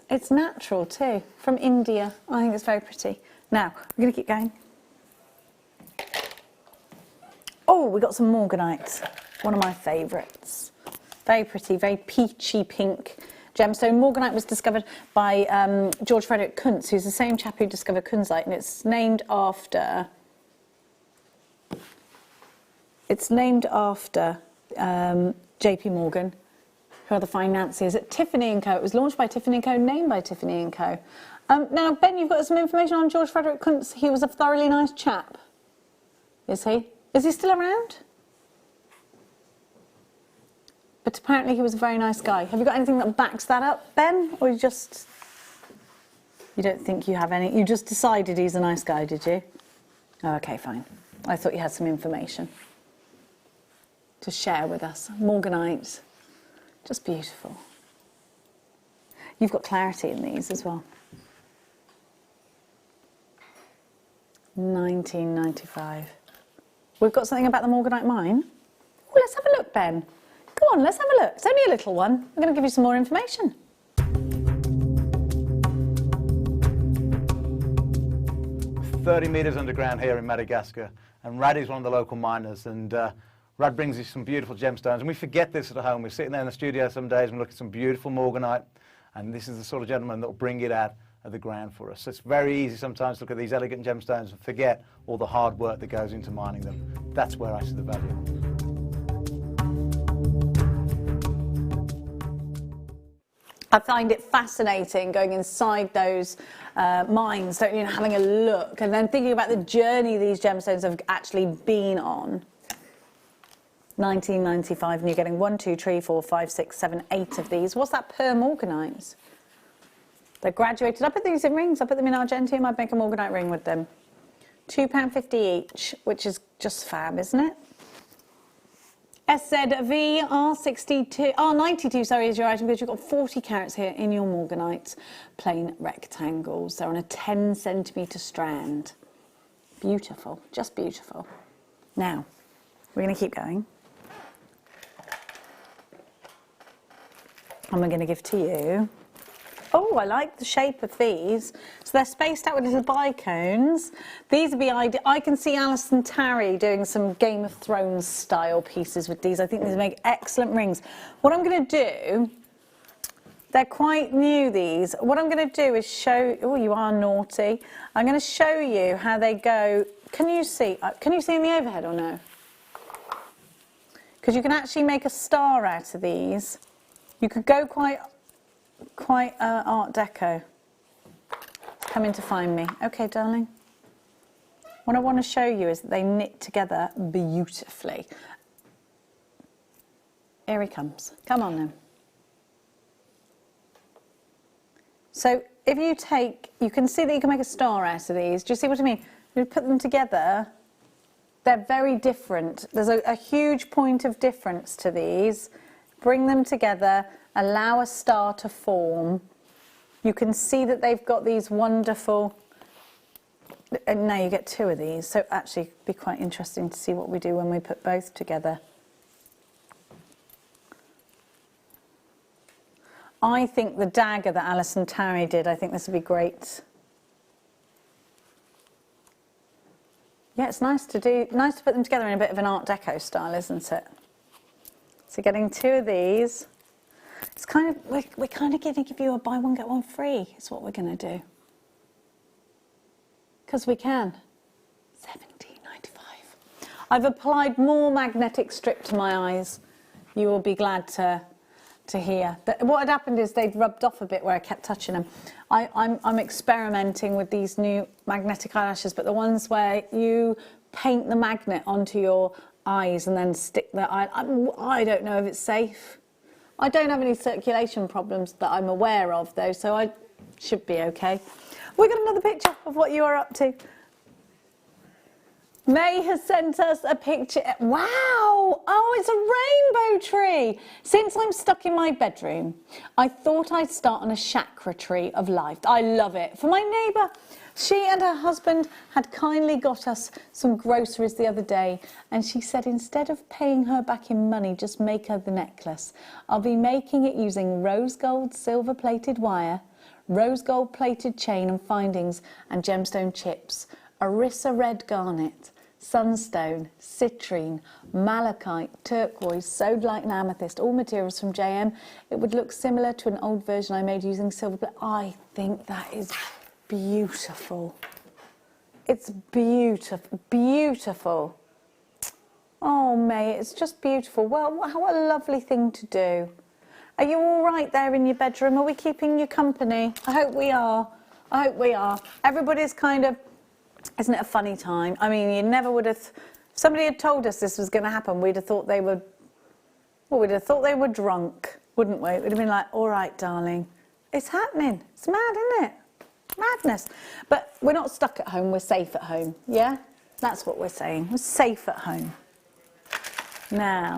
It's natural too, from India. I think it's very pretty. Now, we're going to keep going. Oh, we got some morganite. One of my favourites. Very pretty, very peachy pink gemstone. Morganite was discovered by George Frederick Kuntz, who's the same chap who discovered kunzite, and it's named after JP Morgan, who are the financiers at Tiffany & Co. It was launched by Tiffany & Co, named by Tiffany & Co. Now, Ben, you've got some information on George Frederick Kuntz. He was a thoroughly nice chap. Is he? Is he still around? But apparently he was a very nice guy. Have you got anything that backs that up, Ben? Or you don't think you have any? You just decided he's a nice guy, did you? Oh, okay, fine. I thought you had some information to share with us. Morganite, just beautiful. You've got clarity in these as well. 1995. We've got something about the Morganite mine. Oh, let's have a look, Ben. Go on, let's have a look. It's only a little one. I'm going to give you some more information. "30 metres underground here in Madagascar, and Rad is one of the local miners, and Rad brings us some beautiful gemstones, and we forget this at home. We're sitting there in the studio some days and we look at some beautiful Morganite, and this is the sort of gentleman that will bring it out of the ground for us. So it's very easy sometimes to look at these elegant gemstones and forget all the hard work that goes into mining them. That's where I see the value. I find it fascinating going inside those mines, don't you, having a look and then thinking about the journey these gemstones have actually been on. 1995, and you're getting 1, 2, 3, 4, 5, 6, 7, 8 of these. What's that per Morganite? They're graduated. I put these in rings. I put them in Argentium. I'd make a Morganite ring with them. £2.50 each, which is just fab, isn't it? SZV R62, R92, sorry, is your item because you've got 40 carats here in your Morganite plain rectangles. They're on a 10 centimetre strand. Beautiful, just beautiful. Now, we're going to keep going. And we're going to give to you. Oh, I like the shape of these. So they're spaced out with little bicones. These would be ideal. I can see Alison Tarry doing some Game of Thrones style pieces with these. I think these make excellent rings. What I'm going to do, they're quite new, these. What I'm going to do is show, oh, you are naughty. I'm going to show you how they go. Can you see in the overhead or no? Because you can actually make a star out of these. You could go quite Art Deco. Coming to find me. Okay, darling. What I want to show you is that they knit together beautifully. Here he comes. Come on then. So if you take, you can see that you can make a star out of these. Do you see what I mean? You put them together, they're very different. There's a huge point of difference to these. Bring them together, allow a star to form. You can see that they've got these wonderful, and now you get 2 of these, so actually it'd be quite interesting to see what we do when we put both together. I think the dagger that Alison Tarry did, I think this would be great. Yeah, it's nice to put them together in a bit of an Art Deco style, isn't it? So getting 2 of these. It's kind of, we're kind of going to give you a buy one get one free. Is what we're going to do. Because we can. £17.95. I've applied more magnetic strip to my eyes. You will be glad to hear. What had happened is they'd rubbed off a bit where I kept touching them. I'm experimenting with these new magnetic eyelashes, but the ones where you paint the magnet onto your eyes and then stick the eye. I don't know if it's safe. I don't have any circulation problems that I'm aware of though, so I should be okay. We've got another picture of what you are up to. May has sent us a picture. Wow! Oh, it's a rainbow tree. Since I'm stuck in my bedroom, I thought I'd start on a chakra tree of life. I love it. For my neighbour, she and her husband had kindly got us some groceries the other day, and she said instead of paying her back in money, just make her the necklace. I'll be making it using rose gold silver-plated wire, rose gold plated chain and findings, and gemstone chips, Orissa red garnet, sunstone, citrine, malachite, turquoise, sewed like an amethyst, all materials from JM. It would look similar to an old version I made using silver. I think that is beautiful. It's beautiful, beautiful. Oh, May, it's just beautiful. Well, how a lovely thing to do. Are you all right there in your bedroom? Are we keeping you company? I hope we are. I hope we are. Everybody's kind of, isn't it a funny time? I mean, you never would have, if somebody had told us this was going to happen, we'd have thought they were, well, we'd have thought they were drunk, wouldn't we? We'd have been like, all right, darling, it's happening. It's mad, isn't it? Madness. But we're not stuck at home, we're safe at home, yeah? That's what we're saying. We're safe at home. Now,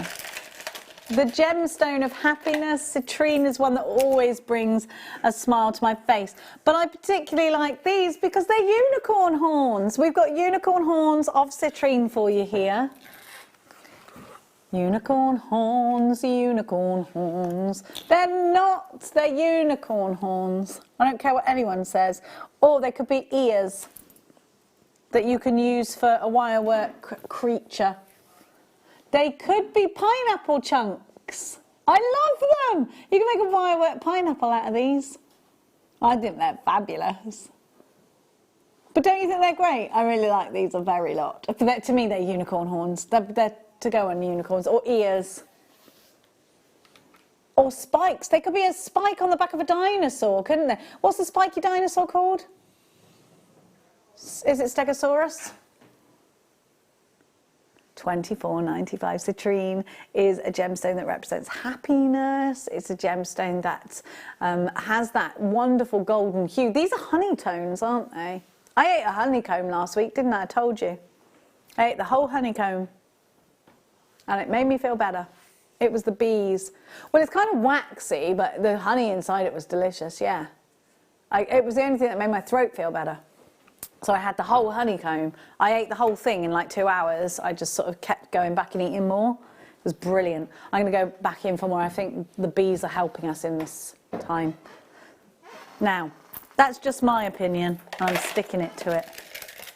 the gemstone of happiness, citrine, is one that always brings a smile to my face. But I particularly like these because they're unicorn horns. We've got unicorn horns of citrine for you here. Unicorn horns, unicorn horns. They're not, they're unicorn horns. I don't care what anyone says. Or they could be ears that you can use for a wirework creature. They could be pineapple chunks. I love them. You can make a wirework pineapple out of these. I think they're fabulous. But don't you think they're great? I really like these a very lot. To me, they're unicorn horns. They're to go on unicorns, or ears. Or spikes. They could be a spike on the back of a dinosaur, couldn't they? What's the spiky dinosaur called? Is it Stegosaurus? $24.95. Citrine is a gemstone that represents happiness. It's a gemstone that has that wonderful golden hue. These are honeycombs, aren't they? I ate a honeycomb last week, didn't I? I told you. I ate the whole honeycomb. And it made me feel better. It was the bees. Well, it's kind of waxy, but the honey inside it was delicious, yeah. It was the only thing that made my throat feel better. So I had the whole honeycomb. I ate the whole thing in like 2 hours. I just sort of kept going back and eating more. It was brilliant. I'm going to go back in for more. I think the bees are helping us in this time. Now, that's just my opinion. I'm sticking it to it.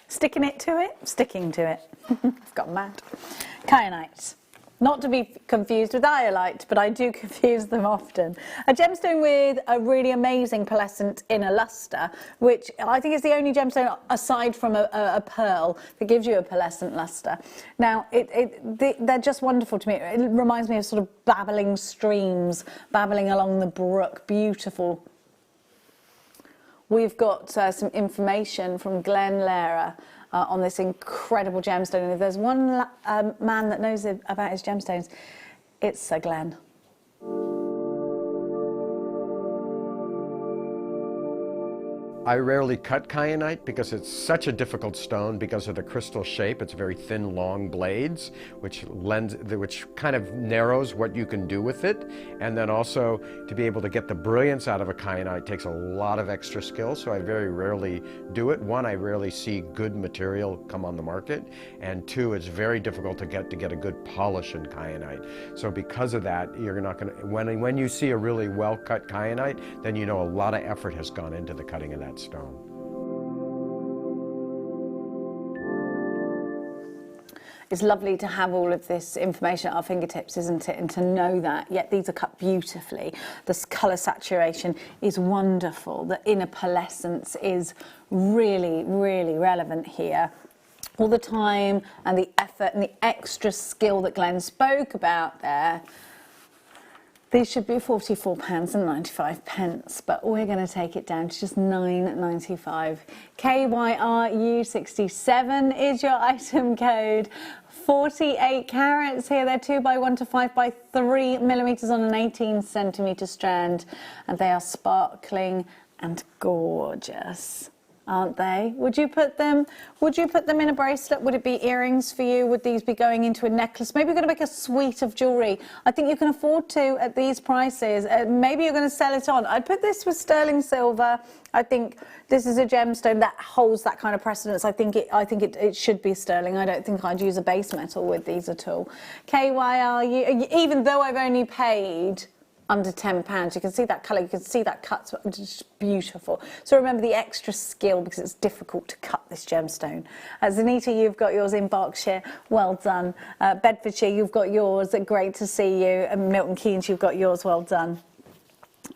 Sticking it to it? Sticking to it. I've got mad. Kyanite. Not to be confused with iolite, but I do confuse them often. A gemstone with a really amazing pearlescent inner luster, which I think is the only gemstone aside from a pearl that gives you a pearlescent luster. Now, they're just wonderful to me. It reminds me of sort of babbling streams, babbling along the brook. Beautiful. We've got some information from Glenn Lehrer on this incredible gemstone. And if there's one man that knows about his gemstones, it's Sir Glenn. I rarely cut kyanite because it's such a difficult stone because of the crystal shape. It's very thin, long blades, which kind of narrows what you can do with it. And then also to be able to get the brilliance out of a kyanite takes a lot of extra skill, so I very rarely do it. One, I rarely see good material come on the market, and two, it's very difficult to get a good polish in kyanite. So because of that, you're not going to, when you see a really well-cut kyanite, then you know a lot of effort has gone into the cutting of that stone. It's lovely to have all of this information at our fingertips, isn't it? And to know that, yet these are cut beautifully. The colour saturation is wonderful. The inner pearlescence is really, really relevant here. All the time and the effort and the extra skill that Glenn spoke about there. These should be £44.95, but we're going to take it down to just £9.95. KYRU67 is your item code. 48 carats here. They're 2x1 to 5x3 millimetres on an 18 centimetre strand, and they are sparkling and gorgeous, aren't they? Would you put them in a bracelet? Would it be earrings for you? Would these be going into a necklace? Maybe you're going to make a suite of jewellery. I think you can afford to at these prices. Maybe you're going to sell it on. I'd put this with sterling silver. I think this is a gemstone that holds that kind of precedence. I think it should be sterling. I don't think I'd use a base metal with these at all. KYRU, even though I've only paid under £10. You can see that colour, you can see that cut, it's just beautiful. So remember the extra skill because it's difficult to cut this gemstone. Zanita, you've got yours in Berkshire, well done. Bedfordshire, you've got yours, great to see you. And Milton Keynes, you've got yours, well done.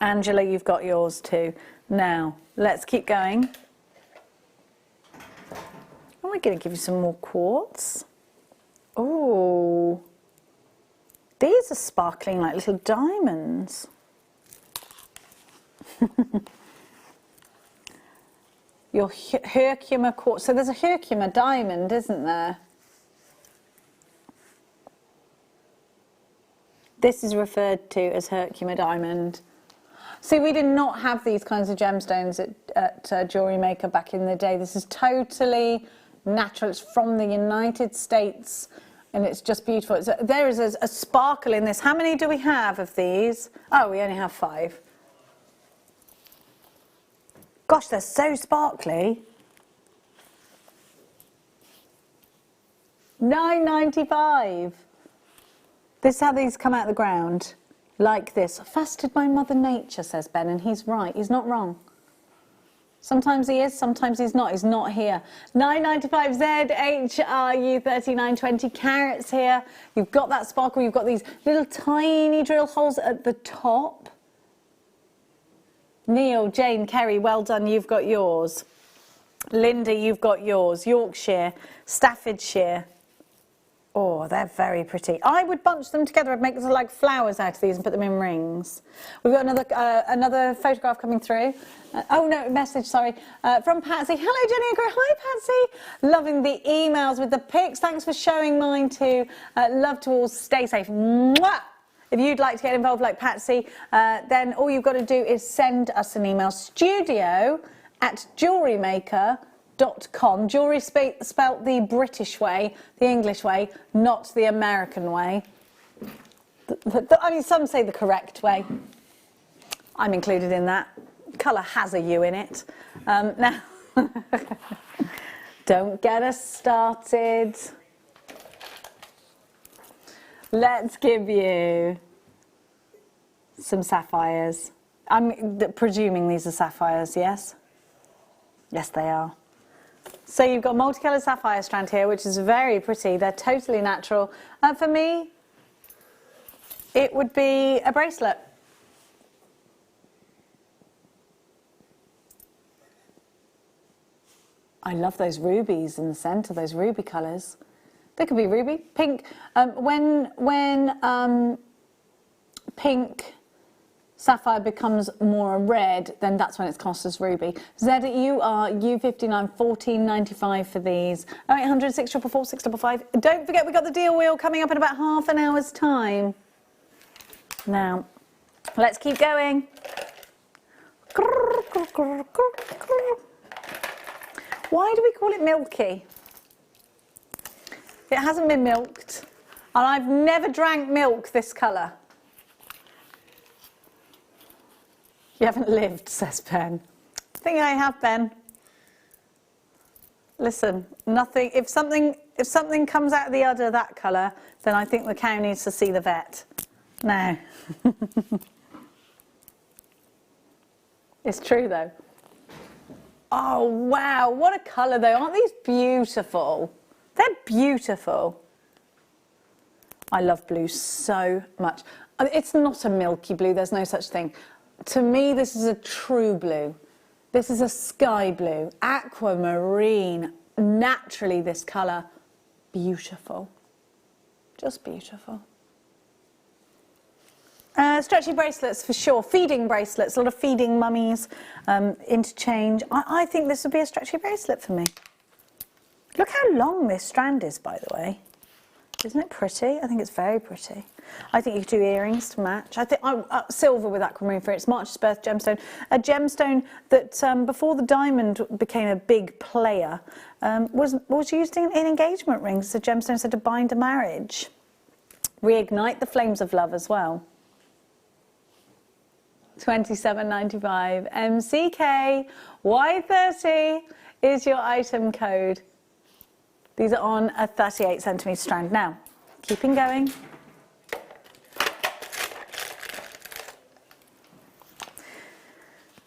Angela, you've got yours too. Now, let's keep going. Oh, we're going to give you some more quartz. Oh. These are sparkling like little diamonds. Your Herkimer quartz. So there's a Herkimer diamond, isn't there? This is referred to as Herkimer diamond. See, we did not have these kinds of gemstones at Jewellery Maker back in the day. This is totally natural. It's from the United States, and it's just beautiful. There is a sparkle in this. How many do we have of these? Oh, we only have 5. Gosh, they're so sparkly. $9.95. This is how these come out of the ground. Like this. Faceted by Mother Nature, says Ben, and he's right. He's not wrong. Sometimes he is, sometimes he's not. He's not here. $9.95 ZHRU 3920 carats here. You've got that sparkle. You've got these little tiny drill holes at the top. Neil, Jane, Kerry, well done. You've got yours. Linda, you've got yours. Yorkshire, Staffordshire. Oh, they're very pretty. I would bunch them together. I'd make like flowers out of these and put them in rings. We've got another photograph coming through. Oh no, message, sorry. From Patsy. Hello, Jenny and Gary. Hi, Patsy. Loving the emails with the pics. Thanks for showing mine too. Love to all. Stay safe. Mwah! If you'd like to get involved like Patsy, then all you've got to do is send us an email. studio@JewelleryMaker.com. Jewellery spelt the British way, the English way, not the American way. I mean, some say the correct way. I'm included in that. Colour has a U in it. Now, don't get us started. Let's give you some sapphires. I'm presuming these are sapphires, yes? Yes, they are. So you've got multicoloured sapphire strand here, which is very pretty. They're totally natural. For me, it would be a bracelet. I love those rubies in the centre, those ruby colours. They could be ruby, pink. When pink sapphire becomes more red, then that's when it's classed as ruby. ZUR-U59, $14.95 for these. 0800 644 655. Don't forget, we've got the deal wheel coming up in about half an hour's time. Now, let's keep going. Why do we call it milky? It hasn't been milked, and I've never drank milk this colour. You haven't lived, says Ben. I think I have, Ben. Listen, nothing. If something comes out of the udder that colour, then I think the cow needs to see the vet. No. It's true though. Oh wow, what a colour though! Aren't these beautiful? They're beautiful. I love blue so much. It's not a milky blue, there's no such thing. To me, this is a true blue. This is a sky blue, aquamarine. Naturally, this colour, beautiful. Just beautiful. Stretchy bracelets for sure. Feeding bracelets, a lot of feeding mummies, interchange. I think this would be a stretchy bracelet for me. Look how long this strand is, by the way. Isn't it pretty? I think it's very pretty. I think you could do earrings to match. I think silver with aquamarine for its March's birth gemstone. A gemstone that before the diamond became a big player was used in engagement rings. The gemstone said to bind a marriage. Reignite the flames of love as well. $27.95. MCK Y30 is your item code. These are on a 38 centimetre strand. Now, keeping going.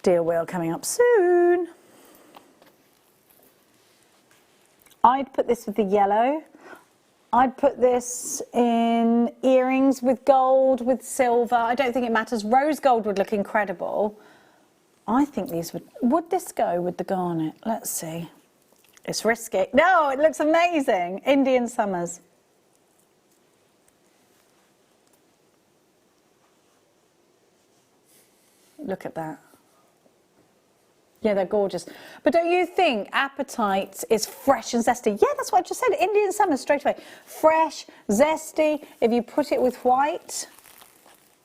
Deal wheel coming up soon. I'd put this with the yellow. I'd put this in earrings with gold, with silver. I don't think it matters. Rose gold would look incredible. I think these would this go with the garnet? Let's see. It's risky. No, it looks amazing. Indian Summers. Look at that. Yeah, they're gorgeous. But don't you think Appetite is fresh and zesty? Yeah, that's what I just said. Indian summer straight away. Fresh, zesty. If you put it with white.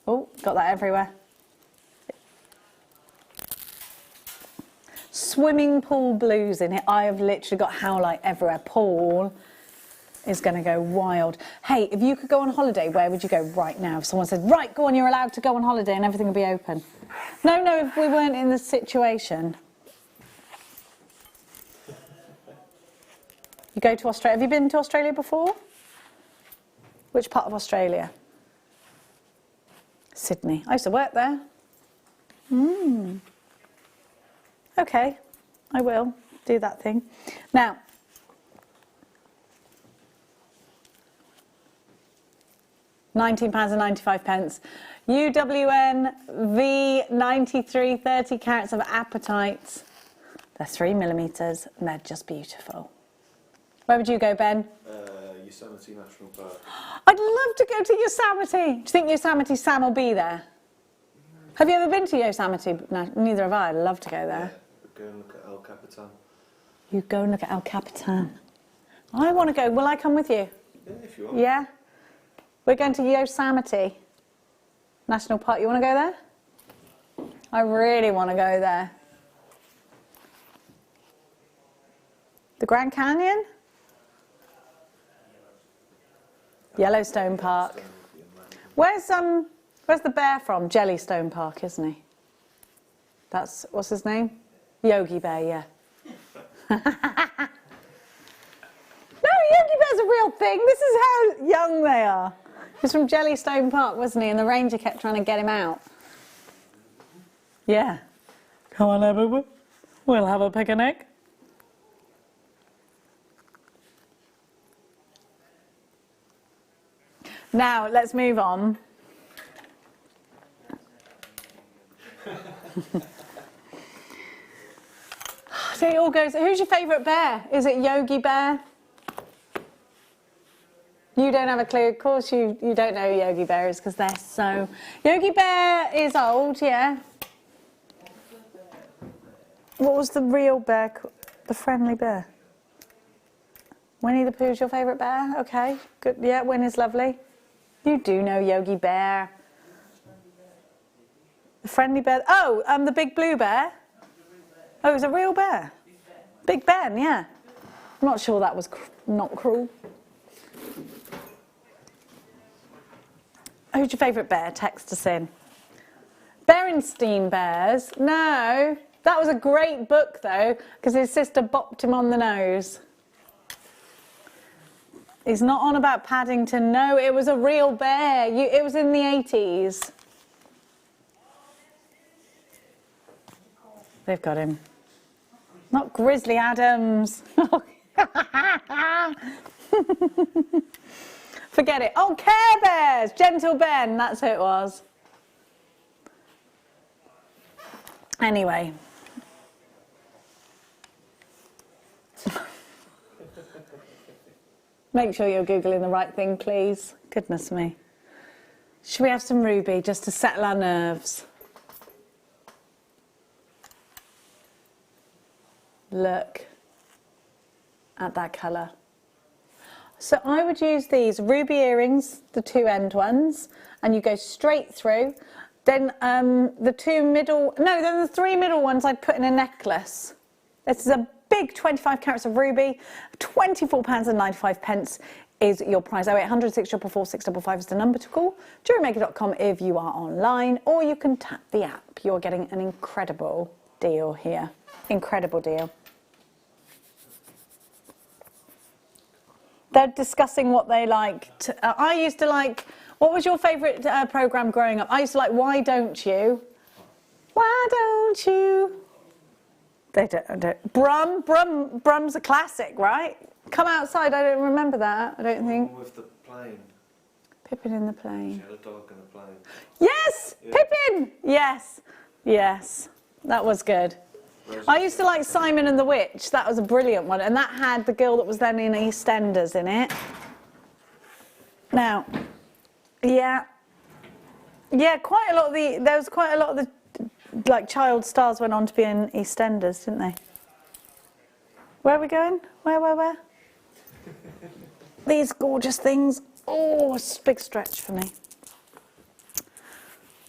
Oh, got that everywhere. Swimming pool blues in it. I have literally got Howlite everywhere. Paul is going to go wild. Hey, if you could go on holiday, where would you go right now? If someone said, right, go on, you're allowed to go on holiday and everything will be open. No, if we weren't in this situation. You go to Australia. Have you been to Australia before? Which part of Australia? Sydney. I used to work there. Okay, I will do that thing. Now, £19.95. UWN V93 30 carats of Appetites. They're 3mm and they're just beautiful. Where would you go, Ben? Yosemite National Park. I'd love to go to Yosemite. Do you think Yosemite Sam will be there? Have you ever been to Yosemite? No, neither have I. I'd love to go there. Yeah, go and look at El Capitan. You go and look at El Capitan. I want to go. Will I come with you? Yeah, if you want. Yeah? We're going to Yosemite National Park. You want to go there? I really want to go there. The Grand Canyon? Yellowstone Park. Where's the bear from? Jellystone Park, isn't he? That's, what's his name? Yogi Bear, yeah. No, Yogi Bear's a real thing. This is how young they are. He's from Jellystone Park, wasn't he? And the ranger kept trying to get him out. Yeah. Come on, everyone. We'll have a picnic. Now, let's move on. So it all goes, who's your favourite bear? Is it Yogi Bear? You don't have a clue. Of course you don't know who Yogi Bear is because they're so... Yogi Bear is old, yeah. What was the real bear? The friendly bear? Winnie the Pooh's your favourite bear? Okay, good. Yeah, Winnie's lovely. You do know Yogi Bear. The friendly bear. Oh, the big blue bear. Oh, it was a real bear. Big Ben, yeah. I'm not sure that was not cruel. Who's your favourite bear? Text us in. Berenstein Bears. No, that was a great book though, because his sister bopped him on the nose. He's not on about Paddington. No, it was a real bear. It was in the 80s. They've got him. Not Grizzly Adams. Forget it. Oh, Care Bears. Gentle Ben. That's who it was. Anyway. Make sure you're Googling the right thing, please. Goodness me. Should we have some ruby just to settle our nerves? Look at that colour. So I would use these ruby earrings, the two end ones, and you go straight through. Then the three middle ones I'd put in a necklace. This is a big 25 carats of ruby, £24.95 is your price. 0800 644 655 is the number to call. JewelleryMaker.com if you are online, or you can tap the app. You're getting an incredible deal here. Incredible deal. They're discussing what they liked. I used to like, what was your favourite programme growing up? I used to like Why Don't You? Why Don't You? They don't. Brum's a classic, right? Come Outside, I don't remember that, I don't think. With the plane. Pippin in the plane. She had a dog in the plane. Yes! Yeah. Pippin! Yes. Yes. That was good. I used to like Simon and the Witch. That was a brilliant one. And that had the girl that was then in EastEnders in it. Now, yeah. Yeah, there was quite a lot of the like child stars went on to be in EastEnders, didn't they? Where are we going? Where? These gorgeous things. Oh, it's a big stretch for me.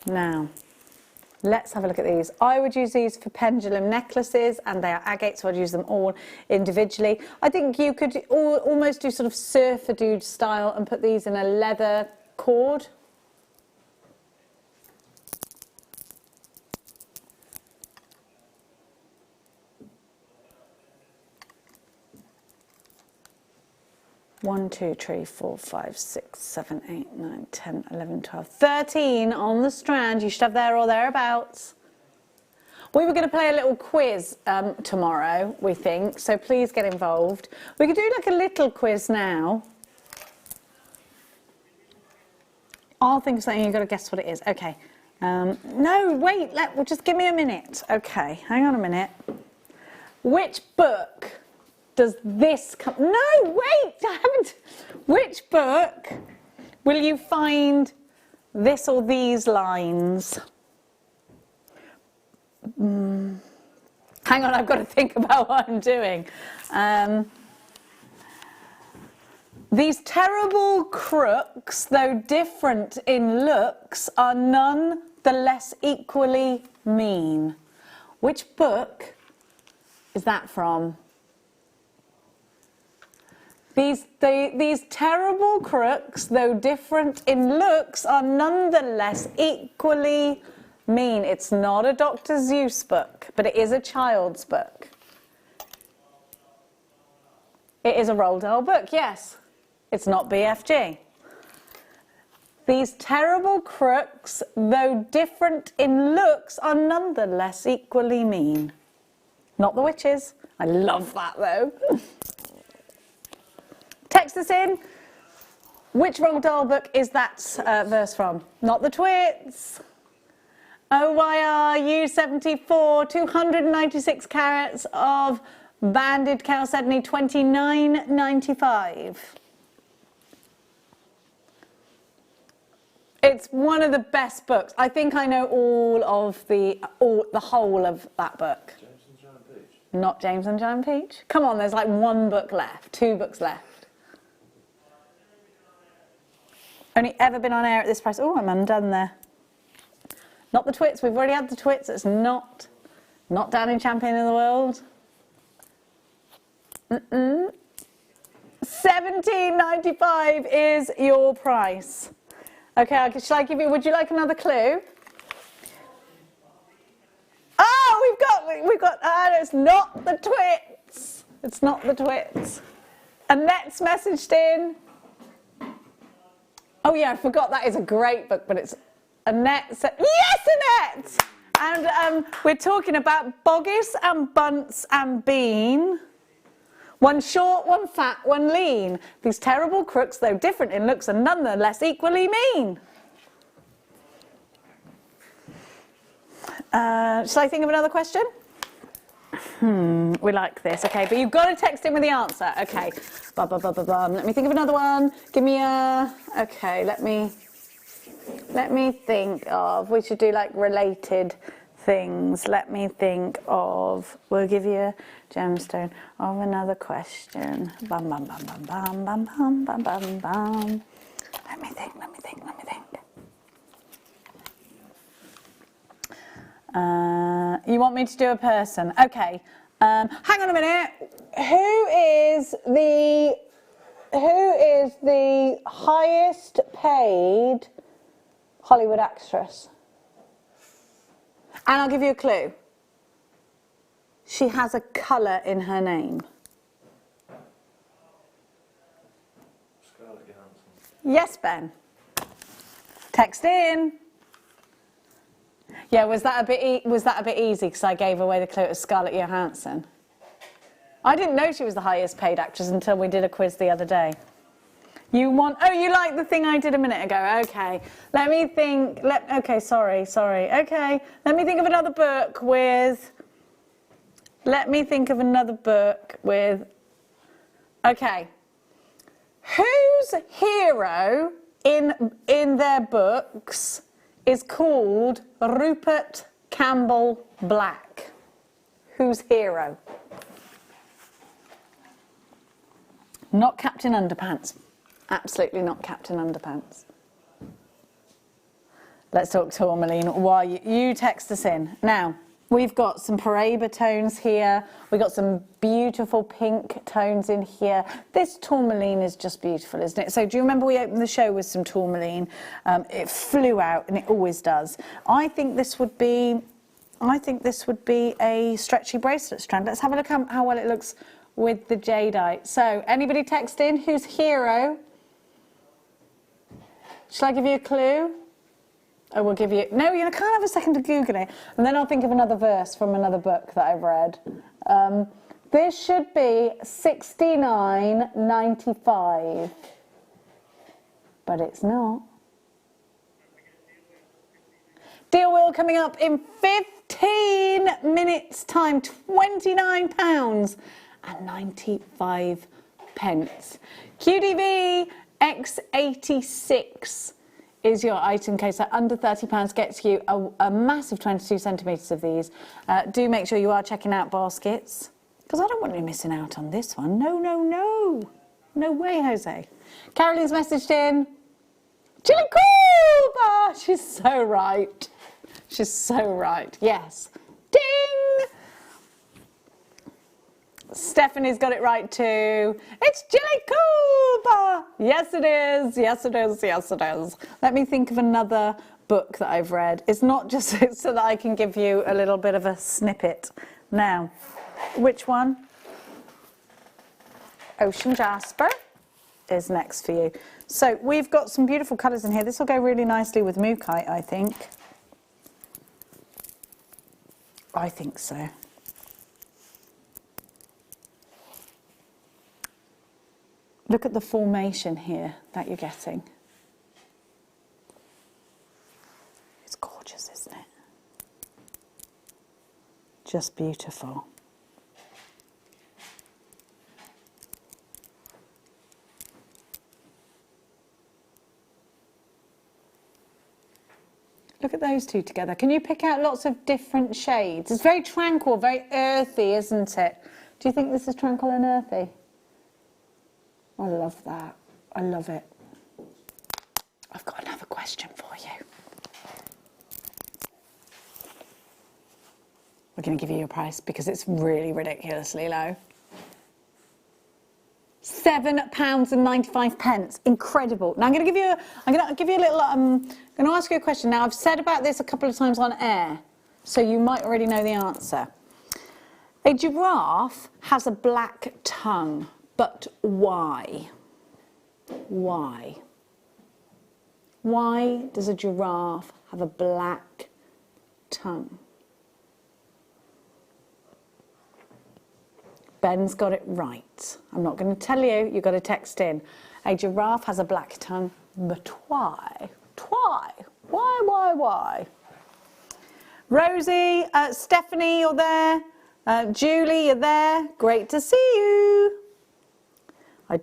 Now, let's have a look at these. I would use these for pendulum necklaces, and they are agate, so I'd use them all individually. I think you could almost do sort of surfer dude style and put these in a leather cord. One, 2, 3, 4, 5, 6, 7, 8, 9, 10, 11, 12, 13 on the strand. You should have there or thereabouts. We were going to play a little quiz tomorrow, we think, so please get involved. We could do like a little quiz now. I'll think of something, you've got to guess what it is. Okay. No, wait, well, just give me a minute. Okay, hang on a minute. Which book does this come? No, wait, I haven't. Which book will you find this or these lines? Hang on, I've got to think about what I'm doing. These terrible crooks, though different in looks, are none the less equally mean. Which book is that from? These terrible crooks, though different in looks, are nonetheless equally mean. It's not a Dr. Seuss book, but it is a child's book. It is a Roald Dahl book, yes. It's not BFG. These terrible crooks, though different in looks, are nonetheless equally mean. Not the witches. I love that, though. Text us in. Which Roald Dahl book is that verse from? Not the Twits. OYR U74, 296 carats of banded Chalcedony, $29.95. It's one of the best books. I think I know the whole of that book. James and Giant Peach. Not James and Giant Peach. Come on, there's like one book left, 2 books left. Only ever been on air at this price. Oh, I'm undone there. Not the Twits. We've already had the Twits. It's not down in Champion of the World. $17.95 is your price. Okay, shall I give you? Would you like another clue? Oh, we've got. It's not the Twits. It's not the Twits. Annette's messaged in. Oh yeah, I forgot that is a great book, but it's Annette said, yes, Annette! And we're talking about Boggis and Bunce and Bean. One short, one fat, one lean. These terrible crooks, though different in looks, are nonetheless equally mean. Shall I think of another question? We like this. Okay, but you've got to text in with the answer. Okay. Let me think of another one. Give me a... Okay, let me think of... We should do like related things. Let me think of... We'll give you a gemstone of another question. Bum, bum, bum, bum, bum, bum, bum, bum, bum, bum. Let me think. You want me to do a person? Okay. Hang on a minute. Who is the highest paid Hollywood actress? And I'll give you a clue. She has a colour in her name. Scarlett Johansson. Yes, Ben. Text in. Yeah, was that a bit easy because I gave away the clue to Scarlett Johansson? I didn't know she was the highest paid actress until we did a quiz the other day. You like the thing I did a minute ago? Okay, let me think. Okay, sorry. Okay, let me think of another book with. Okay, whose hero in their books is called Rupert Campbell black. Who's hero? Not Captain Underpants. Absolutely not Captain Underpants. Let's talk Tourmaline while you text us in. Now, we've got some Paraiba tones here. We've got some beautiful pink tones in here. This Tourmaline is just beautiful, isn't it? So do you remember we opened the show with some Tourmaline? It flew out, and it always does. I think this would be a stretchy bracelet strand. Let's have a look how well it looks with the jadeite. So anybody text in? Who's hero? Shall I give you a clue? I will give you... No, you can't have a second to Google it. And then I'll think of another verse from another book that I've read. This should be $69.95. But it's not. Deal wheel coming up in 15 minutes' time. £29.95. QDV X86 is your item case. So under £30 gets you a massive 22 centimetres of these. Do make sure you are checking out baskets, because I don't want you missing out on this one. No, no, no. No way, Jose. Caroline's messaged in. Chili Cuba! She's so right. She's so right. Yes. Ding! Stephanie's got it right too. It's Chili Cuba! Yes, it is. Yes, it is. Yes, it is. Let me think of another book that I've read. It's not just so that I can give you a little bit of a snippet. Now, which one? Ocean Jasper is next for you. So we've got some beautiful colours in here. This will go really nicely with Mookaite, I think. I think so. Look at the formation here that you're getting. It's gorgeous, isn't it? Just beautiful. Look at those two together. Can you pick out lots of different shades? It's very tranquil, very earthy, isn't it? Do you think this is tranquil and earthy? I love that. I love it. I've got another question for you. We're going to give you your price because it's really ridiculously low. £7.95. Incredible. Now I'm going to give you a little. I'm going to ask you a question. Now I've said about this a couple of times on air, so you might already know the answer. A giraffe has a black tongue, but why? Why? Why does a giraffe have a black tongue? Ben's got it right. I'm not going to tell you, you've got to text in. A giraffe has a black tongue, but why? Why? Why? Rosie, Stephanie, you're there. Julie, you're there. Great to see you. I've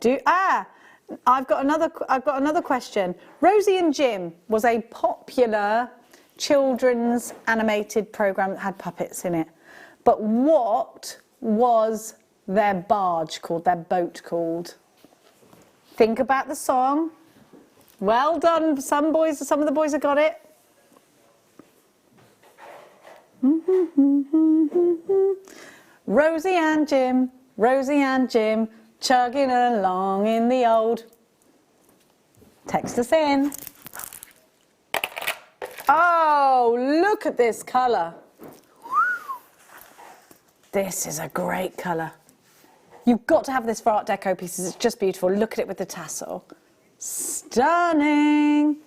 got another question. Rosie and Jim was a popular children's animated program that had puppets in it. But what was their barge called, their boat called? Think about the song. Well done, some of the boys have got it. Rosie and Jim, chugging along in the old. Text us in. Oh, look at this colour. This is a great colour. You've got to have this for Art Deco pieces. It's just beautiful. Look at it with the tassel. Stunning.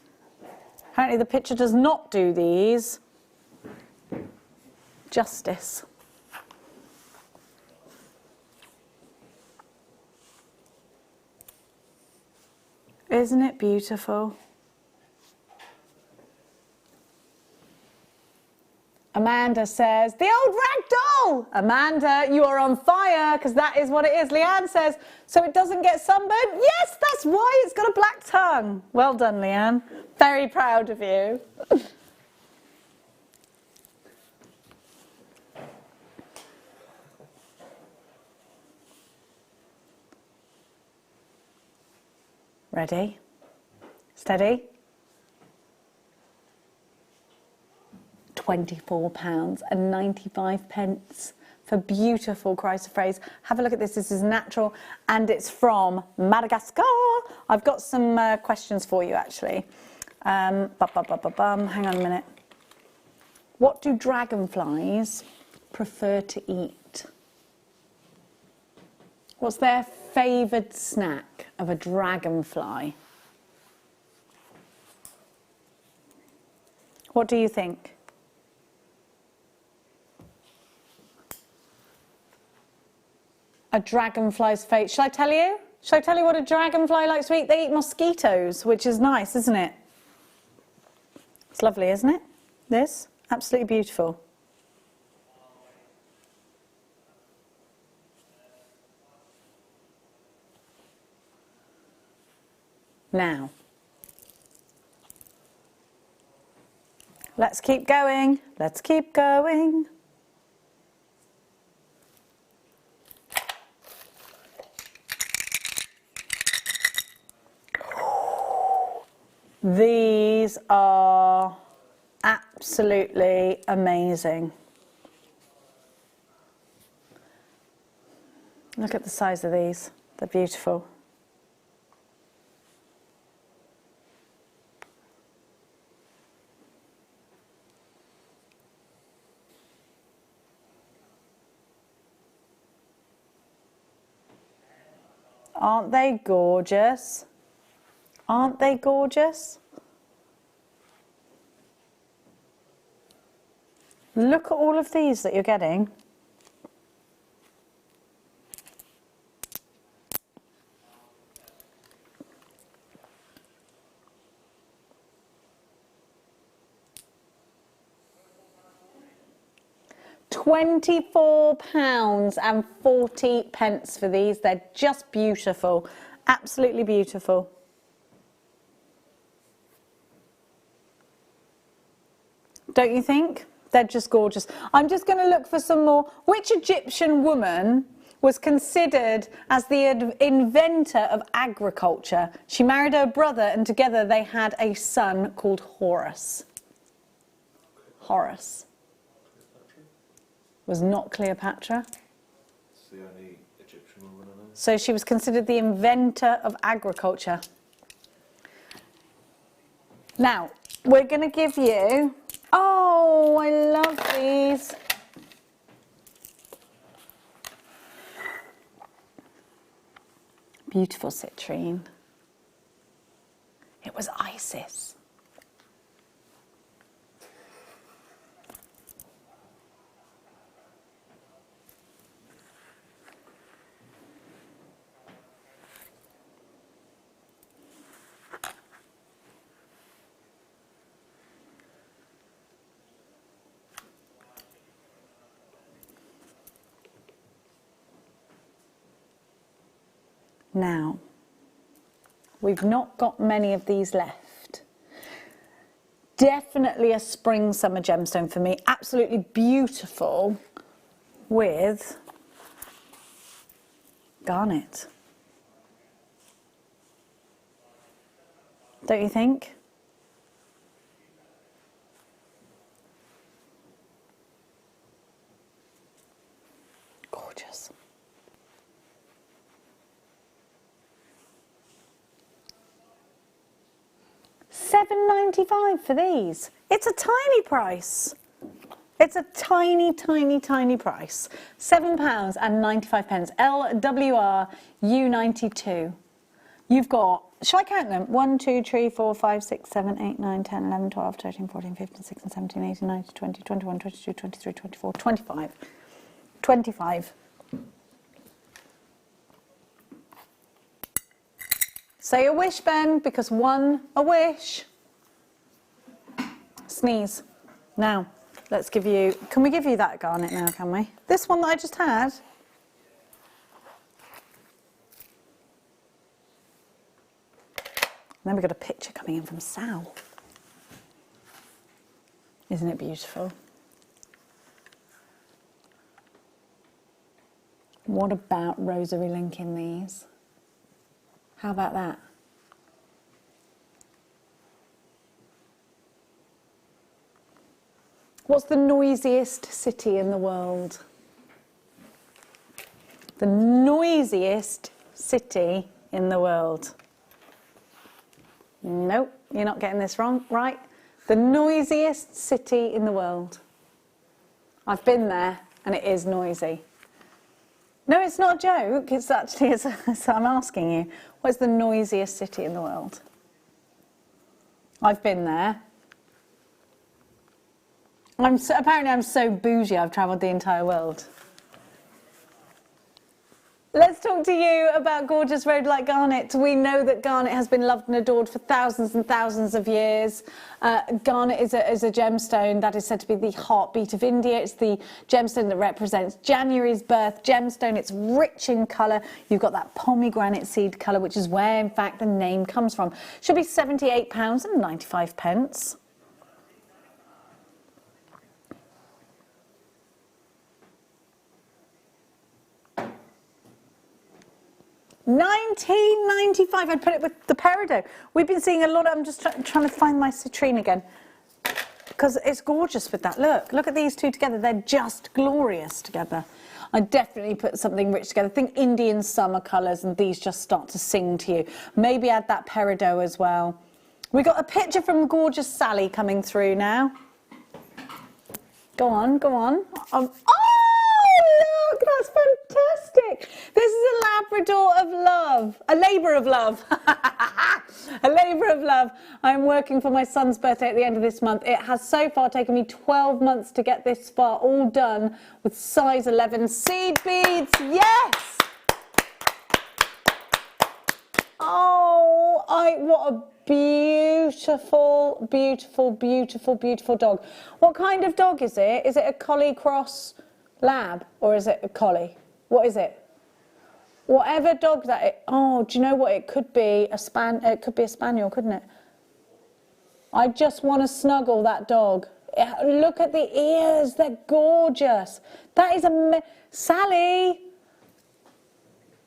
Apparently the picture does not do these justice. Isn't it beautiful? Amanda says, the old rag doll! Amanda, you are on fire, because that is what it is. Leanne says, so it doesn't get sunburned? Yes, that's why it's got a black tongue. Well done, Leanne. Very proud of you. Ready? Steady? £24.95 for beautiful chrysoprase. Have a look at this. This is natural and it's from Madagascar. I've got some questions for you actually. Hang on a minute. What do dragonflies prefer to eat? What's their favoured snack of a dragonfly? What do you think? A dragonfly's fate. Shall I tell you? Shall I tell you what a dragonfly likes to eat? They eat mosquitoes, which is nice, isn't it? It's lovely, isn't it? This? Absolutely beautiful. Now, let's keep going. Let's keep going. These are absolutely amazing. Look at the size of these. They're beautiful. Aren't they gorgeous? Aren't they gorgeous? Look at all of these that you're getting. £24.40 for these. They're just beautiful. Absolutely beautiful. Don't you think? They're just gorgeous. I'm just going to look for some more. Which Egyptian woman was considered as the inventor of agriculture? She married her brother and together they had a son called Horus. Horus. Was not Cleopatra. It's the only Egyptian woman I know. So she was considered the inventor of agriculture. Now, we're going to give you... Oh, I love these. Beautiful citrine. It was Isis. Now, we've not got many of these left. Definitely a spring summer gemstone for me. Absolutely beautiful with garnet. Don't you think? Gorgeous. £7.95 for these. It's a tiny price. It's a tiny, tiny, tiny price. £7.95. LWR U92. You've got, shall I count them? 1, 2, 3, 4, 5, 6, 7, 8, 9, 10, 11, 12, 13, 14, 15, 16, 17, 18, 19, 20, 21, 22, 23, 24, 25. 25. Say a wish, Ben, because one, a wish. Sneeze. Now, let's give you, can we give you that garnet now, can we? This one that I just had. And then we've got a picture coming in from Sal. Isn't it beautiful? What about rosary link in these? How about that? What's the noisiest city in the world? The noisiest city in the world. Nope, you're not getting this wrong, right? The noisiest city in the world. I've been there and it is noisy. No, it's not a joke, it's actually, so I'm asking you, what's the noisiest city in the world? I've been there. Apparently I'm so bougie, I've travelled the entire world. Let's talk to you about gorgeous rhodolite garnet. We know that garnet has been loved and adored for thousands and thousands of years. Garnet is a gemstone that is said to be the heartbeat of India. It's the gemstone that represents January's birth gemstone. It's rich in colour. You've got that pomegranate seed colour, which is where, in fact, the name comes from. Should be £78.95. £19.95. I'd put it with the peridot. We've been seeing a lot of, I'm just trying to find my citrine again, because it's gorgeous with that. Look at these two together. They're just glorious together. I'd definitely put something rich together. Think Indian summer colours, and these just start to sing to you. Maybe add that peridot as well. We got a picture from gorgeous Sally coming through now. Go on, go on. Oh, look, that's fantastic. This is a Labrador of love, a labour of love. A labour of love. I'm working for my son's birthday at the end of this month. It has so far taken me 12 months to get this far, all done with size 11 seed beads. Yes! Oh, what a beautiful, beautiful, beautiful, beautiful dog. What kind of dog is it? Is it a collie cross lab or is it a collie? What is it? Whatever dog that it, oh, do you know what? It could be a it could be a spaniel, couldn't it? I just want to snuggle that dog. Look at the ears, they're gorgeous. That is Sally,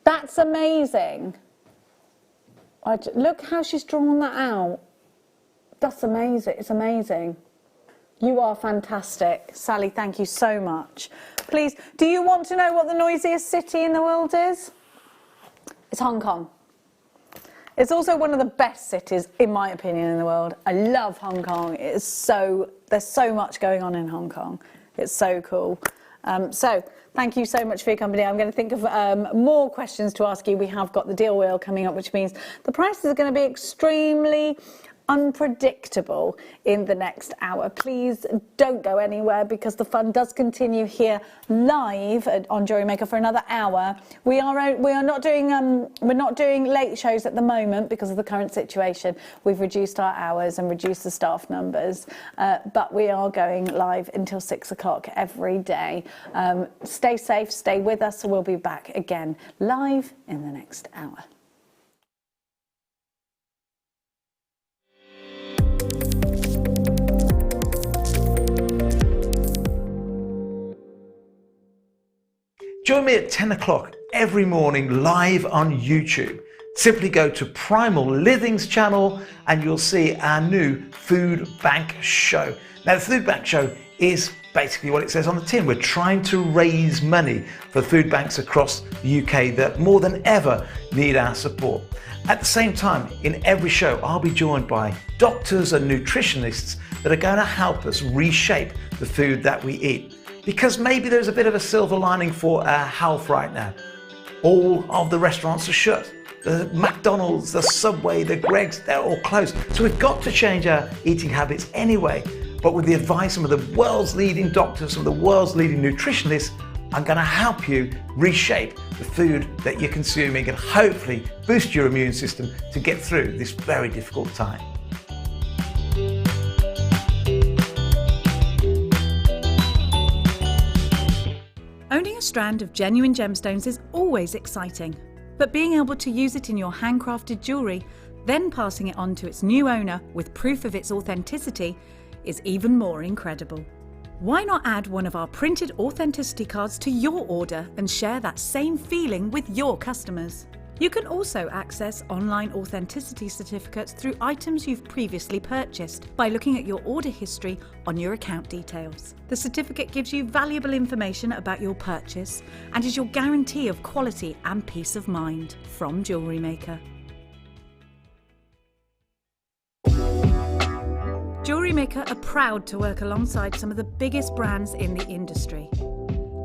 that's amazing. Look how she's drawn that out. That's amazing, it's amazing. You are fantastic. Sally, thank you so much. Please, do you want to know what the noisiest city in the world is? It's Hong Kong. It's also one of the best cities, in my opinion, in the world. I love Hong Kong. There's so much going on in Hong Kong. It's so cool. So thank you so much for your company. I'm going to think of more questions to ask you. We have got the deal wheel coming up, which means the prices are going to be extremely unpredictable in the next hour. Please don't go anywhere because the fun does continue here live on Jewellery Maker for another hour. We are not doing we're not doing late shows at the moment because of the current situation. We've reduced our hours and reduced the staff numbers, but we are going live until 6 o'clock every day. Stay safe, stay with us. We'll be back again live in the next hour. Join me at 10 o'clock every morning live on YouTube. Simply go to Primal Living's channel and you'll see our new food bank show. Now the food bank show is basically what it says on the tin. We're trying to raise money for food banks across the UK that more than ever need our support. At the same time, in every show, I'll be joined by doctors and nutritionists that are going to help us reshape the food that we eat. Because maybe there's a bit of a silver lining for our health right now. All of the restaurants are shut. The McDonald's, the Subway, the Greggs, they're all closed. So we've got to change our eating habits anyway. But with the advice of the world's leading doctors, of the world's leading nutritionists, I'm going to help you reshape the food that you're consuming and hopefully boost your immune system to get through this very difficult time. Owning a strand of genuine gemstones is always exciting, but being able to use it in your handcrafted jewellery, then passing it on to its new owner with proof of its authenticity, is even more incredible. Why not add one of our printed authenticity cards to your order and share that same feeling with your customers? You can also access online authenticity certificates through items you've previously purchased by looking at your order history on your account details. The certificate gives you valuable information about your purchase and is your guarantee of quality and peace of mind from Jewellery Maker. Jewellery Maker are proud to work alongside some of the biggest brands in the industry.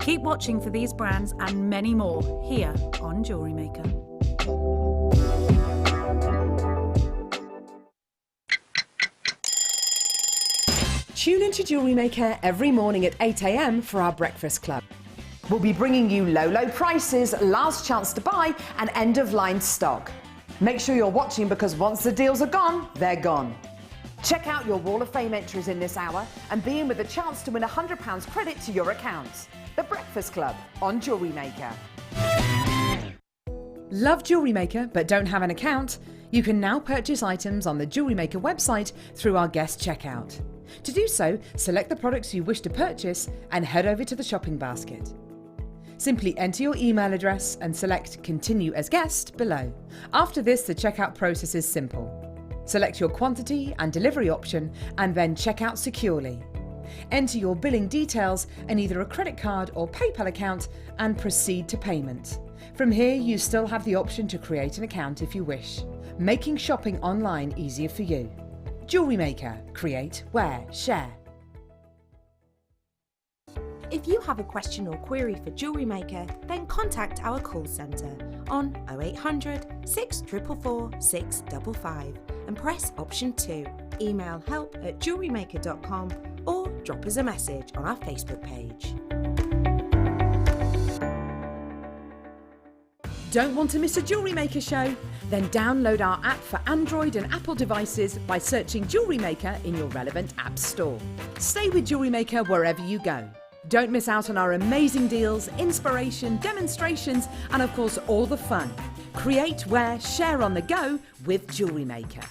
Keep watching for these brands and many more here on Jewellery Maker. Tune into Jewellery Maker every morning at 8 AM for our breakfast club. We'll be bringing you low prices, last chance to buy and end-of-line stock. Make sure you're watching because once the deals are gone, they're gone. Check out your Wall of Fame entries in this hour and be in with a chance to win £100 credit to your account. The Breakfast Club on Jewellery Maker. Love Jewellery Maker but don't have an account? You can now purchase items on the Jewellery Maker website through our guest checkout. To do so, select the products you wish to purchase and head over to the shopping basket. Simply enter your email address and select Continue as Guest below. After this, the checkout process is simple. Select your quantity and delivery option and then check out securely. Enter your billing details and either a credit card or PayPal account and proceed to payment. From here, you still have the option to create an account if you wish, making shopping online easier for you. Jewellery Maker. Create, wear, share. If you have a question or query for Jewellery Maker, then contact our call centre on 0800 644 655 and press option 2. Email help@jewellerymaker.com or drop us a message on our Facebook page. Don't want to miss a Jewellery Maker show? Then download our app for Android and Apple devices by searching Jewellery Maker in your relevant app store. Stay with Jewellery Maker wherever you go. Don't miss out on our amazing deals, inspiration, demonstrations, and of course all the fun. Create, wear, share on the go with Jewellery Maker.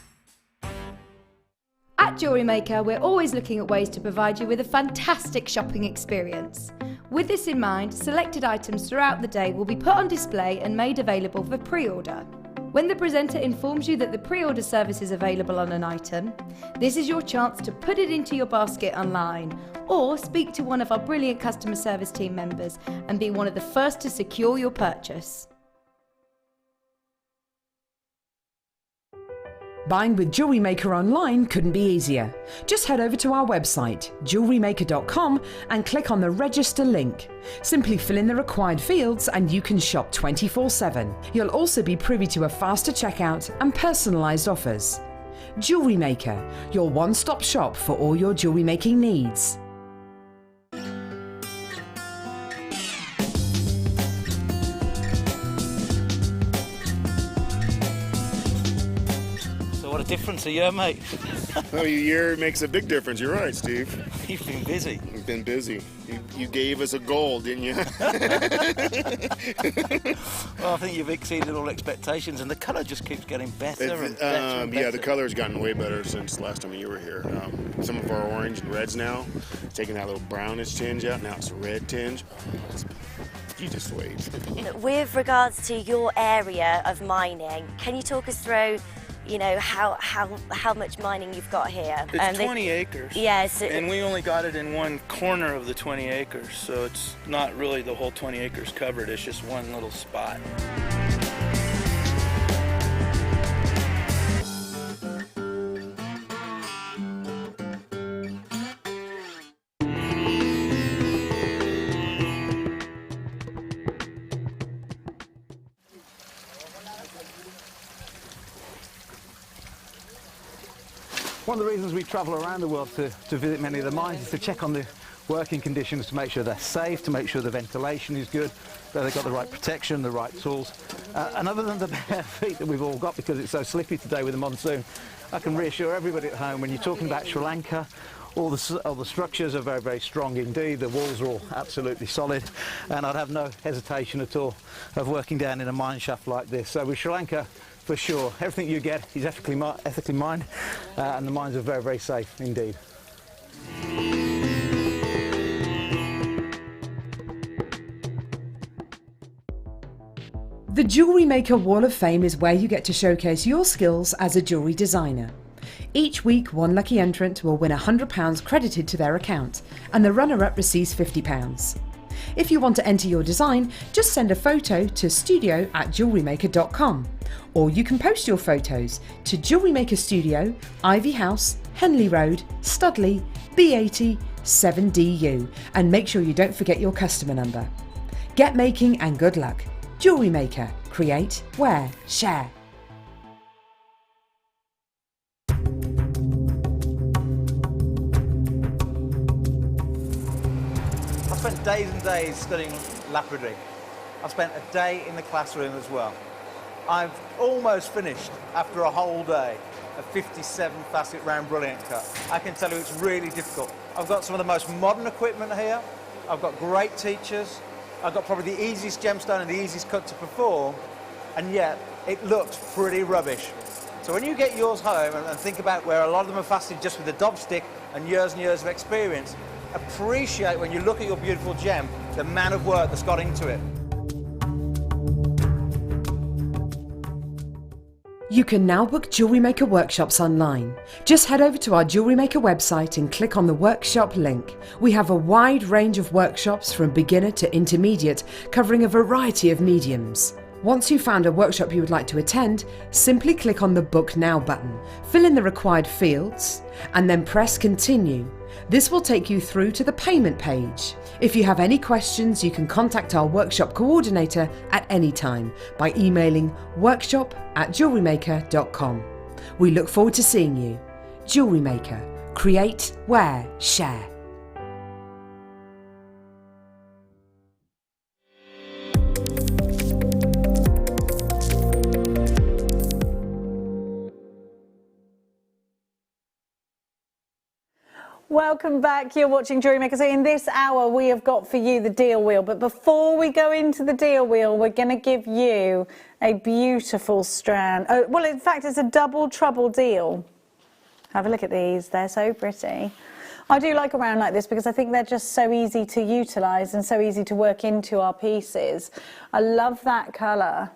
At Jewellery Maker, we're always looking at ways to provide you with a fantastic shopping experience. With this in mind, selected items throughout the day will be put on display and made available for pre-order. When the presenter informs you that the pre-order service is available on an item, this is your chance to put it into your basket online or speak to one of our brilliant customer service team members and be one of the first to secure your purchase. Buying with Jewellery Maker online couldn't be easier. Just head over to our website, JewelleryMaker.com, and click on the register link. Simply fill in the required fields and you can shop 24/7. You'll also be privy to a faster checkout and personalised offers. Jewellery Maker, your one-stop shop for all your jewellery making needs. What a difference a year, mate. Well, a year makes a big difference. You're right, Steve. You've been busy. You've been busy. You gave us a goal, didn't you? Well, I think you've exceeded all expectations, and the colour just keeps getting better and better and better. Yeah, the color's gotten way better since last time you were here. Some of our orange and reds now, taking that little brownish tinge out. Now it's a red tinge. You just wait. With regards to your area of mining, can you talk us through, you know, how much mining you've got here? It's 20 acres. Yes. And we only got it in one corner of the 20 acres, so it's not really the whole 20 acres covered, it's just one little spot. One of the reasons we travel around the world to visit many of the mines is to check on the working conditions, to make sure they're safe, to make sure the ventilation is good, that they've got the right protection, the right tools. And other than the bare feet that we've all got because it's so slippy today with the monsoon, I can reassure everybody at home when you're talking about Sri Lanka, all the structures are very, very strong indeed. The walls are all absolutely solid, and I'd have no hesitation at all of working down in a mine shaft like this. So with Sri Lanka, for sure, everything you get is ethically mined, and the mines are very, very safe indeed. The Jewellery Maker Wall of Fame is where you get to showcase your skills as a jewellery designer. Each week, one lucky entrant will win £100 credited to their account, and the runner-up receives £50. If you want to enter your design, just send a photo to studio@JewelleryMaker.com, or you can post your photos to Jewellery Maker Studio, Ivy House, Henley Road, Studley, B80 7DU, and make sure you don't forget your customer number. Get making and good luck. Jewellery Maker. Create, wear, share. I've spent days and days studying lapidary. I've spent a day in the classroom as well. I've almost finished, after a whole day, a 57 facet round brilliant cut. I can tell you it's really difficult. I've got some of the most modern equipment here. I've got great teachers. I've got probably the easiest gemstone and the easiest cut to perform, and yet it looks pretty rubbish. So when you get yours home and think about where a lot of them are faceted just with a dob stick and years of experience, appreciate when you look at your beautiful gem, the amount of work that's got into it. You can now book Jewellery Maker workshops online. Just head over to our Jewellery Maker website and click on the workshop link. We have a wide range of workshops from beginner to intermediate, covering a variety of mediums. Once you've found a workshop you would like to attend, simply click on the Book Now button, fill in the required fields, and then press Continue. This will take you through to the payment page. If you have any questions, you can contact our workshop coordinator at any time by emailing workshop@jewellerymaker.com. We look forward to seeing you. Jewellery Maker. Create, wear, share. Welcome back. You're watching Jewellery Maker. So in this hour, we have got for you the deal wheel. But before we go into the deal wheel, we're going to give you a beautiful strand. Oh, well, in fact, it's a double trouble deal. Have a look at these. They're so pretty. I do like a round like this because I think they're just so easy to utilise and so easy to work into our pieces. I love that colour.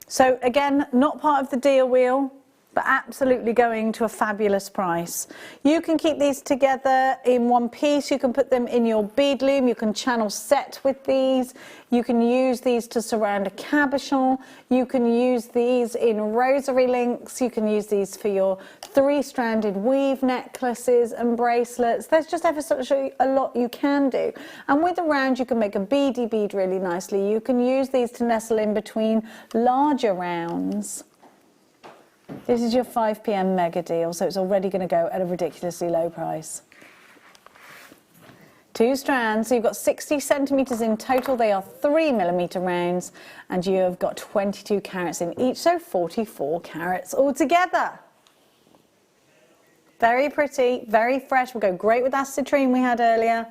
So again, not part of the deal wheel, but absolutely going to a fabulous price. You can keep these together in one piece. You can put them in your bead loom. You can channel set with these. You can use these to surround a cabochon. You can use these in rosary links. You can use these for your 3-stranded weave necklaces and bracelets. There's just ever such a lot you can do. And with a round, you can make a beady bead really nicely. You can use these to nestle in between larger rounds. This is your 5 PM mega deal, so it's already going to go at a ridiculously low price. 2 strands, so you've got 60 centimetres in total. They are 3mm rounds, and you have got 22 carats in each, so 44 carats altogether. Very pretty, very fresh. Will go great with that citrine we had earlier.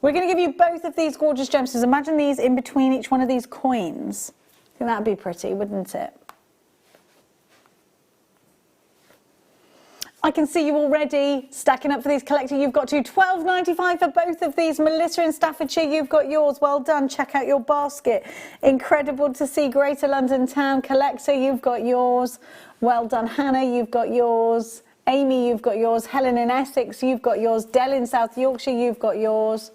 We're going to give you both of these gorgeous gemstones. Imagine these in between each one of these coins. I think that would be pretty, wouldn't it? I can see you already stacking up for these. Collector, you've got to £12.95 for both of these. Melissa in Staffordshire, you've got yours. Well done. Check out your basket. Incredible to see. Greater London Town Collector, you've got yours. Well done. Hannah, you've got yours. Amy, you've got yours. Helen in Essex, you've got yours. Dell in South Yorkshire, you've got yours.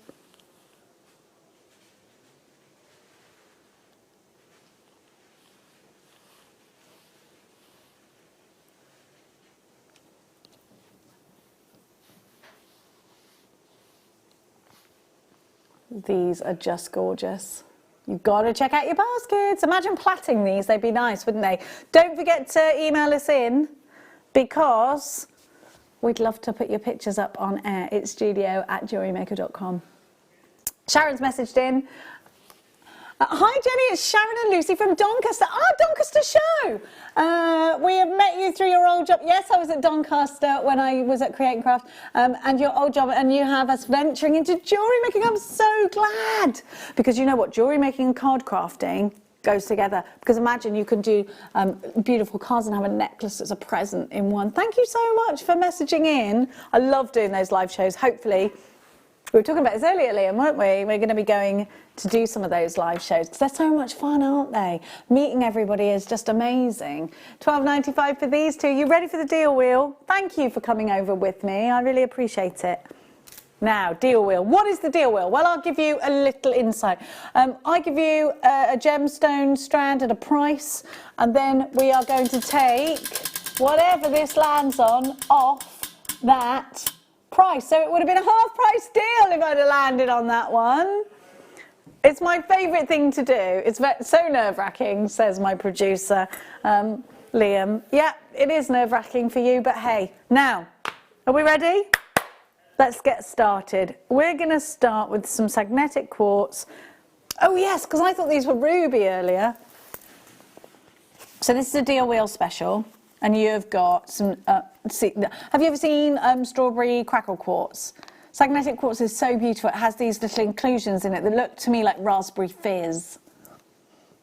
These are just gorgeous. You've got to check out your baskets. Imagine plaiting these. They'd be nice, wouldn't they? Don't forget to email us in because we'd love to put your pictures up on air. It's studio@jewellerymaker.com. Sharon's messaged in. Hi Jenny, it's Sharon and Lucy from Doncaster. Doncaster show! We have met you through your old job. Yes, I was at Doncaster when I was at Create and Craft, and your old job, and you have us venturing into jewellery making. I'm so glad! Because you know what, jewellery making and card crafting goes together. Because imagine you can do beautiful cards and have a necklace as a present in one. Thank you so much for messaging in. I love doing those live shows. Hopefully We were talking about this earlier, Liam, weren't we? We're going to be going to do some of those live shows because they're so much fun, aren't they? Meeting everybody is just amazing. $12.95 for these two. You ready for the deal wheel? Thank you for coming over with me. I really appreciate it. Now, deal wheel. What is the deal wheel? Well, I'll give you a little insight. I give you a gemstone strand at a price, and then we are going to take whatever this lands on off that price. So it would have been a half price deal if I'd have landed on that one. It's my favourite thing to do. It's so nerve-wracking, says my producer, Liam. Yeah, it is nerve-wracking for you, but hey. Now, are we ready? Let's get started. We're going to start with some magnetic quartz. Oh yes, because I thought these were ruby earlier. So this is a deal wheel special, and you've got some. Have you ever seen strawberry crackle quartz? Magnetic quartz is so beautiful. It has these little inclusions in it that look to me like raspberry fizz.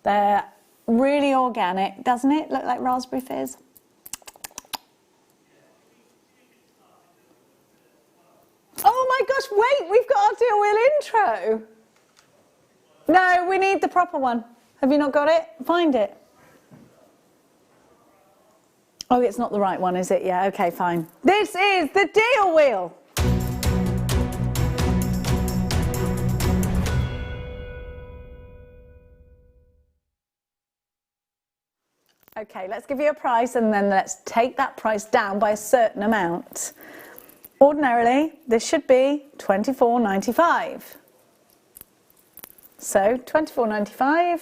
They're really organic, doesn't it? Look like raspberry fizz. Oh my gosh, wait, we've got our deal wheel intro. No, we need the proper one. Have you not got it? Find it. Oh, it's not the right one, is it? Yeah, okay, fine. This is the deal wheel. Okay, let's give you a price and then let's take that price down by a certain amount. Ordinarily, this should be $24.95. So, $24.95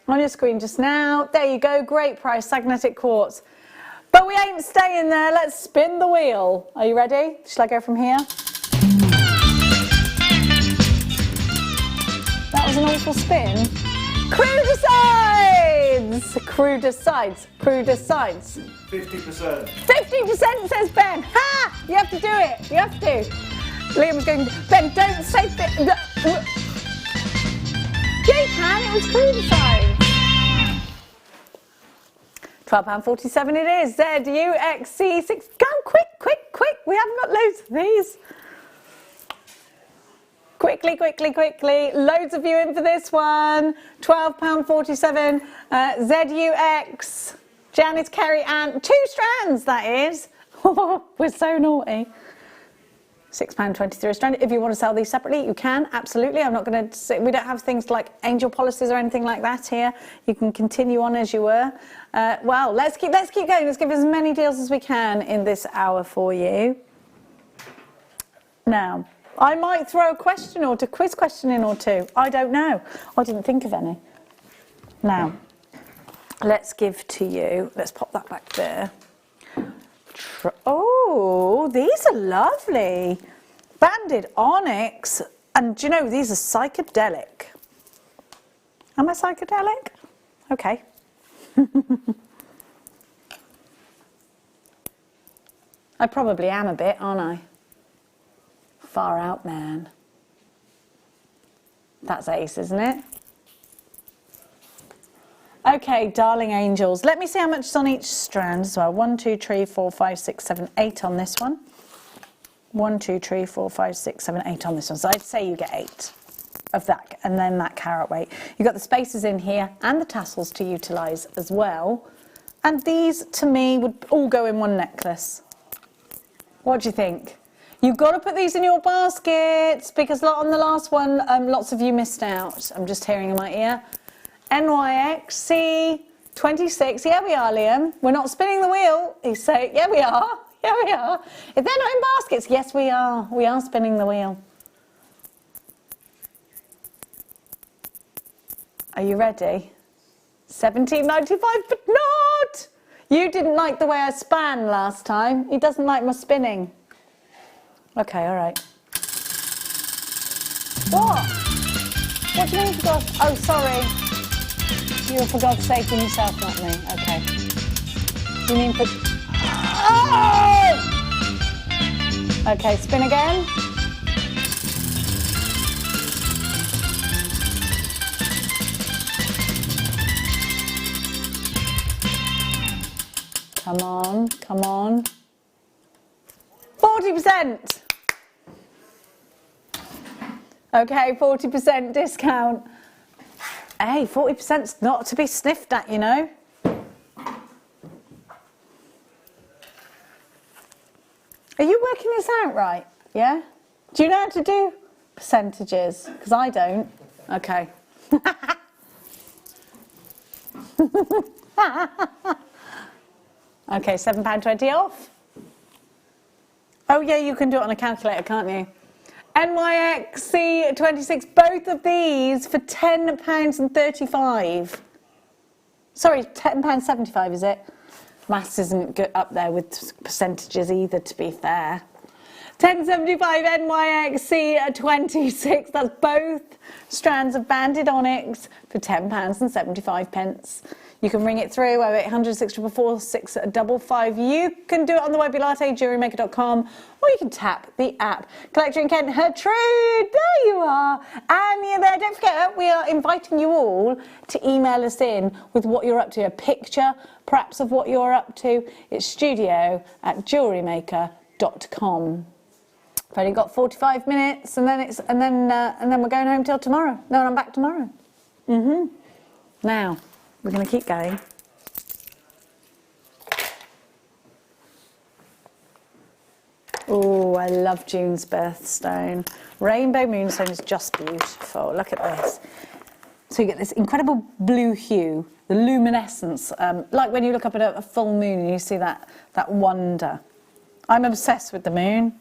on your screen just now. There you go, great price, magnetic quartz. But we ain't staying there, let's spin the wheel. Are you ready? Shall I go from here? That was an awful spin. Crew decides! Crew decides. Crew decides. 50%. 50% says Ben. Ha! You have to do it. You have to. Liam was going, Ben, don't say yeah, you can. It was crew decides. £12.47 it is. ZUXC6. Go quick, quick, quick. We haven't got loads of these. Quickly, quickly, quickly. Loads of you in for this one. £12.47. ZUX. Janice, Kerry, and 2 strands, that is. We're so naughty. £6.23 a strand. If you want to sell these separately, you can, absolutely. I'm not going to say, we don't have things like angel policies or anything like that here. You can continue on as you were. Well, let's keep going. Let's give as many deals as we can in this hour for you. Now, I might throw a question or two, quiz question in or two. I don't know. I didn't think of any. Now, let's give to you, let's pop that back there. Oh, these are lovely. Banded onyx. And do you know, these are psychedelic. Am I psychedelic? Okay. I probably am a bit, aren't I? Far out, man. That's ace, isn't it? Okay, darling angels. Let me see how much is on each strand as well. 1, 2, 3, 4, 5, 6, 7, 8 on this one. 1, 2, 3, 4, 5, 6, 7, 8 on this one. So I'd say you get 8 of that, and then that carat weight. You've got the spaces in here and the tassels to utilise as well. And these, to me, would all go in one necklace. What do you think? You've got to put these in your baskets because on the last one, lots of you missed out. I'm just hearing in my ear. NYXC26. Yeah, we are, Liam. We're not spinning the wheel. He's saying, yeah, we are. Yeah, we are. If they're not in baskets, yes, we are. We are spinning the wheel. Are you ready? $17.95, but not. You didn't like the way I span last time. He doesn't like my spinning. Okay, all right. What? What do you mean for God's... Oh, sorry. You're for God's sake in yourself, not me. Okay. You mean for... Oh! Okay, spin again. Come on, come on. 40%. Okay, 40% discount. Hey, 40%'s not to be sniffed at, you know. Are you working this out right? Yeah? Do you know how to do percentages? Because I don't. Okay. Okay, £7.20 off. Oh yeah, you can do it on a calculator, can't you? NYXC26, both of these for £10.35. Sorry, £10.75 is it? Maths isn't good up there with percentages either, to be fair. 1075 NYXC26, that's both strands of banded onyx for £10.75. You can ring it through 0800 644 655. You can do it on the web latte, JewelleryMaker.com, or you can tap the app. Collector in Kent, Gertrude, there you are. And you're there. Don't forget, we are inviting you all to email us in with what you're up to, a picture perhaps of what you're up to. It's studio@JewelleryMaker.com. I've only got 45 minutes, and then we're going home till tomorrow. No, I'm back tomorrow. Now we're going to keep going. Oh, I love June's birthstone. Rainbow moonstone is just beautiful. Look at this. So you get this incredible blue hue, the luminescence, like when you look up at a full moon and you see that wonder. I'm obsessed with the moon.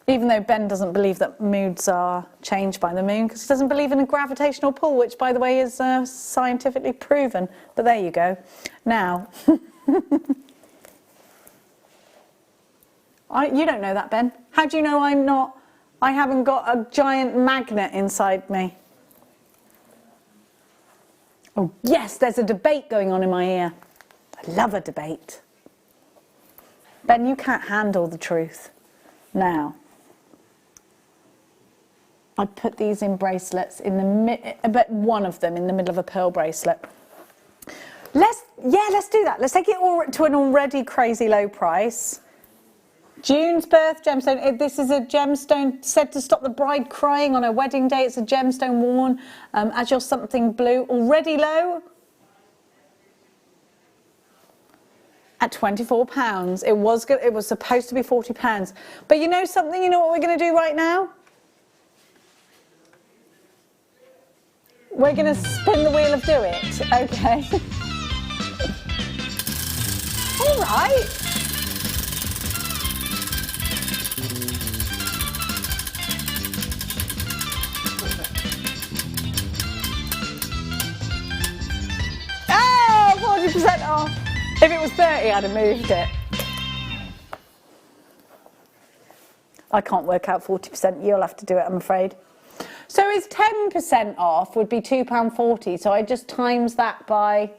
Even though Ben doesn't believe that moods are changed by the moon, because he doesn't believe in a gravitational pull, which, by the way, is scientifically proven. But there you go. Now, you don't know that, Ben. How do you know I haven't got a giant magnet inside me? Oh, yes, there's a debate going on in my ear. I love a debate. Ben, you can't handle the truth. Now, I put these in bracelets but one of them in the middle of a pearl bracelet. Let's do that. Let's take it to an already crazy low price. June's birth gemstone. This is a gemstone said to stop the bride crying on her wedding day. It's a gemstone worn as your something blue. Already low at £24. It was good. It was supposed to be £40. But you know something? You know what we're going to do right now? We're going to spin the wheel of do it, okay? All right. Oh, 40% off. If it was 30, I'd have moved it. I can't work out 40%. You'll have to do it, I'm afraid. So is 10% off would be £2.40, so I just times that by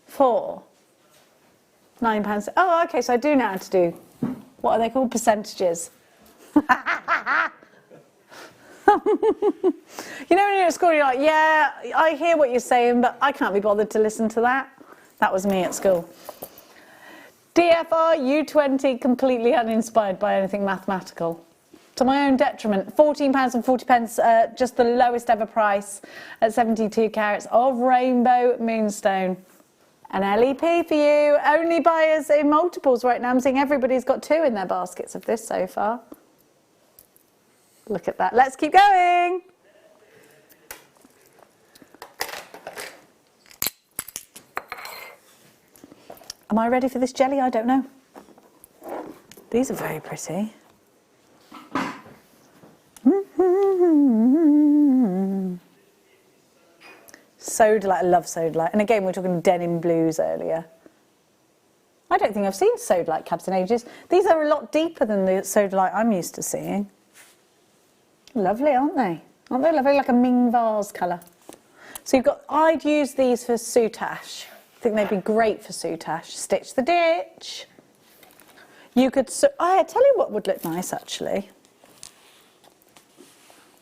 4. £9. Oh, okay, so I do know how to do, what are they called, percentages. You know when you're at school, you're like, yeah, I hear what you're saying, but I can't be bothered to listen to that. That was me at school. DFR U20, completely uninspired by anything mathematical. To my own detriment, £14.40, just the lowest ever price at 72 carats of rainbow moonstone. An LEP for you. Only buyers in multiples right now. I'm seeing everybody's got 2 in their baskets of this so far. Look at that. Let's keep going. Am I ready for this jelly? I don't know. These are very pretty. Sodalite, I love sodalite. And again, we're talking denim blues earlier. I don't think I've seen sodalite cabs in ages. These are a lot deeper than the sodalite I'm used to seeing. Lovely, aren't they? Aren't they lovely? Like a Ming vase colour. So you've got, I'd use these for soutache. I think they'd be great for soutache. Stitch the ditch. You could, I tell you what would look nice actually.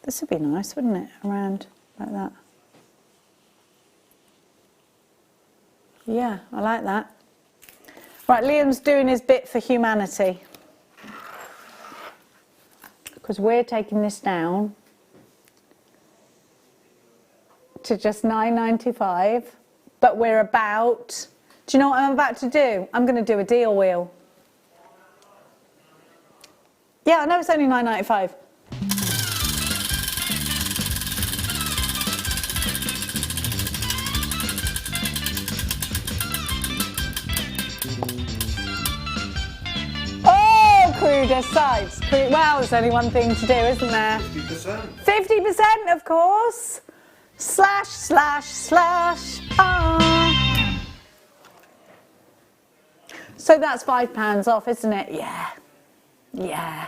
This would be nice, wouldn't it? Around like that. Yeah, I like that. Right, Liam's doing his bit for humanity. Because we're taking this down to just $9.95, but we're about, do you know what I'm about to do? I'm going to do a deal wheel. Yeah, I know it's only $9.95. Oh, cruder sights. Well, there's only one thing to do, isn't there? 50%. 50%, of course. Slash, slash, slash. Ah. So that's £5 off, isn't it? Yeah. Yeah.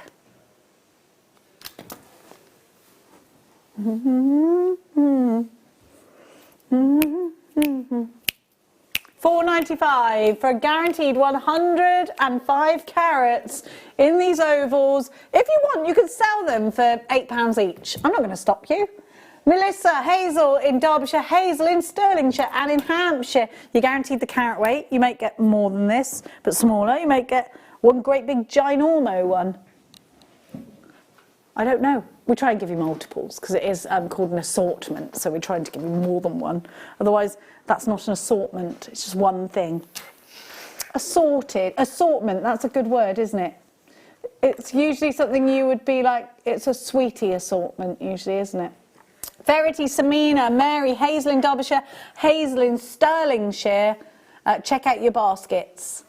$4.95 for a guaranteed 105 carats in these ovals. If you want, you could sell them for £8 each. I'm not going to stop you. Melissa, Hazel in Derbyshire, Hazel in Stirlingshire and in Hampshire. You're guaranteed the carat weight. You might get more than this, but smaller. You might get one great big ginormo one. I don't know. We try and give you multiples because it is called an assortment, so we're trying to give you more than one. Otherwise, that's not an assortment. It's just one thing. Assorted. Assortment, that's a good word, isn't it? It's usually something you would be like, it's a sweetie assortment usually, isn't it? Verity, Samina, Mary, Hazel in Derbyshire, Hazel in Stirlingshire. Check out your baskets.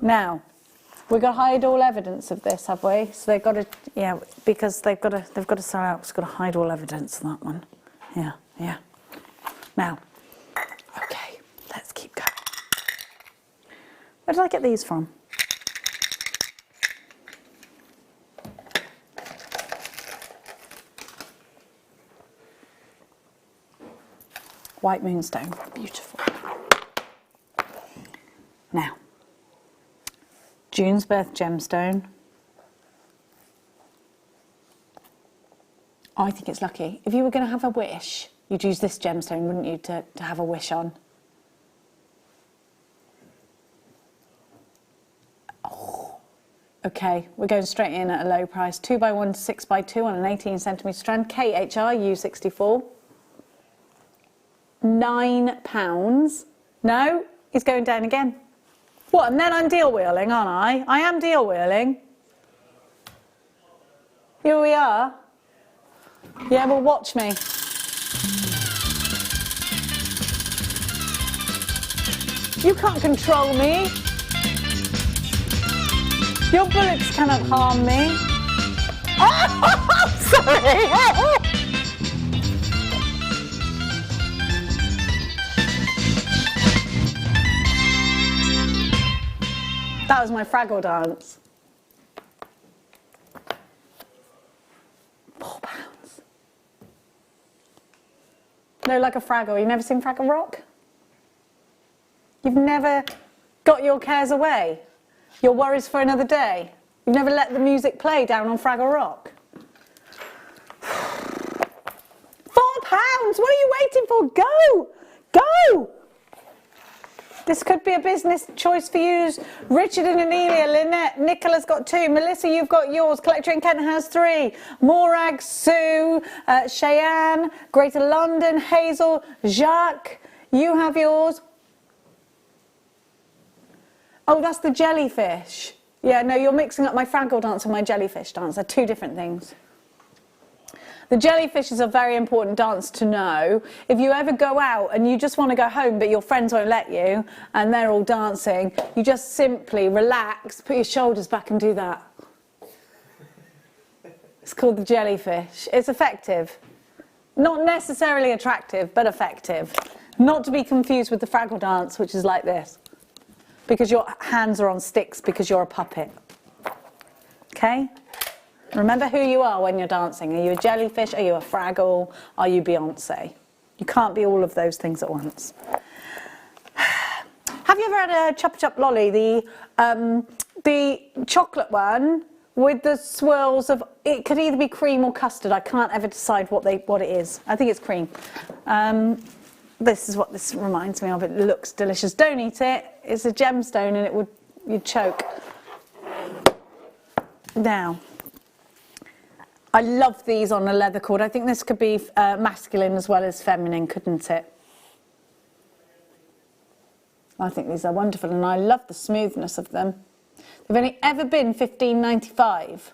Now, we've got to hide all evidence of this, have we? So they've got to, yeah, because they've got to sell out. It's got to hide all evidence of that one. Yeah, yeah. Now, okay, let's keep going. Where did I get these from? White moonstone, beautiful. Now, June's birth gemstone. I think it's lucky. If you were going to have a wish, you'd use this gemstone, wouldn't you, to have a wish on? Oh. Okay, we're going straight in at a low price. 2x1 to 6x2 on an 18cm strand. KHR U64. £9. No, he's going down again. What, and then I'm deal wheeling, aren't I? I am deal wheeling. Here we are. Yeah, well, watch me. You can't control me. Your bullets cannot harm me. Oh, sorry. That was my Fraggle dance. £4. No, like a Fraggle. You've never seen Fraggle Rock? You've never got your cares away? Your worries for another day? You've never let the music play down on Fraggle Rock? £4! What are you waiting for? Go! Go! This could be a business choice for you. Richard and Amelia, Lynette, Nicola's got 2. Melissa, you've got yours. Collector in Kent has 3. Morag, Sue, Cheyenne, Greater London, Hazel, Jacques, you have yours. Oh, that's the jellyfish. Yeah, no, you're mixing up my Fraggle dance and my jellyfish dance. They're 2 different things. The jellyfish is a very important dance to know. If you ever go out and you just want to go home but your friends won't let you and they're all dancing, you just simply relax, put your shoulders back and do that. It's called the jellyfish. It's effective. Not necessarily attractive, but effective. Not to be confused with the Fraggle dance, which is like this. Because your hands are on sticks because you're a puppet. Okay? Remember who you are when you're dancing. Are you a jellyfish? Are you a Fraggle? Are you Beyonce? You can't be all of those things at once. Have you ever had a Chupa Chup lolly? The chocolate one with the swirls of, it could either be cream or custard. I can't ever decide what it is. I think it's cream. This is what this reminds me of. It looks delicious. Don't eat it. It's a gemstone and you'd choke. Now, I love these on a leather cord. I think this could be masculine as well as feminine, couldn't it? I think these are wonderful, and I love the smoothness of them. They've only ever been $15.95.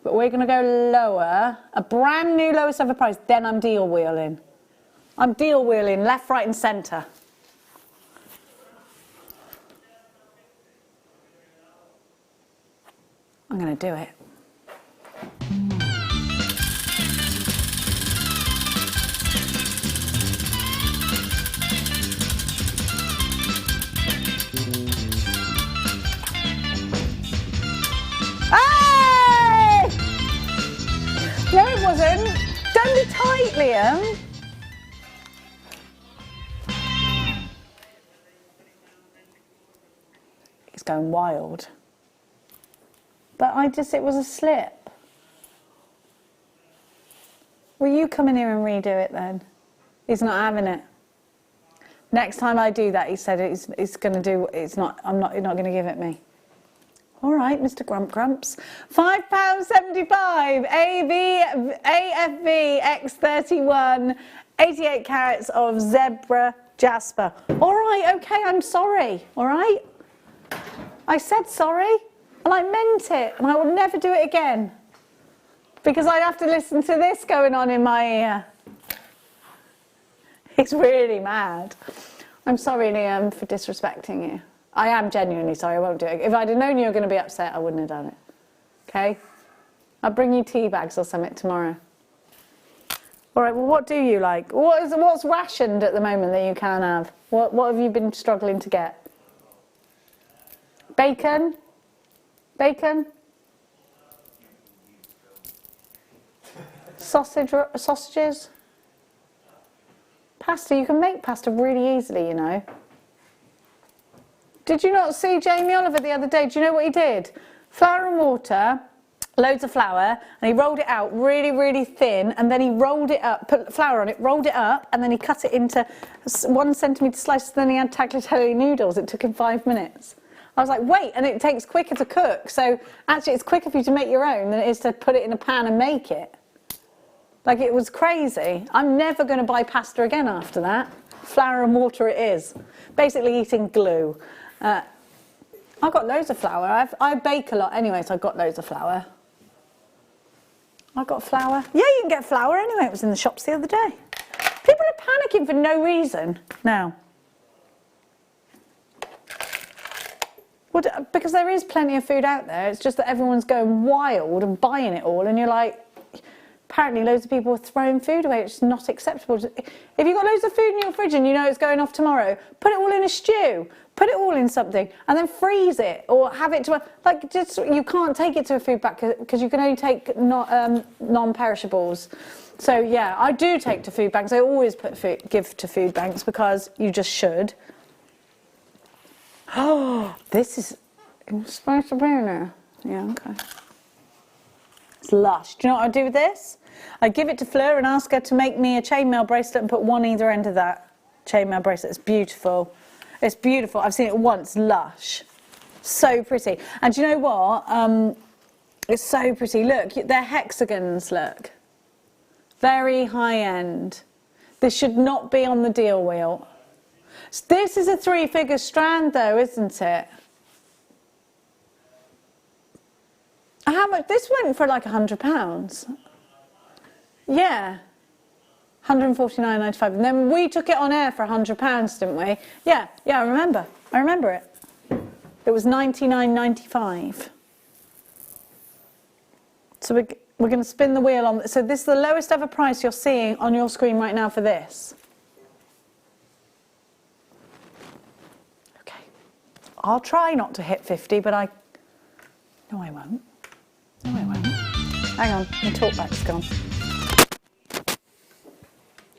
But we're going to go lower, a brand new lowest ever price, then I'm deal wheeling. I'm deal wheeling left, right and centre. I'm going to do it. Hey! No, it wasn't. Don't be tight, Liam. It's going wild. But it was a slip. Will you come in here and redo it then? He's not having it. Next time I do that, he said it's going to do, you're not going to give it me. All right, Mr. Grump Grumps. £5.75, AFV X31, 88 carats of zebra jasper. All right, okay, I'm sorry, all right? I said sorry. And I meant it, and I will never do it again. Because I'd have to listen to this going on in my ear. He's really mad. I'm sorry, Liam, for disrespecting you. I am genuinely sorry, I won't do it. If I'd have known you were going to be upset, I wouldn't have done it. Okay? I'll bring you tea bags or something tomorrow. All right, well, what do you like? What's rationed at the moment that you can't have? What have you been struggling to get? Bacon? Bacon? Sausages? Pasta, you can make pasta really easily, you know. Did you not see Jamie Oliver the other day? Do you know what he did? Flour and water, loads of flour, and he rolled it out really, really thin, and then he rolled it up, put flour on it, rolled it up, and then he cut it into 1 centimetre slices, then he had tagliatelle noodles. It took him 5 minutes. I was like, wait, and it takes quicker to cook. So actually it's quicker for you to make your own than it is to put it in a pan and make it. Like, it was crazy. I'm never going to buy pasta again after that. Flour and water it is. Basically eating glue. I've got loads of flour. I bake a lot anyway, so I've got loads of flour. I've got flour. Yeah, you can get flour anyway. It was in the shops the other day. People are panicking for no reason now. Well, because there is plenty of food out there. It's just that everyone's going wild and buying it all, and you're like, apparently loads of people are throwing food away. It's not acceptable. If you've got loads of food in your fridge and you know it's going off tomorrow, put it all in a stew, put it all in something, and then freeze it, or have it to you can't take it to a food bank because you can only take non-perishables. So yeah, I do take to food banks. I always give to food banks because you just should. Oh, this is supposed to be in there. Yeah, okay. It's lush. Do you know what I do with this? I give it to Fleur and ask her to make me a chainmail bracelet and put one either end of that chainmail bracelet. It's beautiful. It's beautiful. I've seen it once. Lush. So pretty. And do you know what? It's so pretty. Look, they're hexagons, look. Very high end. This should not be on the deal wheel. This is a 3-figure strand though, isn't it? How much? This went for like £100. Yeah. £149.95. And then we took it on air for £100, didn't we? Yeah, I remember. I remember it. It was £99.95. So we're going to spin the wheel on. So this is the lowest ever price you're seeing on your screen right now for this. I'll try not to hit 50, but no, I won't. No, I won't. Hang on, my talkback's gone.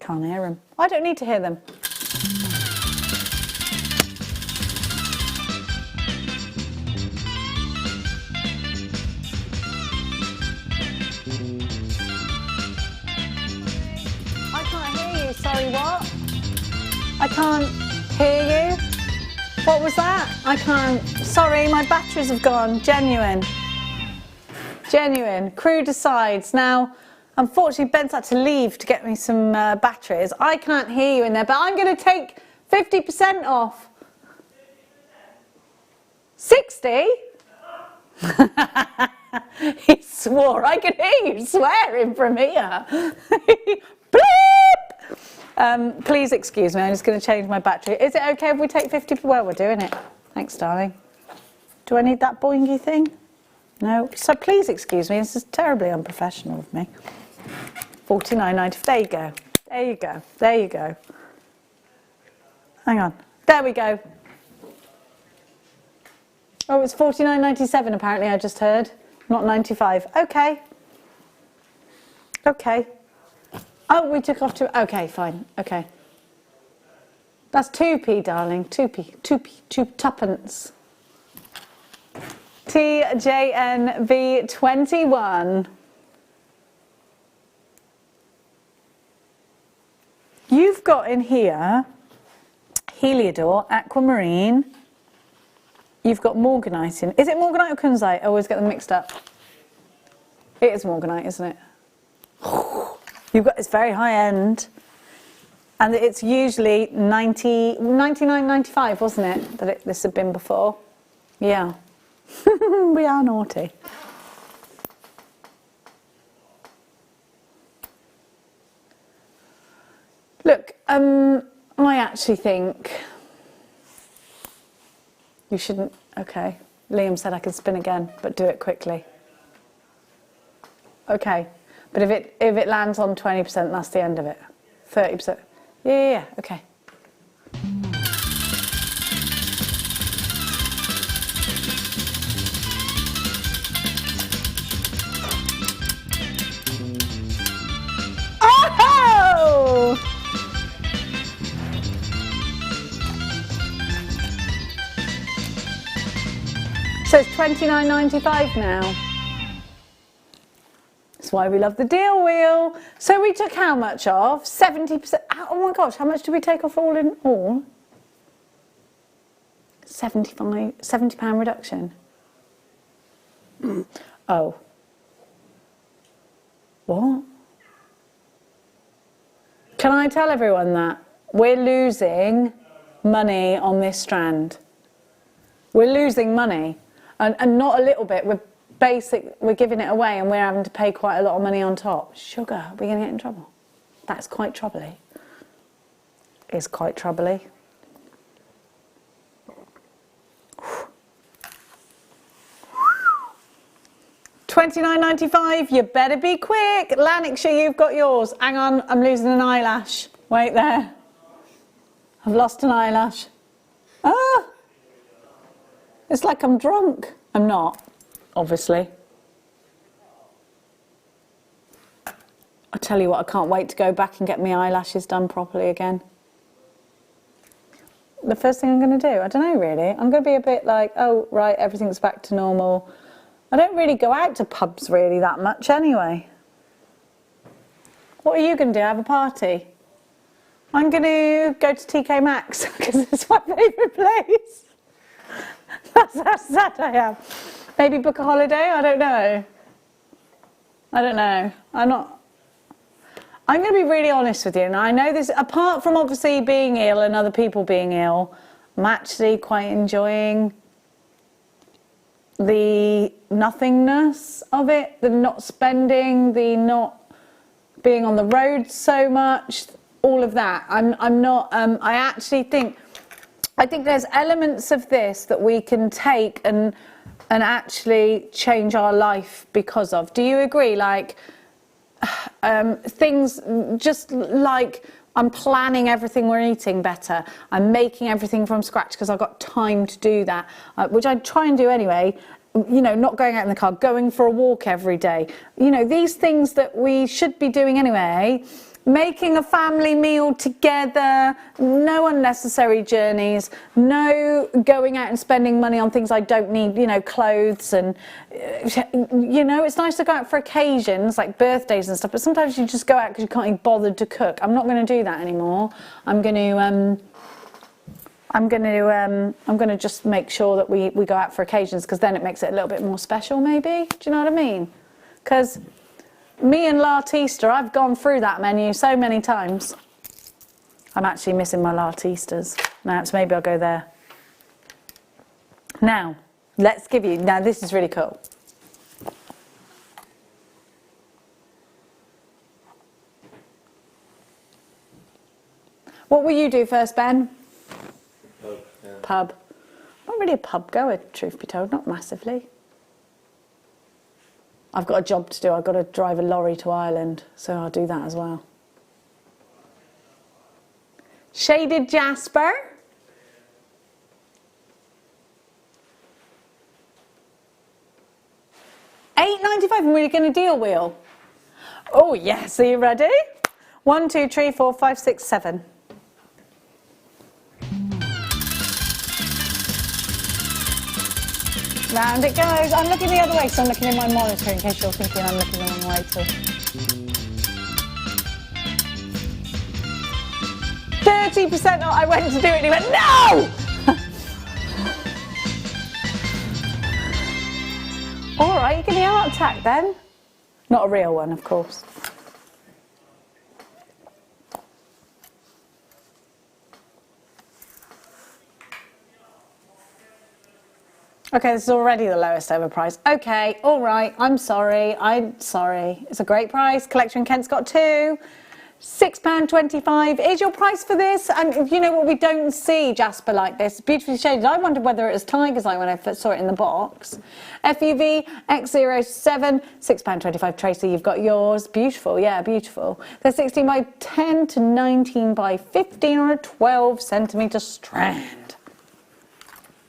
Can't hear them. I don't need to hear them. I can't hear you. Sorry, what? I can't hear you. What was that? I can't. Sorry, my batteries have gone. Genuine. Genuine. Crew decides. Now, unfortunately, Ben's had to leave to get me some batteries. I can't hear you in there, but I'm going to take 50% off. 60? He swore. I could hear you swearing from here. Bleep! Please excuse me. I'm just going to change my battery. Is it okay if we take 50? Well, we're doing it. Thanks, darling. Do I need that boingy thing? No. So please excuse me. This is terribly unprofessional of me. $49.90. There you go. There you go. There you go. Hang on. There we go. Oh, it's $49.97 apparently, I just heard. Not 95. Okay. Okay. Oh, we took off to... Okay, fine. Okay. That's 2p, darling. 2p. Tuppence. TJNV21. You've got in here Heliodor, Aquamarine. You've got Morganite in. Is it Morganite or Kunzite? I always get them mixed up. It is Morganite, isn't it? You've got, it's very high end. And it's usually 99.95, wasn't it? That this had been before. Yeah. We are naughty. Look, I actually think you shouldn't. Okay. Liam said I could spin again, but do it quickly. Okay. But if it lands on 20%, that's the end of it. 30%. Yeah. Okay. Oh! So it's $29.95 now. That's why we love the deal wheel. So we took how much off? 70%. Oh my gosh, how much did we take off all in all? £70 reduction. Oh. What? Can I tell everyone that? We're losing money on this strand. We're losing money. And not a little bit. We're giving it away and we're having to pay quite a lot of money on top. Sugar, we're going to get in trouble. That's quite troubly. It's quite troubly. $29.95, you better be quick. Lanarkshire, you've got yours. Hang on, I'm losing an eyelash. Wait there. I've lost an eyelash. Ah! It's like I'm drunk. I'm not, obviously. I tell you what, I can't wait to go back and get my eyelashes done properly again. The first thing I'm going to do, I don't know really, I'm going to be a bit like, oh, right, everything's back to normal. I don't really go out to pubs really that much anyway. What are you going to do, have a party? I'm going to go to TK Maxx because it's my favourite place. That's how sad I am. Maybe book a holiday, I don't know. I'm going to be really honest with you, and I know this, apart from obviously being ill and other people being ill, I'm actually quite enjoying the nothingness of it, the not spending, the not being on the road so much, all of that. I'm not, I think there's elements of this that we can take and actually change our life because of. Do you agree? Like, things just like I'm planning everything we're eating better. I'm making everything from scratch because I've got time to do that, which I try and do anyway. You know, not going out in the car, going for a walk every day. You know, these things that we should be doing anyway. Making a family meal together, no unnecessary journeys, no going out and spending money on things I don't need, you know, clothes and, you know, it's nice to go out for occasions like birthdays and stuff, but sometimes you just go out because you can't be bothered to cook. I'm not going to do that anymore. I'm going to just make sure that we go out for occasions because then it makes it a little bit more special maybe. Do you know what I mean? because me and L'artista, I've gone through that menu so many times. I'm actually missing my L'artistas. Now, so maybe I'll go there. Now, let's give you, now this is really cool. What will you do first, Ben? Pub, yeah. Pub. I'm not really a pub goer, truth be told, not massively. I've got a job to do. I've got to drive a lorry to Ireland, so I'll do that as well. Shaded Jasper. $8.95, and we're going to deal wheel. Oh yes, are you ready? 1, 2, 3, 4, 5, 6, 7. Round it goes. I'm looking the other way, so I'm looking in my monitor in case you're thinking I'm looking the wrong way too. 30% off. I went to do it and he went, no! All right, you give me a heart attack then. Not a real one, of course. Okay, this is already the lowest ever price. Okay, all right, I'm sorry. It's a great price. Collection Kent's got 2. £6.25 is your price for this. And you know what, we don't see Jasper like this. Beautifully shaded. I wondered whether it was tiger's eye when I first saw it in the box. FUV X07, £6.25. Tracy, you've got yours. Beautiful, yeah, beautiful. They're 16 by 10 to 19 by 15 on a 12 centimetre strand.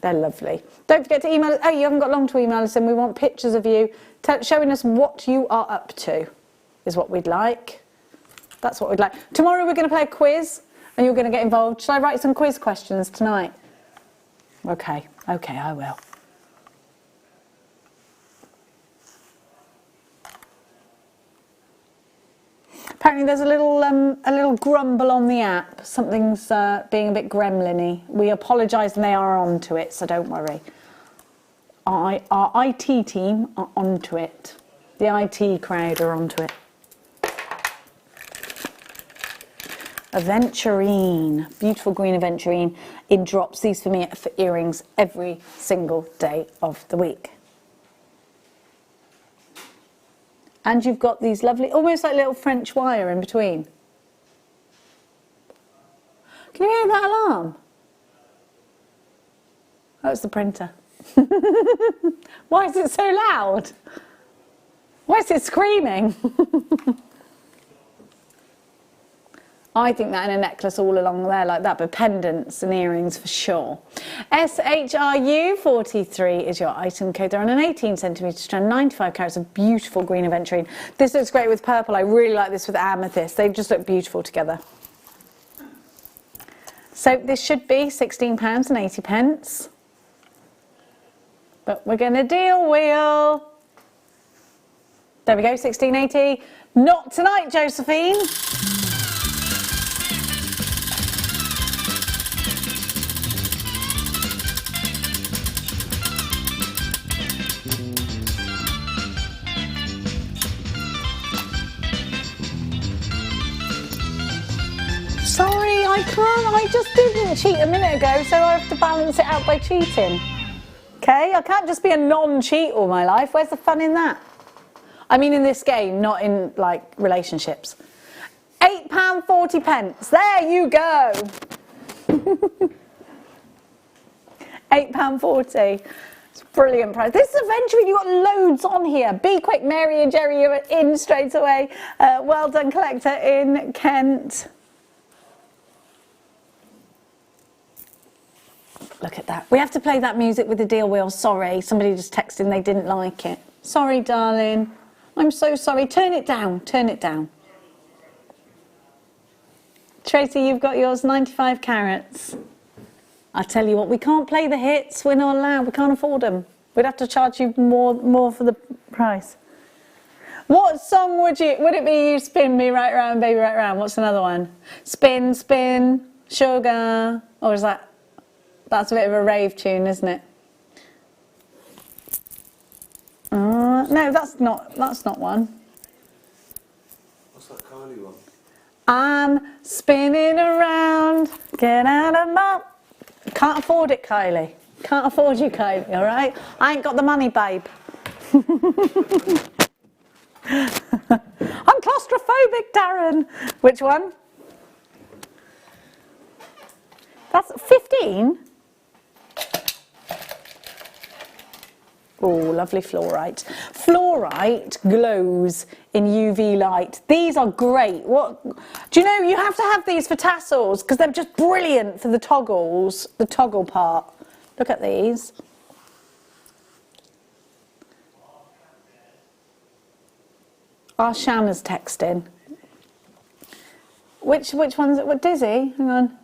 They're lovely. Don't forget to email us. Oh, you haven't got long to email us, and we want pictures of you showing us what you are up to, is what we'd like. That's what we'd like. Tomorrow we're going to play a quiz, and you're going to get involved. Shall I write some quiz questions tonight? Okay, I will. Apparently there's a little grumble on the app. Something's being a bit gremlin-y. We apologise and they are onto it, so don't worry. Our IT team are onto it. The IT crowd are onto it. Aventurine, beautiful green aventurine in drops. These for me are for earrings every single day of the week. And you've got these lovely, almost like little French wire in between. Can you hear that alarm? Oh, it's the printer. Why is it so loud? Why is it screaming? I think that in a necklace all along there like that, but pendants and earrings for sure. SHRU43 is your item code. They're on an 18 centimetre strand, 95 carats of beautiful green aventurine. This looks great with purple. I really like this with amethyst. They just look beautiful together. So this should be £16.80. But we're going to deal wheel. There we go, £16.80. Not tonight, Josephine. Sorry, I can't. I just didn't cheat a minute ago, so I have to balance it out by cheating. Okay? I can't just be a non-cheat all my life. Where's the fun in that? I mean in this game, not in, like, relationships. £8.40. There you go. £8.40. It's a brilliant price. This is aventurine. You've got loads on here. Be quick, Mary and Jerry are in straight away. Well done, collector in Kent. Look at that. We have to play that music with the deal wheel. Sorry, somebody just texted they didn't like it. Sorry, darling. I'm so sorry. Turn it down. Turn it down. Tracy, you've got yours, 95 carats. I'll tell you what, we can't play the hits. We're not allowed. We can't afford them. We'd have to charge you more for the price. What song would it be? You spin me right round, baby, right round. What's another one? Spin, spin, sugar. Or is that? That's a bit of a rave tune, isn't it? Oh. No, that's not one. What's that Kylie one? I'm spinning around, get out of my... Can't afford it, Kylie. Can't afford you, Kylie, all right? I ain't got the money, babe. I'm claustrophobic, Darren. Which one? That's 15? Oh, lovely fluorite. Fluorite glows in UV light. These are great. What? Do you know, you have to have these for tassels because they're just brilliant for the toggles, the toggle part. Look at these. Our Shanna's texting. Which one's it? What, Dizzy? Hang on.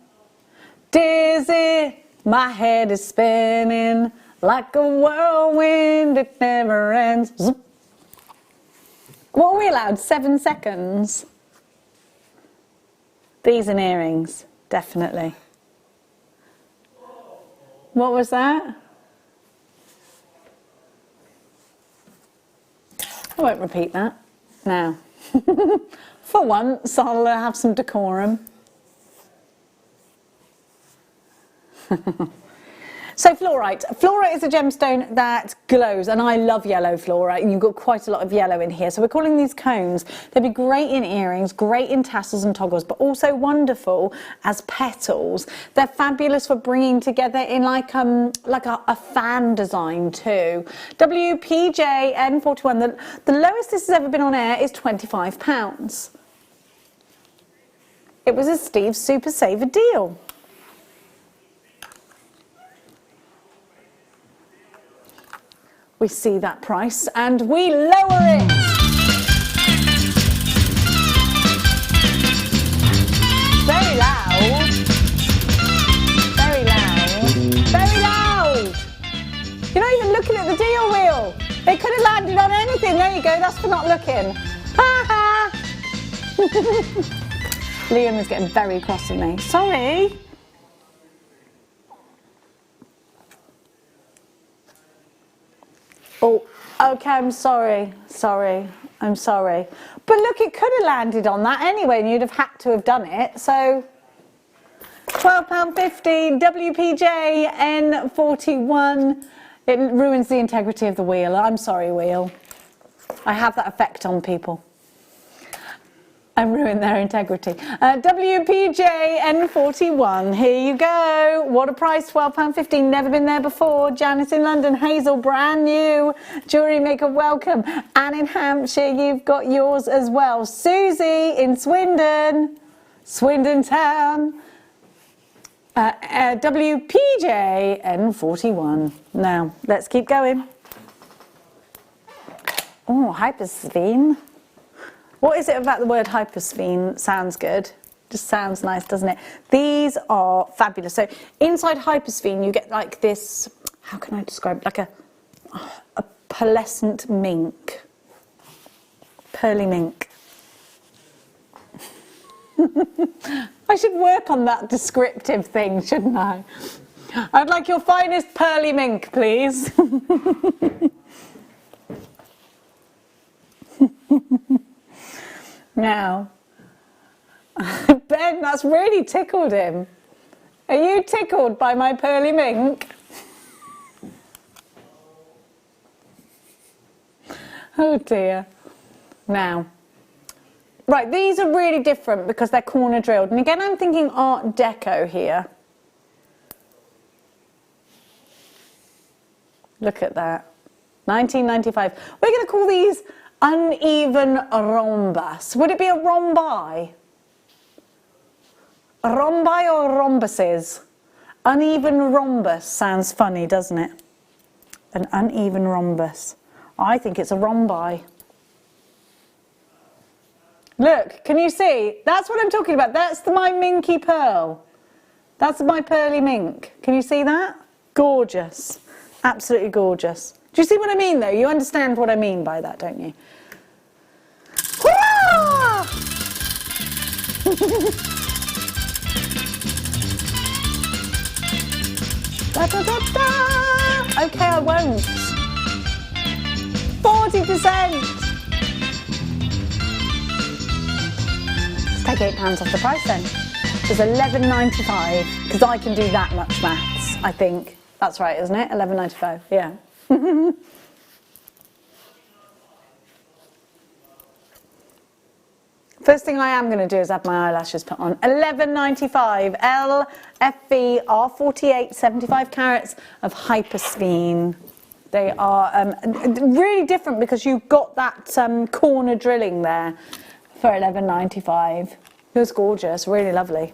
Dizzy, my head is spinning like a whirlwind, it never ends. Zoop. What are we allowed? 7 seconds? These and earrings, definitely. What was that? I won't repeat that. Now, for once, I'll have some decorum. So fluorite. Fluorite is a gemstone that glows, and I love yellow fluorite, and you've got quite a lot of yellow in here. So we're calling these cones. They'd be great in earrings, great in tassels and toggles, but also wonderful as petals. They're fabulous for bringing together in like a fan design too. WPJ N41, the lowest this has ever been on air is £25. It was a Steve Super Saver deal. We see that price and we lower it. Very loud. Very loud. Very loud. You're not even looking at the deal wheel. It could have landed on anything. There you go. That's for not looking. Ha ha. Liam is getting very cross with me. Sorry. Oh, okay, I'm sorry. I'm sorry. But look, it could have landed on that anyway and you'd have had to have done it. So, £12.50, WPJ N41. It ruins the integrity of the wheel. I'm sorry, wheel. I have that effect on people. I ruin their integrity. WPJ N41, here you go. What a price, £12.50, never been there before. Janice in London, Hazel, brand new. Jewellery Maker, welcome. Anne in Hampshire, you've got yours as well. Susie in Swindon, Swindon Town. WPJ N41. Now, let's keep going. Oh, hypersphene. What is it about the word hypersphene? Sounds good. Just sounds nice, doesn't it? These are fabulous. So inside hypersphene, you get like this, how can I describe it? Like a pearlescent mink. Pearly mink. I should work on that descriptive thing, shouldn't I? I'd like your finest pearly mink, please. Now, Ben, that's really tickled him. Are you tickled by my pearly mink? Oh dear. Now, right, these are really different because they're corner drilled. And again, I'm thinking Art Deco here. Look at that. 1995. We're going to call these uneven rhombus. Would it be a rhombi? A rhombi or rhombuses? Uneven rhombus sounds funny, doesn't it? An uneven rhombus. I think it's a rhombi. Look, can you see? That's what I'm talking about. That's my minky pearl. That's my pearly mink. Can you see that? Gorgeous. Absolutely gorgeous. Do you see what I mean, though? You understand what I mean by that, don't you? Da, da, da, da. Okay, I won't. 40%. Let's take £8 off the price then. So it's £11.95, because I can do that much maths, I think. That's right, isn't it? £11.95, yeah. First thing I am going to do is have my eyelashes put on. £11.95, LFV R48, 75 carats of hyperspeen. They are really different because you've got that corner drilling there for £11.95. It was gorgeous, really lovely.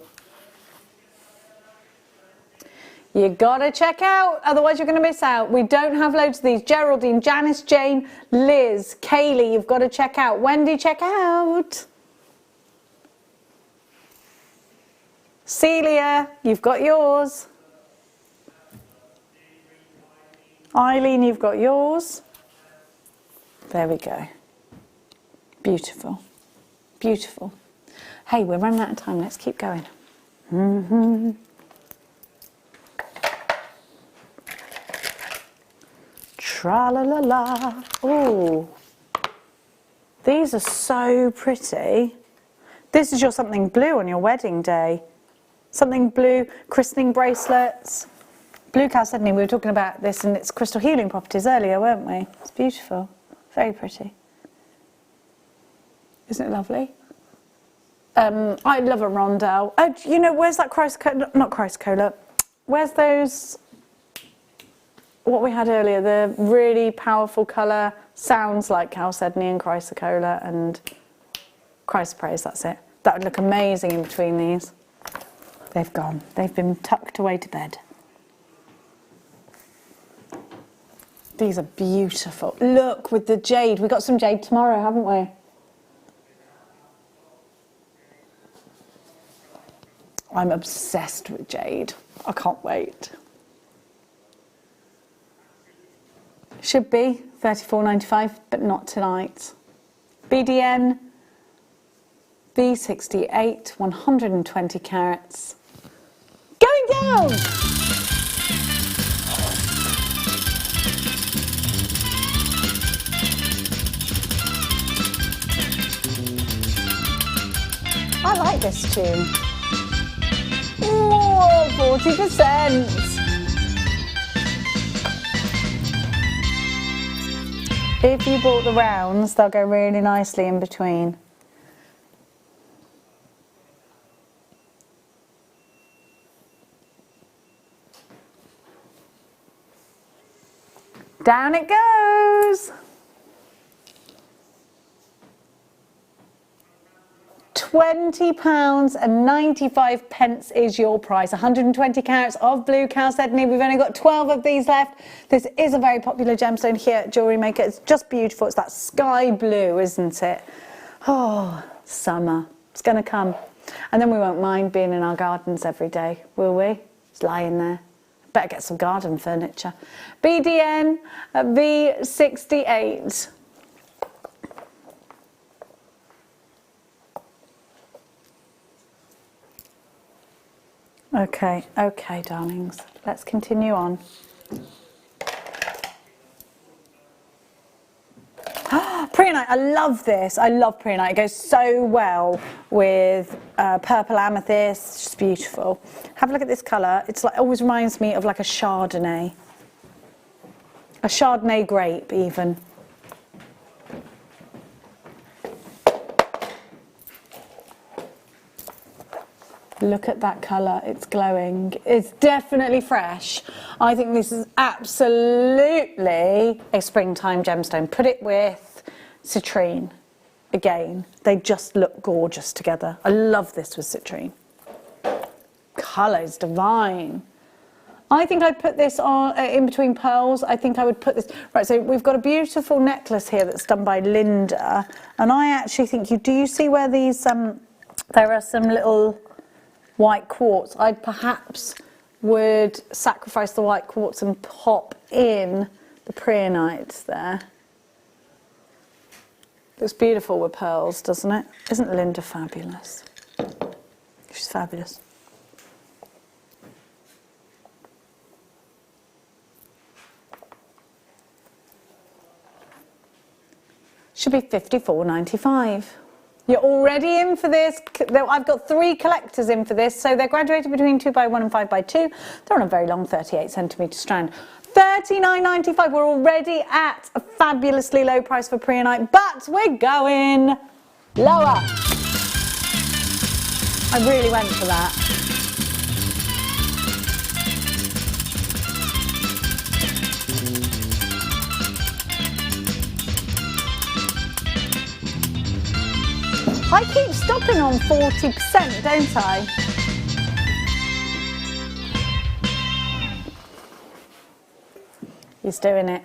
You gotta check out, otherwise you're gonna miss out. We don't have loads of these. Geraldine, Janice, Jane, Liz, Kaylee, you've got to check out. Wendy, check out. Celia, you've got yours. Eileen, you've got yours. There we go. Beautiful. Beautiful. Hey, we're running out of time. Let's keep going. Tra-la-la-la. Ooh. These are so pretty. This is your something blue on your wedding day. Something blue, christening bracelets. Blue Chalcedony, we were talking about this and its crystal healing properties earlier, weren't we? It's beautiful. Very pretty. Isn't it lovely? I love a rondelle. Oh, you know, where's that chrysocolla? Not chrysocolla. Where's those, what we had earlier, the really powerful colour, sounds like Chalcedony and chrysocolla and chrysoprase, that's it. That would look amazing in between these. They've gone. They've been tucked away to bed. These are beautiful. Look, with the jade. We got some jade tomorrow, haven't we? I'm obsessed with jade. I can't wait. Should be $34.95, but not tonight. BDN B68, 120 carats. Going down! I like this tune. Whoa, 40%. If you bought the rounds, they'll go really nicely in between. Down it goes. £20.95 is your price. 120 carats of blue Chalcedony. We've only got 12 of these left. This is a very popular gemstone here at Jewellery Maker. It's just beautiful. It's that sky blue, isn't it? Oh, summer. It's going to come. And then we won't mind being in our gardens every day, will we? Just lying there. Better get some garden furniture. BDN V68. Okay, okay, darlings. Let's continue on. Preonite, I love this. I love preonite. It goes so well with purple amethyst. It's just beautiful. Have a look at this colour. It's like, always reminds me of like a Chardonnay. A Chardonnay grape, even. Look at that colour, it's glowing. It's definitely fresh. I think this is absolutely a springtime gemstone. Put it with citrine. Again, they just look gorgeous together. I love this with citrine. Colour's divine. I think I'd put this on in between pearls. I think I would put this... Right, so we've got a beautiful necklace here that's done by Linda. And I actually think do you see where these... there are some little... white quartz. I perhaps would sacrifice the white quartz and pop in the preonites there. Looks beautiful with pearls, doesn't it? Isn't Linda fabulous? She's fabulous. should be £54.95. You're already in for this. I've got 3 collectors in for this, so they're graduated between 2x1 and 5x2. They're on a very long 38cm strand. £39.95. We're already at a fabulously low price for preonite, but we're going lower. I really went for that. I keep stopping on 40%, don't I? He's doing it.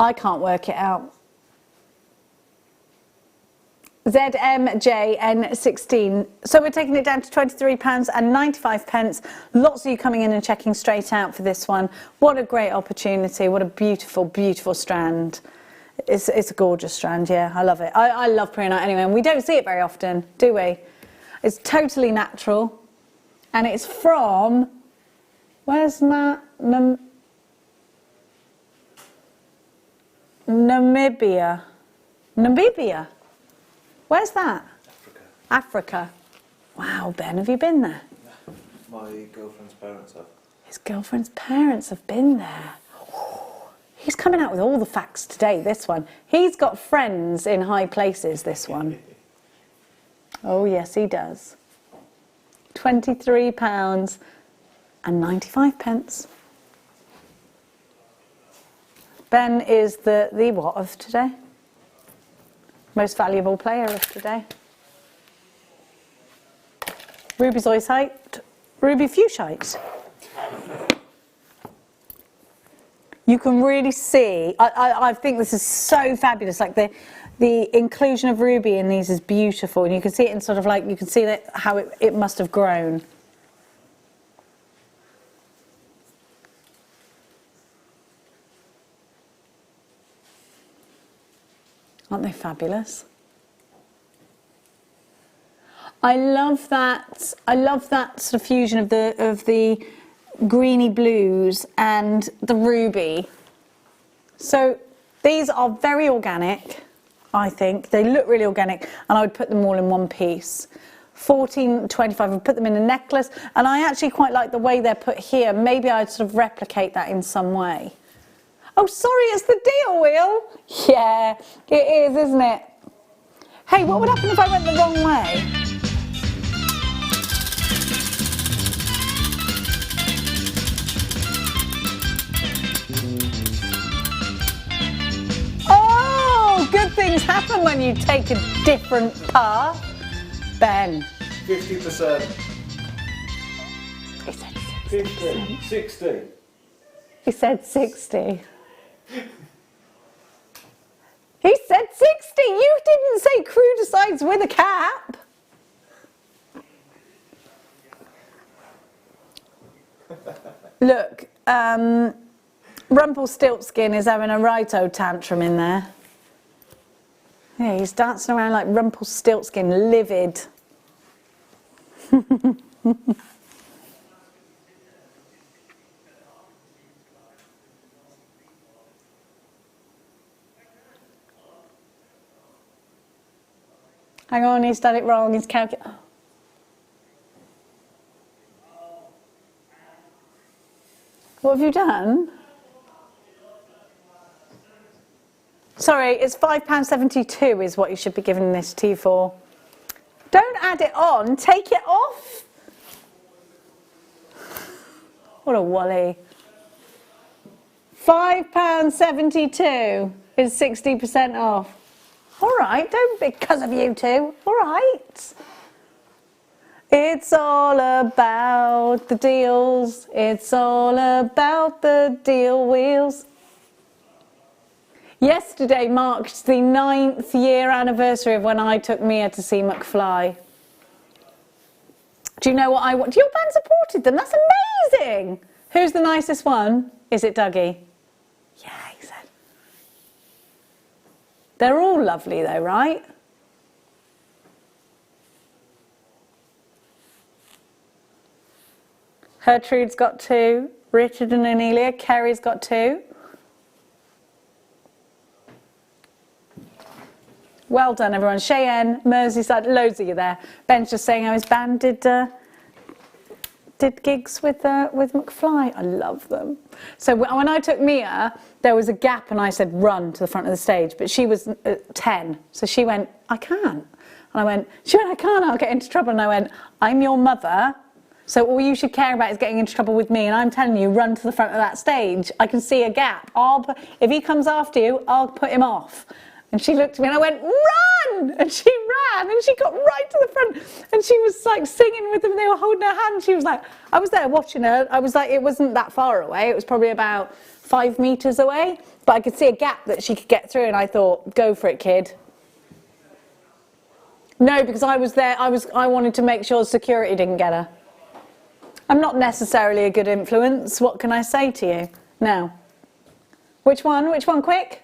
I can't work it out. ZMJN16. So we're taking it down to £23.95. Lots of you coming in and checking straight out for this one. What a great opportunity. What a beautiful, beautiful strand. It's a gorgeous strand, yeah, I love it. I love preonite anyway, and we don't see it very often, do we? It's totally natural, and it's from, where's that? Namibia. Namibia? Where's that? Africa. Wow, Ben, have you been there? My girlfriend's parents have. His girlfriend's parents have been there. He's coming out with all the facts today, this one. He's got friends in high places, this one. Oh, yes, he does. £23.95. Ben is the what of today? Most valuable player of today. Ruby zoisite, ruby fuchsite. You can really see, I think this is so fabulous, like the inclusion of ruby in these is beautiful, and you can see it in sort of like, you can see that how it must have grown. Aren't they fabulous? I love that sort of fusion of the greeny blues and the ruby. So these are very organic, I think. They look really organic, and I would put them all in one piece. £14.25, I would put them in a necklace, and I actually quite like the way they're put here. Maybe I'd sort of replicate that in some way. Oh, sorry, it's the deal wheel. Yeah, it is, isn't it? Hey, what would happen if I went the wrong way? Good things happen when you take a different path. Ben. 50%. He said 50. 60. He said 60. He said 60. You didn't say crudicides with a cap. Look, Rumpelstiltskin is having a righto tantrum in there. Yeah, he's dancing around like Rumpelstiltskin, livid. Hang on, he's done it wrong. He's calculating. What have you done? Sorry, it's £5.72 is what you should be giving this tea for. Don't add it on, take it off. What a wally. £5.72 is 60% off. All right, don't because of you two. All right. It's all about the deals. It's all about the deal wheels. Yesterday marked the 9th year anniversary of when I took Mia to see McFly. Do you know what I want? Your band supported them. That's amazing. Who's the nicest one? Is it Dougie? Yeah, he said. They're all lovely though, right? Gertrude's got 2. Richard and Anelia. Kerry's got 2. Well done, everyone. Cheyenne, Merseyside, loads of you there. Ben's just saying how his band did gigs with McFly. I love them. So when I took Mia, there was a gap and I said, run to the front of the stage. But she was 10. So she went, I can't. And she went, I can't, I'll get into trouble. And I went, I'm your mother. So all you should care about is getting into trouble with me. And I'm telling you, run to the front of that stage. I can see a gap. If he comes after you, I'll put him off. And she looked at me and I went, run! And she ran and she got right to the front. And she was like singing with them. They were holding her hand. She was like, I was there watching her. I was like, it wasn't that far away. It was probably about 5 meters away. But I could see a gap that she could get through. And I thought, go for it, kid. No, because I was there. I wanted to make sure security didn't get her. I'm not necessarily a good influence. What can I say to you? Now, which one? Which one, quick?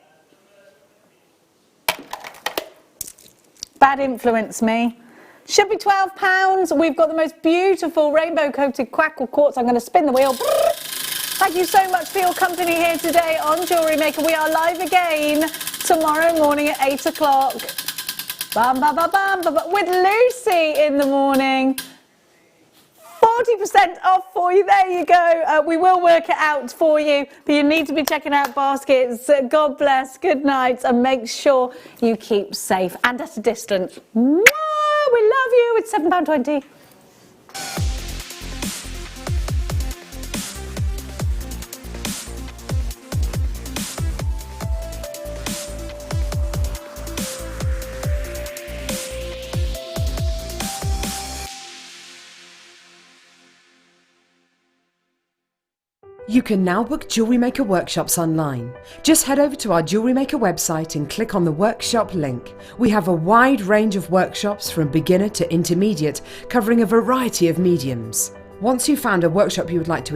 Bad influence me. Should be £12. We've got the most beautiful rainbow coated quackle quartz. I'm going to spin the wheel. Thank you so much for your company here today on Jewellery Maker. We are live again tomorrow morning at 8 o'clock. Bam, bam, bam, bam, bam, bam, with Lucy in the morning. 40% off for you. There you go. We will work it out for you, but you need to be checking out baskets. God bless. Good night, and make sure you keep safe and at a distance. Mwah! We love you. It's £7.20. You can now book Jewellery Maker workshops online. Just head over to our Jewellery Maker website and click on the workshop link. We have a wide range of workshops from beginner to intermediate, covering a variety of mediums. Once you've found a workshop you would like to